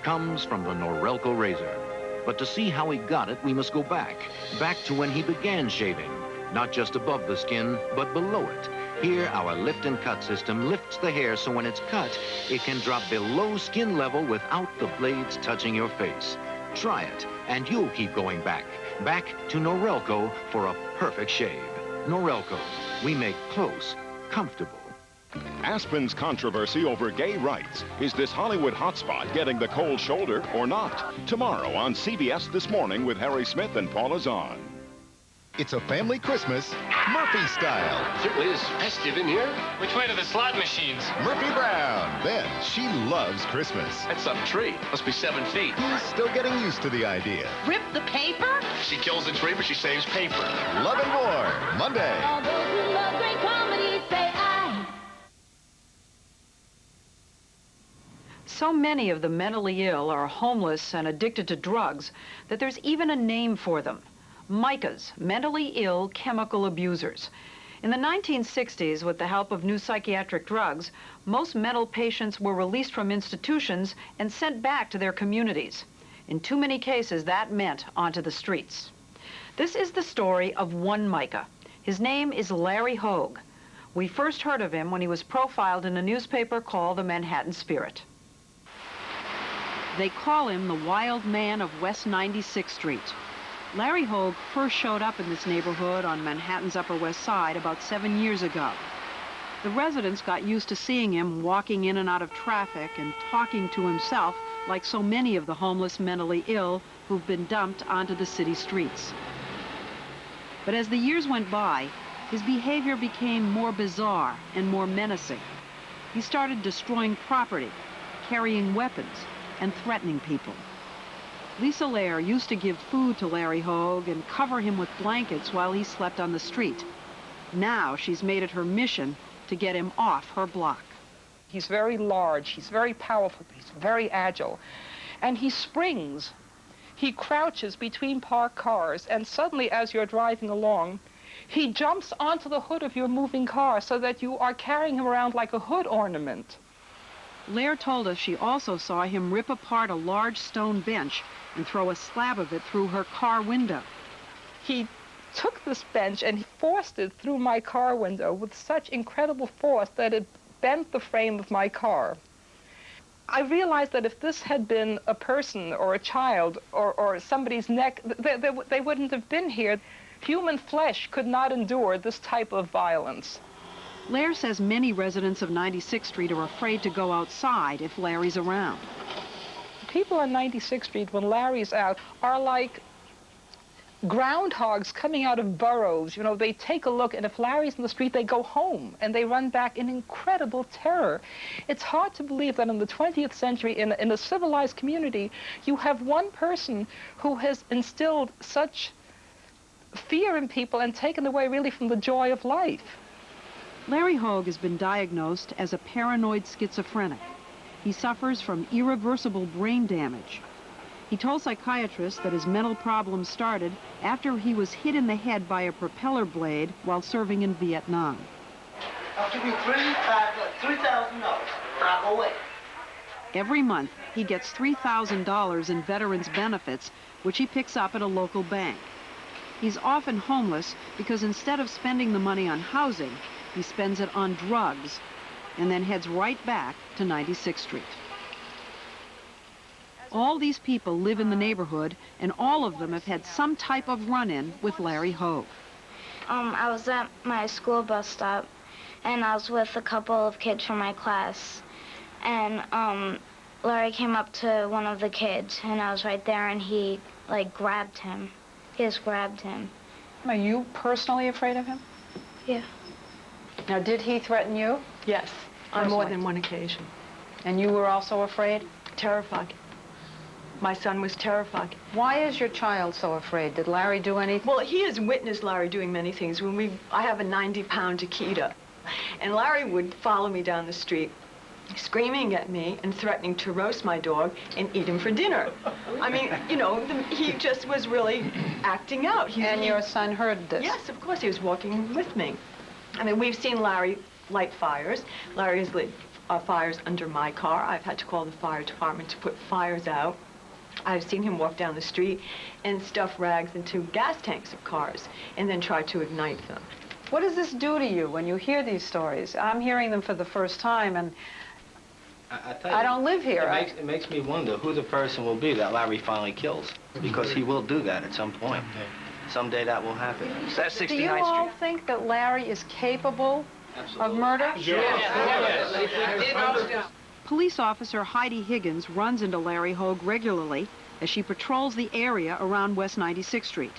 comes from the Norelco razor. But to see how he got it, we must go back to when he began shaving. Not just above the skin, but below it. Here, our lift and cut system lifts the hair so when it's cut, it can drop below skin level without the blades touching your face. Try it, and you'll keep going back to Norelco for a perfect shave. Norelco, we make close comfortable. Aspen's controversy over gay rights. Is this Hollywood hotspot getting the cold shoulder or not? Tomorrow on CBS This Morning with Harry Smith and Paula Zahn. It's a family Christmas, Murphy style. Certainly is festive in here. Which way to the slot machines? Murphy Brown. Then she loves Christmas. That's some tree. Must be 7 feet. He's still getting used to the idea. Rip the paper? She kills the tree, but she saves paper. Love and War, Monday. All those who love great comedy say aye. So many of the mentally ill are homeless and addicted to drugs that there's even a name for them. MICAs, mentally ill chemical abusers. In the 1960s, with the help of new psychiatric drugs, most mental patients were released from institutions and sent back to their communities. In too many cases, that meant onto the streets. This is the story of one MICA. His name is Larry Hogue. We first heard of him when he was profiled in a newspaper called the Manhattan Spirit. They call him the wild man of West 96th Street. Larry Hogue first showed up in this neighborhood on Manhattan's Upper West Side about 7 years ago. The residents got used to seeing him walking in and out of traffic and talking to himself like so many of the homeless mentally ill who've been dumped onto the city streets. But as the years went by, his behavior became more bizarre and more menacing. He started destroying property, carrying weapons, and threatening people. Lisa Lair used to give food to Larry Hogue and cover him with blankets while he slept on the street. Now she's made it her mission to get him off her block. He's very large, he's very powerful, he's very agile, and he springs. He crouches between parked cars, and suddenly as you're driving along, he jumps onto the hood of your moving car so that you are carrying him around like a hood ornament. Lair told us she also saw him rip apart a large stone bench and throw a slab of it through her car window. He took this bench and he forced it through my car window with such incredible force that it bent the frame of my car. I realized that if this had been a person or a child or somebody's neck, they wouldn't have been here. Human flesh could not endure this type of violence. Lair says many residents of 96th Street are afraid to go outside if Larry's around. People on 96th Street, when Larry's out, are like groundhogs coming out of burrows. You know, they take a look, and if Larry's in the street, they go home, and they run back in incredible terror. It's hard to believe that in the 20th century, in a civilized community, you have one person who has instilled such fear in people and taken away really from the joy of life. Larry Hogue has been diagnosed as a paranoid schizophrenic. He suffers from irreversible brain damage. He told psychiatrists that his mental problems started after he was hit in the head by a propeller blade while serving in Vietnam. I'll give you $3,000. Now go away. Every month, he gets $3,000 in veterans' benefits, which he picks up at a local bank. He's often homeless because instead of spending the money on housing, he spends it on drugs and then heads right back to 96th Street. All these people live in the neighborhood, and all of them have had some type of run-in with Larry Hogue. I was at my school bus stop, and I was with a couple of kids from my class. And Larry came up to one of the kids, and I was right there, and he, like, grabbed him. He just grabbed him. Are you personally afraid of him? Yeah. Now, did he threaten you? Yes, on more than one occasion. And you were also afraid? Terrified. My son was terrified. Why is your child so afraid? Did Larry do anything? Well, he has witnessed Larry doing many things. I have a 90-pound Akita, and Larry would follow me down the street, screaming at me and threatening to roast my dog and eat him for dinner. I mean, you know, he just was really acting out. And your son heard this? Yes, of course. He was walking with me. I mean, we've seen Larry light fires. Larry has lit fires under my car. I've had to call the fire department to put fires out. I've seen him walk down the street and stuff rags into gas tanks of cars and then try to ignite them. What does this do to you when you hear these stories? I'm hearing them for the first time, and I don't live here. It makes me wonder who the person will be that Larry finally kills, because he will do that at some point. Someday that will happen. That's 69th Street. Do you all think that Larry is capable of murder? Yes. Police officer Heidi Higgins runs into Larry Hogue regularly as she patrols the area around West 96th Street.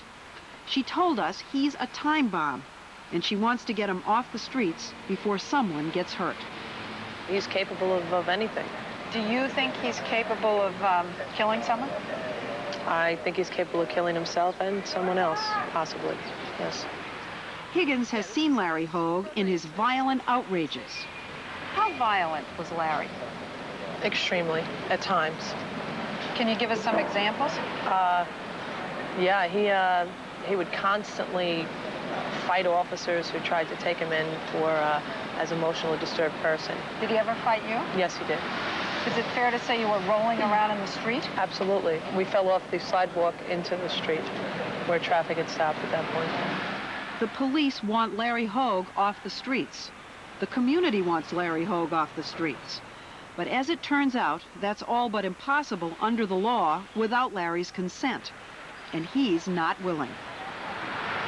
She told us he's a time bomb, and she wants to get him off the streets before someone gets hurt. He's capable of anything. Do you think he's capable of killing someone? I think he's capable of killing himself and someone else, possibly, yes. Higgins has seen Larry Hogue in his violent outrages. How violent was Larry? Extremely, at times. Can you give us some examples? Yeah, he would constantly fight officers who tried to take him in for as emotionally disturbed person. Did he ever fight you? Yes, he did. Is it fair to say you were rolling around in the street? Absolutely. We fell off the sidewalk into the street where traffic had stopped at that point. The police want Larry Hogue off the streets. The community wants Larry Hogue off the streets. But as it turns out, that's all but impossible under the law without Larry's consent. and he's not willing.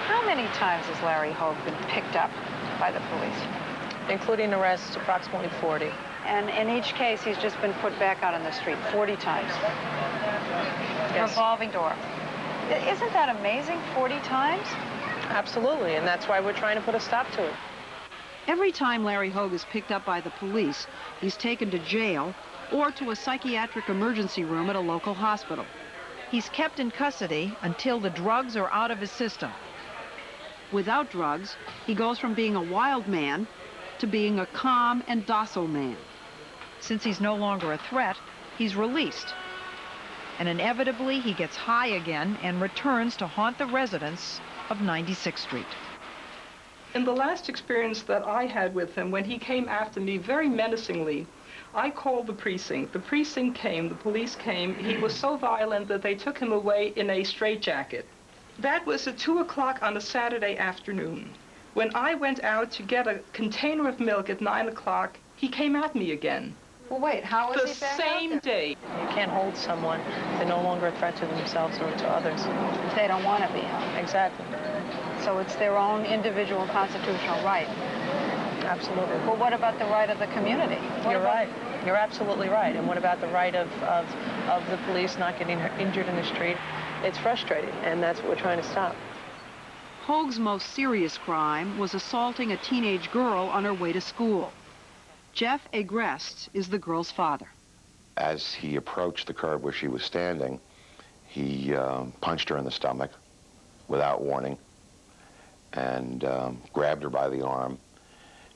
How many times has Larry Hogue been picked up by the police? Including arrests, approximately 40. And in each case, he's just been put back out on the street 40 times. Yes. Revolving door. Isn't that amazing, 40 times? Absolutely, and that's why we're trying to put a stop to it. Every time Larry Hogue is picked up by the police, he's taken to jail or to a psychiatric emergency room at a local hospital. He's kept in custody until the drugs are out of his system. Without drugs, he goes from being a wild man to being a calm and docile man. Since he's no longer a threat, he's released. And inevitably, he gets high again and returns to haunt the residents of 96th Street. In the last experience that I had with him, when he came after me very menacingly, I called the precinct. The precinct came, the police came. He was so violent that they took him away in a straitjacket. That was at 2 o'clock on a Saturday afternoon. When I went out to get a container of milk at 9 o'clock, he came at me again. Well, wait, how was he back out there? The same day. You can't hold someone if they're no longer a threat to themselves or to others. They don't want to be, huh? Exactly. So it's their own individual constitutional right. Absolutely. Well, what about the right of the community? You're right. You're absolutely right. And what about the right of the police not getting injured in the street? It's frustrating, and that's what we're trying to stop. Hogue's most serious crime was assaulting a teenage girl on her way to school. Jeff Agreste is the girl's father. As he approached the curb where she was standing, he punched her in the stomach without warning and grabbed her by the arm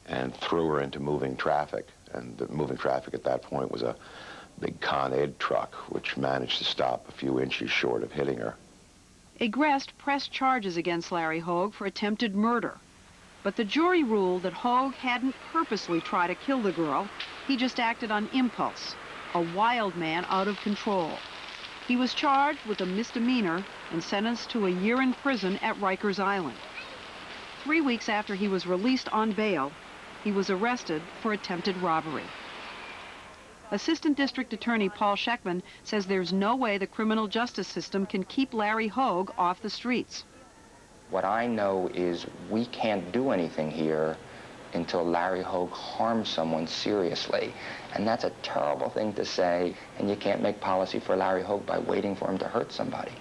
and threw her into moving traffic. And the moving traffic at that point was a big Con Ed truck, which managed to stop a few inches short of hitting her. Agreste pressed charges against Larry Hogue for attempted murder. But the jury ruled that Hogue hadn't purposely tried to kill the girl. He just acted on impulse, a wild man out of control. He was charged with a misdemeanor and sentenced to a year in prison at Rikers Island. 3 weeks after he was released on bail, he was arrested for attempted robbery. Assistant District Attorney Paul Scheckman says there's no way the criminal justice system can keep Larry Hogue off the streets. What I know is we can't do anything here until Larry Hogue harms someone seriously. And that's a terrible thing to say, and you can't make policy for Larry Hogue by waiting for him to hurt somebody.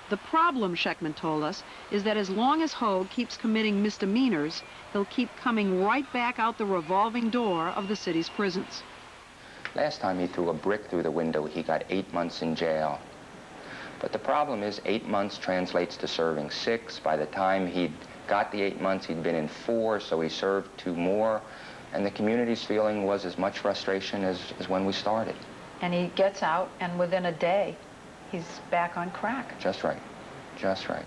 The problem, Scheckman told us, is that as long as Hogue keeps committing misdemeanors, he'll keep coming right back out the revolving door of the city's prisons. Last time he threw a brick through the window, he got 8 months in jail. But the problem is 8 months translates to serving 6. By the time he'd got the 8 months, he'd been in 4, so he served 2 more. And the community's feeling was as much frustration as when we started. And he gets out, and within a day, he's back on crack. Just right. Just right.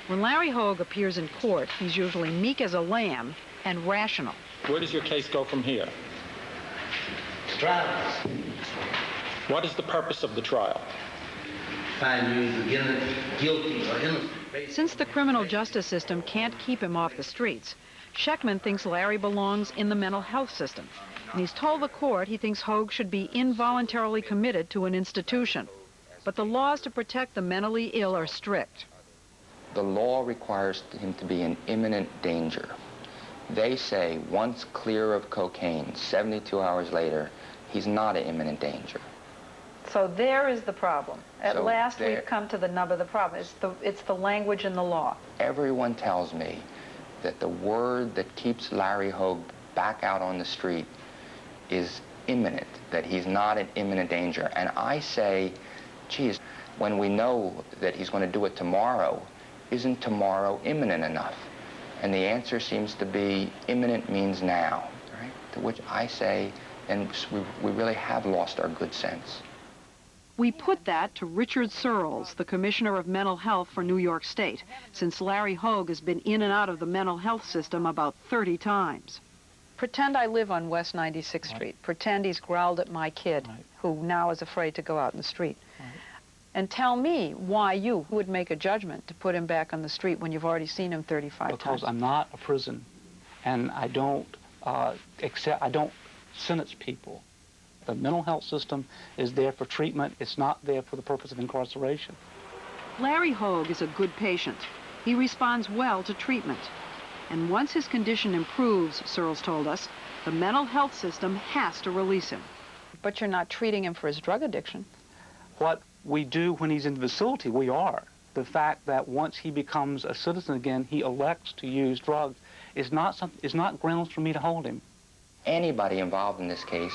When Larry Hogue appears in court, he's usually meek as a lamb and rational. Where does your case go from here? Trial. What is the purpose of the trial? Find you either guilty or innocent. Since the criminal justice system can't keep him off the streets, Scheckman thinks Larry belongs in the mental health system. And he's told the court he thinks Hogue should be involuntarily committed to an institution. But the laws to protect the mentally ill are strict. The law requires him to be in imminent danger. They say once clear of cocaine, 72 hours later, he's not in imminent danger. So there is the problem. At last there, we've come to the nub of the problem. It's the language in the law. Everyone tells me that the word that keeps Larry Hogue back out on the street is imminent, that he's not in imminent danger. And I say, geez, when we know that he's going to do it tomorrow, isn't tomorrow imminent enough? And the answer seems to be imminent means now, right? To which I say, and we really have lost our good sense. We put that to Richard Searles, the Commissioner of Mental Health for New York State, since Larry Hogue has been in and out of the mental health system about 30 times. Pretend I live on West 96th Street. Pretend he's growled at my kid, who now is afraid to go out in the street. And tell me why you would make a judgment to put him back on the street when you've already seen him 35 times. Because I'm not a prison, and I don't sentence people. The mental health system is there for treatment. It's not there for the purpose of incarceration. Larry Hogue is a good patient. He responds well to treatment. And once his condition improves, Searles told us, the mental health system has to release him. But you're not treating him for his drug addiction. What we do when he's in the facility, we are. The fact that once he becomes a citizen again, he elects to use drugs is not grounds for me to hold him. Anybody involved in this case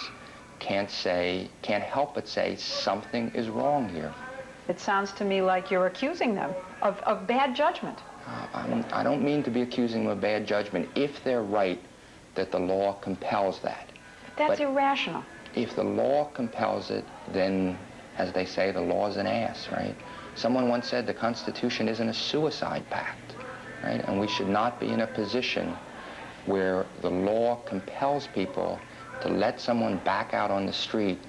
can't help but say something is wrong here. It sounds to me like you're accusing them of bad judgment. I don't mean to be accusing them of bad judgment if they're right that the law compels that. That's irrational. If the law compels it, then, as they say, the law's an ass, right? Someone once said the Constitution isn't a suicide pact, right? And we should not be in a position where the law compels people to let someone back out on the street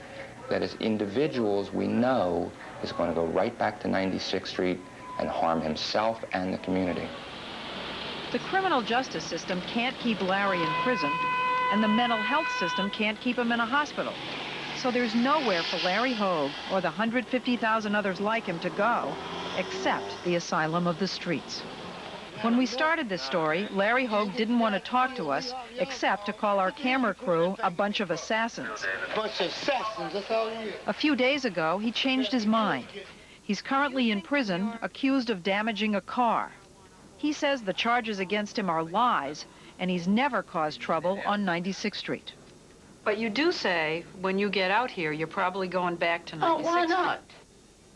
that as individuals we know is going to go right back to 96th Street and harm himself and the community. The criminal justice system can't keep Larry in prison, and the mental health system can't keep him in a hospital. So there's nowhere for Larry Hogue or the 150,000 others like him to go except the asylum of the streets. When we started this story, Larry Hogue didn't want to talk to us except to call our camera crew a bunch of assassins. A bunch of assassins, that's all you is. A few days ago, he changed his mind. He's currently in prison, accused of damaging a car. He says the charges against him are lies, and he's never caused trouble on 96th Street. But you do say, when you get out here, you're probably going back to 96th Oh, why not?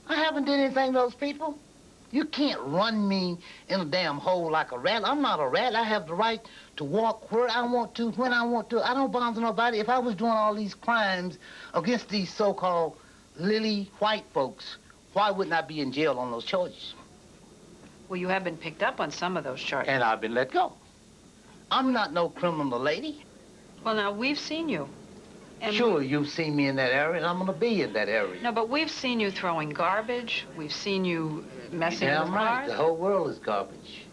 I haven't done anything to those people. You can't run me in a damn hole like a rat. I'm not a rat. I have the right to walk where I want to, when I want to. I don't bother nobody. If I was doing all these crimes against these so-called lily white folks, why wouldn't I be in jail on those charges? Well, you have been picked up on some of those charges. And I've been let go. I'm not no criminal lady. Well, now, we've seen you. And sure, you've seen me in that area, and I'm going to be in that area. No, but we've seen you throwing garbage. We've seen you messing with cars. Right. The whole world is garbage.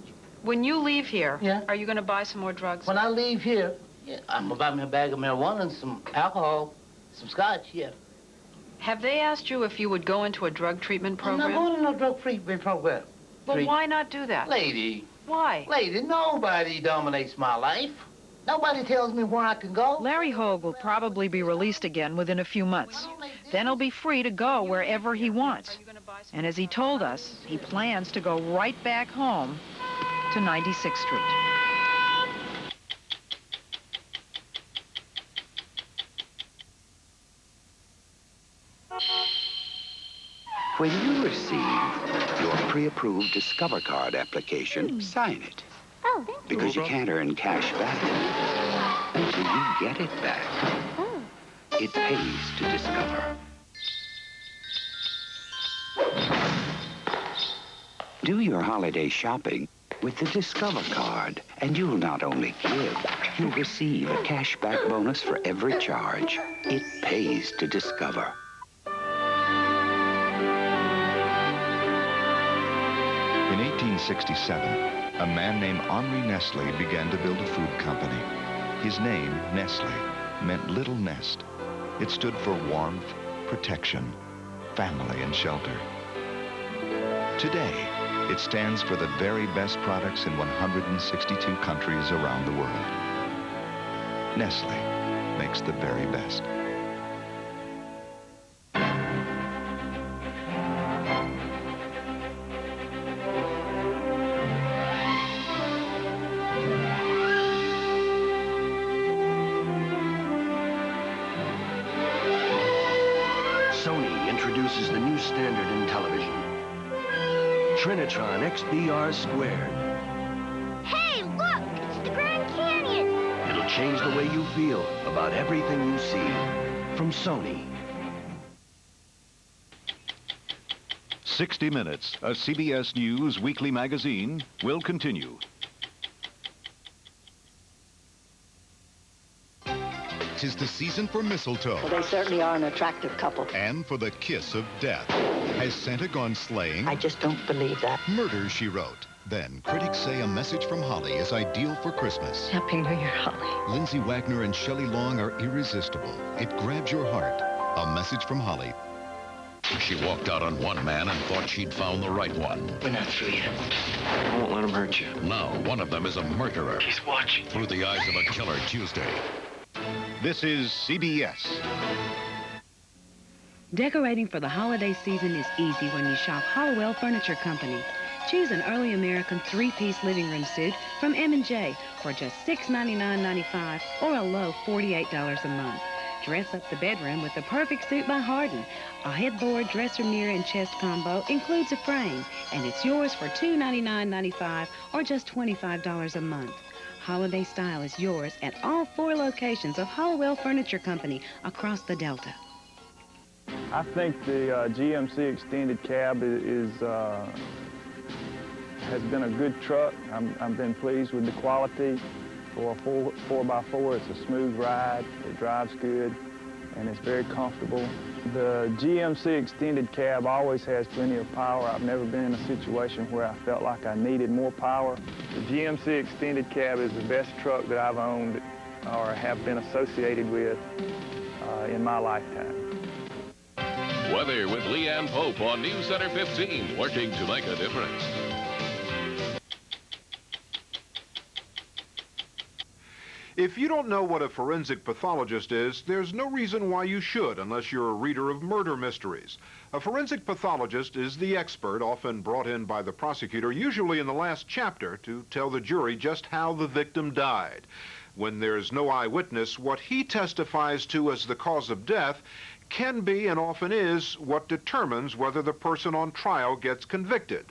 When you leave here, are you going to buy some more drugs? When I leave here, I'm going to buy me a bag of marijuana and some alcohol, some scotch, Have they asked you if you would go into a drug treatment program? I'm not going to no drug treatment program. Well, why not do that? Lady. Why? Lady, nobody dominates my life. Nobody tells me where I can go. Larry Hogue will probably be released again within a few months. Then he'll be free to go wherever he wants. And as he told us, he plans to go right back home to 96th Street. When you receive your pre-approved Discover Card application, sign it. Oh, thank you. Because you can't earn cash back until you get it back. Oh. It pays to discover. Do your holiday shopping with the Discover Card, and you'll not only give, you'll receive a cashback bonus for every charge. It pays to discover. In 1867, a man named Henri Nestle began to build a food company. His name, Nestle, meant little nest. It stood for warmth, protection, family, and shelter. Today, it stands for the very best products in 162 countries around the world. Nestle makes the very best. Sony introduces the new standard in television. Trinitron XBR Squared. Hey, look! It's the Grand Canyon! It'll change the way you feel about everything you see. From Sony. 60 Minutes, a CBS News weekly magazine, will continue. 'Tis the season for mistletoe. Well, they certainly are an attractive couple. And for the kiss of death. Has Santa gone sleighing? I just don't believe that. Murder, She Wrote. Then, critics say A Message from Holly is ideal for Christmas. Happy New Year, Holly. Lindsay Wagner and Shelley Long are irresistible. It grabs your heart. A Message from Holly. She walked out on one man and thought she'd found the right one. We're not through yet. I won't let him hurt you. Now, one of them is a murderer. He's watching. Through the eyes of a killer Tuesday. This is CBS. Decorating for the holiday season is easy when you shop Hollowell Furniture Company. Choose an early American three-piece living room suit from M&J for just $699.95 or a low $48 a month. Dress up the bedroom with the perfect suit by Hardin. A headboard, dresser, mirror, and chest combo includes a frame, and it's yours for $299.95 or just $25 a month. Holiday style is yours at all 4 locations of Hollowell Furniture Company across the Delta. I think the GMC extended cab has been a good truck. I've been pleased with the quality. For a 4x4, it's a smooth ride, it drives good, and it's very comfortable. The GMC extended cab always has plenty of power. I've never been in a situation where I felt like I needed more power. The GMC extended cab is the best truck that I've owned or have been associated with in my lifetime. Weather with Leanne Pope on News Center 15, working to make a difference. If you don't know what a forensic pathologist is, there's no reason why you should unless you're a reader of murder mysteries. A forensic pathologist is the expert often brought in by the prosecutor, usually in the last chapter, to tell the jury just how the victim died. When there's no eyewitness, what he testifies to as the cause of death can be and often is what determines whether the person on trial gets convicted.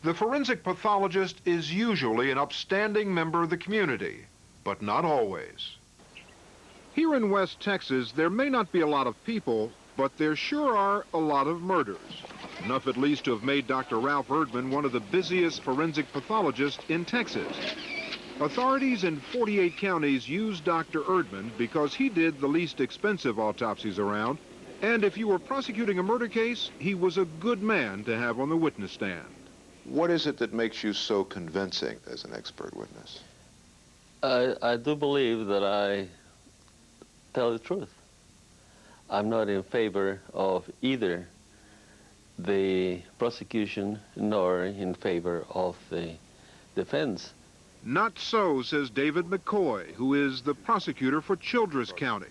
The forensic pathologist is usually an upstanding member of the community, but not always. Here in West Texas, there may not be a lot of people, but there sure are a lot of murders. Enough at least to have made Dr. Ralph Erdman one of the busiest forensic pathologists in Texas. Authorities in 48 counties use Dr. Erdman because he did the least expensive autopsies around, and if you were prosecuting a murder case, he was a good man to have on the witness stand. What is it that makes you so convincing as an expert witness? I do believe that I tell the truth. I'm not in favor of either the prosecution nor in favor of the defense. Not so, says David McCoy, who is the prosecutor for Childress County.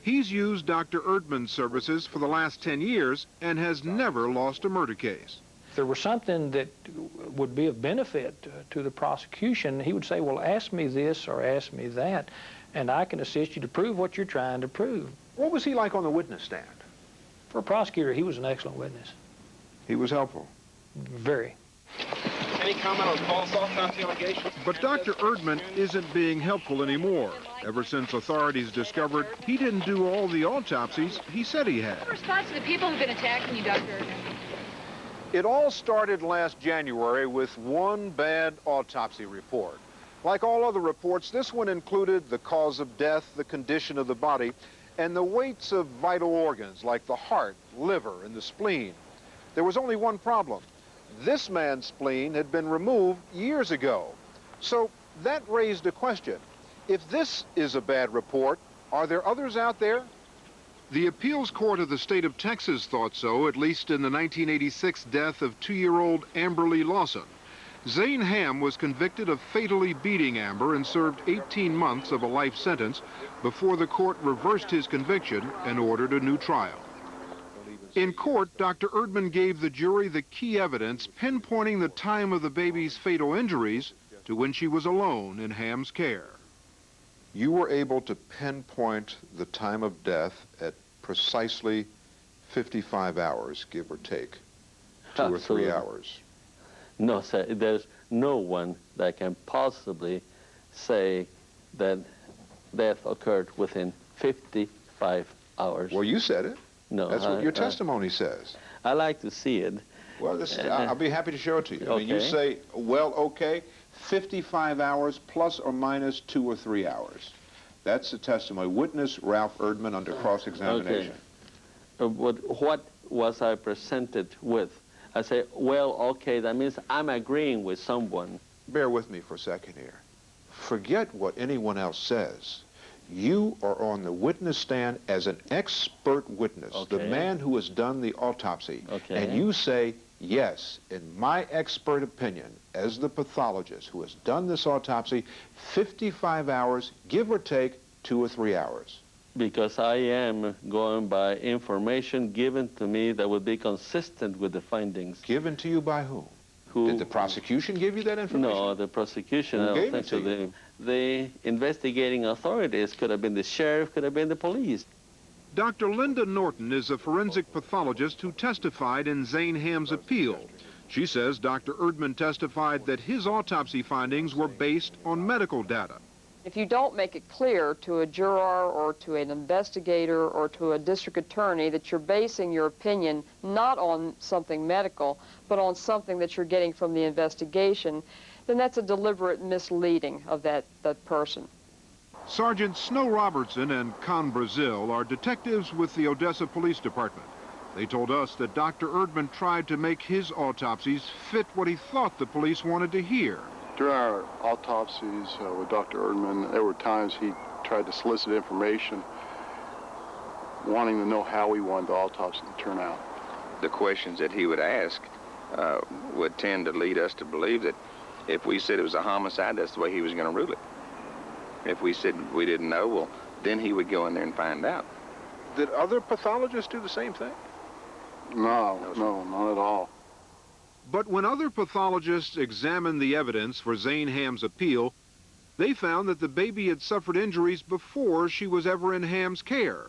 He's used Dr. Erdman's services for the last 10 years and has never lost a murder case. If there was something that would be of benefit to the prosecution, he would say, well, ask me this or ask me that, and I can assist you to prove what you're trying to prove. What was he like on the witness stand? For a prosecutor, he was an excellent witness. He was helpful. Very. Any comment on false autopsy allegations? But Dr. Erdman isn't being helpful anymore. Ever since authorities discovered he didn't do all the autopsies he said he had. What response to the people who've been attacking you, Dr. Erdman? It all started last January with one bad autopsy report. Like all other reports, this one included the cause of death, the condition of the body, and the weights of vital organs like the heart, liver, and the spleen. There was only one problem. This man's spleen had been removed years ago. So that raised a question. If this is a bad report, are there others out there? The appeals court of the state of Texas thought so, at least in the 1986 death of 2-year-old Amberly Lawson. Zane Ham was convicted of fatally beating Amber and served 18 months of a life sentence before the court reversed his conviction and ordered a new trial. In court, Dr. Erdman gave the jury the key evidence pinpointing the time of the baby's fatal injuries to when she was alone in Ham's care. You were able to pinpoint the time of death at precisely 55 hours, give or take, 2 or 3 hours. No, sir, there's no one that can possibly say that death occurred within 55 hours. Well, you said it. No. That's what your testimony says. I like to see it. Well, I'll be happy to show it to you. I mean, you say, well, okay, 55 hours plus or minus 2 or 3 hours. That's the testimony. Witness Ralph Erdman under cross-examination. What was I presented with? I say, well, okay, that means I'm agreeing with someone. Bear with me for a second here. Forget what anyone else says. You are on the witness stand as an expert witness, the man who has done the autopsy. And you say, yes, in my expert opinion, as the pathologist who has done this autopsy, 55 hours, give or take 2 or 3 hours. Because I am going by information given to me that would be consistent with the findings. Given to you by whom? Did the prosecution give you that information? No, the prosecution, I don't think so. The investigating authorities could have been the sheriff, could have been the police. Dr. Linda Norton is a forensic pathologist who testified in Zane Ham's appeal. She says Dr. Erdman testified that his autopsy findings were based on medical data. If you don't make it clear to a juror or to an investigator or to a district attorney that you're basing your opinion not on something medical, but on something that you're getting from the investigation, then that's a deliberate misleading of that person. Sergeant Snow Robertson and Con Brazil are detectives with the Odessa Police Department. They told us that Dr. Erdman tried to make his autopsies fit what he thought the police wanted to hear. During our autopsies with Dr. Erdman, there were times he tried to solicit information, wanting to know how we wanted the autopsy to turn out. The questions that he would ask would tend to lead us to believe that if we said it was a homicide, that's the way he was going to rule it. If we said we didn't know, well, then he would go in there and find out. Did other pathologists do the same thing? No, not at all. But when other pathologists examined the evidence for Zane Ham's appeal, they found that the baby had suffered injuries before she was ever in Ham's care.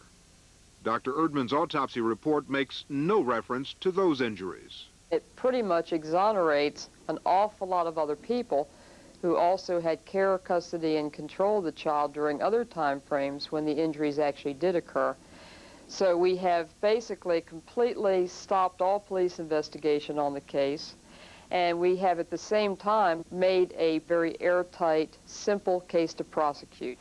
Dr. Erdman's autopsy report makes no reference to those injuries. It pretty much exonerates an awful lot of other people who also had care, custody, and control of the child during other time frames when the injuries actually did occur. So we have basically completely stopped all police investigation on the case, and we have at the same time made a very airtight, simple case to prosecute.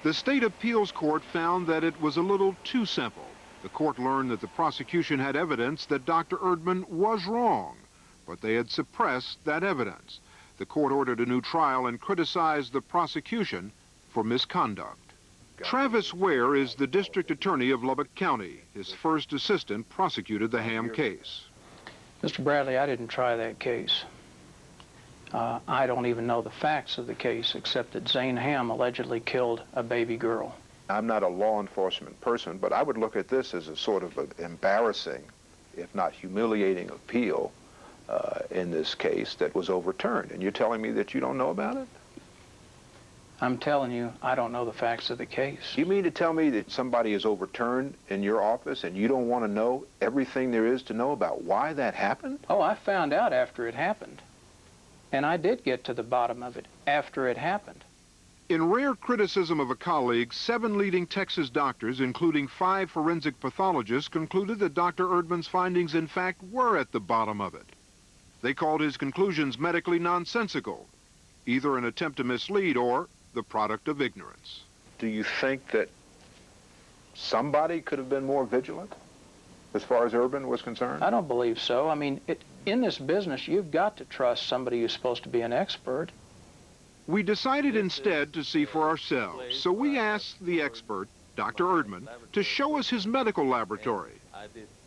The state appeals court found that it was a little too simple. The court learned that the prosecution had evidence that Dr. Erdman was wrong, but they had suppressed that evidence. The court ordered a new trial and criticized the prosecution for misconduct. Travis Ware is the district attorney of Lubbock County. His first assistant prosecuted the Ham case. Mr. Bradley, I didn't try that case. I don't even know the facts of the case, except that Zane Ham allegedly killed a baby girl. I'm not a law enforcement person, but I would look at this as a sort of an embarrassing, if not humiliating, appeal in this case that was overturned. And you're telling me that you don't know about it? I'm telling you, I don't know the facts of the case. You mean to tell me that somebody is overturned in your office and you don't want to know everything there is to know about why that happened? Oh, I found out after it happened. And I did get to the bottom of it after it happened. In rare criticism of a colleague, 7 leading Texas doctors, including 5 forensic pathologists, concluded that Dr. Erdman's findings, in fact, were at the bottom of it. They called his conclusions medically nonsensical, either an attempt to mislead or the product of ignorance. Do you think that somebody could have been more vigilant as far as Erdman was concerned? I don't believe so. I mean, in this business, you've got to trust somebody who's supposed to be an expert. We decided instead to see for ourselves, so we asked the expert, Dr. Erdman, to show us his medical laboratory.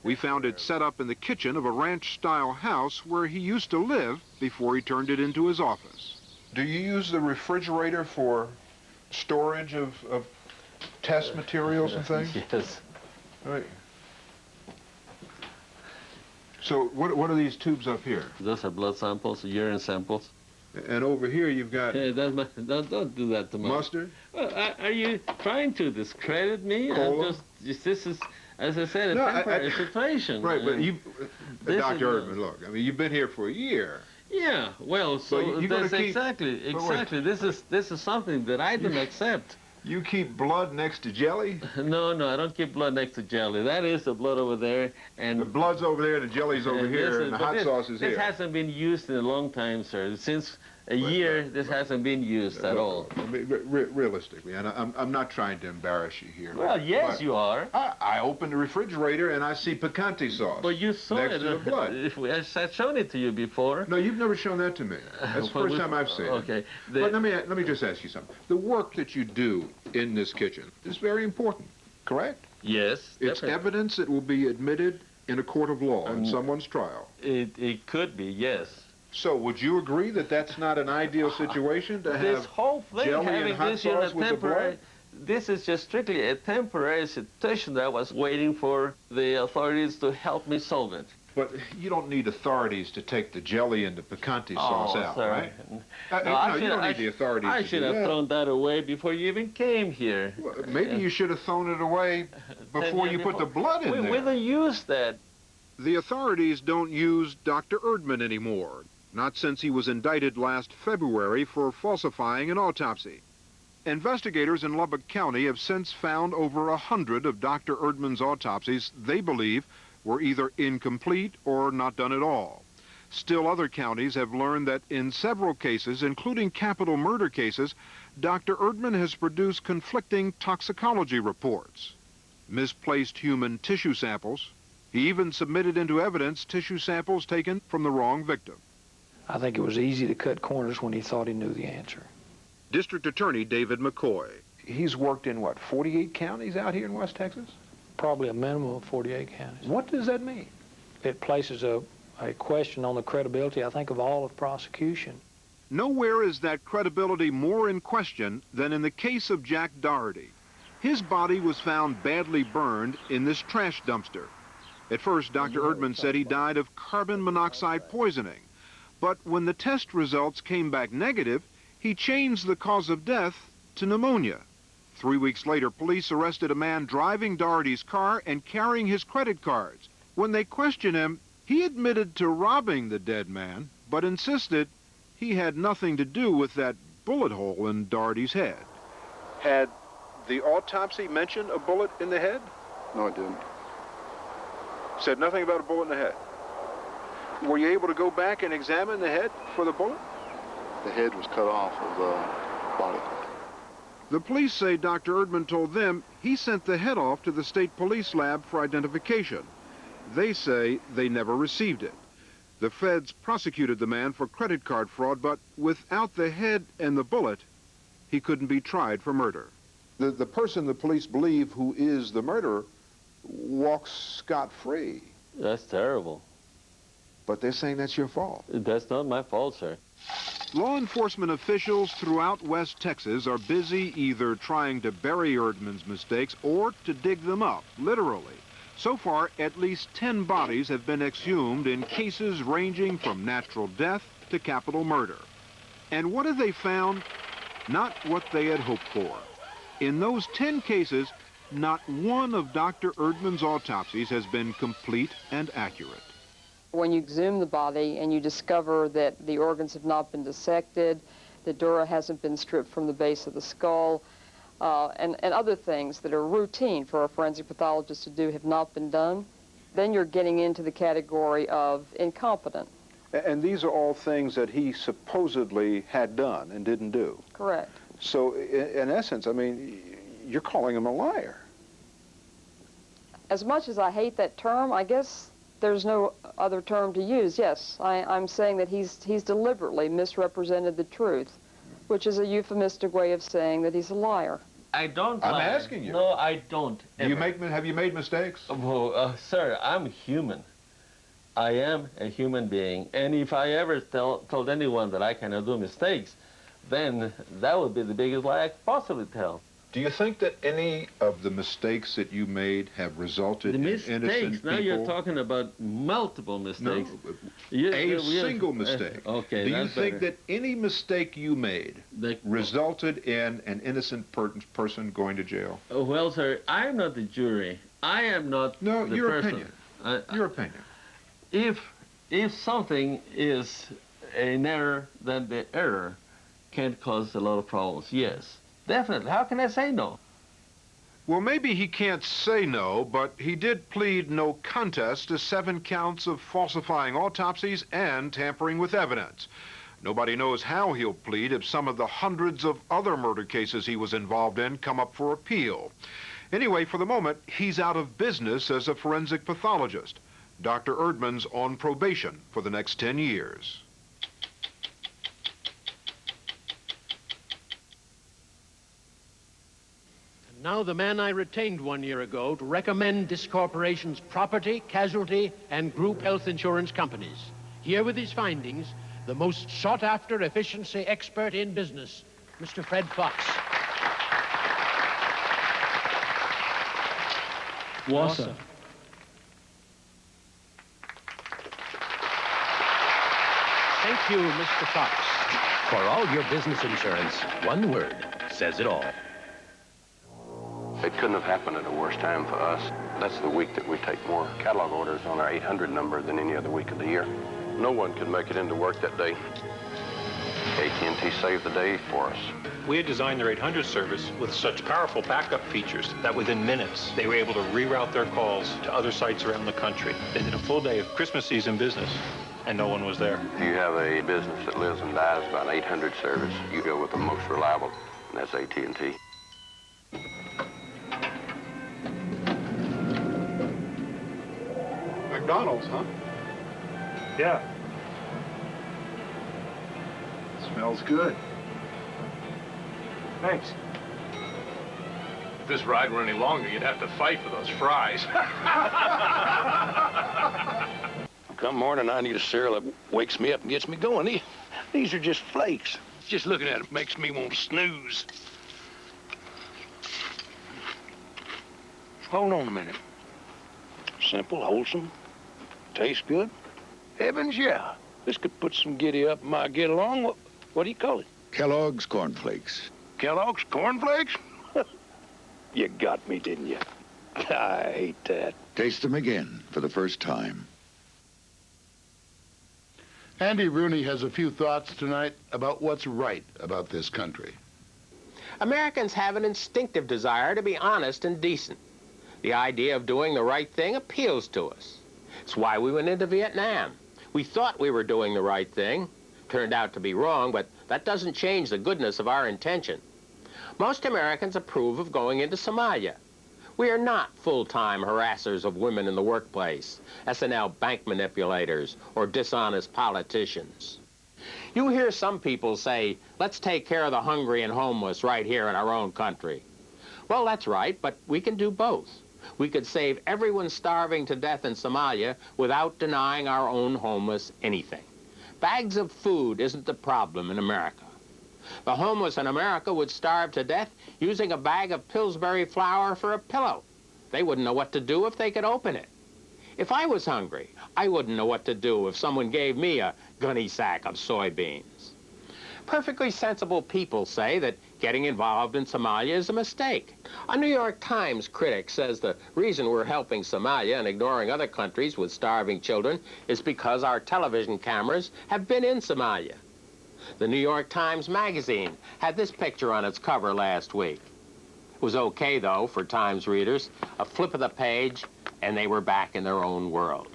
We found it set up in the kitchen of a ranch-style house where he used to live before he turned it into his office. Do you use the refrigerator for storage of test materials and things? Yes. Right. So what are these tubes up here? Those are blood samples, urine samples. And over here you've got... Hey, don't do that to me. Mustard? Well, are you trying to discredit me? Cola? This is, as I said, a temporary situation. Right, but you... Dr. Erdman, Erdman, look, I mean, you've been here for a year. Yeah, well, so that's exactly. This is something that I don't accept. You keep blood next to jelly? No, I don't keep blood next to jelly. That is the blood over there, and the blood's over there, the jelly's over here, and the hot sauce is here. This hasn't been used in a long time, sir. Since a year, this hasn't been used at all. Realistically, and I'm not trying to embarrass you here. Well, yes, you are. I opened the refrigerator and I see picante sauce. But you saw next it. to the blood. I've shown it to you before. No, you've never shown that to me. That's the first time I've seen it. Okay. But let me just ask you something. The work that you do in this kitchen is very important, correct? Yes, It's definitely. evidence that will be admitted in a court of law in someone's trial. It could be, yes. So would you agree that that's not an ideal situation to have This whole thing, jelly having and hot this unit sauce with the temporary, blood? this is just strictly a temporary situation that I was waiting for the authorities to help me solve it. But you don't need authorities to take the jelly and the picante sauce out, sir. right? No, you don't need the authorities I to should do have that. thrown that away before you even came here. Well, maybe you should have thrown it away before you put the blood in there. We don't use that. The authorities don't use Dr. Erdman anymore, not since he was indicted last February for falsifying an autopsy. Investigators in Lubbock County have since found over 100 of Dr. Erdman's autopsies they believe were either incomplete or not done at all. Still, other counties have learned that in several cases, including capital murder cases, Dr. Erdman has produced conflicting toxicology reports, misplaced human tissue samples. He even submitted into evidence tissue samples taken from the wrong victim. I think it was easy to cut corners when he thought he knew the answer. District Attorney David McCoy. He's worked in, what, 48 counties out here in West Texas? Probably a minimum of 48 counties. What does that mean? It places a question on the credibility, I think, of all of prosecution. Nowhere is that credibility more in question than in the case of Jack Doherty. His body was found badly burned in this trash dumpster. At first, Dr. Erdman said he died of carbon monoxide poisoning. But when the test results came back negative, he changed the cause of death to pneumonia. 3 weeks later, police arrested a man driving Doherty's car and carrying his credit cards. When they questioned him, he admitted to robbing the dead man, but insisted he had nothing to do with that bullet hole in Doherty's head. Had the autopsy mentioned a bullet in the head? No, it didn't. Said nothing about a bullet in the head. Were you able to go back and examine the head for the bullet? The head was cut off of the body. The police say Dr. Erdman told them he sent the head off to the state police lab for identification. They say they never received it. The feds prosecuted the man for credit card fraud, but without the head and the bullet, he couldn't be tried for murder. The person the police believe who is the murderer walks scot-free. That's terrible. But they're saying that's your fault. That's not my fault, sir. Law enforcement officials throughout West Texas are busy either trying to bury Erdman's mistakes or to dig them up, literally. So far, at least 10 bodies have been exhumed in cases ranging from natural death to capital murder. And what have they found? Not what they had hoped for. In those 10 cases, not one of Dr. Erdman's autopsies has been complete and accurate. When you exhume the body and you discover that the organs have not been dissected, the dura hasn't been stripped from the base of the skull, and other things that are routine for a forensic pathologist to do have not been done, then you're getting into the category of incompetent. And these are all things that he supposedly had done and didn't do. Correct. So, in essence, I mean, you're calling him a liar. As much as I hate that term, I guess there's no other term to use. Yes, I'm saying that he's deliberately misrepresented the truth, which is a euphemistic way of saying that he's a liar. I don't lie. I'm asking you. No, I don't. Have you made mistakes? Oh, sir, I'm human. I am a human being, and if I ever told anyone that I cannot do mistakes, then that would be the biggest lie I could possibly tell. Do you think that any of the mistakes that you made have resulted in innocent people? Now you're talking about multiple mistakes. No, a single mistake. Okay, do you think that any mistake you made resulted in an innocent person going to jail? Well, sir, I'm not the jury. I am not the person. Your opinion. Your opinion. If something is an error, then the error can cause a lot of problems, yes. Definitely. How can I say no? Well, maybe he can't say no, but he did plead no contest to 7 counts of falsifying autopsies and tampering with evidence. Nobody knows how he'll plead if some of the hundreds of other murder cases he was involved in come up for appeal. Anyway, for the moment, he's out of business as a forensic pathologist. Dr. Erdman's on probation for the next 10 years. Now, the man I retained 1 year ago to recommend this corporation's property, casualty, and group health insurance companies. Here with his findings, the most sought-after efficiency expert in business, Mr. Fred Fox. Wassa. Thank you, Mr. Fox. For all your business insurance, one word says it all. It couldn't have happened at a worse time for us. That's the week that we take more catalog orders on our 800 number than any other week of the year. No one could make it into work that day. AT&T saved the day for us. We had designed their 800 service with such powerful backup features that within minutes, they were able to reroute their calls to other sites around the country. They did a full day of Christmas season business, and no one was there. If you have a business that lives and dies by an 800 service, you go with the most reliable, and that's AT&T. McDonald's, huh? Yeah. Smells good. Thanks. If this ride were any longer, you'd have to fight for those fries. Come morning, I need a cereal that wakes me up and gets me going. These are just flakes. Just looking at it makes me want to snooze. Hold on a minute. Simple, wholesome, tastes good. Heavens, yeah. This could put some giddy up in my get along. What do you call it? Kellogg's Corn Flakes. Kellogg's Corn Flakes? You got me, didn't you? I hate that. Taste them again for the first time. Andy Rooney has a few thoughts tonight about what's right about this country. Americans have an instinctive desire to be honest and decent. The idea of doing the right thing appeals to us. It's why we went into Vietnam. We thought we were doing the right thing. Turned out to be wrong, but that doesn't change the goodness of our intention. Most Americans approve of going into Somalia. We are not full-time harassers of women in the workplace, S&L bank manipulators, or dishonest politicians. You hear some people say, let's take care of the hungry and homeless right here in our own country. Well, that's right, but we can do both. We could save everyone starving to death in Somalia without denying our own homeless anything. Bags of food isn't the problem in America. The homeless in America would starve to death using a bag of Pillsbury flour for a pillow. They wouldn't know what to do if they could open it. If I was hungry, I wouldn't know what to do if someone gave me a gunny sack of soybeans. Perfectly sensible people say that getting involved in Somalia is a mistake. A New York Times critic says the reason we're helping Somalia and ignoring other countries with starving children is because our television cameras have been in Somalia. The New York Times magazine had this picture on its cover last week. It was okay, though, for Times readers. A flip of the page, and they were back in their own world.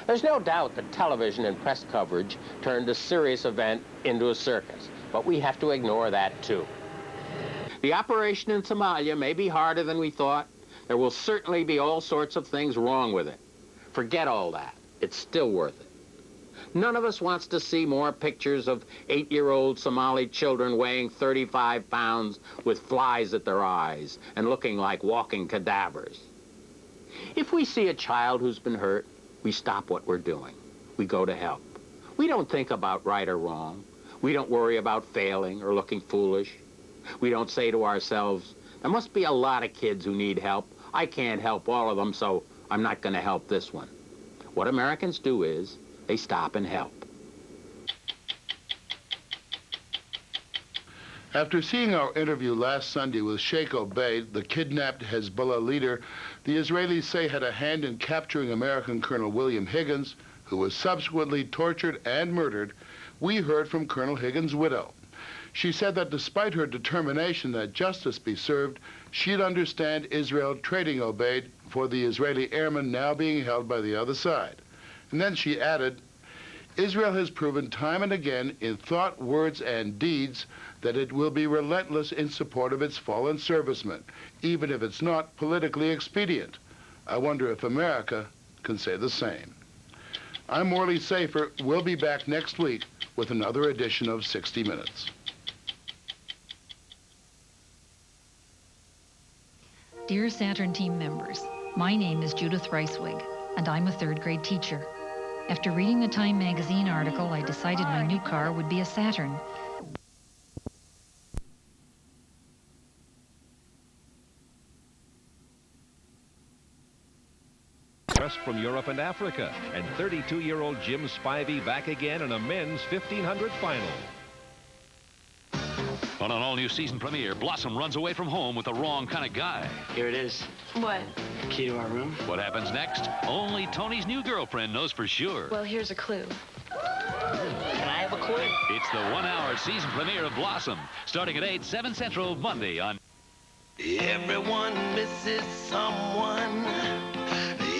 There's no doubt that television and press coverage turned a serious event into a circus, but we have to ignore that, too. The operation in Somalia may be harder than we thought. There will certainly be all sorts of things wrong with it. Forget all that. It's still worth it. None of us wants to see more pictures of 8-year-old Somali children weighing 35 pounds with flies at their eyes and looking like walking cadavers. If we see a child who's been hurt, we stop what we're doing. We go to help. We don't think about right or wrong. We don't worry about failing or looking foolish. We don't say to ourselves, there must be a lot of kids who need help. I can't help all of them, so I'm not going to help this one. What Americans do is they stop and help. After seeing our interview last Sunday with Sheikh Obeid, the kidnapped Hezbollah leader, the Israelis say had a hand in capturing American Colonel William Higgins, who was subsequently tortured and murdered, we heard from Colonel Higgins' widow. She said that despite her determination that justice be served, she'd understand Israel trading Obeid for the Israeli airmen now being held by the other side. And then she added, Israel has proven time and again in thought, words, and deeds that it will be relentless in support of its fallen servicemen, even if it's not politically expedient. I wonder if America can say the same. I'm Morley Safer. We'll be back next week with another edition of 60 Minutes. Dear Saturn team members, my name is Judith Reiswig, and I'm a third-grade teacher. After reading the Time magazine article, I decided my new car would be a Saturn. Just from Europe and Africa, and 32-year-old Jim Spivey back again in a men's 1500 final. On an all-new season premiere, Blossom runs away from home with the wrong kind of guy. Here it is. What? Key to our room. What happens next? Only Tony's new girlfriend knows for sure. Well, here's a clue. Can I have a clue? It's the one-hour season premiere of Blossom, starting at 8, 7 Central, Monday on... Everyone misses someone.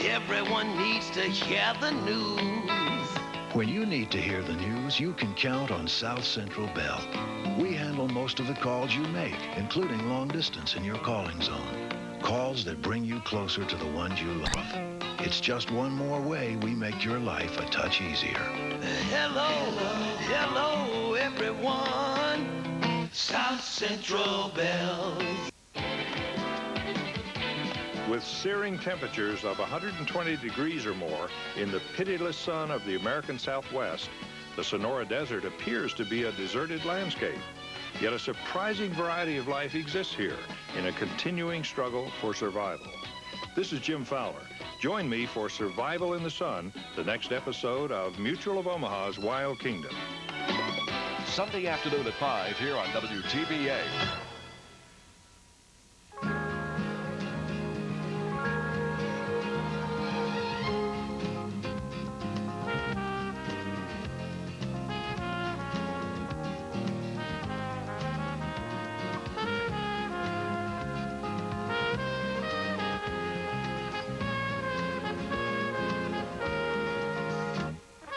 Everyone needs to hear the news. When you need to hear the news, you can count on South Central Bell. We handle most of the calls you make, including long distance in your calling zone. Calls that bring you closer to the ones you love. It's just one more way we make your life a touch easier. Hello, hello, everyone. South Central Bell. With searing temperatures of 120 degrees or more in the pitiless sun of the American Southwest, the Sonora Desert appears to be a deserted landscape. Yet a surprising variety of life exists here in a continuing struggle for survival. This is Jim Fowler. Join me for Survival in the Sun, the next episode of Mutual of Omaha's Wild Kingdom. Sunday afternoon at 5 here on WTVA.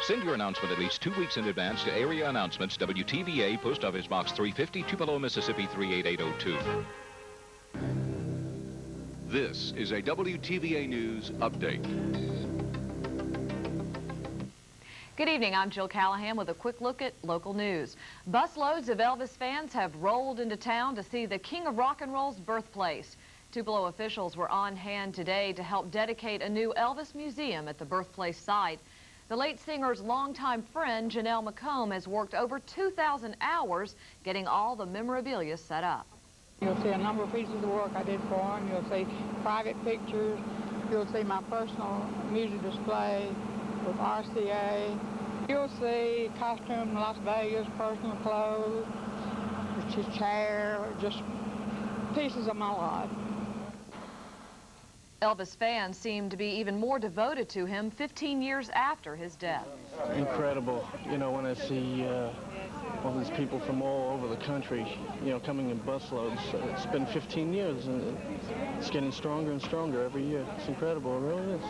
Send your announcement at least 2 weeks in advance to Area Announcements, WTVA, Post Office Box 350, Tupelo, Mississippi 38802. This is a WTVA News update. Good evening, I'm Jill Callahan with a quick look at local news. Busloads of Elvis fans have rolled into town to see the King of Rock and Roll's birthplace. Tupelo officials were on hand today to help dedicate a new Elvis museum at the birthplace site. The late singer's longtime friend, Janelle McComb, has worked over 2,000 hours getting all the memorabilia set up. You'll see a number of pieces of work I did for him. You'll see private pictures. You'll see my personal music display with RCA. You'll see costume in Las Vegas, personal clothes, his chair, just pieces of my life. Elvis fans seem to be even more devoted to him 15 years after his death. Incredible, you know, when I see all these people from all over the country, you know, coming in busloads. It's been 15 years, and it's getting stronger and stronger every year. It's incredible, it really is.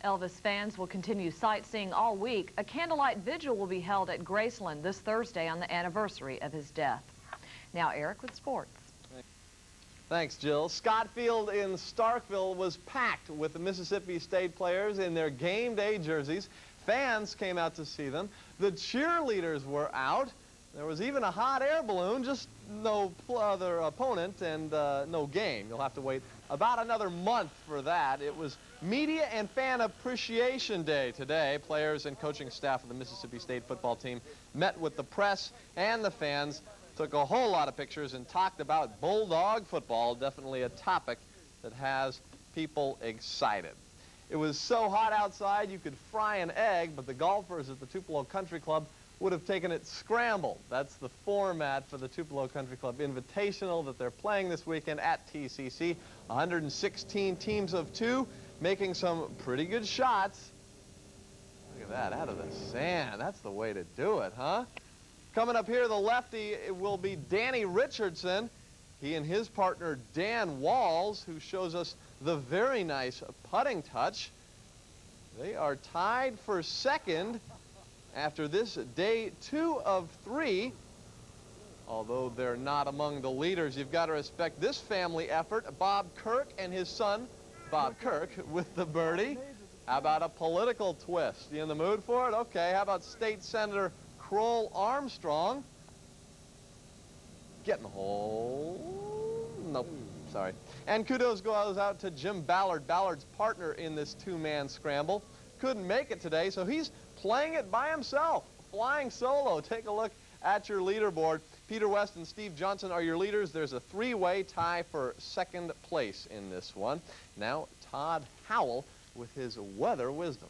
Elvis fans will continue sightseeing all week. A candlelight vigil will be held at Graceland this Thursday on the anniversary of his death. Now, Eric with sports. Thanks, Jill. Scott Field in Starkville was packed with the Mississippi State players in their game day jerseys. Fans came out to see them. The cheerleaders were out. There was even a hot air balloon, just no other opponent and no game. You'll have to wait about another month for that. It was Media and Fan Appreciation Day today. Players and coaching staff of the Mississippi State football team met with the press and the fans, took a whole lot of pictures, and talked about Bulldog football, definitely a topic that has people excited. It was so hot outside you could fry an egg, but the golfers at the Tupelo Country Club would have taken it scrambled. That's the format for the Tupelo Country Club Invitational that they're playing this weekend at TCC. 116 teams of 2 making some pretty good shots. Look at that, out of the sand. That's the way to do it, huh? Coming up here, the lefty, it will be Danny Richardson. He and his partner, Dan Walls, who shows us the very nice putting touch. They are tied for second after this day 2 of 3. Although they're not among the leaders, you've got to respect this family effort. Bob Kirk and his son, Bob Kirk, with the birdie. How about a political twist? You in the mood for it? Okay, how about State Senator Kroll Armstrong? Getting the hole. Nope. sorry. And kudos goes out to Jim Ballard, Ballard's partner in this two-man scramble. Couldn't make it today, so he's playing it by himself, flying solo. Take a look at your leaderboard. Peter West and Steve Johnson are your leaders. There's a three-way tie for second place in this one. Now, Todd Howell with his weather wisdom.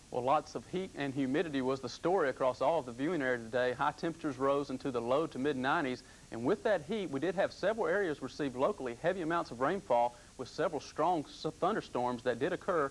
Well, lots of heat and humidity was the story across all of the viewing area today. High temperatures rose into the low to mid-90s, and with that heat, we did have several areas receive locally heavy amounts of rainfall with several strong thunderstorms that did occur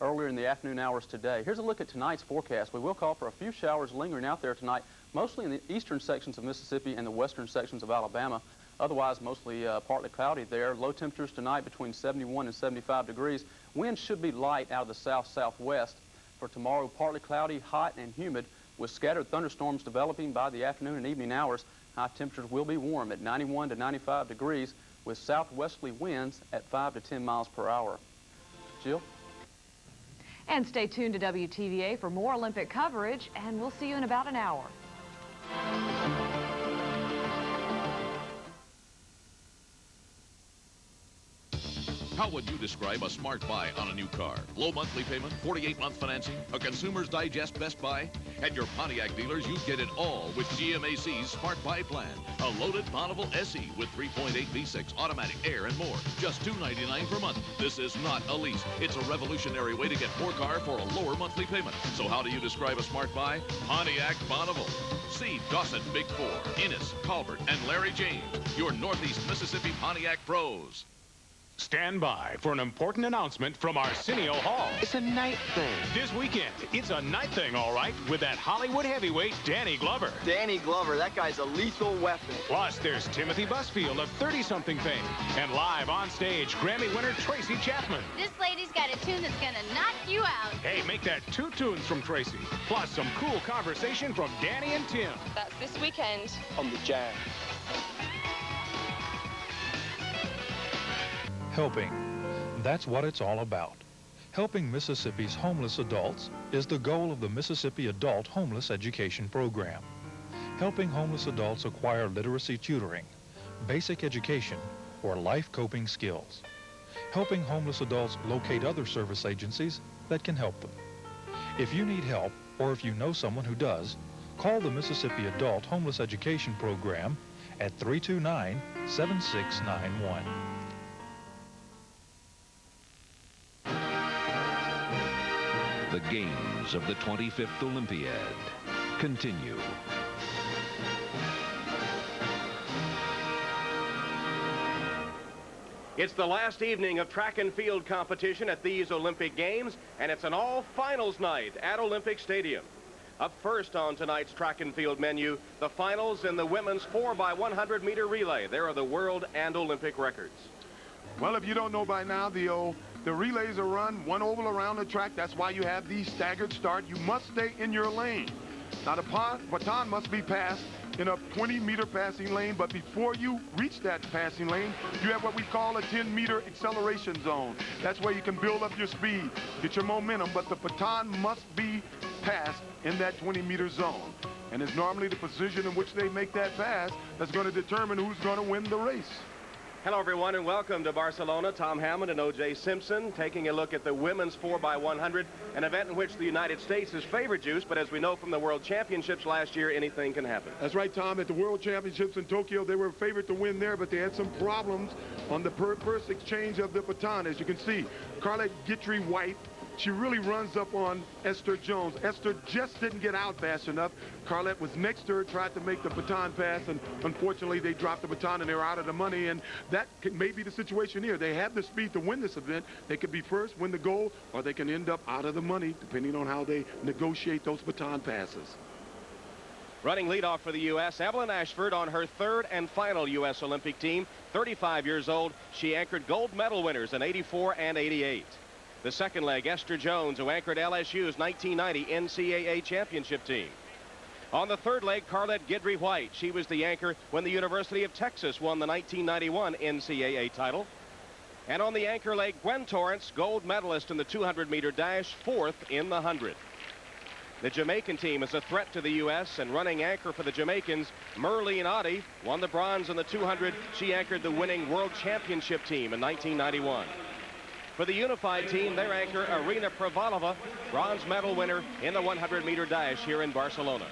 earlier in the afternoon hours today. Here's a look at tonight's forecast. We will call for a few showers lingering out there tonight, mostly in the eastern sections of Mississippi and the western sections of Alabama. Otherwise, mostly partly cloudy there. Low temperatures tonight between 71 and 75 degrees. Winds should be light out of the south-southwest. For tomorrow, partly cloudy, hot, and humid with scattered thunderstorms developing by the afternoon and evening hours. High temperatures will be warm at 91 to 95 degrees with southwesterly winds at 5 to 10 miles per hour. Jill? And stay tuned to WTVA for more Olympic coverage, and we'll see you in about an hour. How would you describe a smart buy on a new car? Low monthly payment, 48-month financing, a Consumer's Digest best buy? At your Pontiac dealers, you get it all with GMAC's Smart Buy Plan. A loaded Bonneville SE with 3.8 V6, automatic, air, and more. Just $299 per month. This is not a lease. It's a revolutionary way to get more car for a lower monthly payment. So how do you describe a smart buy? Pontiac Bonneville. See Dawson, Big Four, Innes, Colbert, and Larry James, your Northeast Mississippi Pontiac pros. Stand by for an important announcement from Arsenio Hall. It's a night thing. This weekend, it's a night thing, all right, with that Hollywood heavyweight, Danny Glover. Danny Glover, that guy's a lethal weapon. Plus, there's Timothy Busfield of 30-something fame. And live on stage, Grammy winner Tracy Chapman. This lady's got a tune that's gonna knock you out. Hey, make that 2 tunes from Tracy. Plus, some cool conversation from Danny and Tim. That's this weekend on the Jam. Helping. That's what it's all about. Helping Mississippi's homeless adults is the goal of the Mississippi Adult Homeless Education Program. Helping homeless adults acquire literacy tutoring, basic education, or life coping skills. Helping homeless adults locate other service agencies that can help them. If you need help, or if you know someone who does, call the Mississippi Adult Homeless Education Program at 329-7691. The games of the 25th Olympiad continue. It's the last evening of track and field competition at these Olympic Games, and it's an all-finals night at Olympic Stadium. Up first on tonight's track and field menu, the finals in the women's 4x100 meter relay. There are the world and Olympic records. Well, if you don't know by now, the relays are run one oval around the track. That's why you have the staggered start. You must stay in your lane. Now, the baton must be passed in a 20-meter passing lane, but before you reach that passing lane, you have what we call a 10-meter acceleration zone. That's where you can build up your speed, get your momentum, but the baton must be passed in that 20-meter zone. And it's normally the position in which they make that pass that's going to determine who's going to win the race. Hello, everyone, and welcome to Barcelona. Tom Hammond and O.J. Simpson taking a look at the women's 4x100, an event in which the United States is favored juice, but as we know from the World Championships last year, anything can happen. That's right, Tom. At the World Championships in Tokyo, they were favored to win there, but they had some problems on the first exchange of the baton. As you can see, Carlette Guitry-White, she really runs up on Esther Jones. Esther just didn't get out fast enough. Carlette was next to her, tried to make the baton pass, and unfortunately they dropped the baton and they were out of the money, and that may be the situation here. They have the speed to win this event. They could be first, win the gold, or they can end up out of the money, depending on how they negotiate those baton passes. Running leadoff for the U.S., Evelyn Ashford on her third and final U.S. Olympic team. 35 years old, she anchored gold medal winners in 84 and 88. The second leg, Esther Jones, who anchored LSU's 1990 NCAA championship team. On the third leg, Carlette Guidry-White. She was the anchor when the University of Texas won the 1991 NCAA title. And on the anchor leg, Gwen Torrance, gold medalist in the 200-meter dash, fourth in the 100. The Jamaican team is a threat to the U.S. and running anchor for the Jamaicans, Merlene Ottey, won the bronze in the 200. She anchored the winning World Championship team in 1991. For the unified team, their anchor, Arina Pravalova, bronze medal winner in the 100-meter dash here in Barcelona.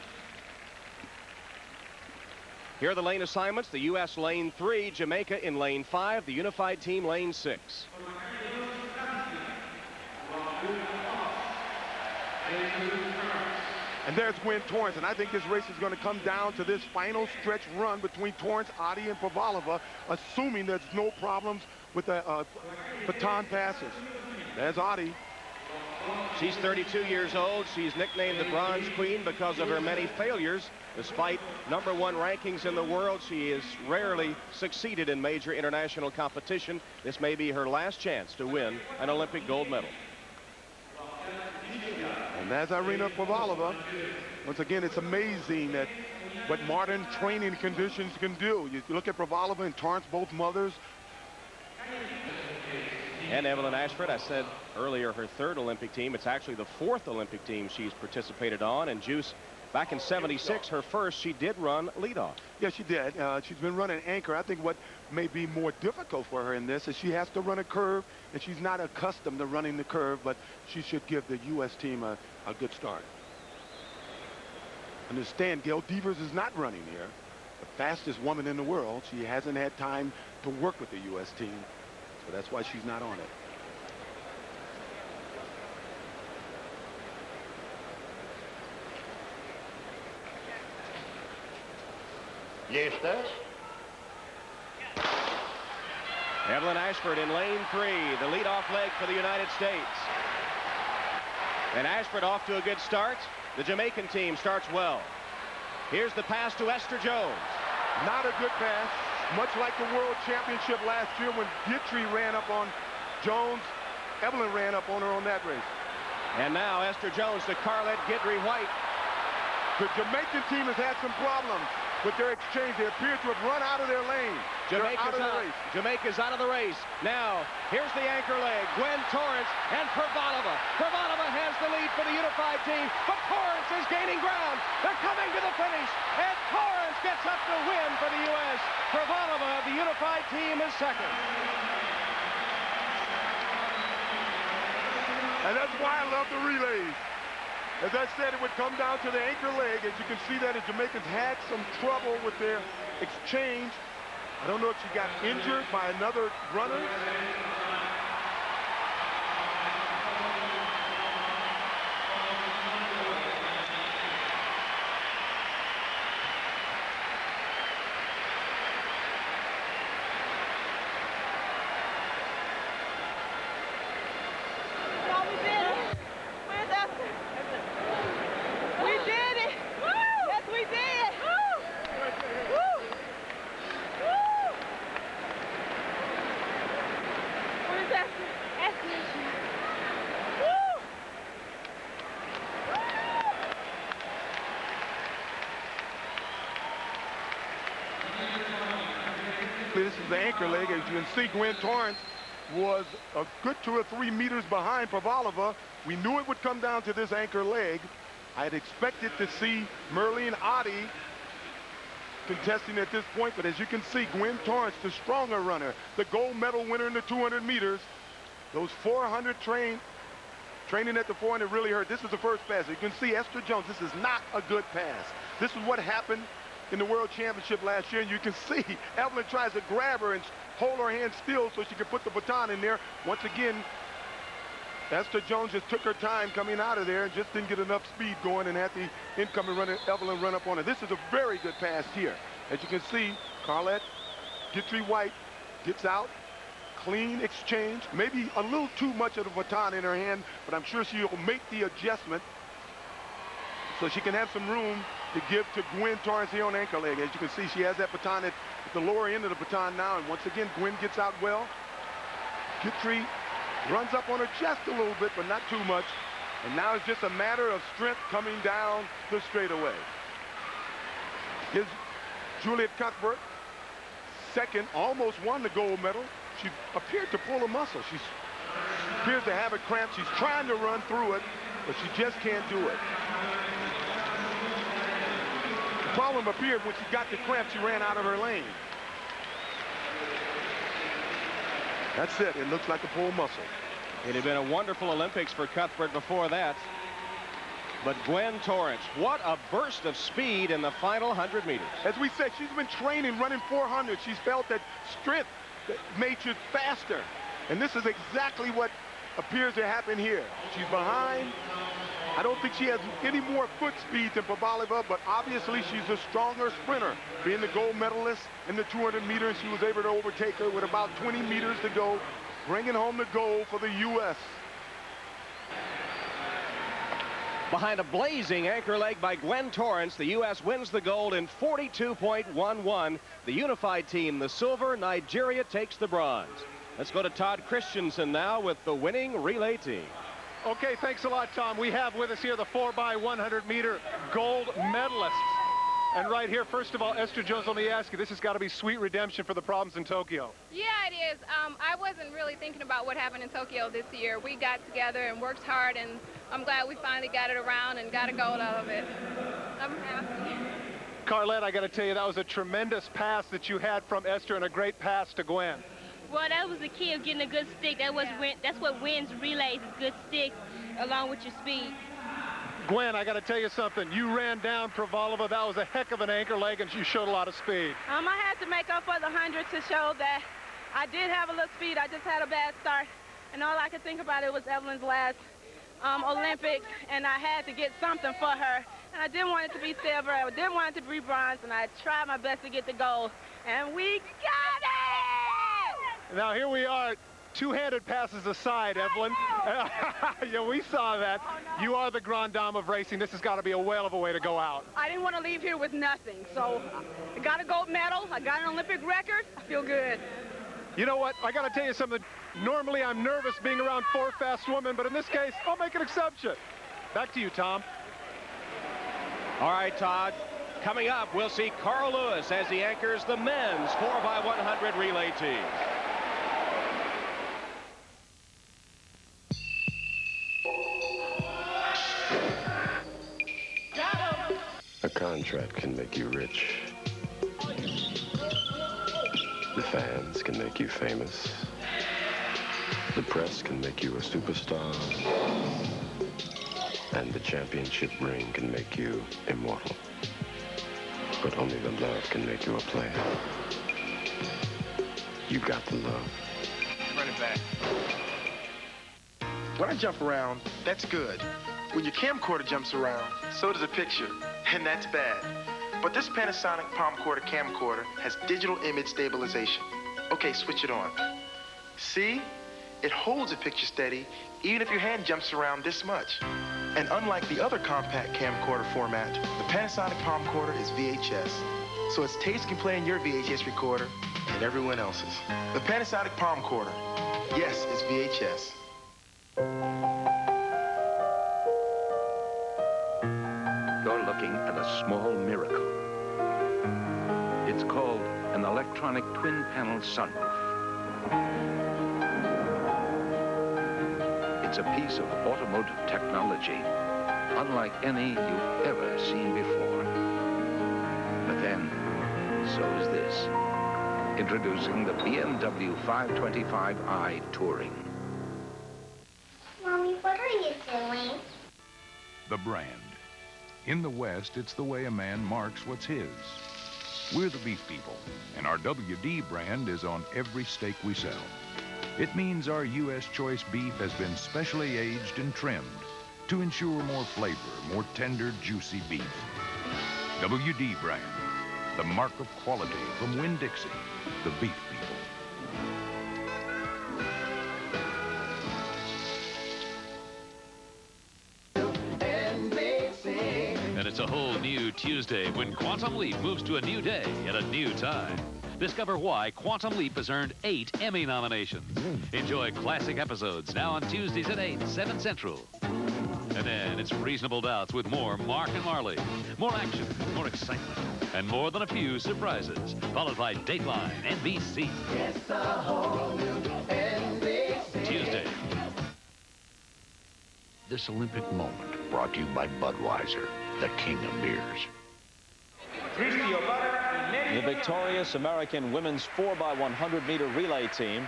Here are the lane assignments. The U.S. lane 3, Jamaica in lane 5, the unified team lane 6. And there's Gwen Torrence, and I think this race is going to come down to this final stretch run between Torrence, Ottey, and Pravalova, assuming there's no problems with the baton passes. There's Ottey. She's 32 years old. She's nicknamed the Bronze Queen because of her many failures. Despite #1 rankings in the world, she has rarely succeeded in major international competition. This may be her last chance to win an Olympic gold medal. And that's Arina Pravalova. Once again, it's amazing that what modern training conditions can do. You look at Pravalova and Torrence, both mothers. And Evelyn Ashford, I said earlier, her 3rd Olympic team. It's actually the 4th Olympic team she's participated on. And Juice, back in '76, her first, she did run leadoff. Yeah, she did. She's been running anchor. I think what may be more difficult for her in this is she has to run a curve, and she's not accustomed to running the curve, but she should give the U.S. team a good start. Understand, Gail Devers is not running here. The fastest woman in the world. She hasn't had time to work with the U.S. team, so that's why she's not on it. Yes, sir. Evelyn Ashford in lane 3, the leadoff leg for the United States. And Ashford off to a good start. The Jamaican team starts well. Here's the pass to Esther Jones. Not a good pass. Much like the World Championship last year when Gitry ran up on Jones, Evelyn ran up on her on that race. And now Esther Jones to Carlette Gidry White. The Jamaican team has had some problems with their exchange. They appear to have run out of their lane. Jamaica's out of the race. Now, here's the anchor leg. Gwen Torrence and Pravalova. Pravalova has the lead for the unified team, but Torrence is gaining ground. They're coming to the finish, and Torrence gets up to win for the U.S. Pravalova, the unified team, is second. And that's why I love the relays. As I said, it would come down to the anchor leg. As you can see that the Jamaicans had some trouble with their exchange. I don't know if she got injured by another runner. This is the anchor leg. As you can see, Gwen Torrence was a good 2 or 3 meters behind Pravalova. We knew it would come down to this anchor leg. I had expected to see Merlene Ottey contesting at this point, but as you can see, Gwen Torrence, the stronger runner, the gold medal winner in the 200 meters. Those 400 training at the 400 really hurt. This is the first pass. You can see Esther Jones. This is not a good pass. This is what happened in the World Championship last year, and you can see Evelyn tries to grab her and hold her hand still so she can put the baton in there. Once again, Esther Jones just took her time coming out of there and just didn't get enough speed going and had the incoming runner, Evelyn, run up on her. This is a very good pass here. As you can see, Carlette Gitry White gets out, clean exchange, maybe a little too much of the baton in her hand, but I'm sure she'll make the adjustment so she can have some room to give to Gwen Torrence here on anchor leg. As you can see, she has that baton at the lower end of the baton now, and once again, Gwen gets out well. Gitry runs up on her just a little bit, but not too much. And now it's just a matter of strength coming down the straightaway. Here's Juliet Cuthbert, second, almost won the gold medal. She appeared to pull a muscle. She appears to have a cramp. She's trying to run through it, but she just can't do it. problem appeared when she got the cramp, she ran out of her lane. That's it. It looks like a pulled muscle. It had been a wonderful Olympics for Cuthbert before that. But Gwen Torrance, what a burst of speed in the final 100 meters. As we said, she's been training running 400. She's felt that strength that made you faster. And this is exactly what appears to happen here. She's behind. I don't think she has any more foot speed than Pavalova, but obviously she's a stronger sprinter. Being the gold medalist in the 200 meters, she was able to overtake her with about 20 meters to go, bringing home the gold for the U.S. Behind a blazing anchor leg by Gwen Torrance, the U.S. wins the gold in 42.11. The unified team, the silver, Nigeria takes the bronze. Let's go to Todd Christensen now with the winning relay team. Okay, thanks a lot, Tom. We have with us here the 4x100 meter gold medalists. And right here, first of all, Esther Jones, let me ask you, this has got to be sweet redemption for the problems in Tokyo. Yeah, it is. I wasn't really thinking about what happened in Tokyo this year. We got together and worked hard, and I'm glad we finally got it around and got a gold out of it. I'm happy. Carlette, I got to tell you, that was a tremendous pass that you had from Esther and a great pass to Gwen. Well, that was the key of getting a good stick. That's what wins relays, is good sticks along with your speed. Gwen, I got to tell you something. You ran down Pravalova. That was a heck of an anchor leg, and you showed a lot of speed. I had to make up for the 100 to show that I did have a little speed. I just had a bad start, and all I could think about it was Evelyn's last Olympics, and I had to get something for her. And I didn't want it to be silver. I didn't want it to be bronze, and I tried my best to get the gold, and we got it! Now here we are. Two-handed passes aside, Evelyn. Yeah, we saw that. Oh, no. You are the grande dame of racing. This has got to be a whale of a way to go out. I didn't want to leave here with nothing, so I got a gold medal. I got an Olympic record. I feel good. You know what? I got to tell you something. Normally, I'm nervous being around four fast women, but in this case, I'll make an exception. Back to you, Tom. All right, Todd. Coming up, we'll see Carl Lewis as he anchors the men's 4x100 relay team. A contract can make you rich. The fans can make you famous. The press can make you a superstar. And the championship ring can make you immortal. But only the love can make you a player. You got the love. Run it back. When I jump around, that's good. When your camcorder jumps around, so does a picture, and that's bad. But this Panasonic Palmcorder camcorder has digital image stabilization. Okay, switch it on. See? It holds a picture steady, even if your hand jumps around this much. And unlike the other compact camcorder format, the Panasonic Palmcorder is VHS. So its taste can play in your VHS recorder and everyone else's. The Panasonic Palmcorder. Yes, it's VHS. You're looking at a small miracle. It's called an electronic twin-panel sunroof. It's a piece of automotive technology unlike any you've ever seen before. But then, so is this. Introducing the BMW 525i Touring. Mommy, what are you doing? The brand. In the West, it's the way a man marks what's his. We're the beef people, and our WD brand is on every steak we sell. It means our U.S. choice beef has been specially aged and trimmed to ensure more flavor, more tender, juicy beef. WD brand, the mark of quality from Winn-Dixie, the beef people. And it's a whole new Tuesday when Quantum Leap moves to a new day at a new time. Discover why Quantum Leap has earned 8 Emmy nominations. Enjoy classic episodes now on Tuesdays at 8, 7 Central. And then it's Reasonable Doubts with more Mark and Marley. More action, more excitement, and more than a few surprises. Followed by Dateline, NBC. It's a whole new NBC. Tuesday. This Olympic moment brought to you by Budweiser, the king of beers. The victorious American women's 4x100 meter relay team.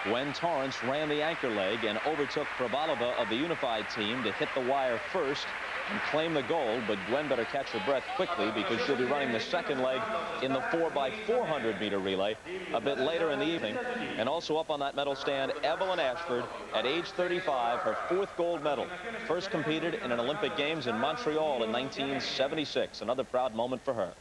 Gwen Torrance ran the anchor leg and overtook Pravalova of the unified team to hit the wire first and claim the gold, but Gwen better catch her breath quickly because she'll be running the second leg in the 4x400 meter relay a bit later in the evening. And also up on that medal stand, Evelyn Ashford, at age 35, her 4th gold medal. First competed in an Olympic Games in Montreal in 1976. Another proud moment for her.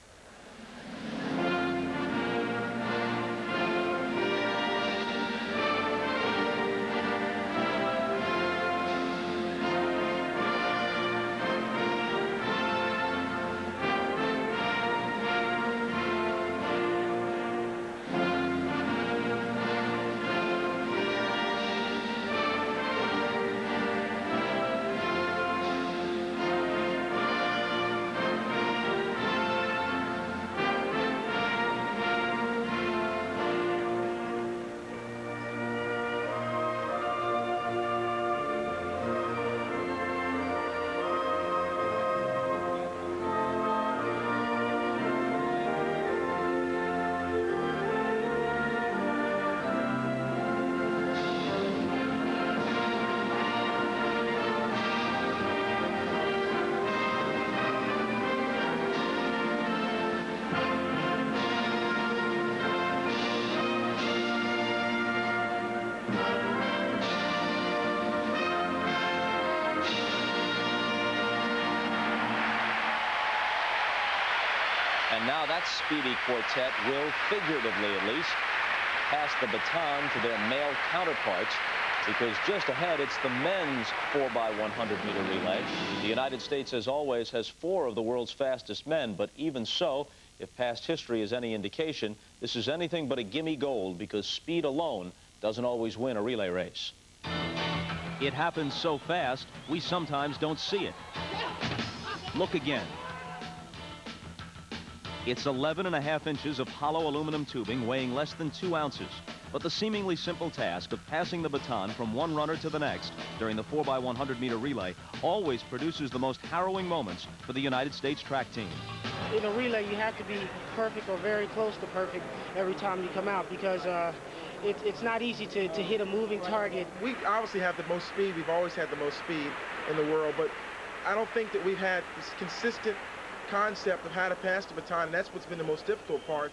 And now that speedy quartet will, figuratively at least, pass the baton to their male counterparts, because just ahead it's the men's 4x100 meter relay. The United States, as always, has 4 of the world's fastest men, but even so, if past history is any indication, this is anything but a gimme gold, because speed alone doesn't always win a relay race. It happens so fast, we sometimes don't see it. Look again. It's 11.5 inches of hollow aluminum tubing weighing less than 2 ounces. But the seemingly simple task of passing the baton from one runner to the next during the 4x100 meter relay always produces the most harrowing moments for the United States track team. In a relay, you have to be perfect or very close to perfect every time you come out, because it's not easy to hit a moving target. We obviously have the most speed. We've always had the most speed in the world, but I don't think that we've had this consistent concept of how to pass the baton, and that's what's been the most difficult part.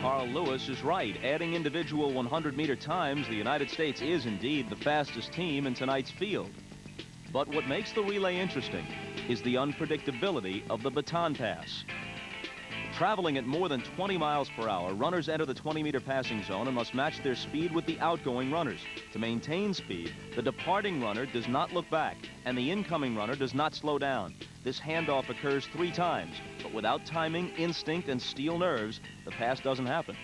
Carl Lewis is right. Adding individual 100-meter times, the United States is indeed the fastest team in tonight's field. But what makes the relay interesting is the unpredictability of the baton pass. Traveling at more than 20 miles per hour, runners enter the 20-meter passing zone and must match their speed with the outgoing runners. To maintain speed, the departing runner does not look back, and the incoming runner does not slow down. This handoff occurs 3 times, but without timing, instinct, and steel nerves, the pass doesn't happen.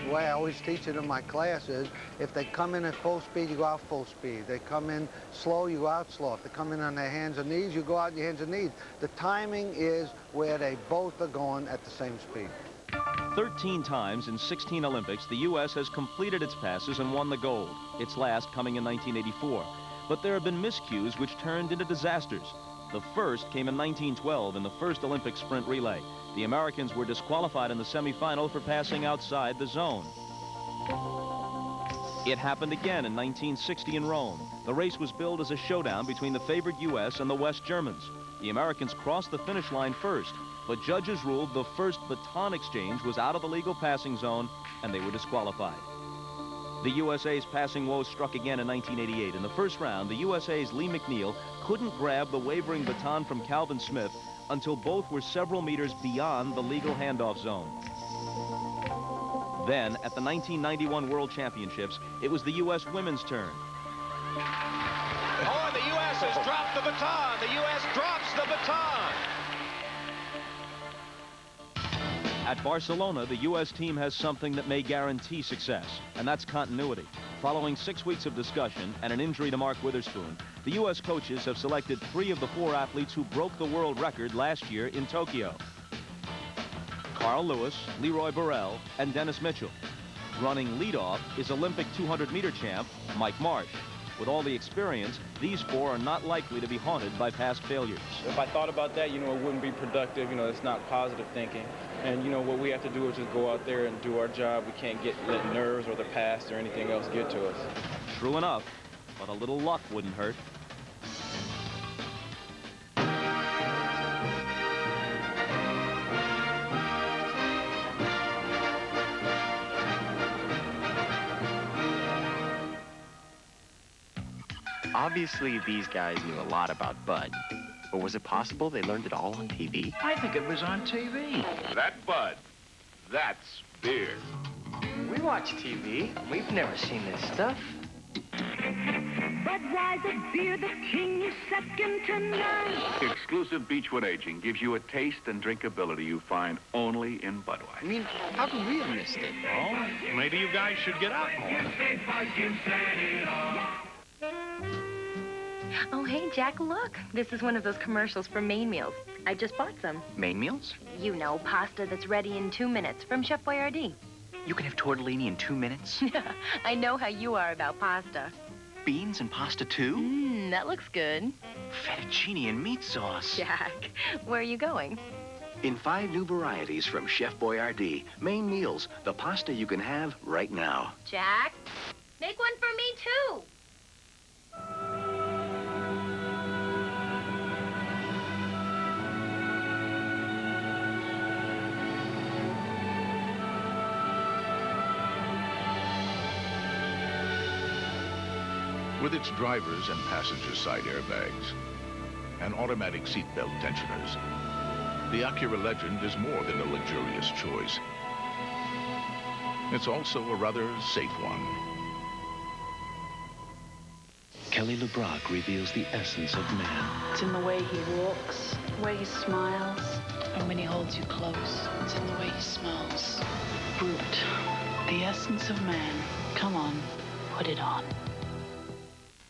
The way I always teach it in my class is, if they come in at full speed, you go out full speed. They come in slow, you go out slow. If they come in on their hands and knees, you go out on your hands and knees. The timing is where they both are going at the same speed. 13 times in 16 Olympics, the U.S. has completed its passes and won the gold, its last coming in 1984. But there have been miscues which turned into disasters. The first came in 1912 in the first Olympic sprint relay. The Americans were disqualified in the semifinal for passing outside the zone. It happened again in 1960 in Rome. The race was billed as a showdown between the favored U.S. and the West Germans. The Americans crossed the finish line first, but judges ruled the first baton exchange was out of the legal passing zone, and they were disqualified. The USA's passing woes struck again in 1988. In the first round, the USA's Lee McNeil couldn't grab the wavering baton from Calvin Smith until both were several meters beyond the legal handoff zone. Then, at the 1991 World Championships, it was the U.S. women's turn. Oh, the U.S. has dropped the baton. The U.S. drops the baton. At Barcelona, the U.S. team has something that may guarantee success, and that's continuity. Following 6 weeks of discussion and an injury to Mark Witherspoon, the U.S. coaches have selected 3 of the 4 athletes who broke the world record last year in Tokyo. Carl Lewis, Leroy Burrell, and Dennis Mitchell. Running leadoff is Olympic 200-meter champ Mike Marsh. With all the experience, these four are not likely to be haunted by past failures. If I thought about that, it wouldn't be productive. It's not positive thinking. And, what we have to do is just go out there and do our job. We can't let nerves or the past or anything else get to us. True enough, but a little luck wouldn't hurt. Obviously, these guys knew a lot about Bud. But was it possible they learned it all on TV? I think it was on TV. That Bud, that's beer. We watch TV. We've never seen this stuff. Budweiser beer, the king is second to none. Exclusive Beechwood aging gives you a taste and drinkability you find only in Budweiser. How could we have missed it? Well, maybe you guys should get out more. Oh, hey, Jack, look. This is one of those commercials for Main Meals. I just bought some. Main meals? You know, pasta that's ready in 2 minutes from Chef Boyardee. You can have tortellini in 2 minutes? I know how you are about pasta. Beans and pasta, too? That looks good. Fettuccine and meat sauce. Jack, where are you going? In 5 new varieties from Chef Boyardee. Main meals, the pasta you can have right now. Jack, make one for me, too. With its drivers and passenger side airbags and automatic seatbelt tensioners, the Acura Legend is more than a luxurious choice. It's also a rather safe one. Kelly LeBrock reveals the essence of man. It's in the way he walks, the way he smiles, and when he holds you close. It's in the way he smells. Brute, the essence of man. Come on, put it on.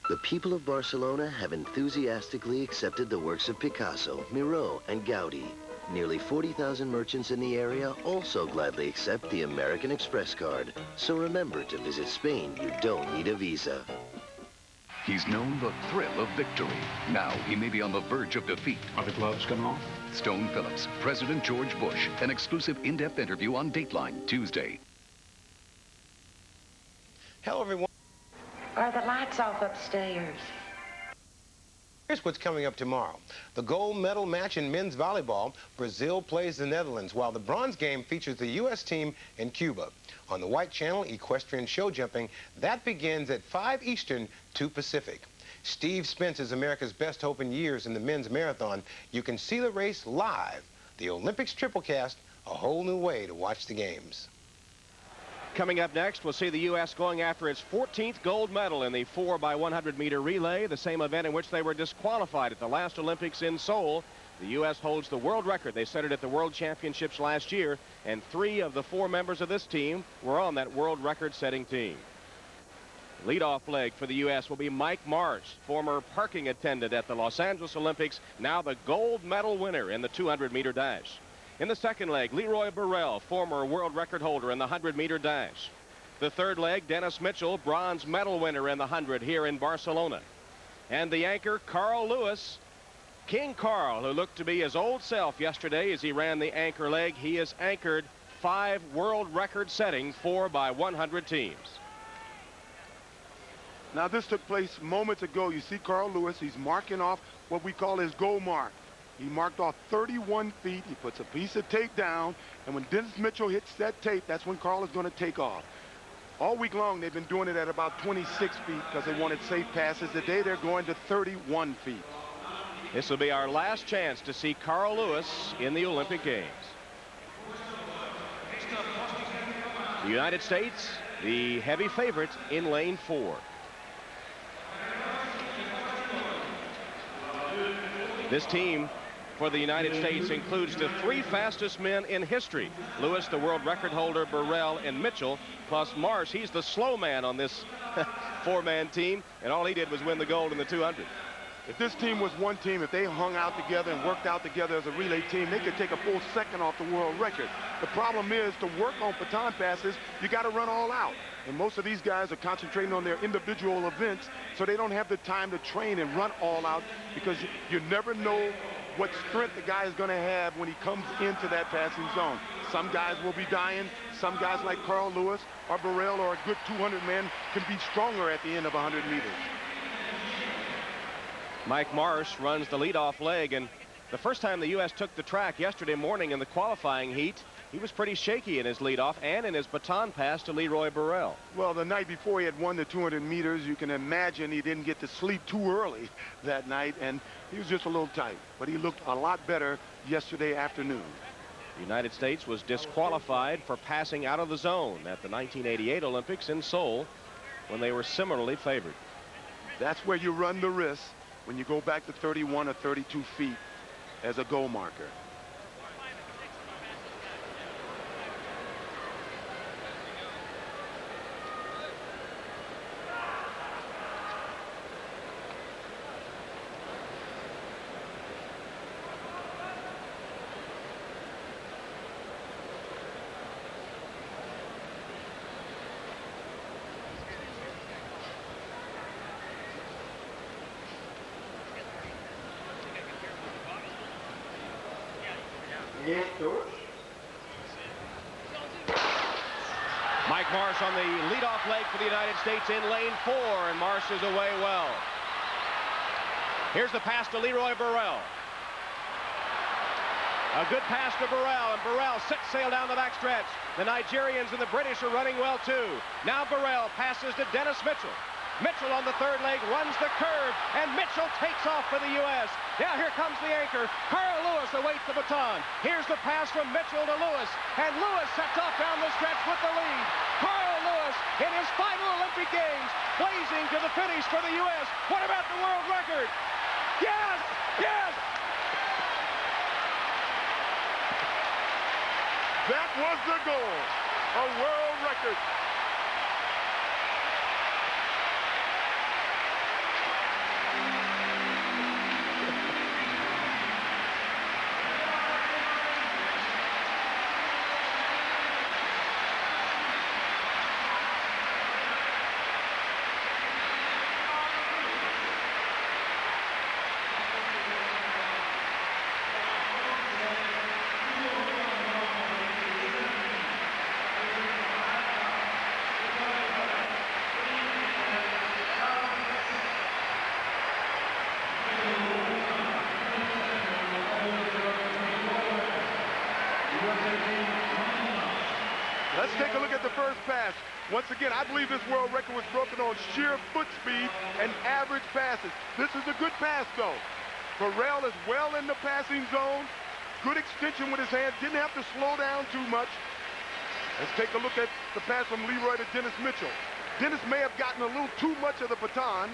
The people of Barcelona have enthusiastically accepted the works of Picasso, Miro, and Gaudi. Nearly 40,000 merchants in the area also gladly accept the American Express card. So remember, to visit Spain, you don't need a visa. He's known the thrill of victory. Now he may be on the verge of defeat. Are the gloves coming off? Stone Phillips, President George Bush. An exclusive in-depth interview on Dateline, Tuesday. Hello, everyone. Are the lights off upstairs? Here's what's coming up tomorrow. The gold medal match in men's volleyball. Brazil plays the Netherlands, while the bronze game features the U.S. team in Cuba. On the White Channel, equestrian show jumping. That begins at 5 Eastern, 2 Pacific. Steve Spence is America's best hope in years in the men's marathon. You can see the race live. The Olympics triplecast, a whole new way to watch the games. Coming up next, we'll see the U.S. going after its 14th gold medal in the 4x100-meter relay, the same event in which they were disqualified at the last Olympics in Seoul. The U.S. holds the world record. They set it at the World Championships last year, and 3 of the 4 members of this team were on that world record-setting team. Leadoff leg for the U.S. will be Mike Marsh, former parking attendant at the Los Angeles Olympics, now the gold medal winner in the 200-meter dash. In the second leg, Leroy Burrell, former world record holder in the 100-meter dash. The third leg, Dennis Mitchell, bronze medal winner in the 100 here in Barcelona. And the anchor, Carl Lewis, King Carl, who looked to be his old self yesterday as he ran the anchor leg. He has anchored 5 world record-setting 4x100 teams. Now, this took place moments ago. You see Carl Lewis. He's marking off what we call his goal mark. He marked off 31 feet. He puts a piece of tape down, and when Dennis Mitchell hits that tape, that's when Carl is going to take off. All week long, they've been doing it at about 26 feet because they wanted safe passes. Today, they're going to 31 feet. This will be our last chance to see Carl Lewis in the Olympic Games. The United States, the heavy favorite in lane 4. This team for the United States includes the 3 fastest men in history. Lewis, the world record holder, Burrell, and Mitchell, plus Marsh. He's the slow man on this 4-man team, and all he did was win the gold in the 200. If this team was one team, if they hung out together and worked out together as a relay team, they could take a full second off the world record. The problem is, to work on baton passes, you got to run all out. And most of these guys are concentrating on their individual events, so they don't have the time to train and run all out, because you never know what strength the guy is going to have when he comes into that passing zone. Some guys will be dying. Some guys like Carl Lewis or Burrell or a good 200 man can be stronger at the end of 100 meters. Mike Marsh runs the leadoff leg, and the first time the U.S. took the track yesterday morning in the qualifying heat, he was pretty shaky in his leadoff and in his baton pass to Leroy Burrell. Well, the night before he had won the 200 meters, you can imagine he didn't get to sleep too early that night, and he was just a little tight. But he looked a lot better yesterday afternoon. The United States was disqualified for passing out of the zone at the 1988 Olympics in Seoul, when they were similarly favored. That's where you run the risk when you go back to 31 or 32 feet as a goal marker. Mike Marsh on the leadoff leg for the United States in lane 4, and Marsh is away well. Here's the pass to Leroy Burrell. A good pass to Burrell, and Burrell sets sail down the backstretch. The Nigerians and the British are running well too. Now Burrell passes to Dennis Mitchell. Mitchell on the third leg runs the curve, and Mitchell takes off for the U.S. Now here comes the anchor. Carl Lewis awaits the baton. Here's the pass from Mitchell to Lewis, and Lewis sets off down the stretch with the lead. Carl Lewis in his final Olympic Games, blazing to the finish for the U.S. What about the world record? Yes! Yes! That was the goal. A world record. Let's take a look at the first pass. Once again, I believe this world record was broken on sheer foot speed and average passes. This is a good pass, though. Burrell is well in the passing zone. Good extension with his hand. Didn't have to slow down too much. Let's take a look at the pass from Leroy to Dennis Mitchell. Dennis may have gotten a little too much of the baton.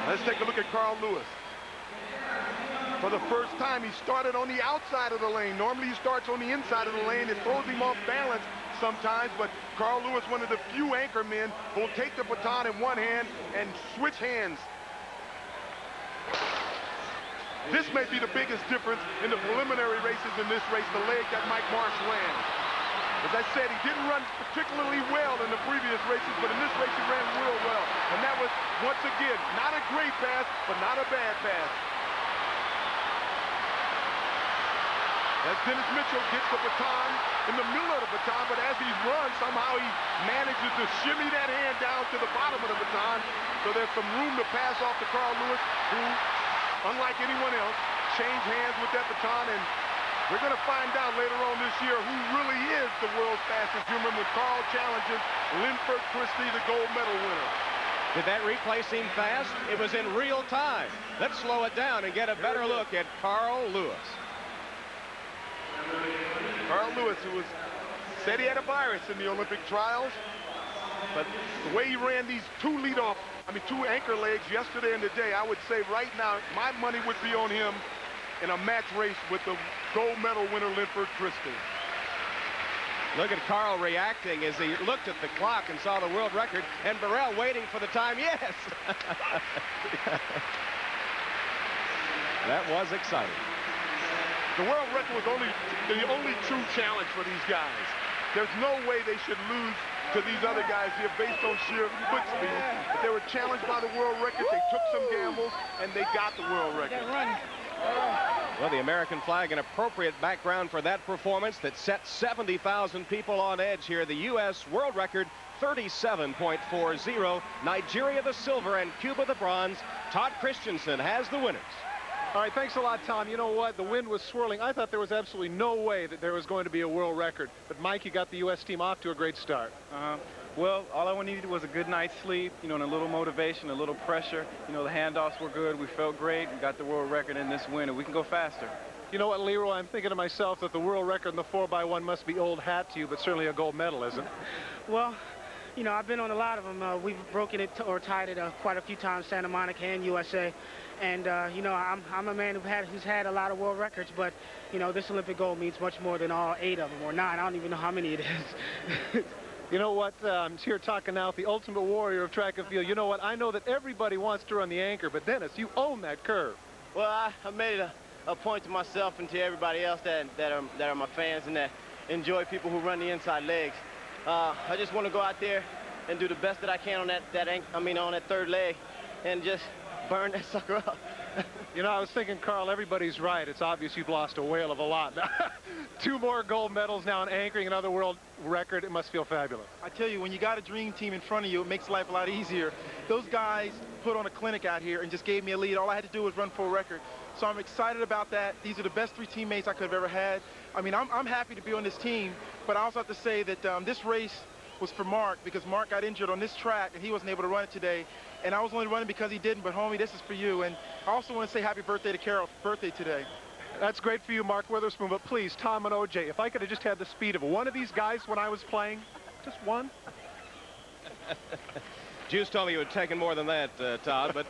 Let's take a look at Carl Lewis. For the first time, he started on the outside of the lane. Normally, he starts on the inside of the lane. It throws him off balance sometimes, but Carl Lewis, one of the few anchor men, will take the baton in one hand and switch hands. This may be the biggest difference in the preliminary races in this race, the leg that Mike Marsh ran. As I said, he didn't run particularly well in the previous races, but in this race he ran real well. And that was, once again, not a great pass, but not a bad pass. As Dennis Mitchell gets the baton in the middle of the baton, but as he runs, somehow he manages to shimmy that hand down to the bottom of the baton. So there's some room to pass off to Carl Lewis, who, unlike anyone else, changed hands with that baton. And we're going to find out later on this year who really is the world's fastest human when Carl challenges Linford Christie, the gold medal winner. Did that replay seem fast? It was in real time. Let's slow it down and get a better look at Carl Lewis. Carl Lewis, who said he had a virus in the Olympic trials, but the way he ran these two anchor legs yesterday and today, I would say right now my money would be on him in a match race with the gold medal winner, Linford Christie. Look at Carl reacting as he looked at the clock and saw the world record, and Burrell waiting for the time. Yes! That was exciting. The world record was the only true challenge for these guys. There's no way they should lose to these other guys here based on sheer foot speed. But they were challenged by the world record. They took some gambles, and they got the world record. Well, the American flag, an appropriate background for that performance that set 70,000 people on edge here. The U.S. world record, 37.40. Nigeria the silver and Cuba the bronze. Todd Christensen has the winners. All right, thanks a lot, Tom. You know what? The wind was swirling. I thought there was absolutely no way that there was going to be a world record. But Mike, you got the U.S. team off to a great start. Well, all I needed was a good night's sleep, you know, and a little motivation, a little pressure. You know, the handoffs were good. We felt great. We got the world record in this win, and we can go faster. You know what, Leroy? I'm thinking to myself that the world record in the 4x1 must be old hat to you, but certainly a gold medal, isn't it? Well, you know, I've been on a lot of them. We've broken it or tied it quite a few times, Santa Monica and USA. And, you know, I'm a man who's had a lot of world records, but, you know, this Olympic gold means much more than all 8 of them, or 9. I don't even know how many it is. You know what? I'm here talking now with the ultimate warrior of track and field. You know what? I know that everybody wants to run the anchor, but Dennis, you own that curve. Well, I made it a point to myself and to everybody else that are my fans and that enjoy people who run the inside legs. I just want to go out there and do the best that I can on that third leg and just burn that sucker up. You know, I was thinking, Carl, everybody's right. It's obvious you've lost a whale of a lot. 2 more gold medals now in anchoring, another world record. It must feel fabulous. I tell you, when you got a dream team in front of you, it makes life a lot easier. Those guys put on a clinic out here and just gave me a lead. All I had to do was run for a record. So I'm excited about that. These are the best 3 teammates I could have ever had. I mean, I'm happy to be on this team, but I also have to say that this race was for Mark, because Mark got injured on this track and he wasn't able to run it today. And I was only running because he didn't, but homie, this is for you. And I also want to say happy birthday to Carol's birthday today. That's great for you, Mark Witherspoon, but please, Tom and OJ, if I could have just had the speed of one of these guys when I was playing, just one. Juice told me you had taken more than that, Todd, but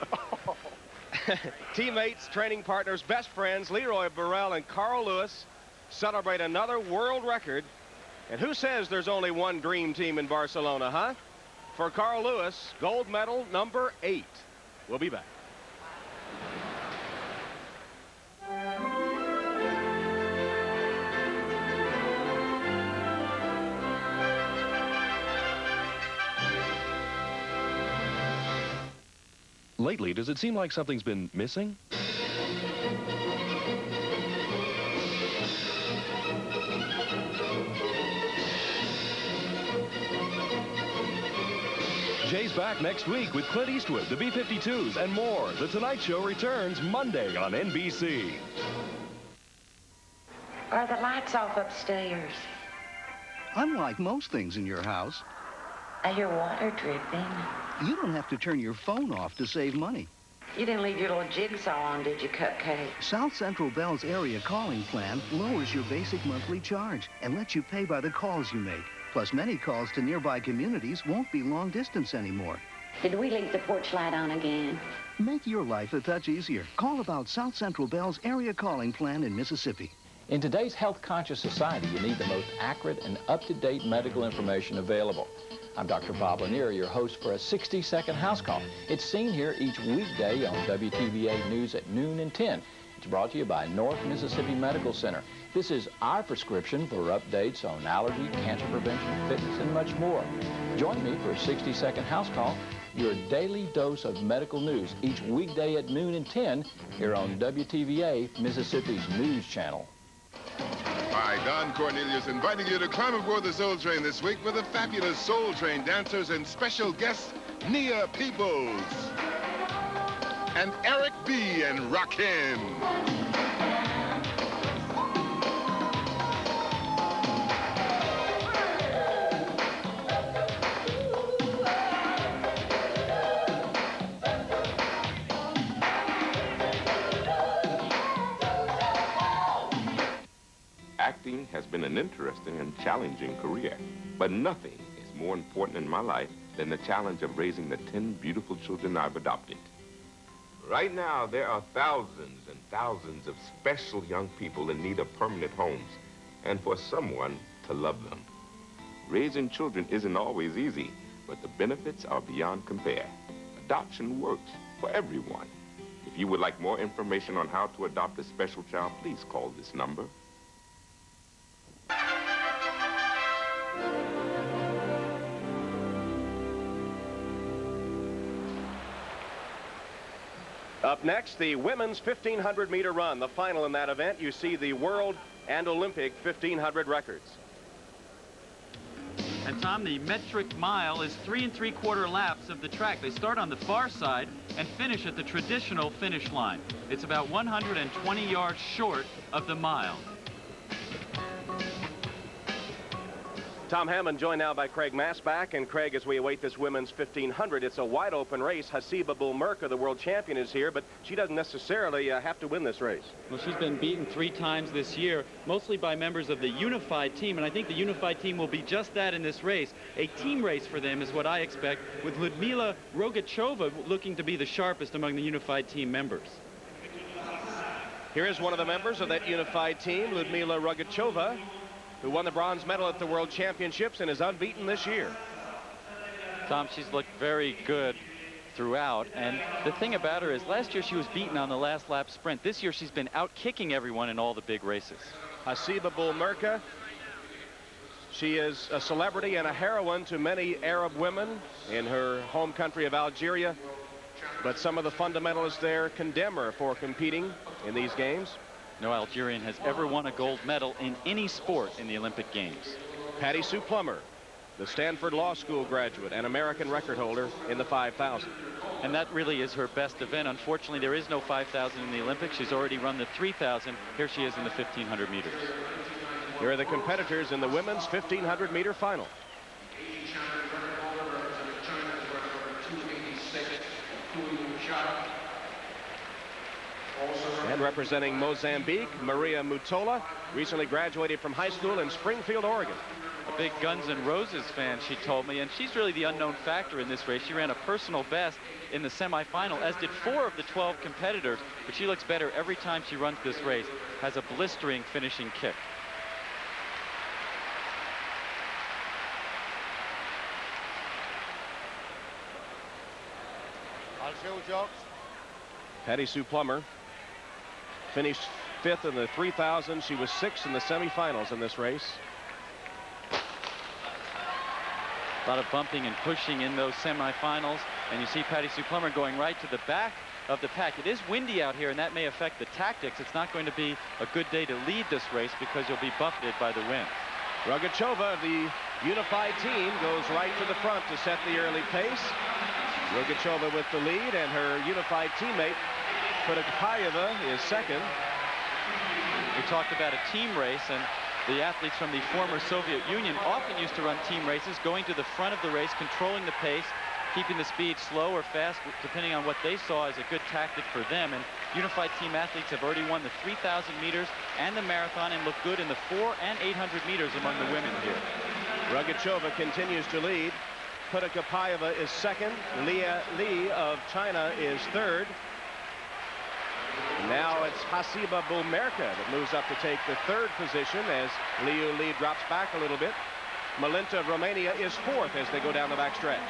teammates, training partners, best friends, Leroy Burrell and Carl Lewis celebrate another world record. And who says there's only one dream team in Barcelona, huh? For Carl Lewis, gold medal number 8. We'll be back. Lately, does it seem like something's been missing? Jay's back next week with Clint Eastwood, the B-52s, and more. The Tonight Show returns Monday on NBC. Are the lights off upstairs? Unlike most things in your house, I hear water dripping. you don't have to turn your phone off to save money. You didn't leave your little jigsaw on, did you, Cupcake? South Central Bell's area calling plan lowers your basic monthly charge and lets you pay by the calls you make. Plus, many calls to nearby communities won't be long distance anymore. Did we leave the porch light on again? Make your life a touch easier. Call about South Central Bell's area calling plan in Mississippi. In today's health-conscious society, you need the most accurate and up-to-date medical information available. I'm Dr. Bob Lanier, your host for a 60-second house call. It's seen here each weekday on WTVA News at noon and 10. It's brought to you by North Mississippi Medical Center. This is our prescription for updates on allergy, cancer prevention, fitness, and much more. Join me for a 60-second house call, your daily dose of medical news, each weekday at noon and 10 here on WTVA, Mississippi's news channel. Hi, Don Cornelius inviting you to climb aboard the Soul Train this week with the fabulous Soul Train dancers and special guests, Nia Peebles and Eric B. and Rakim. Acting has been an interesting and challenging career, but nothing is more important in my life than the challenge of raising the 10 beautiful children I've adopted. Right now, there are thousands and thousands of special young people in need of permanent homes and for someone to love them. Raising children isn't always easy, but the benefits are beyond compare. Adoption works for everyone. If you would like more information on how to adopt a special child, please call this number. Up next, the women's 1,500-meter run. The final in that event, you see the world and Olympic 1,500 records. And Tom, the metric mile is 3 3/4 laps of the track. They start on the far side and finish at the traditional finish line. It's about 120 yards short of the mile. Tom Hammond joined now by Craig Masback. And Craig, as we await this women's 1,500, it's a wide open race. Hasiba Bulmerka, the world champion, is here, but she doesn't necessarily have to win this race. Well, she's been beaten 3 times this year, mostly by members of the unified team, and I think the unified team will be just that in this race. A team race for them is what I expect, with Ludmila Rogachova looking to be the sharpest among the unified team members. Here is one of the members of that unified team, Ludmila Rogachova, who won the bronze medal at the World Championships and is unbeaten this year. Tom, she's looked very good throughout, and the thing about her is last year she was beaten on the last lap sprint. This year she's been out kicking everyone in all the big races. Hasiba Bulmerka, she is a celebrity and a heroine to many Arab women in her home country of Algeria, but some of the fundamentalists there condemn her for competing in these games. No Algerian has ever won a gold medal in any sport in the Olympic Games. Patty Sue Plummer, the Stanford Law School graduate and American record holder in the 5,000. And that really is her best event. Unfortunately, there is no 5,000 in the Olympics. She's already run the 3,000. Here she is in the 1,500 meters. Here are the competitors in the women's 1,500-meter final. And representing Mozambique, Maria Mutola, recently graduated from high school in Springfield, Oregon. A big Guns N' Roses fan, she told me, and she's really the unknown factor in this race. She ran a personal best in the semifinal, as did 4 of the 12 competitors, but she looks better every time she runs this race, has a blistering finishing kick. Patty Sue Plummer finished 5th in the 3,000. She was 6th in the semifinals in this race. A lot of bumping and pushing in those semifinals, and you see Patty Sue Plummer going right to the back of the pack. It is windy out here, and that may affect the tactics. It's not going to be a good day to lead this race because you'll be buffeted by the wind. Rogachova, the unified team, goes right to the front to set the early pace. Rogachova with the lead, and her unified teammate Podokapayeva is second. We talked about a team race, and the athletes from the former Soviet Union often used to run team races, going to the front of the race, controlling the pace, keeping the speed slow or fast, depending on what they saw as a good tactic for them. And unified team athletes have already won the 3,000 meters and the marathon and look good in the 400 and 800 meters among the women here. Rogachova continues to lead. Podokapayeva is second. Leah Li of China is third. Now it's Hasiba Bulmerka that moves up to take the 3rd position as Liu Li drops back a little bit. Malinta of Romania is 4th as they go down the back stretch.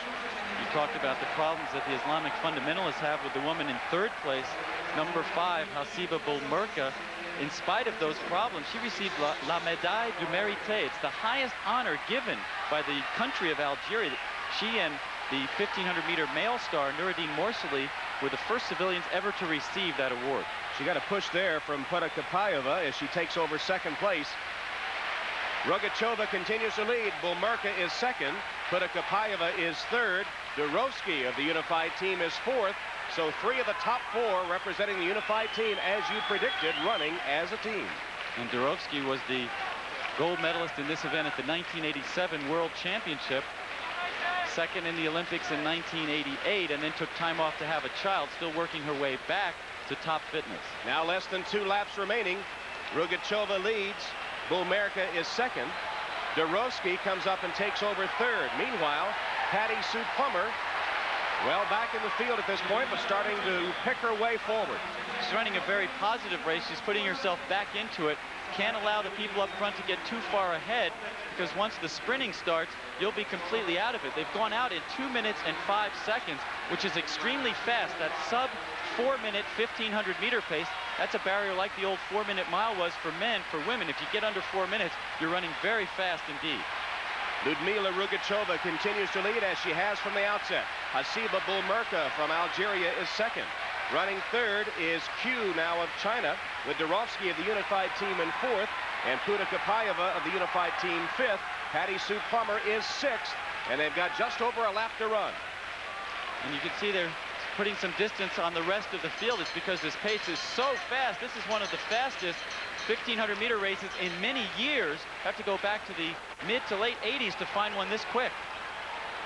You talked about the problems that the Islamic fundamentalists have with the woman in 3rd place, number 5, Hasiba Bulmerka. In spite of those problems, she received La Médaille du Mérite. It's the highest honor given by the country of Algeria. She and the 1,500-meter male star, Noureddin Morsali, were the first civilians ever to receive that award. She got a push there from Podokapayeva as she takes over 2nd place. Rogachova continues to lead. Bulmerka is 2nd. Podokapayeva is 3rd. Durovsky of the unified team is 4th. So 3 of the top 4 representing the unified team, as you predicted, running as a team. And Durovsky was the gold medalist in this event at the 1987 World Championship. 2nd in the Olympics in 1988, and then took time off to have a child, still working her way back to top fitness. Now less than 2 laps remaining. Rogachova leads. Bulmerka is 2nd. Durovsky comes up and takes over 3rd. Meanwhile, Patty Sue Plummer, well back in the field at this point, but starting to pick her way forward. She's running a very positive race. She's putting herself back into it. Can't allow the people up front to get too far ahead, because once the sprinting starts, you'll be completely out of it. They've gone out in 2 minutes and 5 seconds, which is extremely fast. That sub 4-minute 1,500-meter pace, that's a barrier like the old 4-minute mile was for men. For women, if you get under 4 minutes, you're running very fast indeed. Ludmila Rugachova continues to lead as she has from the outset. Hasiba Bulmerka from Algeria is second. Running third is Q now of China, with Durovsky of the unified team in fourth, and Puda Kapayeva of the unified team fifth. Patty Sue Plummer is sixth, and they've got just over a lap to run. And you can see they're putting some distance on the rest of the field. It's because this pace is so fast. This is one of the fastest 1,500-meter races in many years. Have to go back to the mid to late 80s to find one this quick.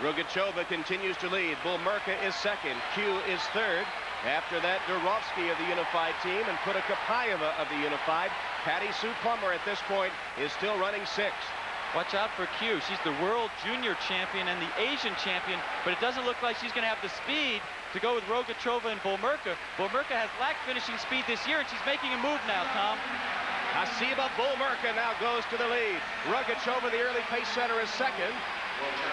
Rugachova continues to lead. Bulmerka is second. Q is third. After that, Durovsky of the unified team and Puda Kapayeva of the unified. Patty Sue Plummer at this point is still running sixth. Watch out for Q. She's the world junior champion and the Asian champion, but it doesn't look like she's going to have the speed to go with Rogachova and Bulmerka. Bulmerka has lacked finishing speed this year, and she's making a move now, Tom. Hasiba Bulmerka now goes to the lead. Rugachova, the early pace setter, is second.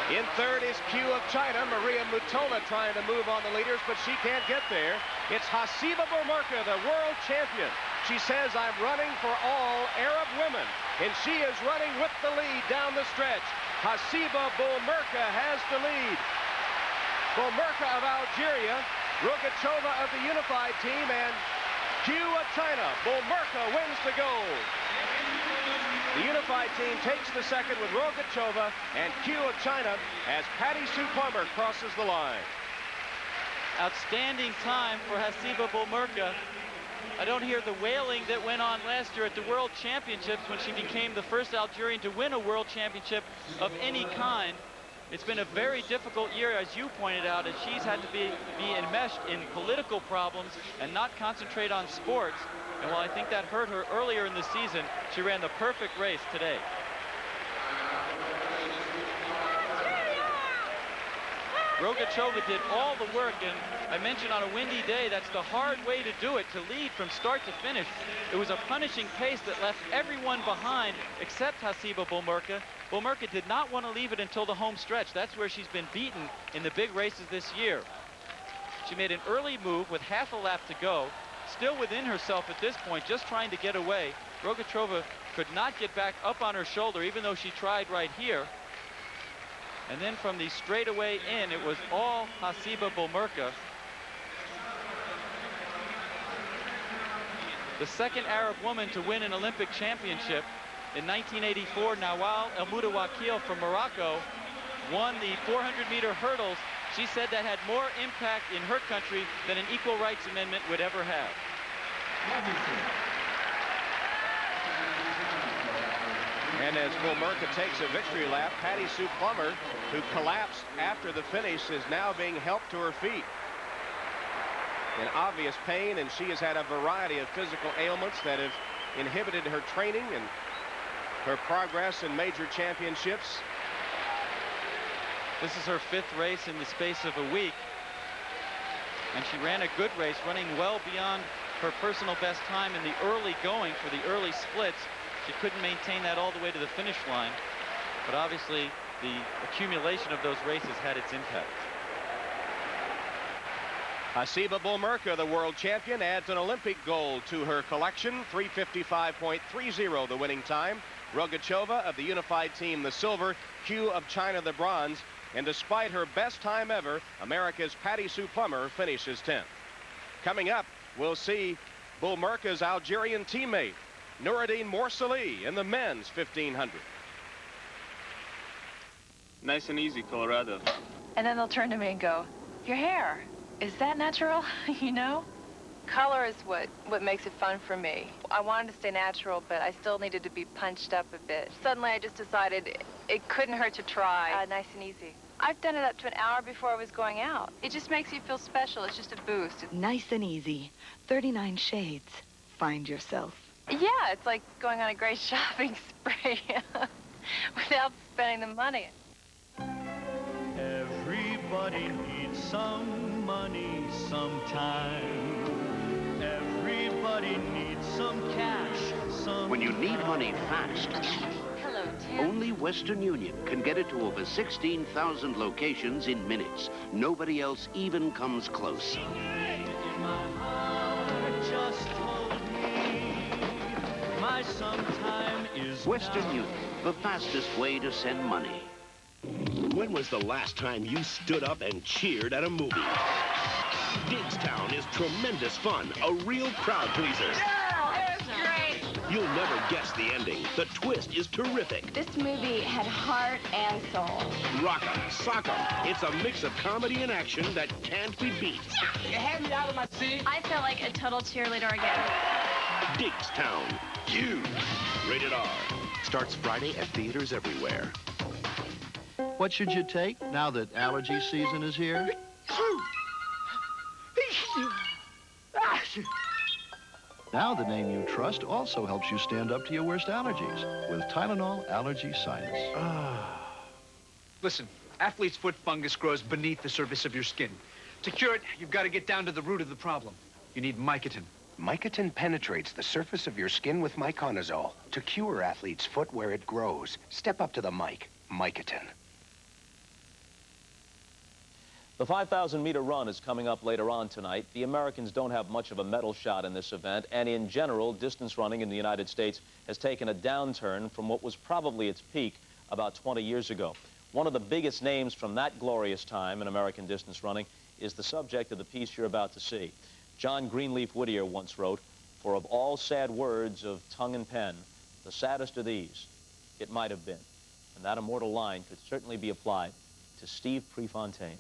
In third is Q of China. Maria Mutola trying to move on the leaders, but she can't get there. It's Hasiba Bulmerka, the world champion. She says, I'm running for all Arab women, and she is running with the lead down the stretch. Hasiba Bulmerka has the lead. Bulmerka of Algeria, Rugachova of the unified team, and Q of China. Bulmerka wins the gold. The unified team takes the second with Rogachova and Q of China as Patty Sue Plummer crosses the line. Outstanding time for Hasiba Bulmerka. I don't hear the wailing that went on last year at the World Championships when she became the first Algerian to win a World Championship of any kind. It's been a very difficult year, as you pointed out, as she's had to be enmeshed in political problems and not concentrate on sports. And while I think that hurt her earlier in the season, she ran the perfect race today. Rogachova did all the work, and I mentioned on a windy day, that's the hard way to do it, to lead from start to finish. It was a punishing pace that left everyone behind except Hasiba Bulmerka. Bulmerka did not want to leave it until the home stretch. That's where she's been beaten in the big races this year. She made an early move with half a lap to go. Still within herself at this point, just trying to get away. Rogachova could not get back up on her shoulder, even though she tried right here. And then from the straightaway in, it was all Hasiba Bulmerka. The second Arab woman to win an Olympic championship. In 1984, Nawal El Moutawakil from Morocco won the 400-meter hurdles. She said that had more impact in her country than an equal rights amendment would ever have. And as Bulmerka takes a victory lap, Patty Sue Plummer, who collapsed after the finish, is now being helped to her feet. In obvious pain, and she has had a variety of physical ailments that have inhibited her training and her progress in major championships. This is her fifth race in the space of a week. And she ran a good race, running well beyond her personal best time in the early going for the early splits. She couldn't maintain that all the way to the finish line. But obviously, the accumulation of those races had its impact. Hasiba Bulmerka, the world champion, adds an Olympic gold to her collection. 3:55.30 the winning time. Rogachova of the unified team, the silver. Q of China, the bronze. And despite her best time ever, America's Patty Sue Plummer finishes 10th. Coming up, we'll see Bulmerka's Algerian teammate, Noureddin Morsali, in the men's 1500. Nice and easy, Colorado. And then they'll turn to me and go, your hair, is that natural? You know? Color is what makes it fun for me. I wanted to stay natural, but I still needed to be punched up a bit. Suddenly, I just decided it couldn't hurt to try. Nice and easy. I've done it up to an hour before I was going out. It just makes you feel special. It's just a boost. Nice and easy. 39 shades. Find yourself. Yeah, it's like going on a great shopping spree without spending the money. Everybody needs some money sometime. Every When you need money fast, Hello, Tim. only Western Union can get it to over 16,000 locations in minutes. Nobody else even comes close. Western Union, the fastest way to send money. When was the last time you stood up and cheered at a movie? Diggstown is tremendous fun, a real crowd pleaser. Yeah, it was great. You'll never guess the ending. The twist is terrific. This movie had heart and soul. Rock 'em, sock 'em. It's a mix of comedy and action that can't be beat. You had me out of my seat. I felt like a total cheerleader again. Diggstown. Huge. Rated R. Starts Friday at theaters everywhere. What should you take now that allergy season is here? Now the name you trust also helps you stand up to your worst allergies with Tylenol Allergy Sinus. Listen, athlete's foot fungus grows beneath the surface of your skin. To cure it, you've got to get down to the root of the problem. You need Mycotin. Mycotin penetrates the surface of your skin with miconazole to cure athlete's foot where it grows. Step up to the mic. Mycotin. The 5,000-meter run is coming up later on tonight. The Americans don't have much of a medal shot in this event, and in general, distance running in the United States has taken a downturn from what was probably its peak about 20 years ago. One of the biggest names from that glorious time in American distance running is the subject of the piece you're about to see. John Greenleaf Whittier once wrote, "For of all sad words of tongue and pen, the saddest are these, it might have been." And that immortal line could certainly be applied to Steve Prefontaine.